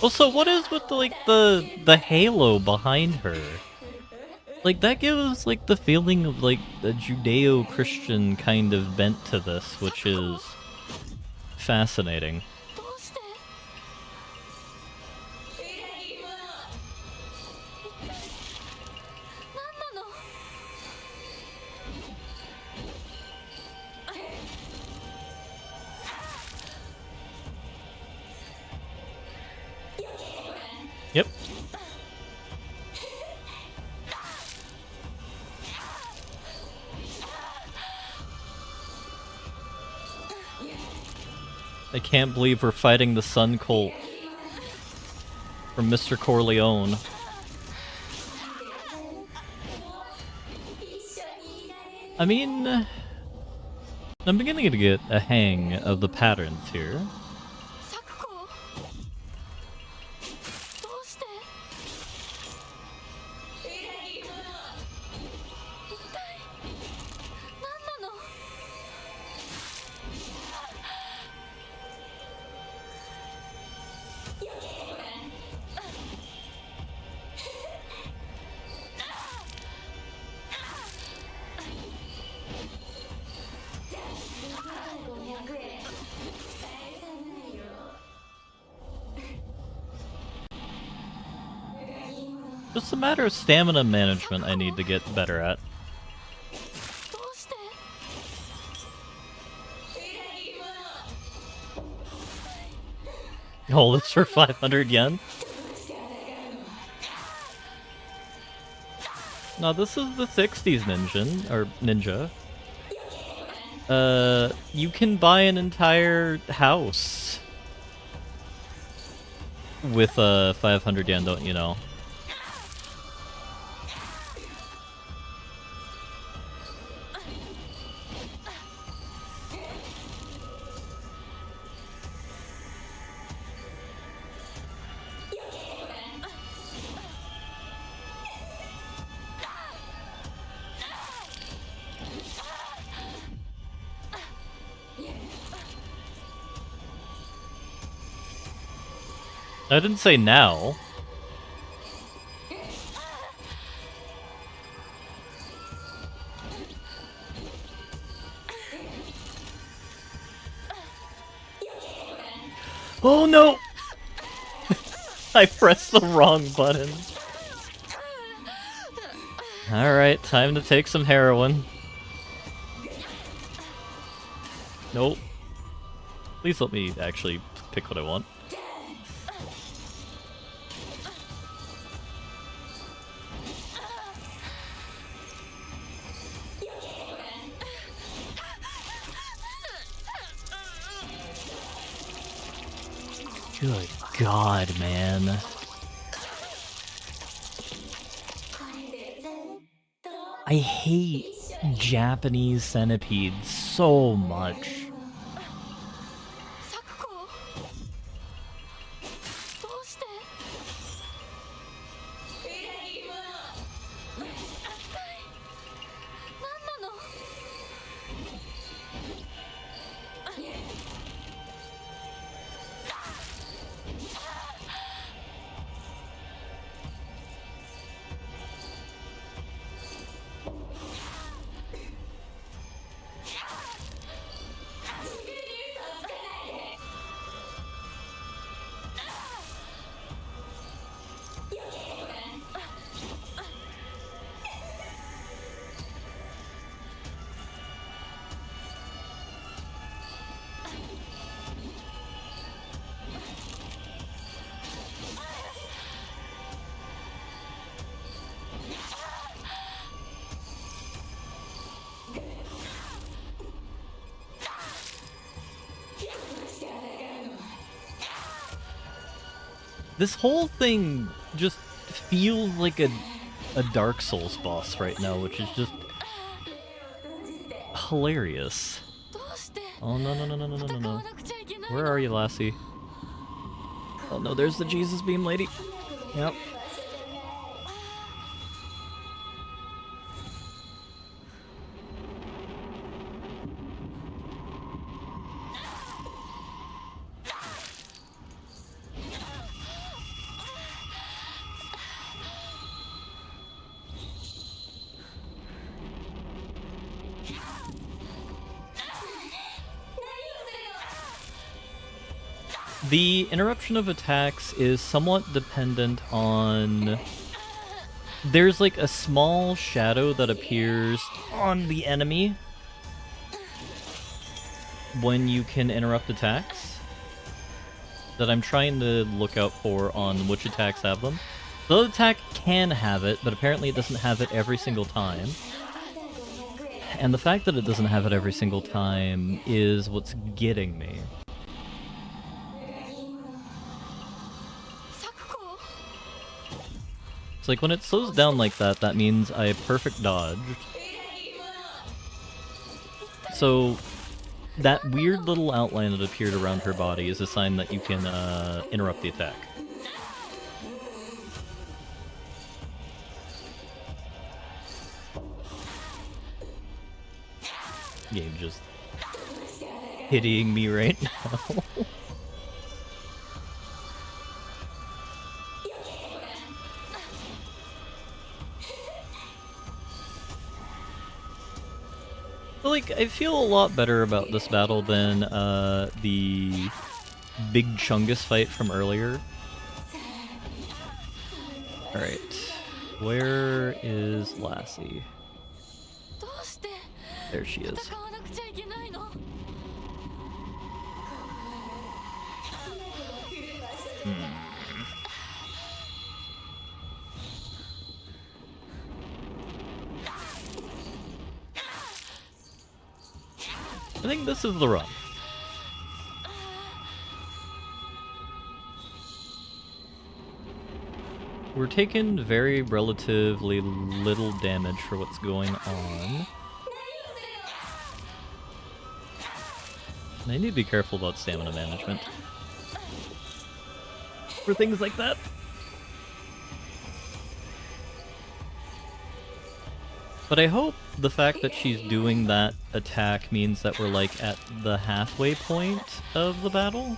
Also, what is with the halo behind her? Like, that gives like the feeling of like a Judeo-Christian kind of bent to this, which is fascinating. Yep. I can't believe we're fighting the Sun Cult from Mr. Corleone. I mean, I'm beginning to get a hang of the patterns here. Just a matter of stamina management I need to get better at. Oh, this for 500 yen? No, this is the 60s ninja. You can buy an entire house with 500 yen, don't you know? I didn't say now. Oh no! I pressed the wrong button. Alright, time to take some heroin. Nope. Please let me actually pick what I want. Good God, man. I hate Japanese centipedes so much. This whole thing just feels like a Dark Souls boss right now, which is just hilarious. Oh no no no no no no no no. Where are you, lassie? Oh no, there's the Jesus beam lady. Yep. The interruption of attacks is somewhat dependent on... There's like a small shadow that appears on the enemy when you can interrupt attacks. that I'm trying to look out for on which attacks have them. The other attack can have it, but apparently it doesn't have it every single time. And the fact that it doesn't have it every single time is what's getting me. It's like when it slows down like that, that means I perfect dodged. So that weird little outline that appeared around her body is a sign that you can interrupt the attack. Game just pitying me right now. Like, I feel a lot better about this battle than the big Chungus fight from earlier. Alright, where is Lassie? There she is. I think this is the run. We're taking very relatively little damage for what's going on. And I need to be careful about stamina management for things like that. But I hope the fact that she's doing that attack means that we're like at the halfway point of the battle.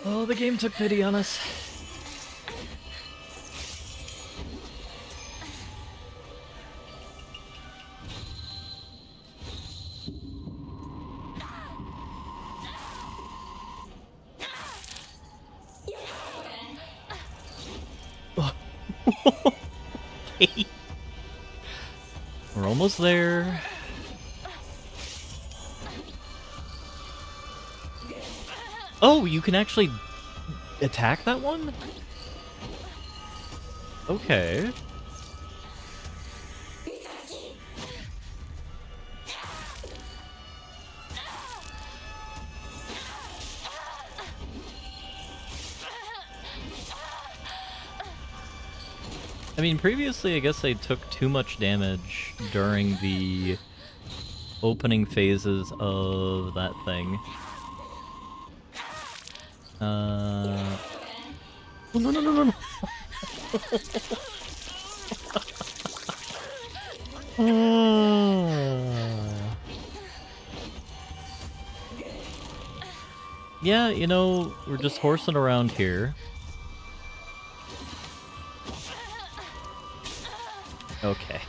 Oh, the game took pity on us. Okay. We're almost there. Oh, you can actually attack that one? Okay. I mean, previously I guess I took too much damage during the opening phases of that thing. Oh, no, no, no, no, no. Yeah, you know, we're just horsing around here. Okay.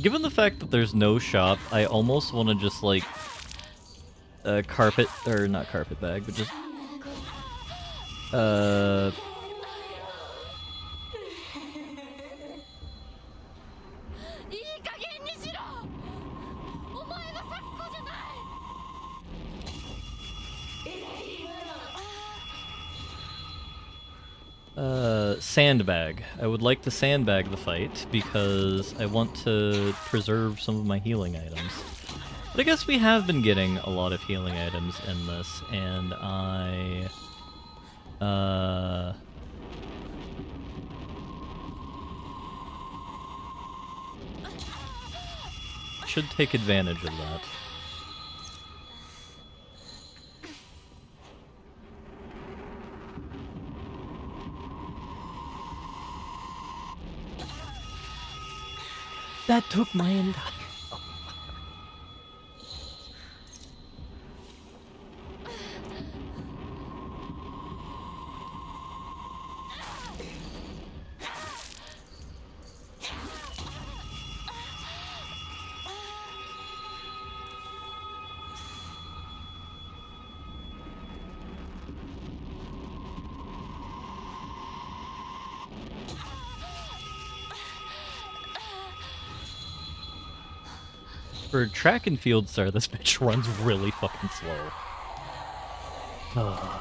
Given the fact that there's no shop, I almost want to just, like, carpet, or not carpet bag, but just, sandbag. I would like to sandbag the fight because I want to preserve some of my healing items. But I guess we have been getting a lot of healing items in this, and I... should take advantage of that. That took my entire... For a track and field star, this bitch runs really fucking slow. Ugh.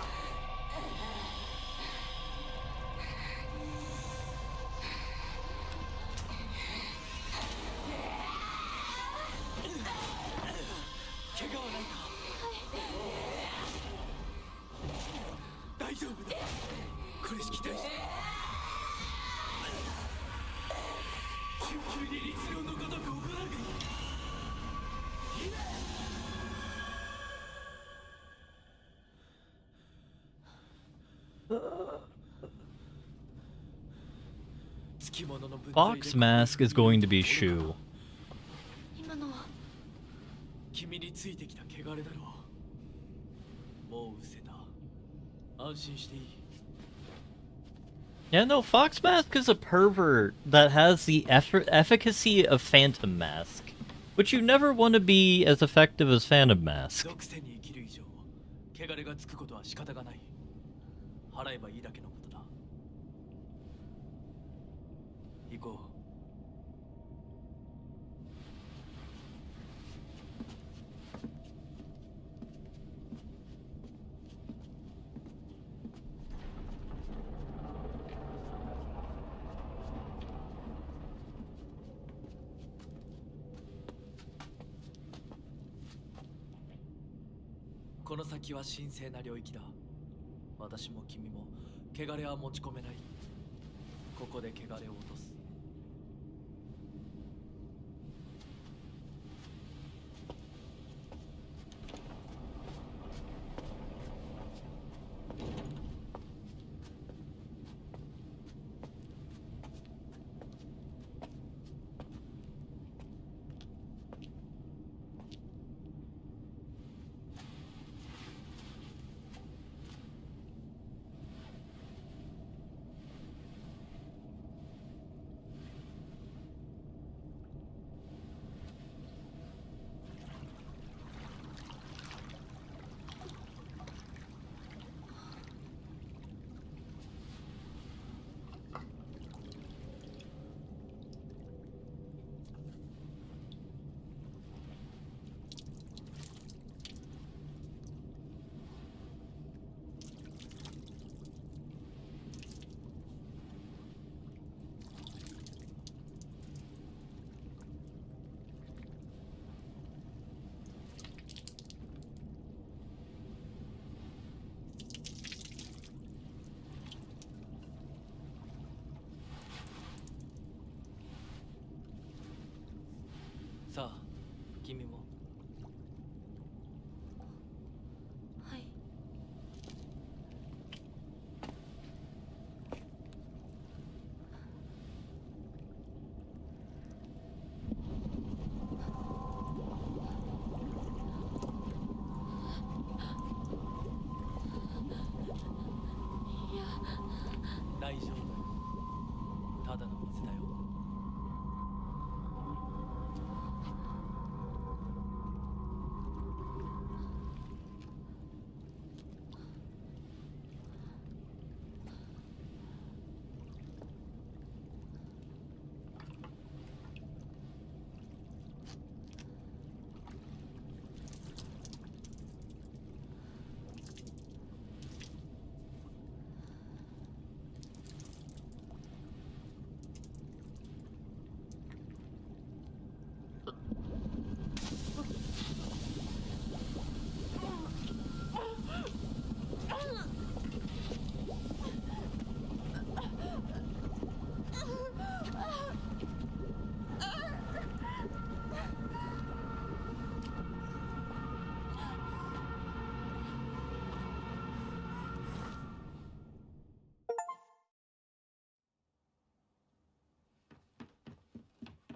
Fox Mask is going to be Shu. 今のは君についてきた汚れだろう。もう失せた。安心していい。 Yeah, no, Fox Mask is a pervert that has the efficacy of Phantom Mask, which you never want to be as effective as Phantom Mask. 属性に生きる以上、汚れがつくことは仕方がない。払えばいいだけのことだ。行こう。 この先は神聖な領域だ。私も君も汚れは持ち込めない。ここで汚れを落とす。さあ、君も。はい。大丈夫。ただの水だよ。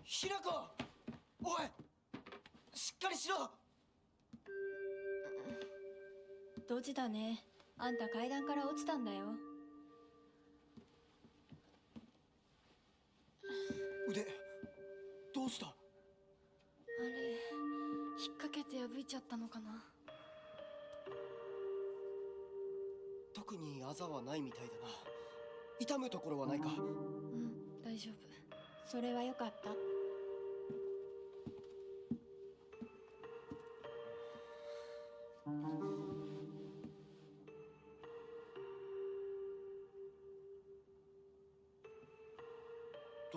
ひなこ、おい、しっかりしろ。ドジだね。あんた階段から落ちたんだよ。腕、どうした？あれ引っ掛けて破いちゃったのかな。特にあざはないみたいだな。痛むところはないか？うん、大丈夫。それはよかった。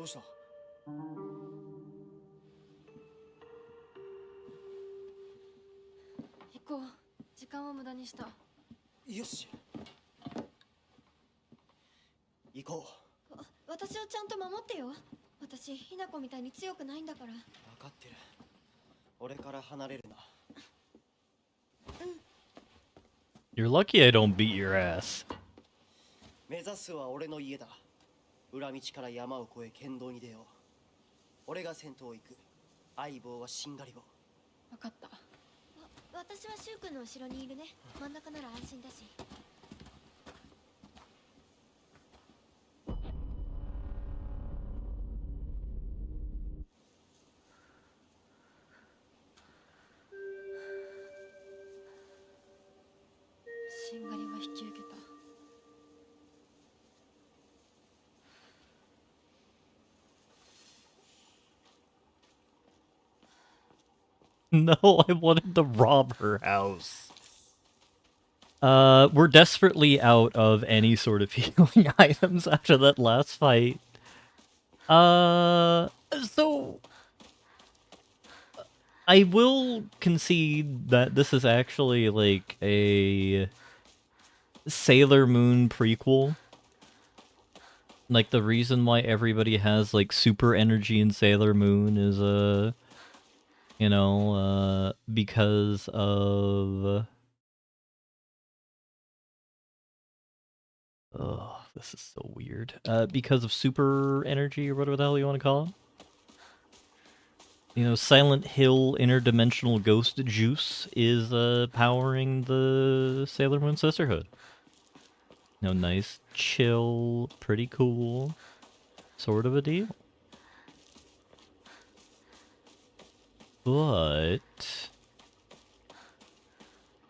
した？行こう。時間を無駄にした。よし、行こう。私をちゃんと守ってよ。私ひな子みたいに強くないんだから。分かってる。俺から離れるな。You're lucky I don't beat your ass. 目指すは俺の家だ。裏道から山を越え県道に出よう。俺が先頭を行く。相棒はしんがり棒。分かった。私はシュウ君の後ろにいるね。真ん中なら安心だし。しんがりは引き受けた。No, I wanted to rob her house. We're desperately out of any sort of healing items after that last fight. So I will concede that this is actually like a Sailor Moon prequel. Like the reason why everybody has like super energy in Sailor Moon is because of oh, this is so weird. Because of super energy or whatever the hell you want to call it. You know, Silent Hill interdimensional ghost juice is powering the Sailor Moon Sisterhood. You know, nice, chill, pretty cool sort of a deal. But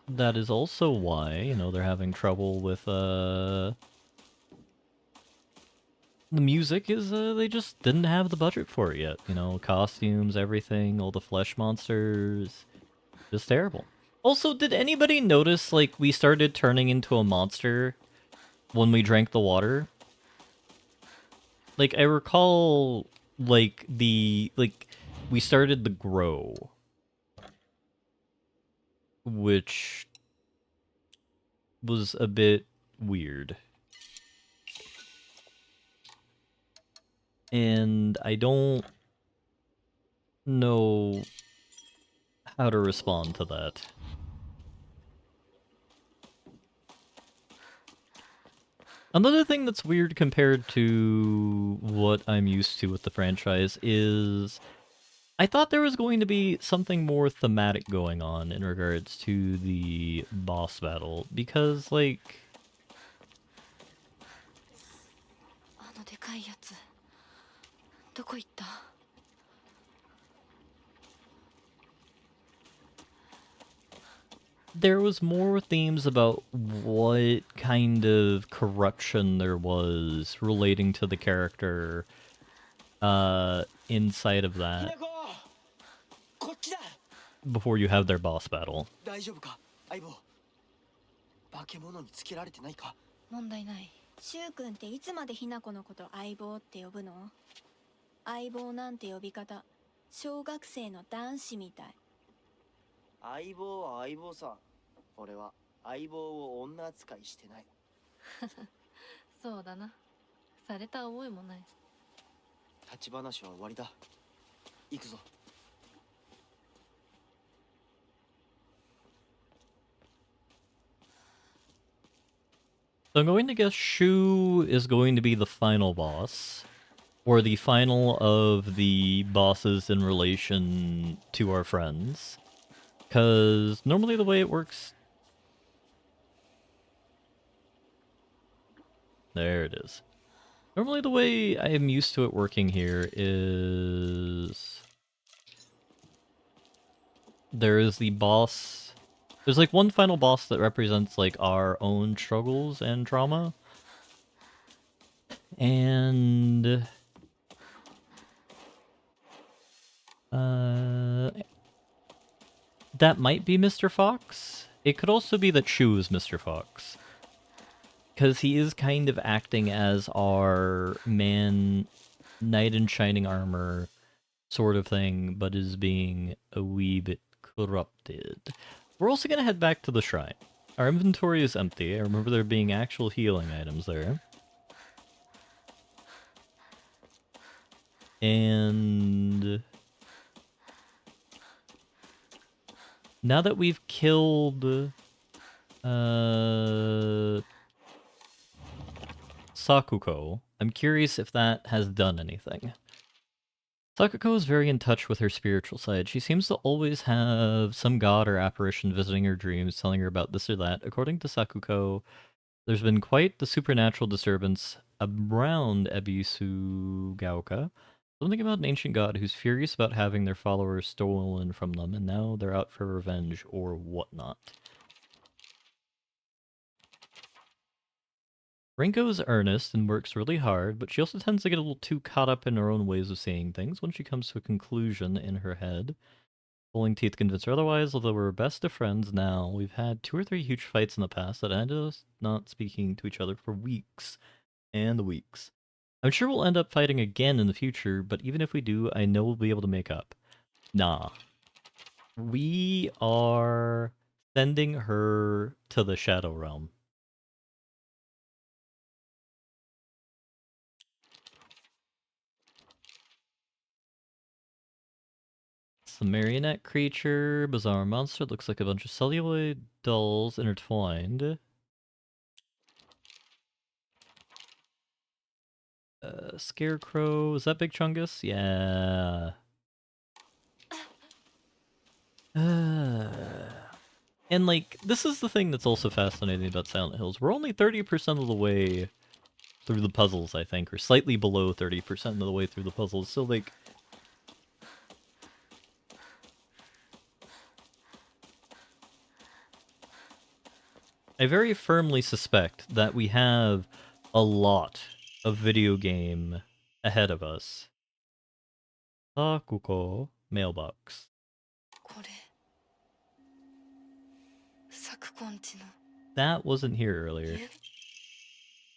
that is also why, you know, they're having trouble with the music is they just didn't have the budget for it yet. You know, costumes, everything, all the flesh monsters, just terrible. Also, did anybody notice like we started turning into a monster when we drank the water? Like I recall like we started to grow, which was a bit weird. And I don't know how to respond to that. Another thing that's weird compared to what I'm used to with the franchise is I thought there was going to be something more thematic going on in regards to the boss battle, because, like... あのでかいやつ、どこ行った？ There was more themes about what kind of corruption there was relating to the character inside of that before you have their boss battle. 大丈夫か、相棒。化け物につけられてないか？問題ない。シュウ君っていつまでひな子のこと相棒って呼ぶの？相棒なんて呼び方、小学生の男子みたい。相棒は相棒さ。俺は相棒を女扱いしてない。そうだな。された覚えもない。立ち話は終わりだ。行くぞ。So I'm going to guess Shu is going to be the final boss, or the final of the bosses in relation to our friends. Because normally the way it works... There it is. Normally the way I am used to it working here is... There is the boss... There's like one final boss that represents like our own struggles and trauma. And... that might be Mr. Fox. It could also be that Shu is Mr. Fox. Because he is kind of acting as our man knight in shining armor sort of thing, but is being a wee bit corrupted. We're also gonna head back to the shrine. Our inventory is empty. I remember there being actual healing items there. And now that we've killed Sakuko, I'm curious if that has done anything. Sakuko is very in touch with her spiritual side. She seems to always have some god or apparition visiting her dreams, telling her about this or that. According to Sakuko, there's been quite the supernatural disturbance around Ebisugaoka. Something about an ancient god who's furious about having their followers stolen from them, and now they're out for revenge or whatnot. Rinko is earnest and works really hard, but she also tends to get a little too caught up in her own ways of seeing things when she comes to a conclusion in her head. Pulling teeth convince her otherwise, although we're best of friends now. We've had 2 or 3 huge fights in the past that ended us not speaking to each other for weeks and weeks. I'm sure we'll end up fighting again in the future, but even if we do, I know we'll be able to make up. Nah. We are sending her to the Shadow Realm. It's a marionette creature, bizarre monster, looks like a bunch of celluloid dolls intertwined. Scarecrow, is that Big Chungus? Yeah. And like, this is the thing that's also fascinating about Silent Hills. We're only 30% of the way through the puzzles, I think, or slightly below 30% of the way through the puzzles. So like, I very firmly suspect that we have a lot of video game ahead of us. Sakuko mailbox. これサクコンチの That wasn't here earlier. 指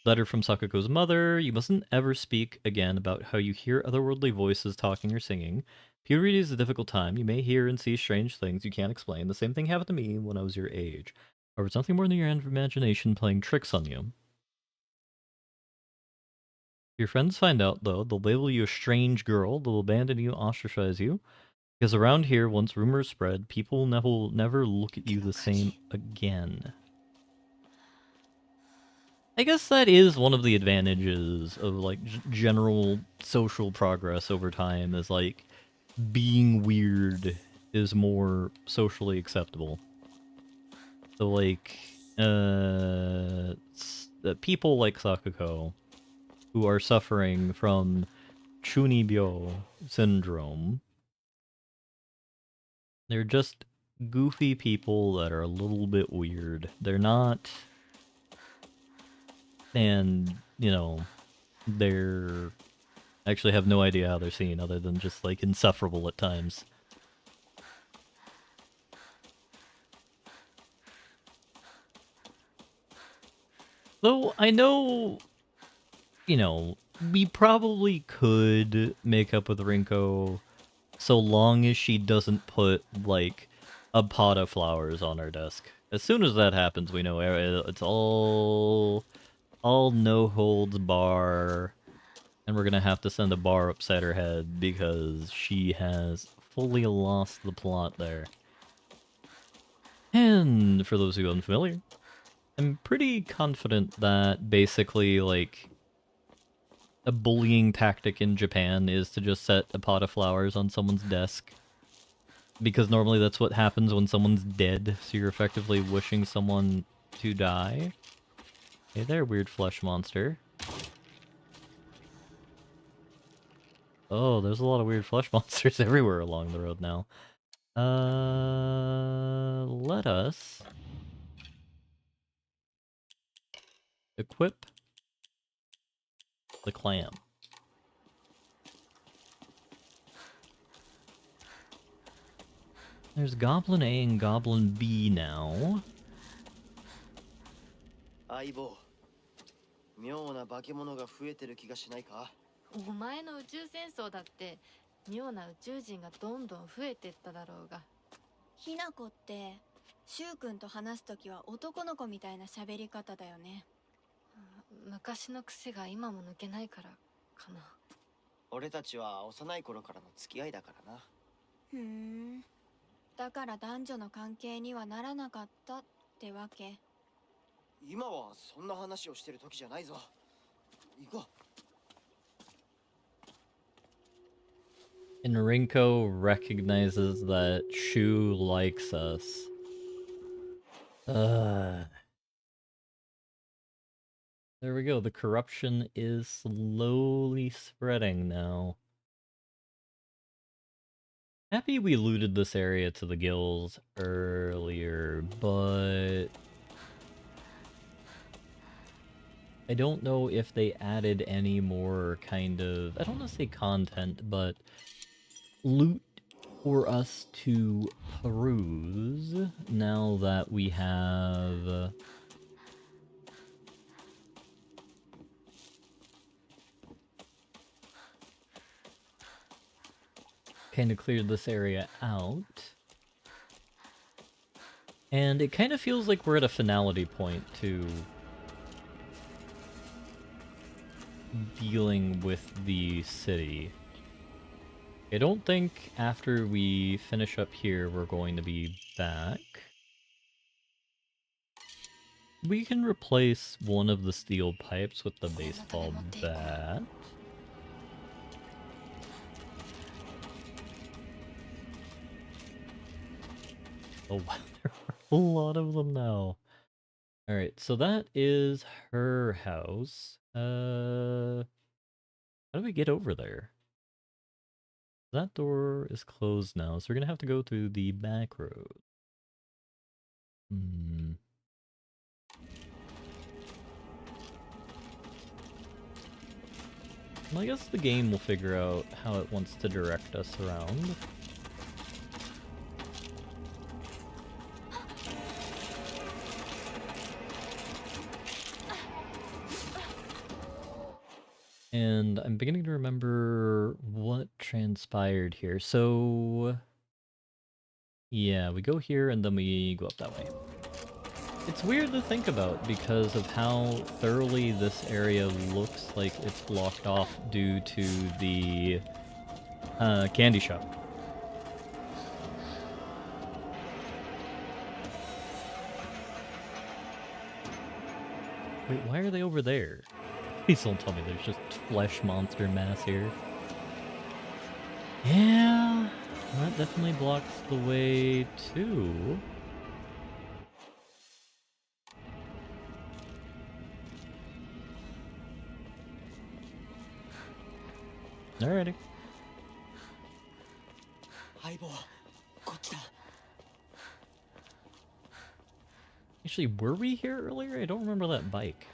Letter from Sakuko's mother. You mustn't ever speak again about how you hear otherworldly voices talking or singing. Puberty is a difficult time. You may hear and see strange things you can't explain. The same thing happened to me when I was your age. Or it's nothing more than your imagination playing tricks on you. If your friends find out, though, they'll label you a strange girl, they'll abandon you, ostracize you. Because around here, once rumors spread, people will never look at you the same again. I guess that is one of the advantages of, like, general social progress over time, is, like, being weird is more socially acceptable. So, like, people like Sakuko, who are suffering from Chunibyo syndrome, they're just goofy people that are a little bit weird. They're not... And, you know, they're... actually have no idea how they're seen, other than just, like, insufferable at times. Though, I know... You know, we probably could make up with Rinko so long as she doesn't put, like, a pot of flowers on our desk. As soon as that happens, we know it's all no holds bar, and we're gonna have to send a bar upside her head because she has fully lost the plot there. And for those who are unfamiliar, I'm pretty confident that basically, like, a bullying tactic in Japan is to just set a pot of flowers on someone's desk. Because normally that's what happens when someone's dead, so you're effectively wishing someone to die. Hey there, weird flesh monster. Oh, there's a lot of weird flesh monsters everywhere along the road now. Let us equip the clam. There's Goblin A and Goblin B now. 相棒妙な化け物が増えてる気がしないかお前の宇宙戦争だって妙な宇宙人がどんどん増えてっただろうが。ひなこってしゅうくんと話すときは男の子みたいな喋り方だよね。昔の癖が今も抜けないからかな。俺たちは幼い頃からの付き合いだからな。ふーん。だから男女の関係にはならなかったってわけ。今はそんな話をしてる時じゃないぞ。行こう。Enrico recognizes that Shu likes us. There we go. The corruption is slowly spreading now. Happy we looted this area to the gills earlier, but I don't know if they added any more kind of, I don't want to say content, but loot for us to peruse now that we have kind of cleared this area out. And it kind of feels like we're at a finality point to dealing with the city. I don't think after we finish up here we're going to be back. We can replace one of the steel pipes with the baseball bat. Oh wow, there are a lot of them now. Alright, so that is her house. How do we get over there? That door is closed now, so we're gonna have to go through the back road. Well, I guess the game will figure out how it wants to direct us around. And I'm beginning to remember what transpired here. So, yeah, we go here and then we go up that way. It's weird to think about because of how thoroughly this area looks like it's blocked off due to the candy shop. Wait, why are they over there? Please don't tell me there's just flesh monster mass here. Yeah, that definitely blocks the way too. Alrighty. Actually, were we here earlier? I don't remember that bike.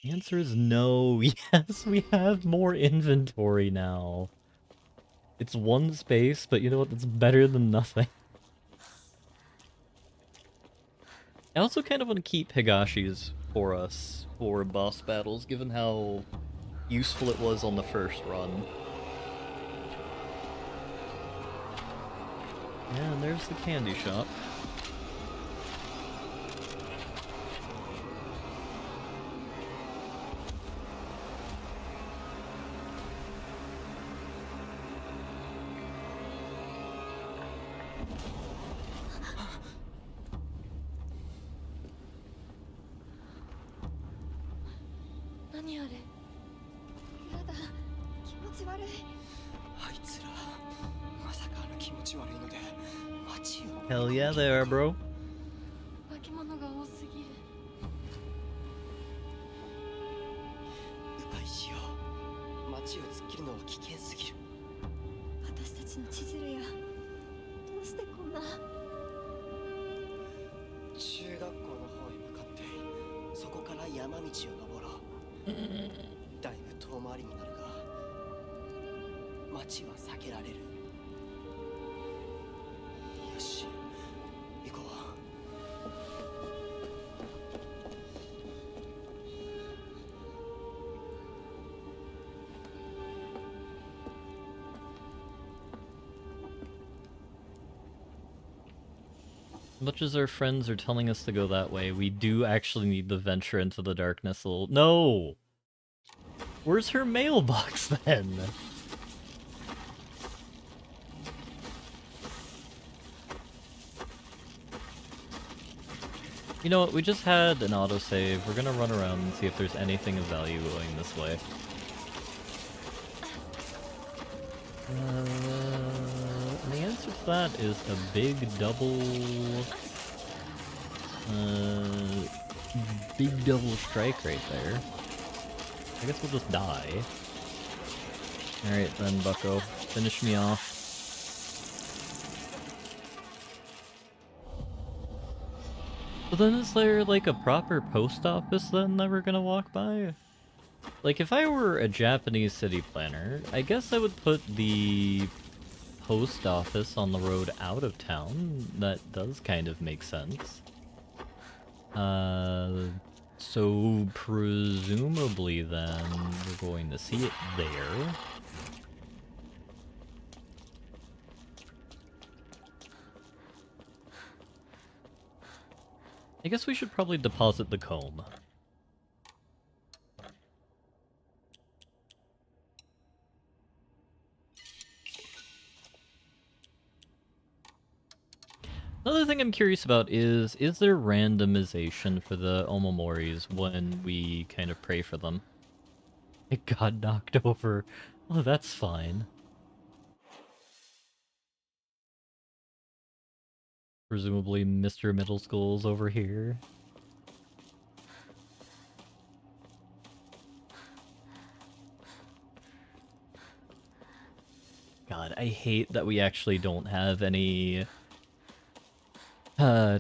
The answer is no. Yes, we have more inventory now. It's one space, but you know what? That's better than nothing. I also kind of want to keep Higashi's for us for boss battles, given how useful it was on the first run. Yeah, and there's the candy shop. Hell yeah, they are, bro. 化け物が多すぎる。迂回しよう。街を突っ切るのは危険すぎる。私たちの千鶴や、どうしてこんな。中学校の方へ向かってそこから山道を登ろう。だいぶ遠回りになるが街は避けられる。よし、行こう。As much as our friends are telling us to go that way, we do actually need to venture into the darkness a little. No! Where's her mailbox then? You know what, we just had an autosave. We're gonna run around and see if there's anything of value going this way. And the answer to that is a big double strike right there. I guess we'll just die. Alright then, bucko. Finish me off. So then is there like a proper post office then that we're gonna walk by? Like if I were a Japanese city planner, I guess I would put the post office on the road out of town. That does kind of make sense. So presumably then we're going to see it there. I guess we should probably deposit the comb. Another thing I'm curious about is there randomization for the Omomoris when we kind of pray for them? It got knocked over. Oh, that's fine. Presumably Mr. Middle School's over here. God, I hate that we actually don't have any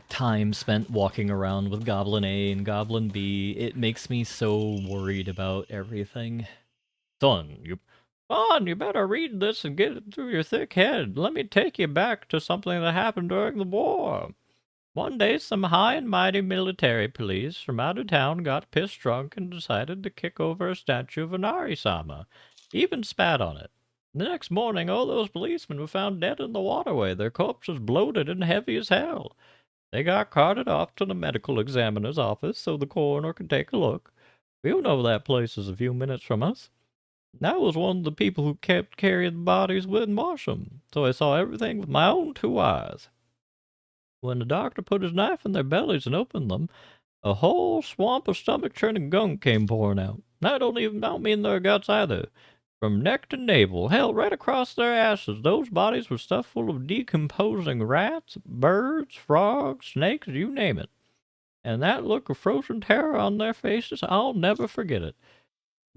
time spent walking around with Goblin A and Goblin B. It makes me so worried about everything. Son, you better read this and get it through your thick head. Let me take you back to something that happened during the war. One day, some high and mighty military police from out of town got pissed drunk and decided to kick over a statue of Inari-sama. Even spat on it. The next morning, all those policemen were found dead in the waterway, their corpses bloated and heavy as hell. They got carted off to the medical examiner's office so the coroner could take a look. You know that place is a few minutes from us. I was one of the people who kept carrying the bodies and wash them, so I saw everything with my own 2 eyes. When the doctor put his knife in their bellies and opened them, a whole swamp of stomach-churning gunk came pouring out. I don't mean their guts either. From neck to navel, hell, right across their asses, those bodies were stuffed full of decomposing rats, birds, frogs, snakes, you name it. And that look of frozen terror on their faces, I'll never forget it.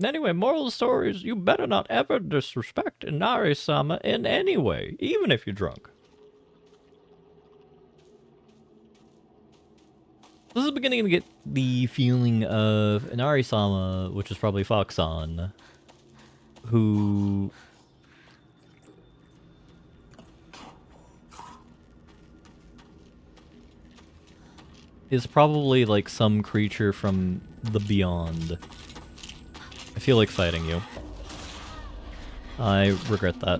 Anyway, moral of the story is you better not ever disrespect Inari-sama in any way, even if you're drunk. This is beginning to get the feeling of Inari-sama, which is probably Foxon, who is probably like some creature from the beyond. I feel like fighting you. I regret that.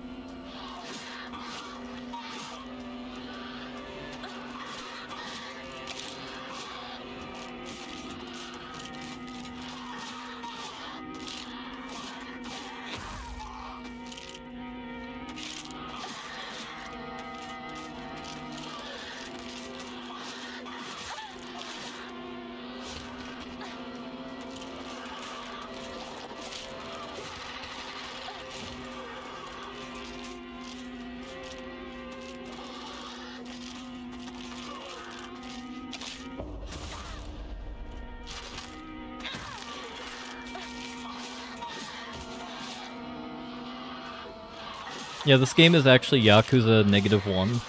Yeah, this game is actually Yakuza -1.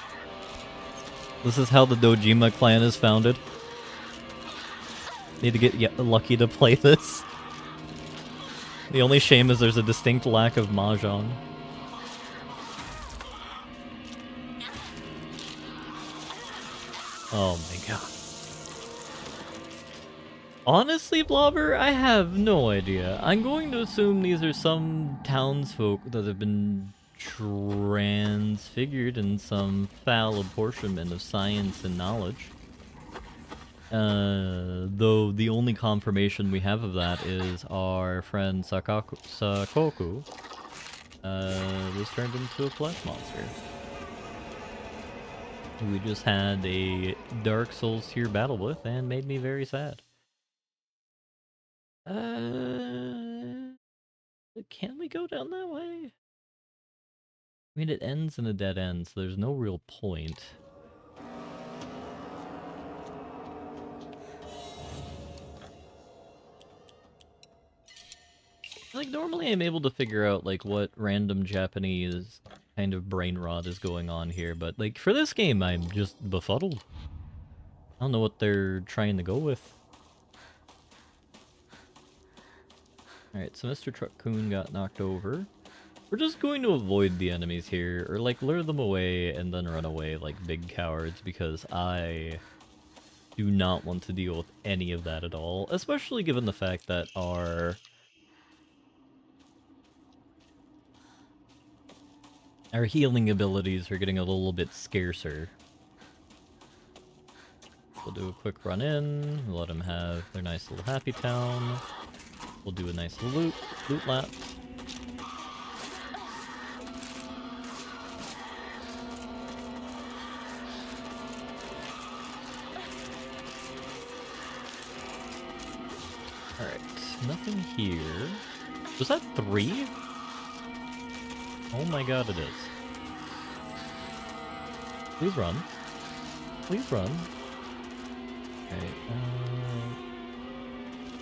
This is how the Dojima clan is founded. Need to get lucky to play this. The only shame is there's a distinct lack of Mahjong. Oh my god. Honestly, Blobber, I have no idea. I'm going to assume these are some townsfolk that have been transfigured in some foul apportionment of science and knowledge. Though the only confirmation we have of that is our friend Sakoku was turned into a flesh monster. We just had a Dark Souls tier battle with and made me very sad. Can we go down that way? I mean, it ends in a dead end, so there's no real point. Like, normally I'm able to figure out, like, what random Japanese kind of brain rot is going on here, but, like, for this game, I'm just befuddled. I don't know what they're trying to go with. Alright, so Mr. Truck-kun got knocked over. We're just going to avoid the enemies here, or, like, lure them away and then run away like big cowards, because I do not want to deal with any of that at all, especially given the fact that our healing abilities are getting a little bit scarcer. We'll do a quick run in, let them have their nice little happy town. We'll do a nice loot lap. Alright, nothing here. Was that 3? Oh my god, it is. Please run. Please run. Okay,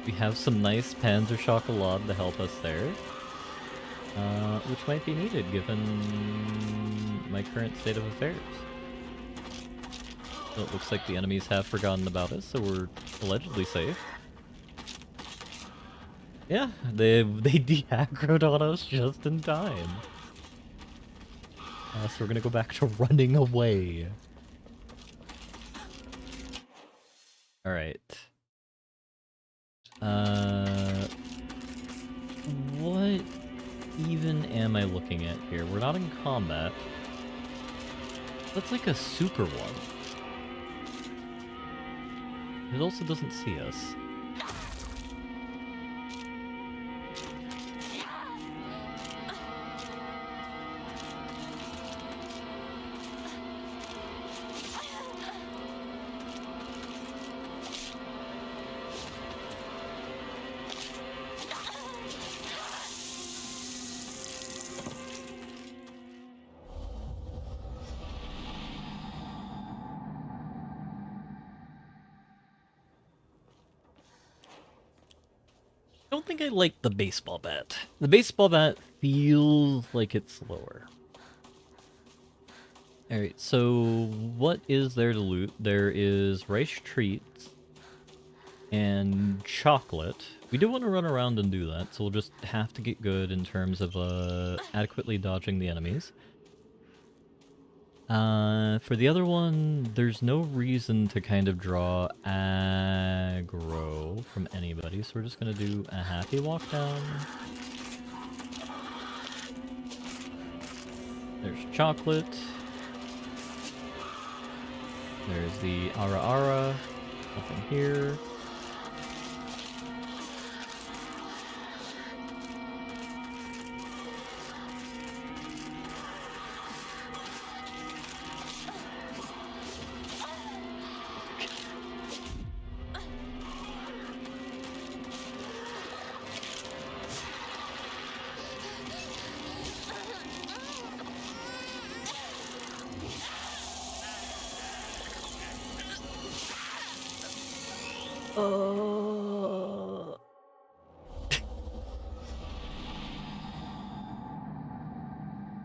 we have some nice Panzer Chocolat to help us there. Which might be needed given my current state of affairs. So it looks like the enemies have forgotten about us, so we're allegedly safe. Yeah, they de-aggroed on us just in time. So we're gonna go back to running away. Alright. What even am I looking at here? We're not in combat. That's like a super one. It also doesn't see us. I don't think I like the baseball bat. The baseball bat feels like it's slower. Alright, so what is there to loot? There is rice treats and chocolate. We do want to run around and do that, so we'll just have to get good in terms of adequately dodging the enemies. For the other one, there's no reason to kind of draw aggro from anybody, so we're just gonna do a happy walk down. There's chocolate. There's the Ara Ara. Nothing here.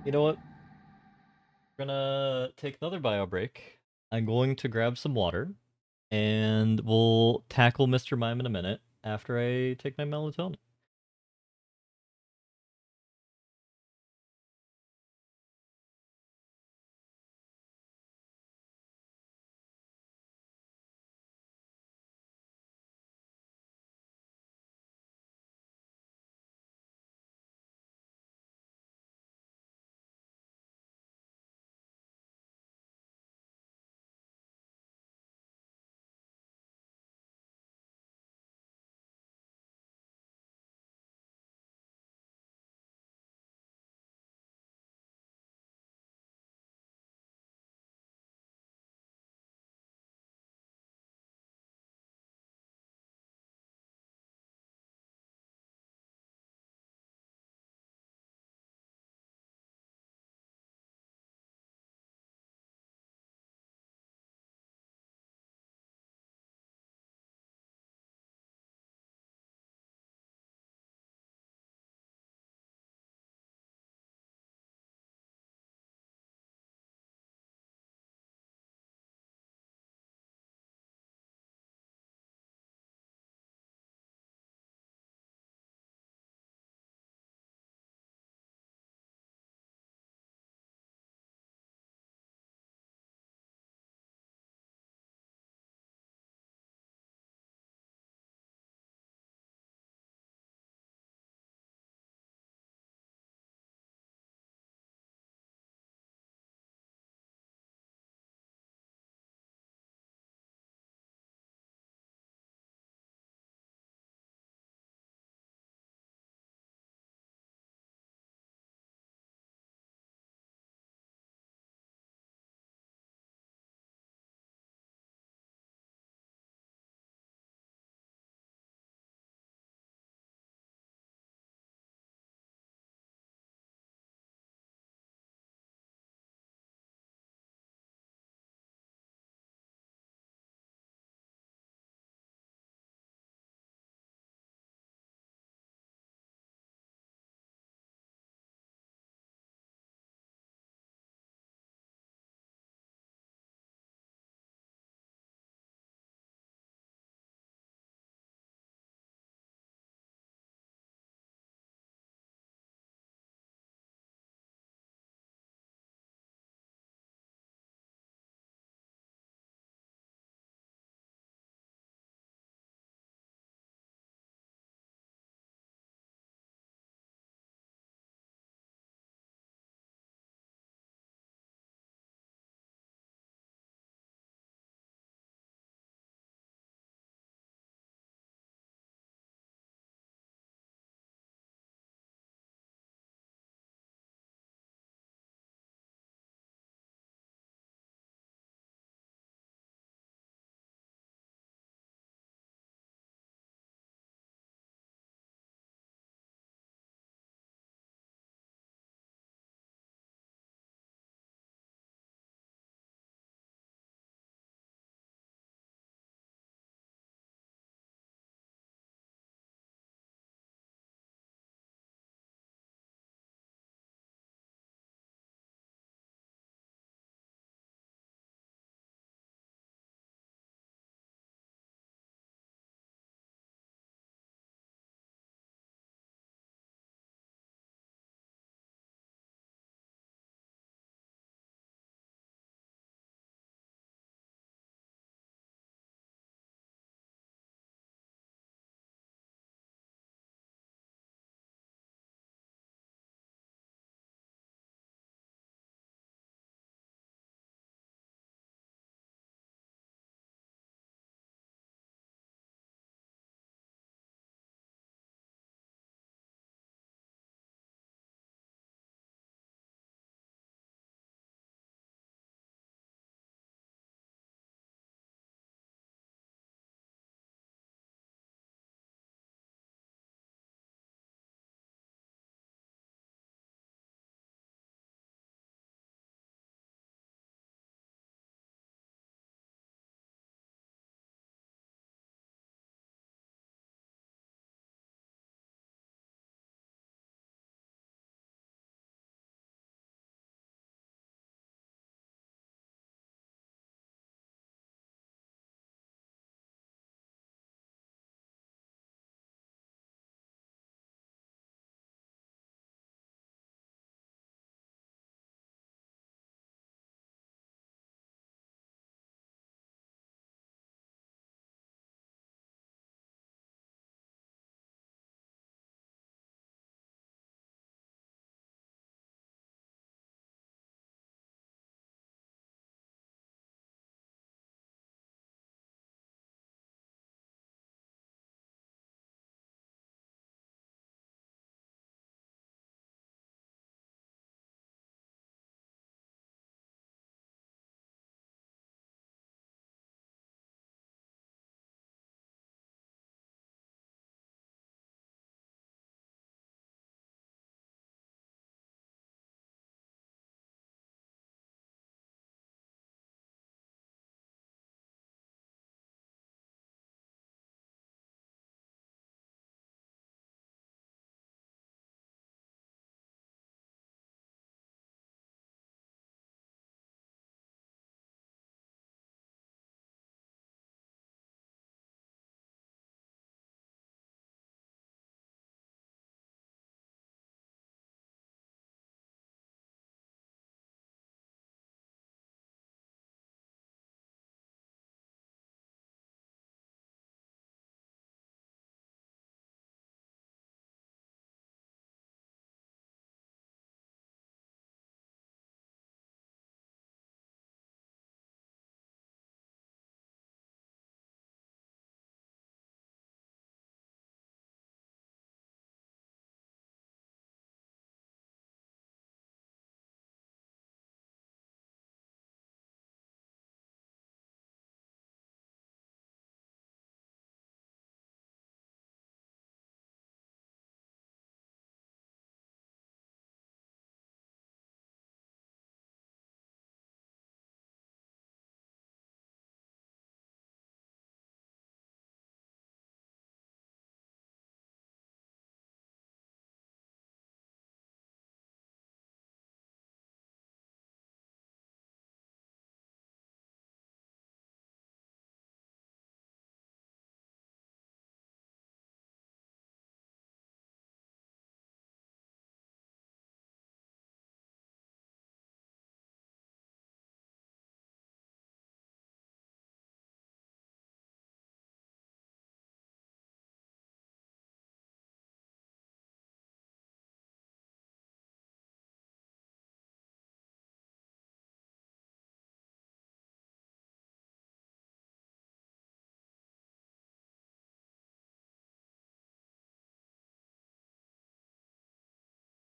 You know what? We're gonna take another bio break. I'm going to grab some water, and we'll tackle Mr. Mime in a minute after I take my melatonin.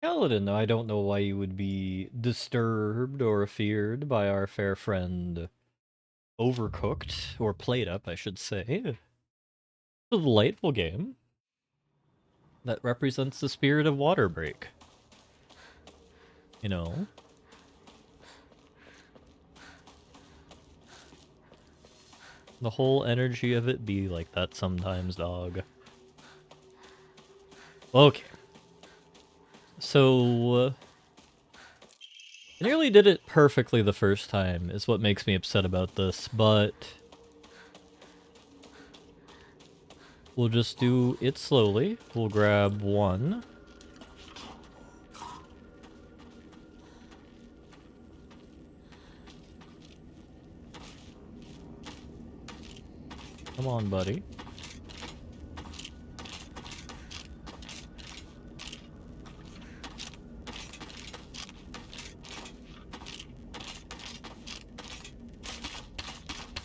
Kaladin, I don't know why you would be disturbed or feared by our fair friend Overcooked, or Played Up, I should say. It's a delightful game that represents the spirit of Water Break. You know? The whole energy of it be like that sometimes, dog. Okay. So, I nearly did it perfectly the first time, is what makes me upset about this, but we'll just do it slowly. We'll grab one. Come on, buddy.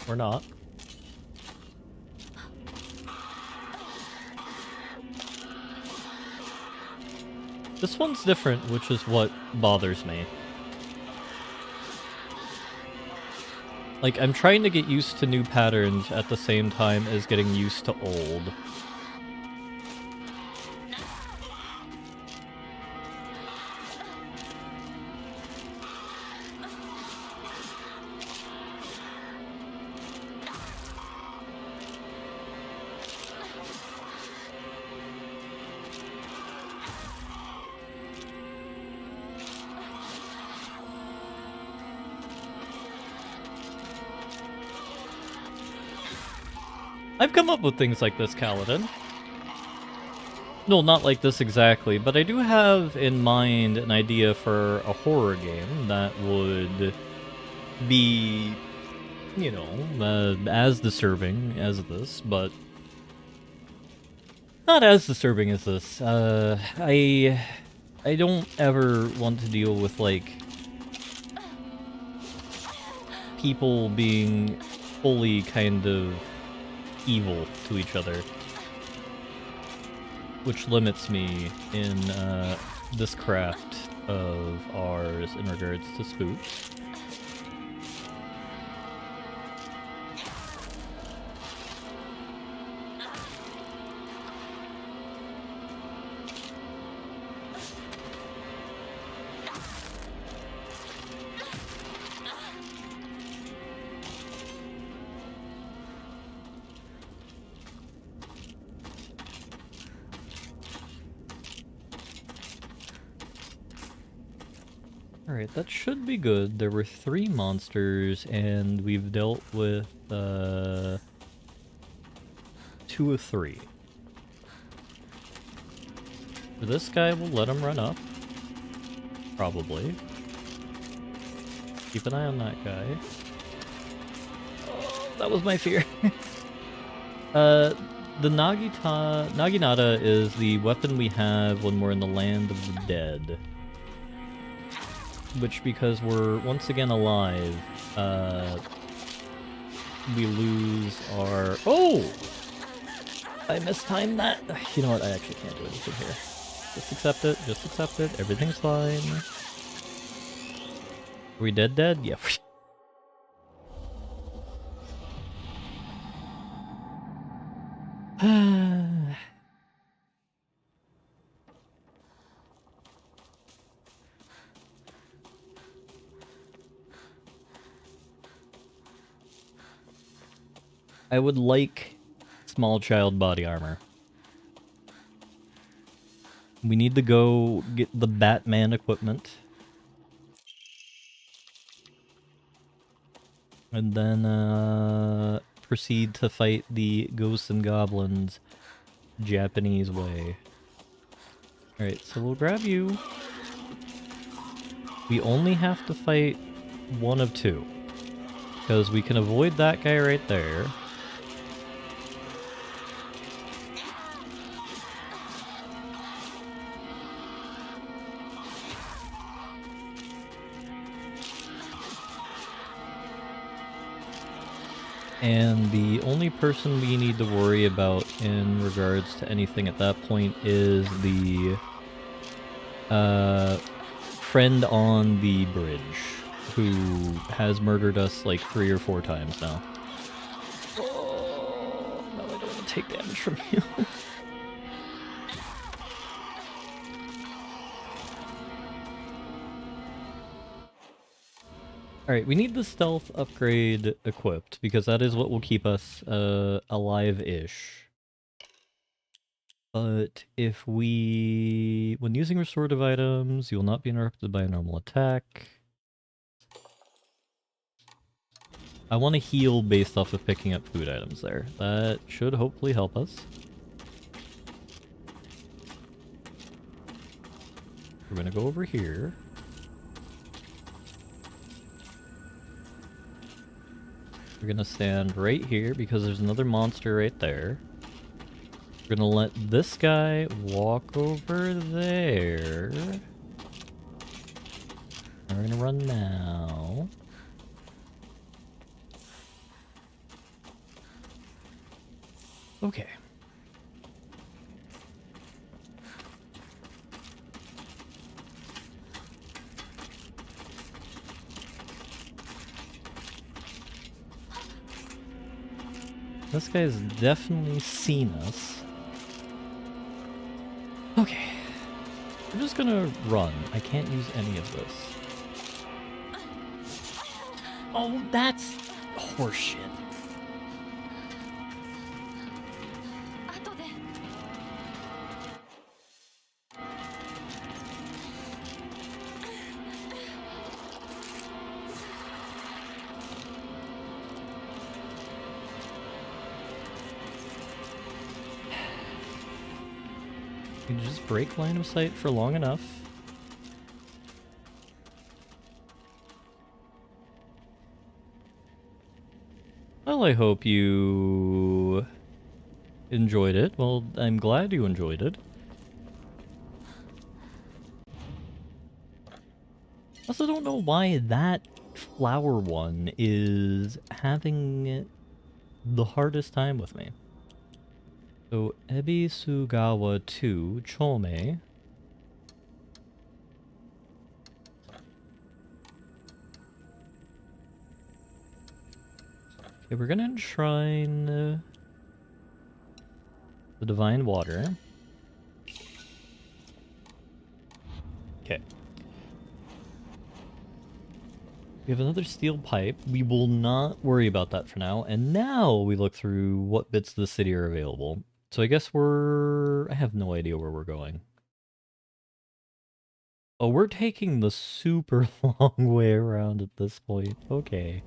Or not. This one's different, which is what bothers me. Like, I'm trying to get used to new patterns at the same time as getting used to old. I've come up with things like this, Kaladin. No, not like this exactly, but I do have in mind an idea for a horror game that would be, you know, as disturbing as this, but not as disturbing as this. I don't ever want to deal with, like, people being fully kind of evil to each other, which limits me in this craft of ours in regards to spooks. Alright, that should be good. There were 3 monsters, and we've dealt with 2 of 3. For this guy, we'll let him run up. Probably. Keep an eye on that guy. Oh, that was my fear. The Naginata is the weapon we have when we're in the land of the dead. Which, because we're once again alive, we lose our... Oh! I mistimed that! You know what, I actually can't do anything here. Just accept it, everything's fine. Are we dead? Yeah. I would like small child body armor. We need to go get the Batman equipment. And then proceed to fight the ghosts and goblins Japanese way. Alright, so we'll grab you. We only have to fight 1 of 2. Because we can avoid that guy right there. And the only person we need to worry about in regards to anything at that point is the friend on the bridge who has murdered us like 3 or 4 times now. Oh, no, I don't want to take damage from you. Alright, we need the stealth upgrade equipped, because that is what will keep us alive-ish. But if we... When using restorative items, you will not be interrupted by a normal attack. I want to heal based off of picking up food items there. That should hopefully help us. We're gonna go over here. We're gonna stand right here because there's another monster right there. We're gonna let this guy walk over there. And we're gonna run now. Okay. This guy's definitely seen us. Okay. I'm just gonna run. I can't use any of this. Oh, that's horseshit. You can just break line of sight for long enough. Well, I hope you enjoyed it. Well, I'm glad you enjoyed it. I also don't know why that flower one is having the hardest time with me. So, Ebisugawa 2, Chome. Okay, we're gonna enshrine the Divine Water. Okay. We have another steel pipe. We will not worry about that for now. And now we look through what bits of the city are available. So I guess I have no idea where we're going. Oh, we're taking the super long way around at this point. Okay.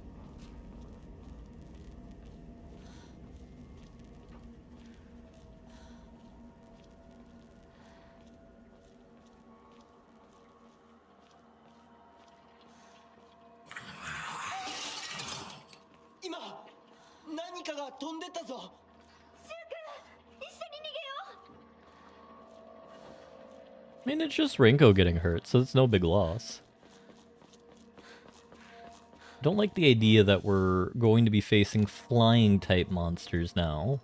I mean, it's just Rinko getting hurt, so it's no big loss. Don't like the idea that we're going to be facing flying-type monsters now.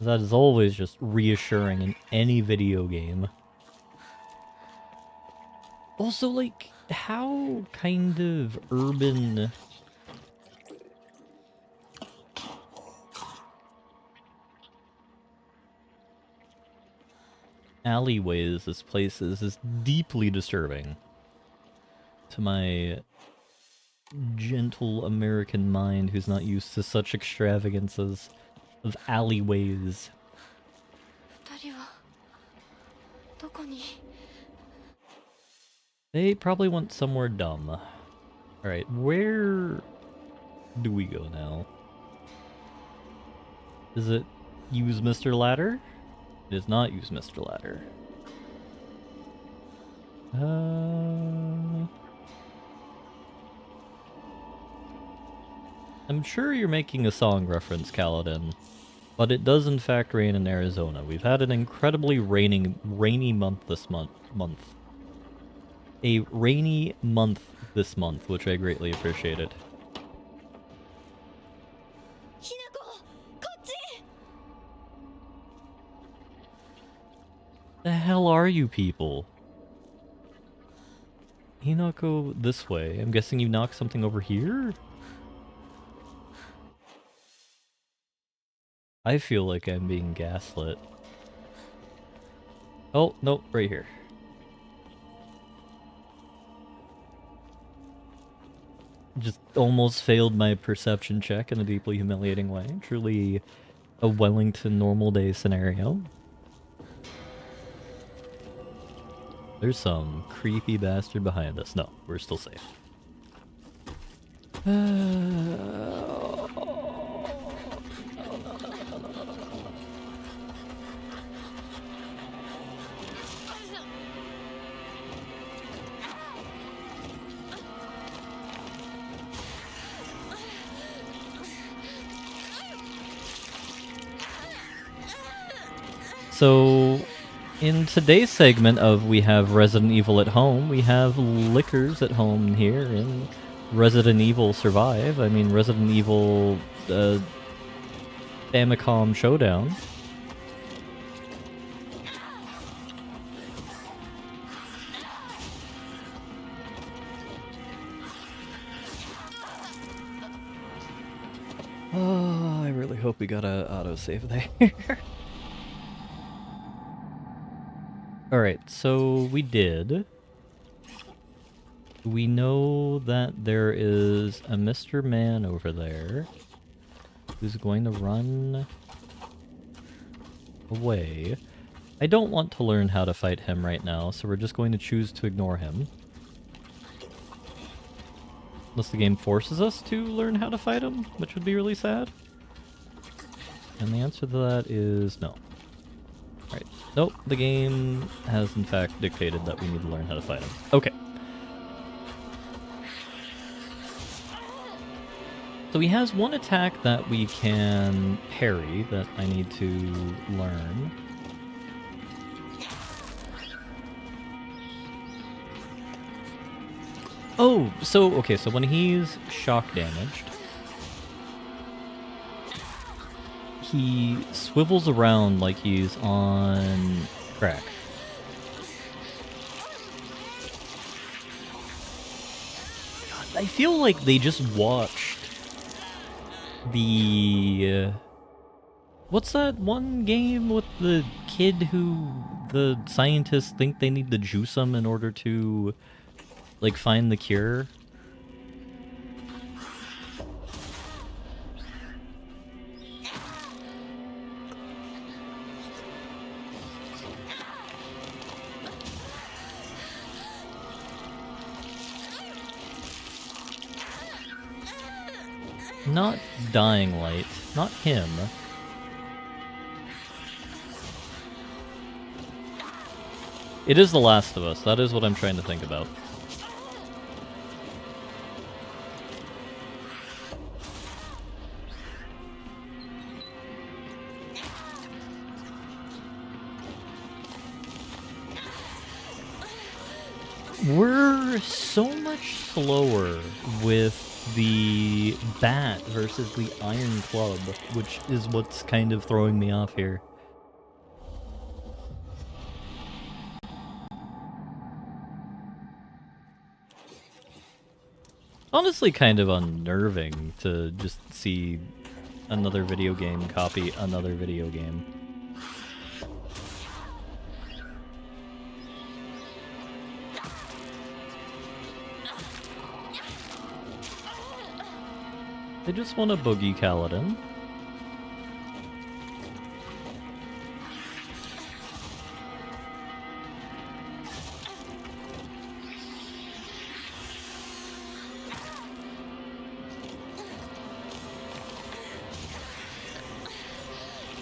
That is always just reassuring in any video game. Also, like, how kind of urban... alleyways this place is deeply disturbing to my gentle American mind who's not used to such extravagances of alleyways. They probably went somewhere dumb. Alright, where do we go now? Is it use Mr. Ladder? It is not use Mr. Ladder. I'm sure you're making a song reference, Kaladin, but it does in fact rain in Arizona. We've had an incredibly rainy month this month. A rainy month this month, which I greatly appreciated. The hell are you people? He not go this way. I'm guessing you knocked something over here? I feel like I'm being gaslit. Oh, no, right here. Just almost failed my perception check in a deeply humiliating way. Truly a Wellington normal day scenario. There's some creepy bastard behind us. No, we're still safe. So, in today's segment of We Have Resident Evil at Home, we have Lickers at home here in Resident Evil Survive. I mean, Resident Evil Famicom Showdown. Oh, I really hope we got a autosave there. Alright, so we did. We know that there is a Mr. Man over there who's going to run away. I don't want to learn how to fight him right now, so we're just going to choose to ignore him. Unless the game forces us to learn how to fight him, which would be really sad. And the answer to that is no. Right. Nope, the game has in fact dictated that we need to learn how to fight him. Okay. So he has one attack that we can parry that I need to learn. Oh, so, okay, so when he's shock damaged, he swivels around like he's on crack. God, I feel like they just watched the... what's that one game with the kid who the scientists think they need to juice him in order to, like, find the cure? Not Dying Light. Not him. It is The Last of Us. That is what I'm trying to think about. We're so much slower with the bat versus the iron club, which is what's kind of throwing me off here. Honestly, kind of unnerving to just see another video game copy another video game. I just want to boogie Kaladin.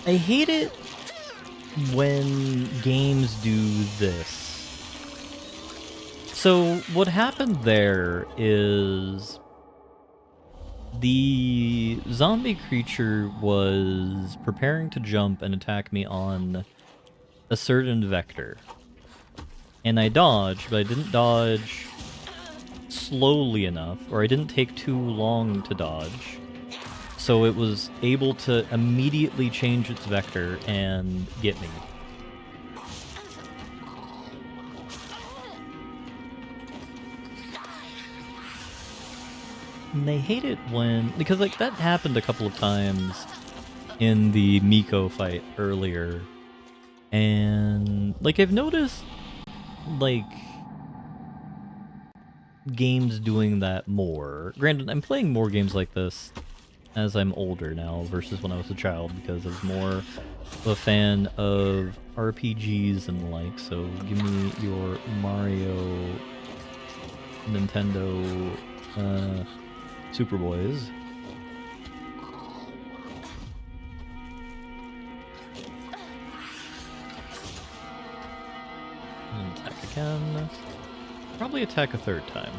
I hate it when games do this. So what happened there is the zombie creature was preparing to jump and attack me on a certain vector. And I dodged, but I didn't dodge slowly enough, or I didn't take too long to dodge. So it was able to immediately change its vector and get me. And they hate it when... Because, like, that happened a couple of times in the Miko fight earlier. And, like, I've noticed, like, games doing that more. Granted, I'm playing more games like this as I'm older now versus when I was a child, because I was more of a fan of RPGs and the like, so give me your Mario, Nintendo, Superboys. And attack again. Probably attack a third time.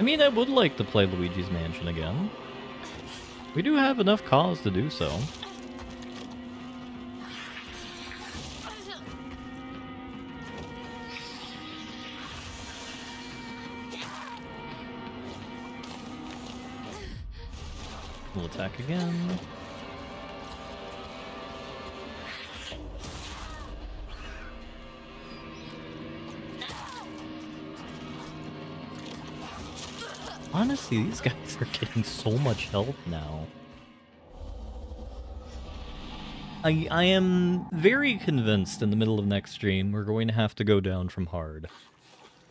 I mean, I would like to play Luigi's Mansion again. We do have enough cause to do so. We'll attack again. Honestly, these guys are getting so much health now. I am very convinced in the middle of next stream we're going to have to go down from hard.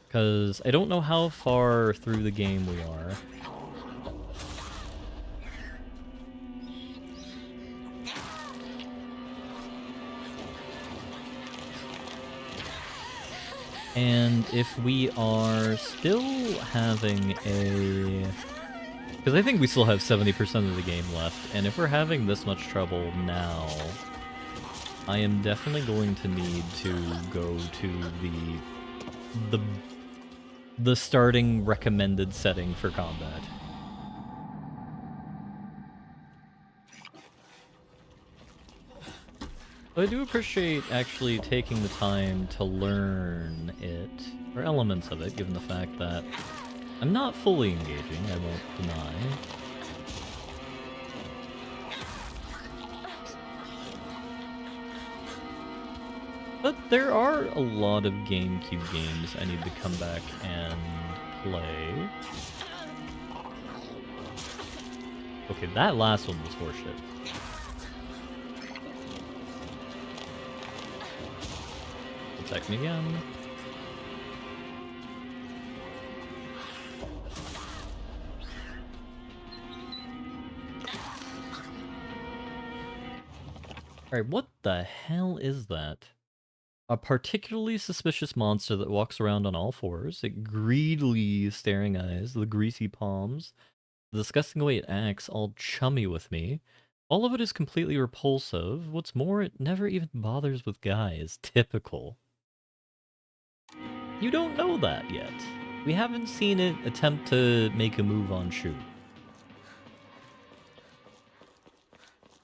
Because I don't know how far through the game we are. And if we are still having a... Because I think we still have 70% of the game left, and if we're having this much trouble now, I am definitely going to need to go to the starting recommended setting for combat. I do appreciate actually taking the time to learn it, or elements of it, given the fact that I'm not fully engaging, I won't deny. But there are a lot of GameCube games I need to come back and play. Okay, that last one was horseshit. Attack me again. Alright, what the hell is that? A particularly suspicious monster that walks around on all fours, it greedily staring eyes, the greasy palms, the disgusting way it acts, all chummy with me. All of it is completely repulsive. What's more, it never even bothers with guys. Typical. You don't know that yet. We haven't seen it attempt to make a move on Shu.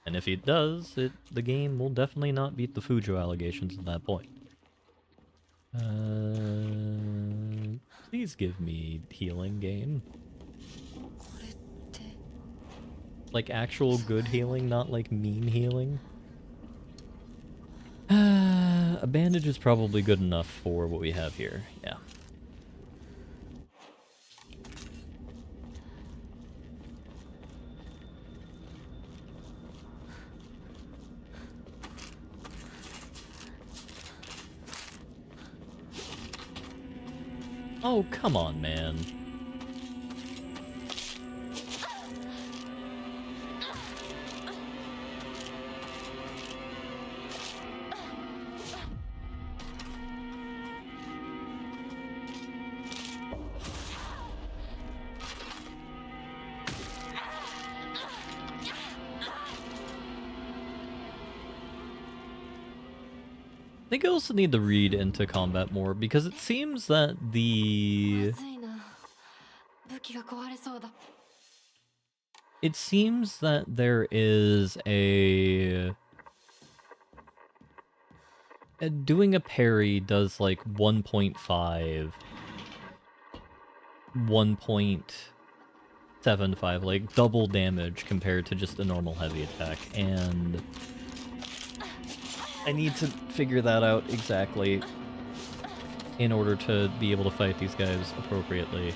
And if it does, the game will definitely not beat the Fujo allegations at that point. Please give me healing, game. Like actual good healing, not like mean healing. A bandage is probably good enough for what we have here, yeah. Oh, come on, man. I think I also need to read into combat more, because it seems that It seems that there is doing a parry does like 1.5, 1.75, like double damage compared to just a normal heavy attack, and I need to figure that out exactly. in order to be able to fight these guys appropriately.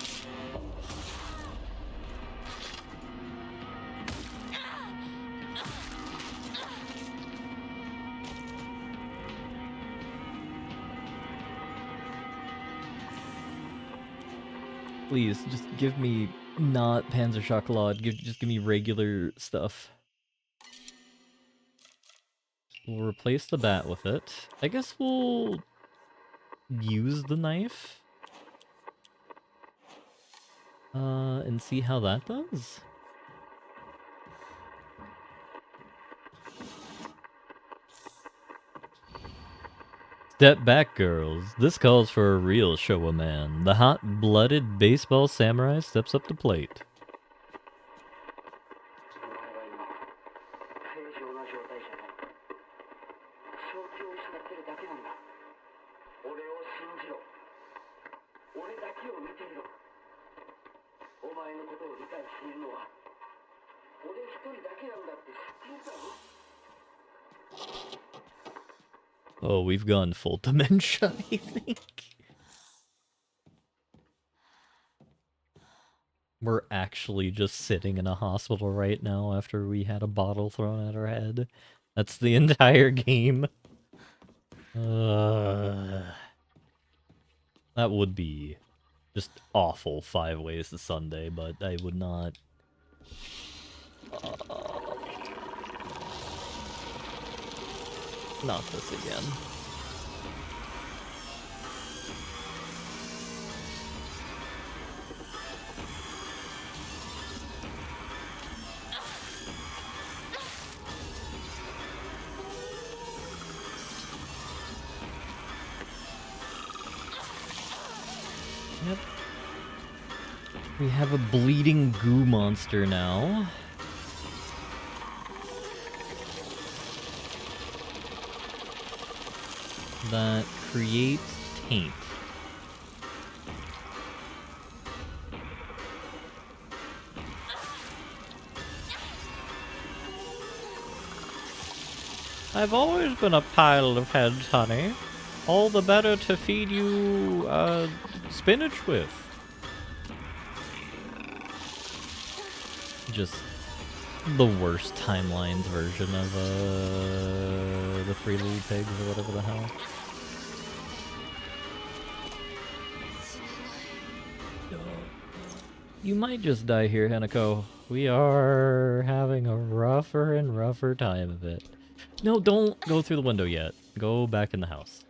Please, just give me not Panzer Chocolat. Just give me regular stuff. We'll replace the bat with it. I guess we'll use the knife. And see how that does. Step back, girls. This calls for a real Showa man. The hot-blooded baseball samurai steps up to plate. Oh, we've gone full dementia, I think. We're actually just sitting in a hospital right now after we had a bottle thrown at our head. That's the entire game. That would be just awful 5 ways to Sunday, but I would not... not this again. Yep. We have a bleeding goo monster now. That creates taint. I've always been a pile of heads, honey. All the better to feed you, spinach with. Just the worst timelines version of, the Three Little Pigs or whatever the hell. You might just die here, Hanako. We are having a rougher and rougher time of it. No, don't go through the window yet. Go back in the house.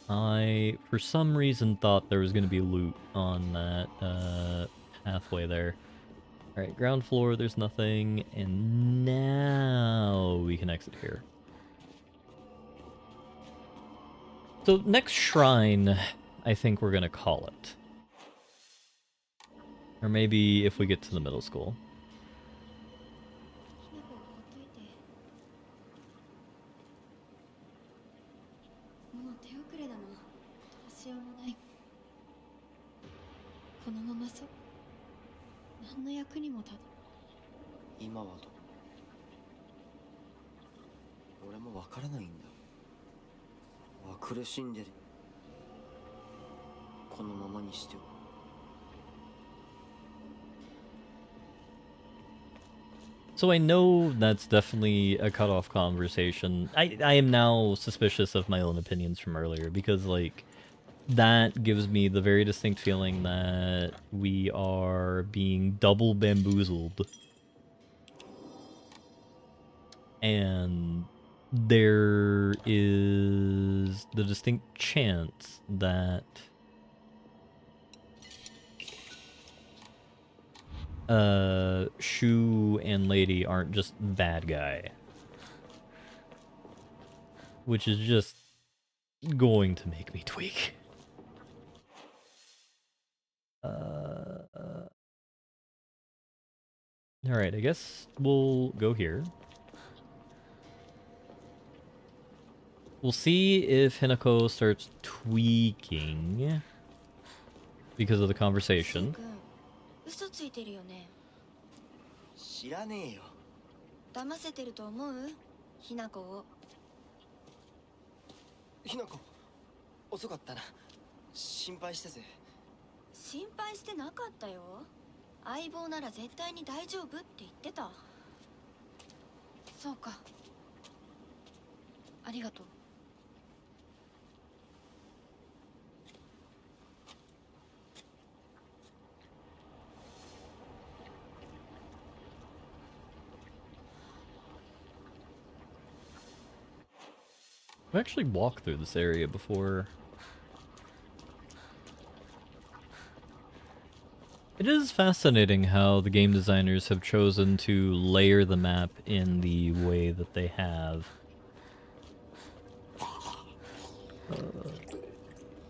I, for some reason, thought there was going to be loot on that pathway there. Alright, ground floor, there's nothing, and now we can exit here. So, next shrine, I think we're going to call it. Or maybe if we get to the middle school. So I know that's definitely a cutoff conversation. I am now suspicious of my own opinions from earlier because, like, that gives me the very distinct feeling that we are being double bamboozled. And there is the distinct chance that Shu and Lady aren't just bad guy. Which is just going to make me tweak. Alright, I guess we'll go here. We'll see if Hinako starts tweaking because of the conversation. 嘘ついてるよね。知らねえよ。騙せてると思う？ひなこを。ひなこ遅かったな。心配したぜ。心配してなかったよ。相棒なら絶対に大丈夫って言ってた。そうか。ありがとう。I've actually walked through this area before. It is fascinating how the game designers have chosen to layer the map in the way that they have.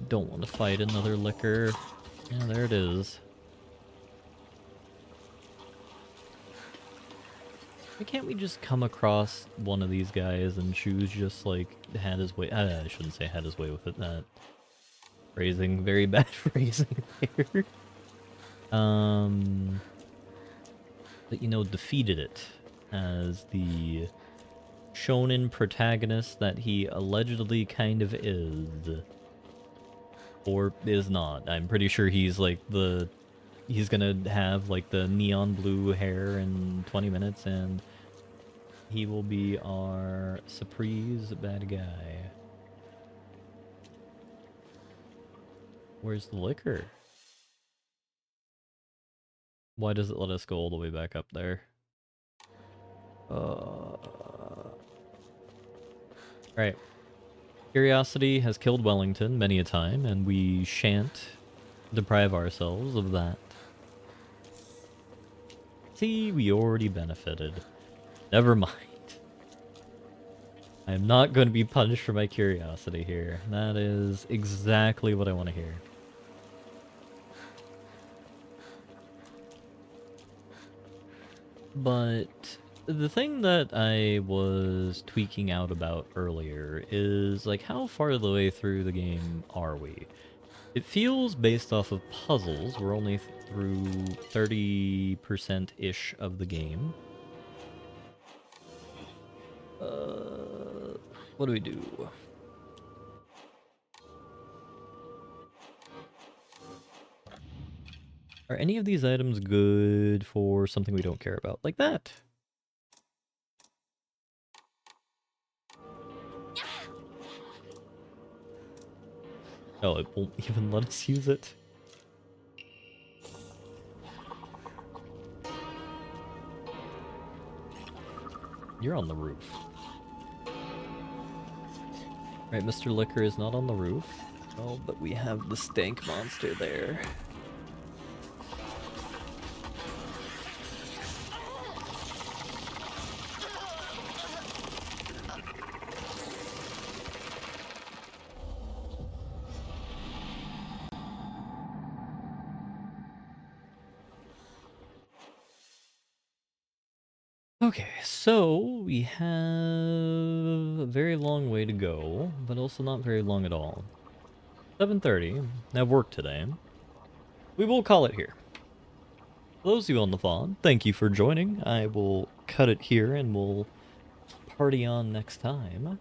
Don't want to fight another liquor. Yeah, there it is. Why can't we just come across one of these guys and choose just like had his way? I shouldn't say had his way with it. That phrasing, very bad phrasing there. But you know, defeated it as the shonen protagonist that he allegedly kind of is. Or is not. I'm pretty sure he's like he's gonna have like the neon blue hair in 20 minutes and he will be our surprise bad guy. Where's the liquor? Why does it let us go all the way back up there? Right. Curiosity has killed Wellington many a time, and we shan't deprive ourselves of that. See, we already benefited. Never mind. I am not going to be punished for my curiosity here. That is exactly what I want to hear. But the thing that I was tweaking out about earlier is, like, how far of the way through the game are we? It feels, based off of puzzles, we're only through 30%-ish of the game. What do we do? Are any of these items good for something we don't care about? Like that. Oh, it won't even let us use it. You're on the roof. Right, Mr. Liquor is not on the roof. Oh, but we have the stank monster there. Okay, so we have a very long way to go, but also not very long at all. 7:30. I have work today. We will call it here. For those of you on the VOD, thank you for joining. I will cut it here and we'll party on next time.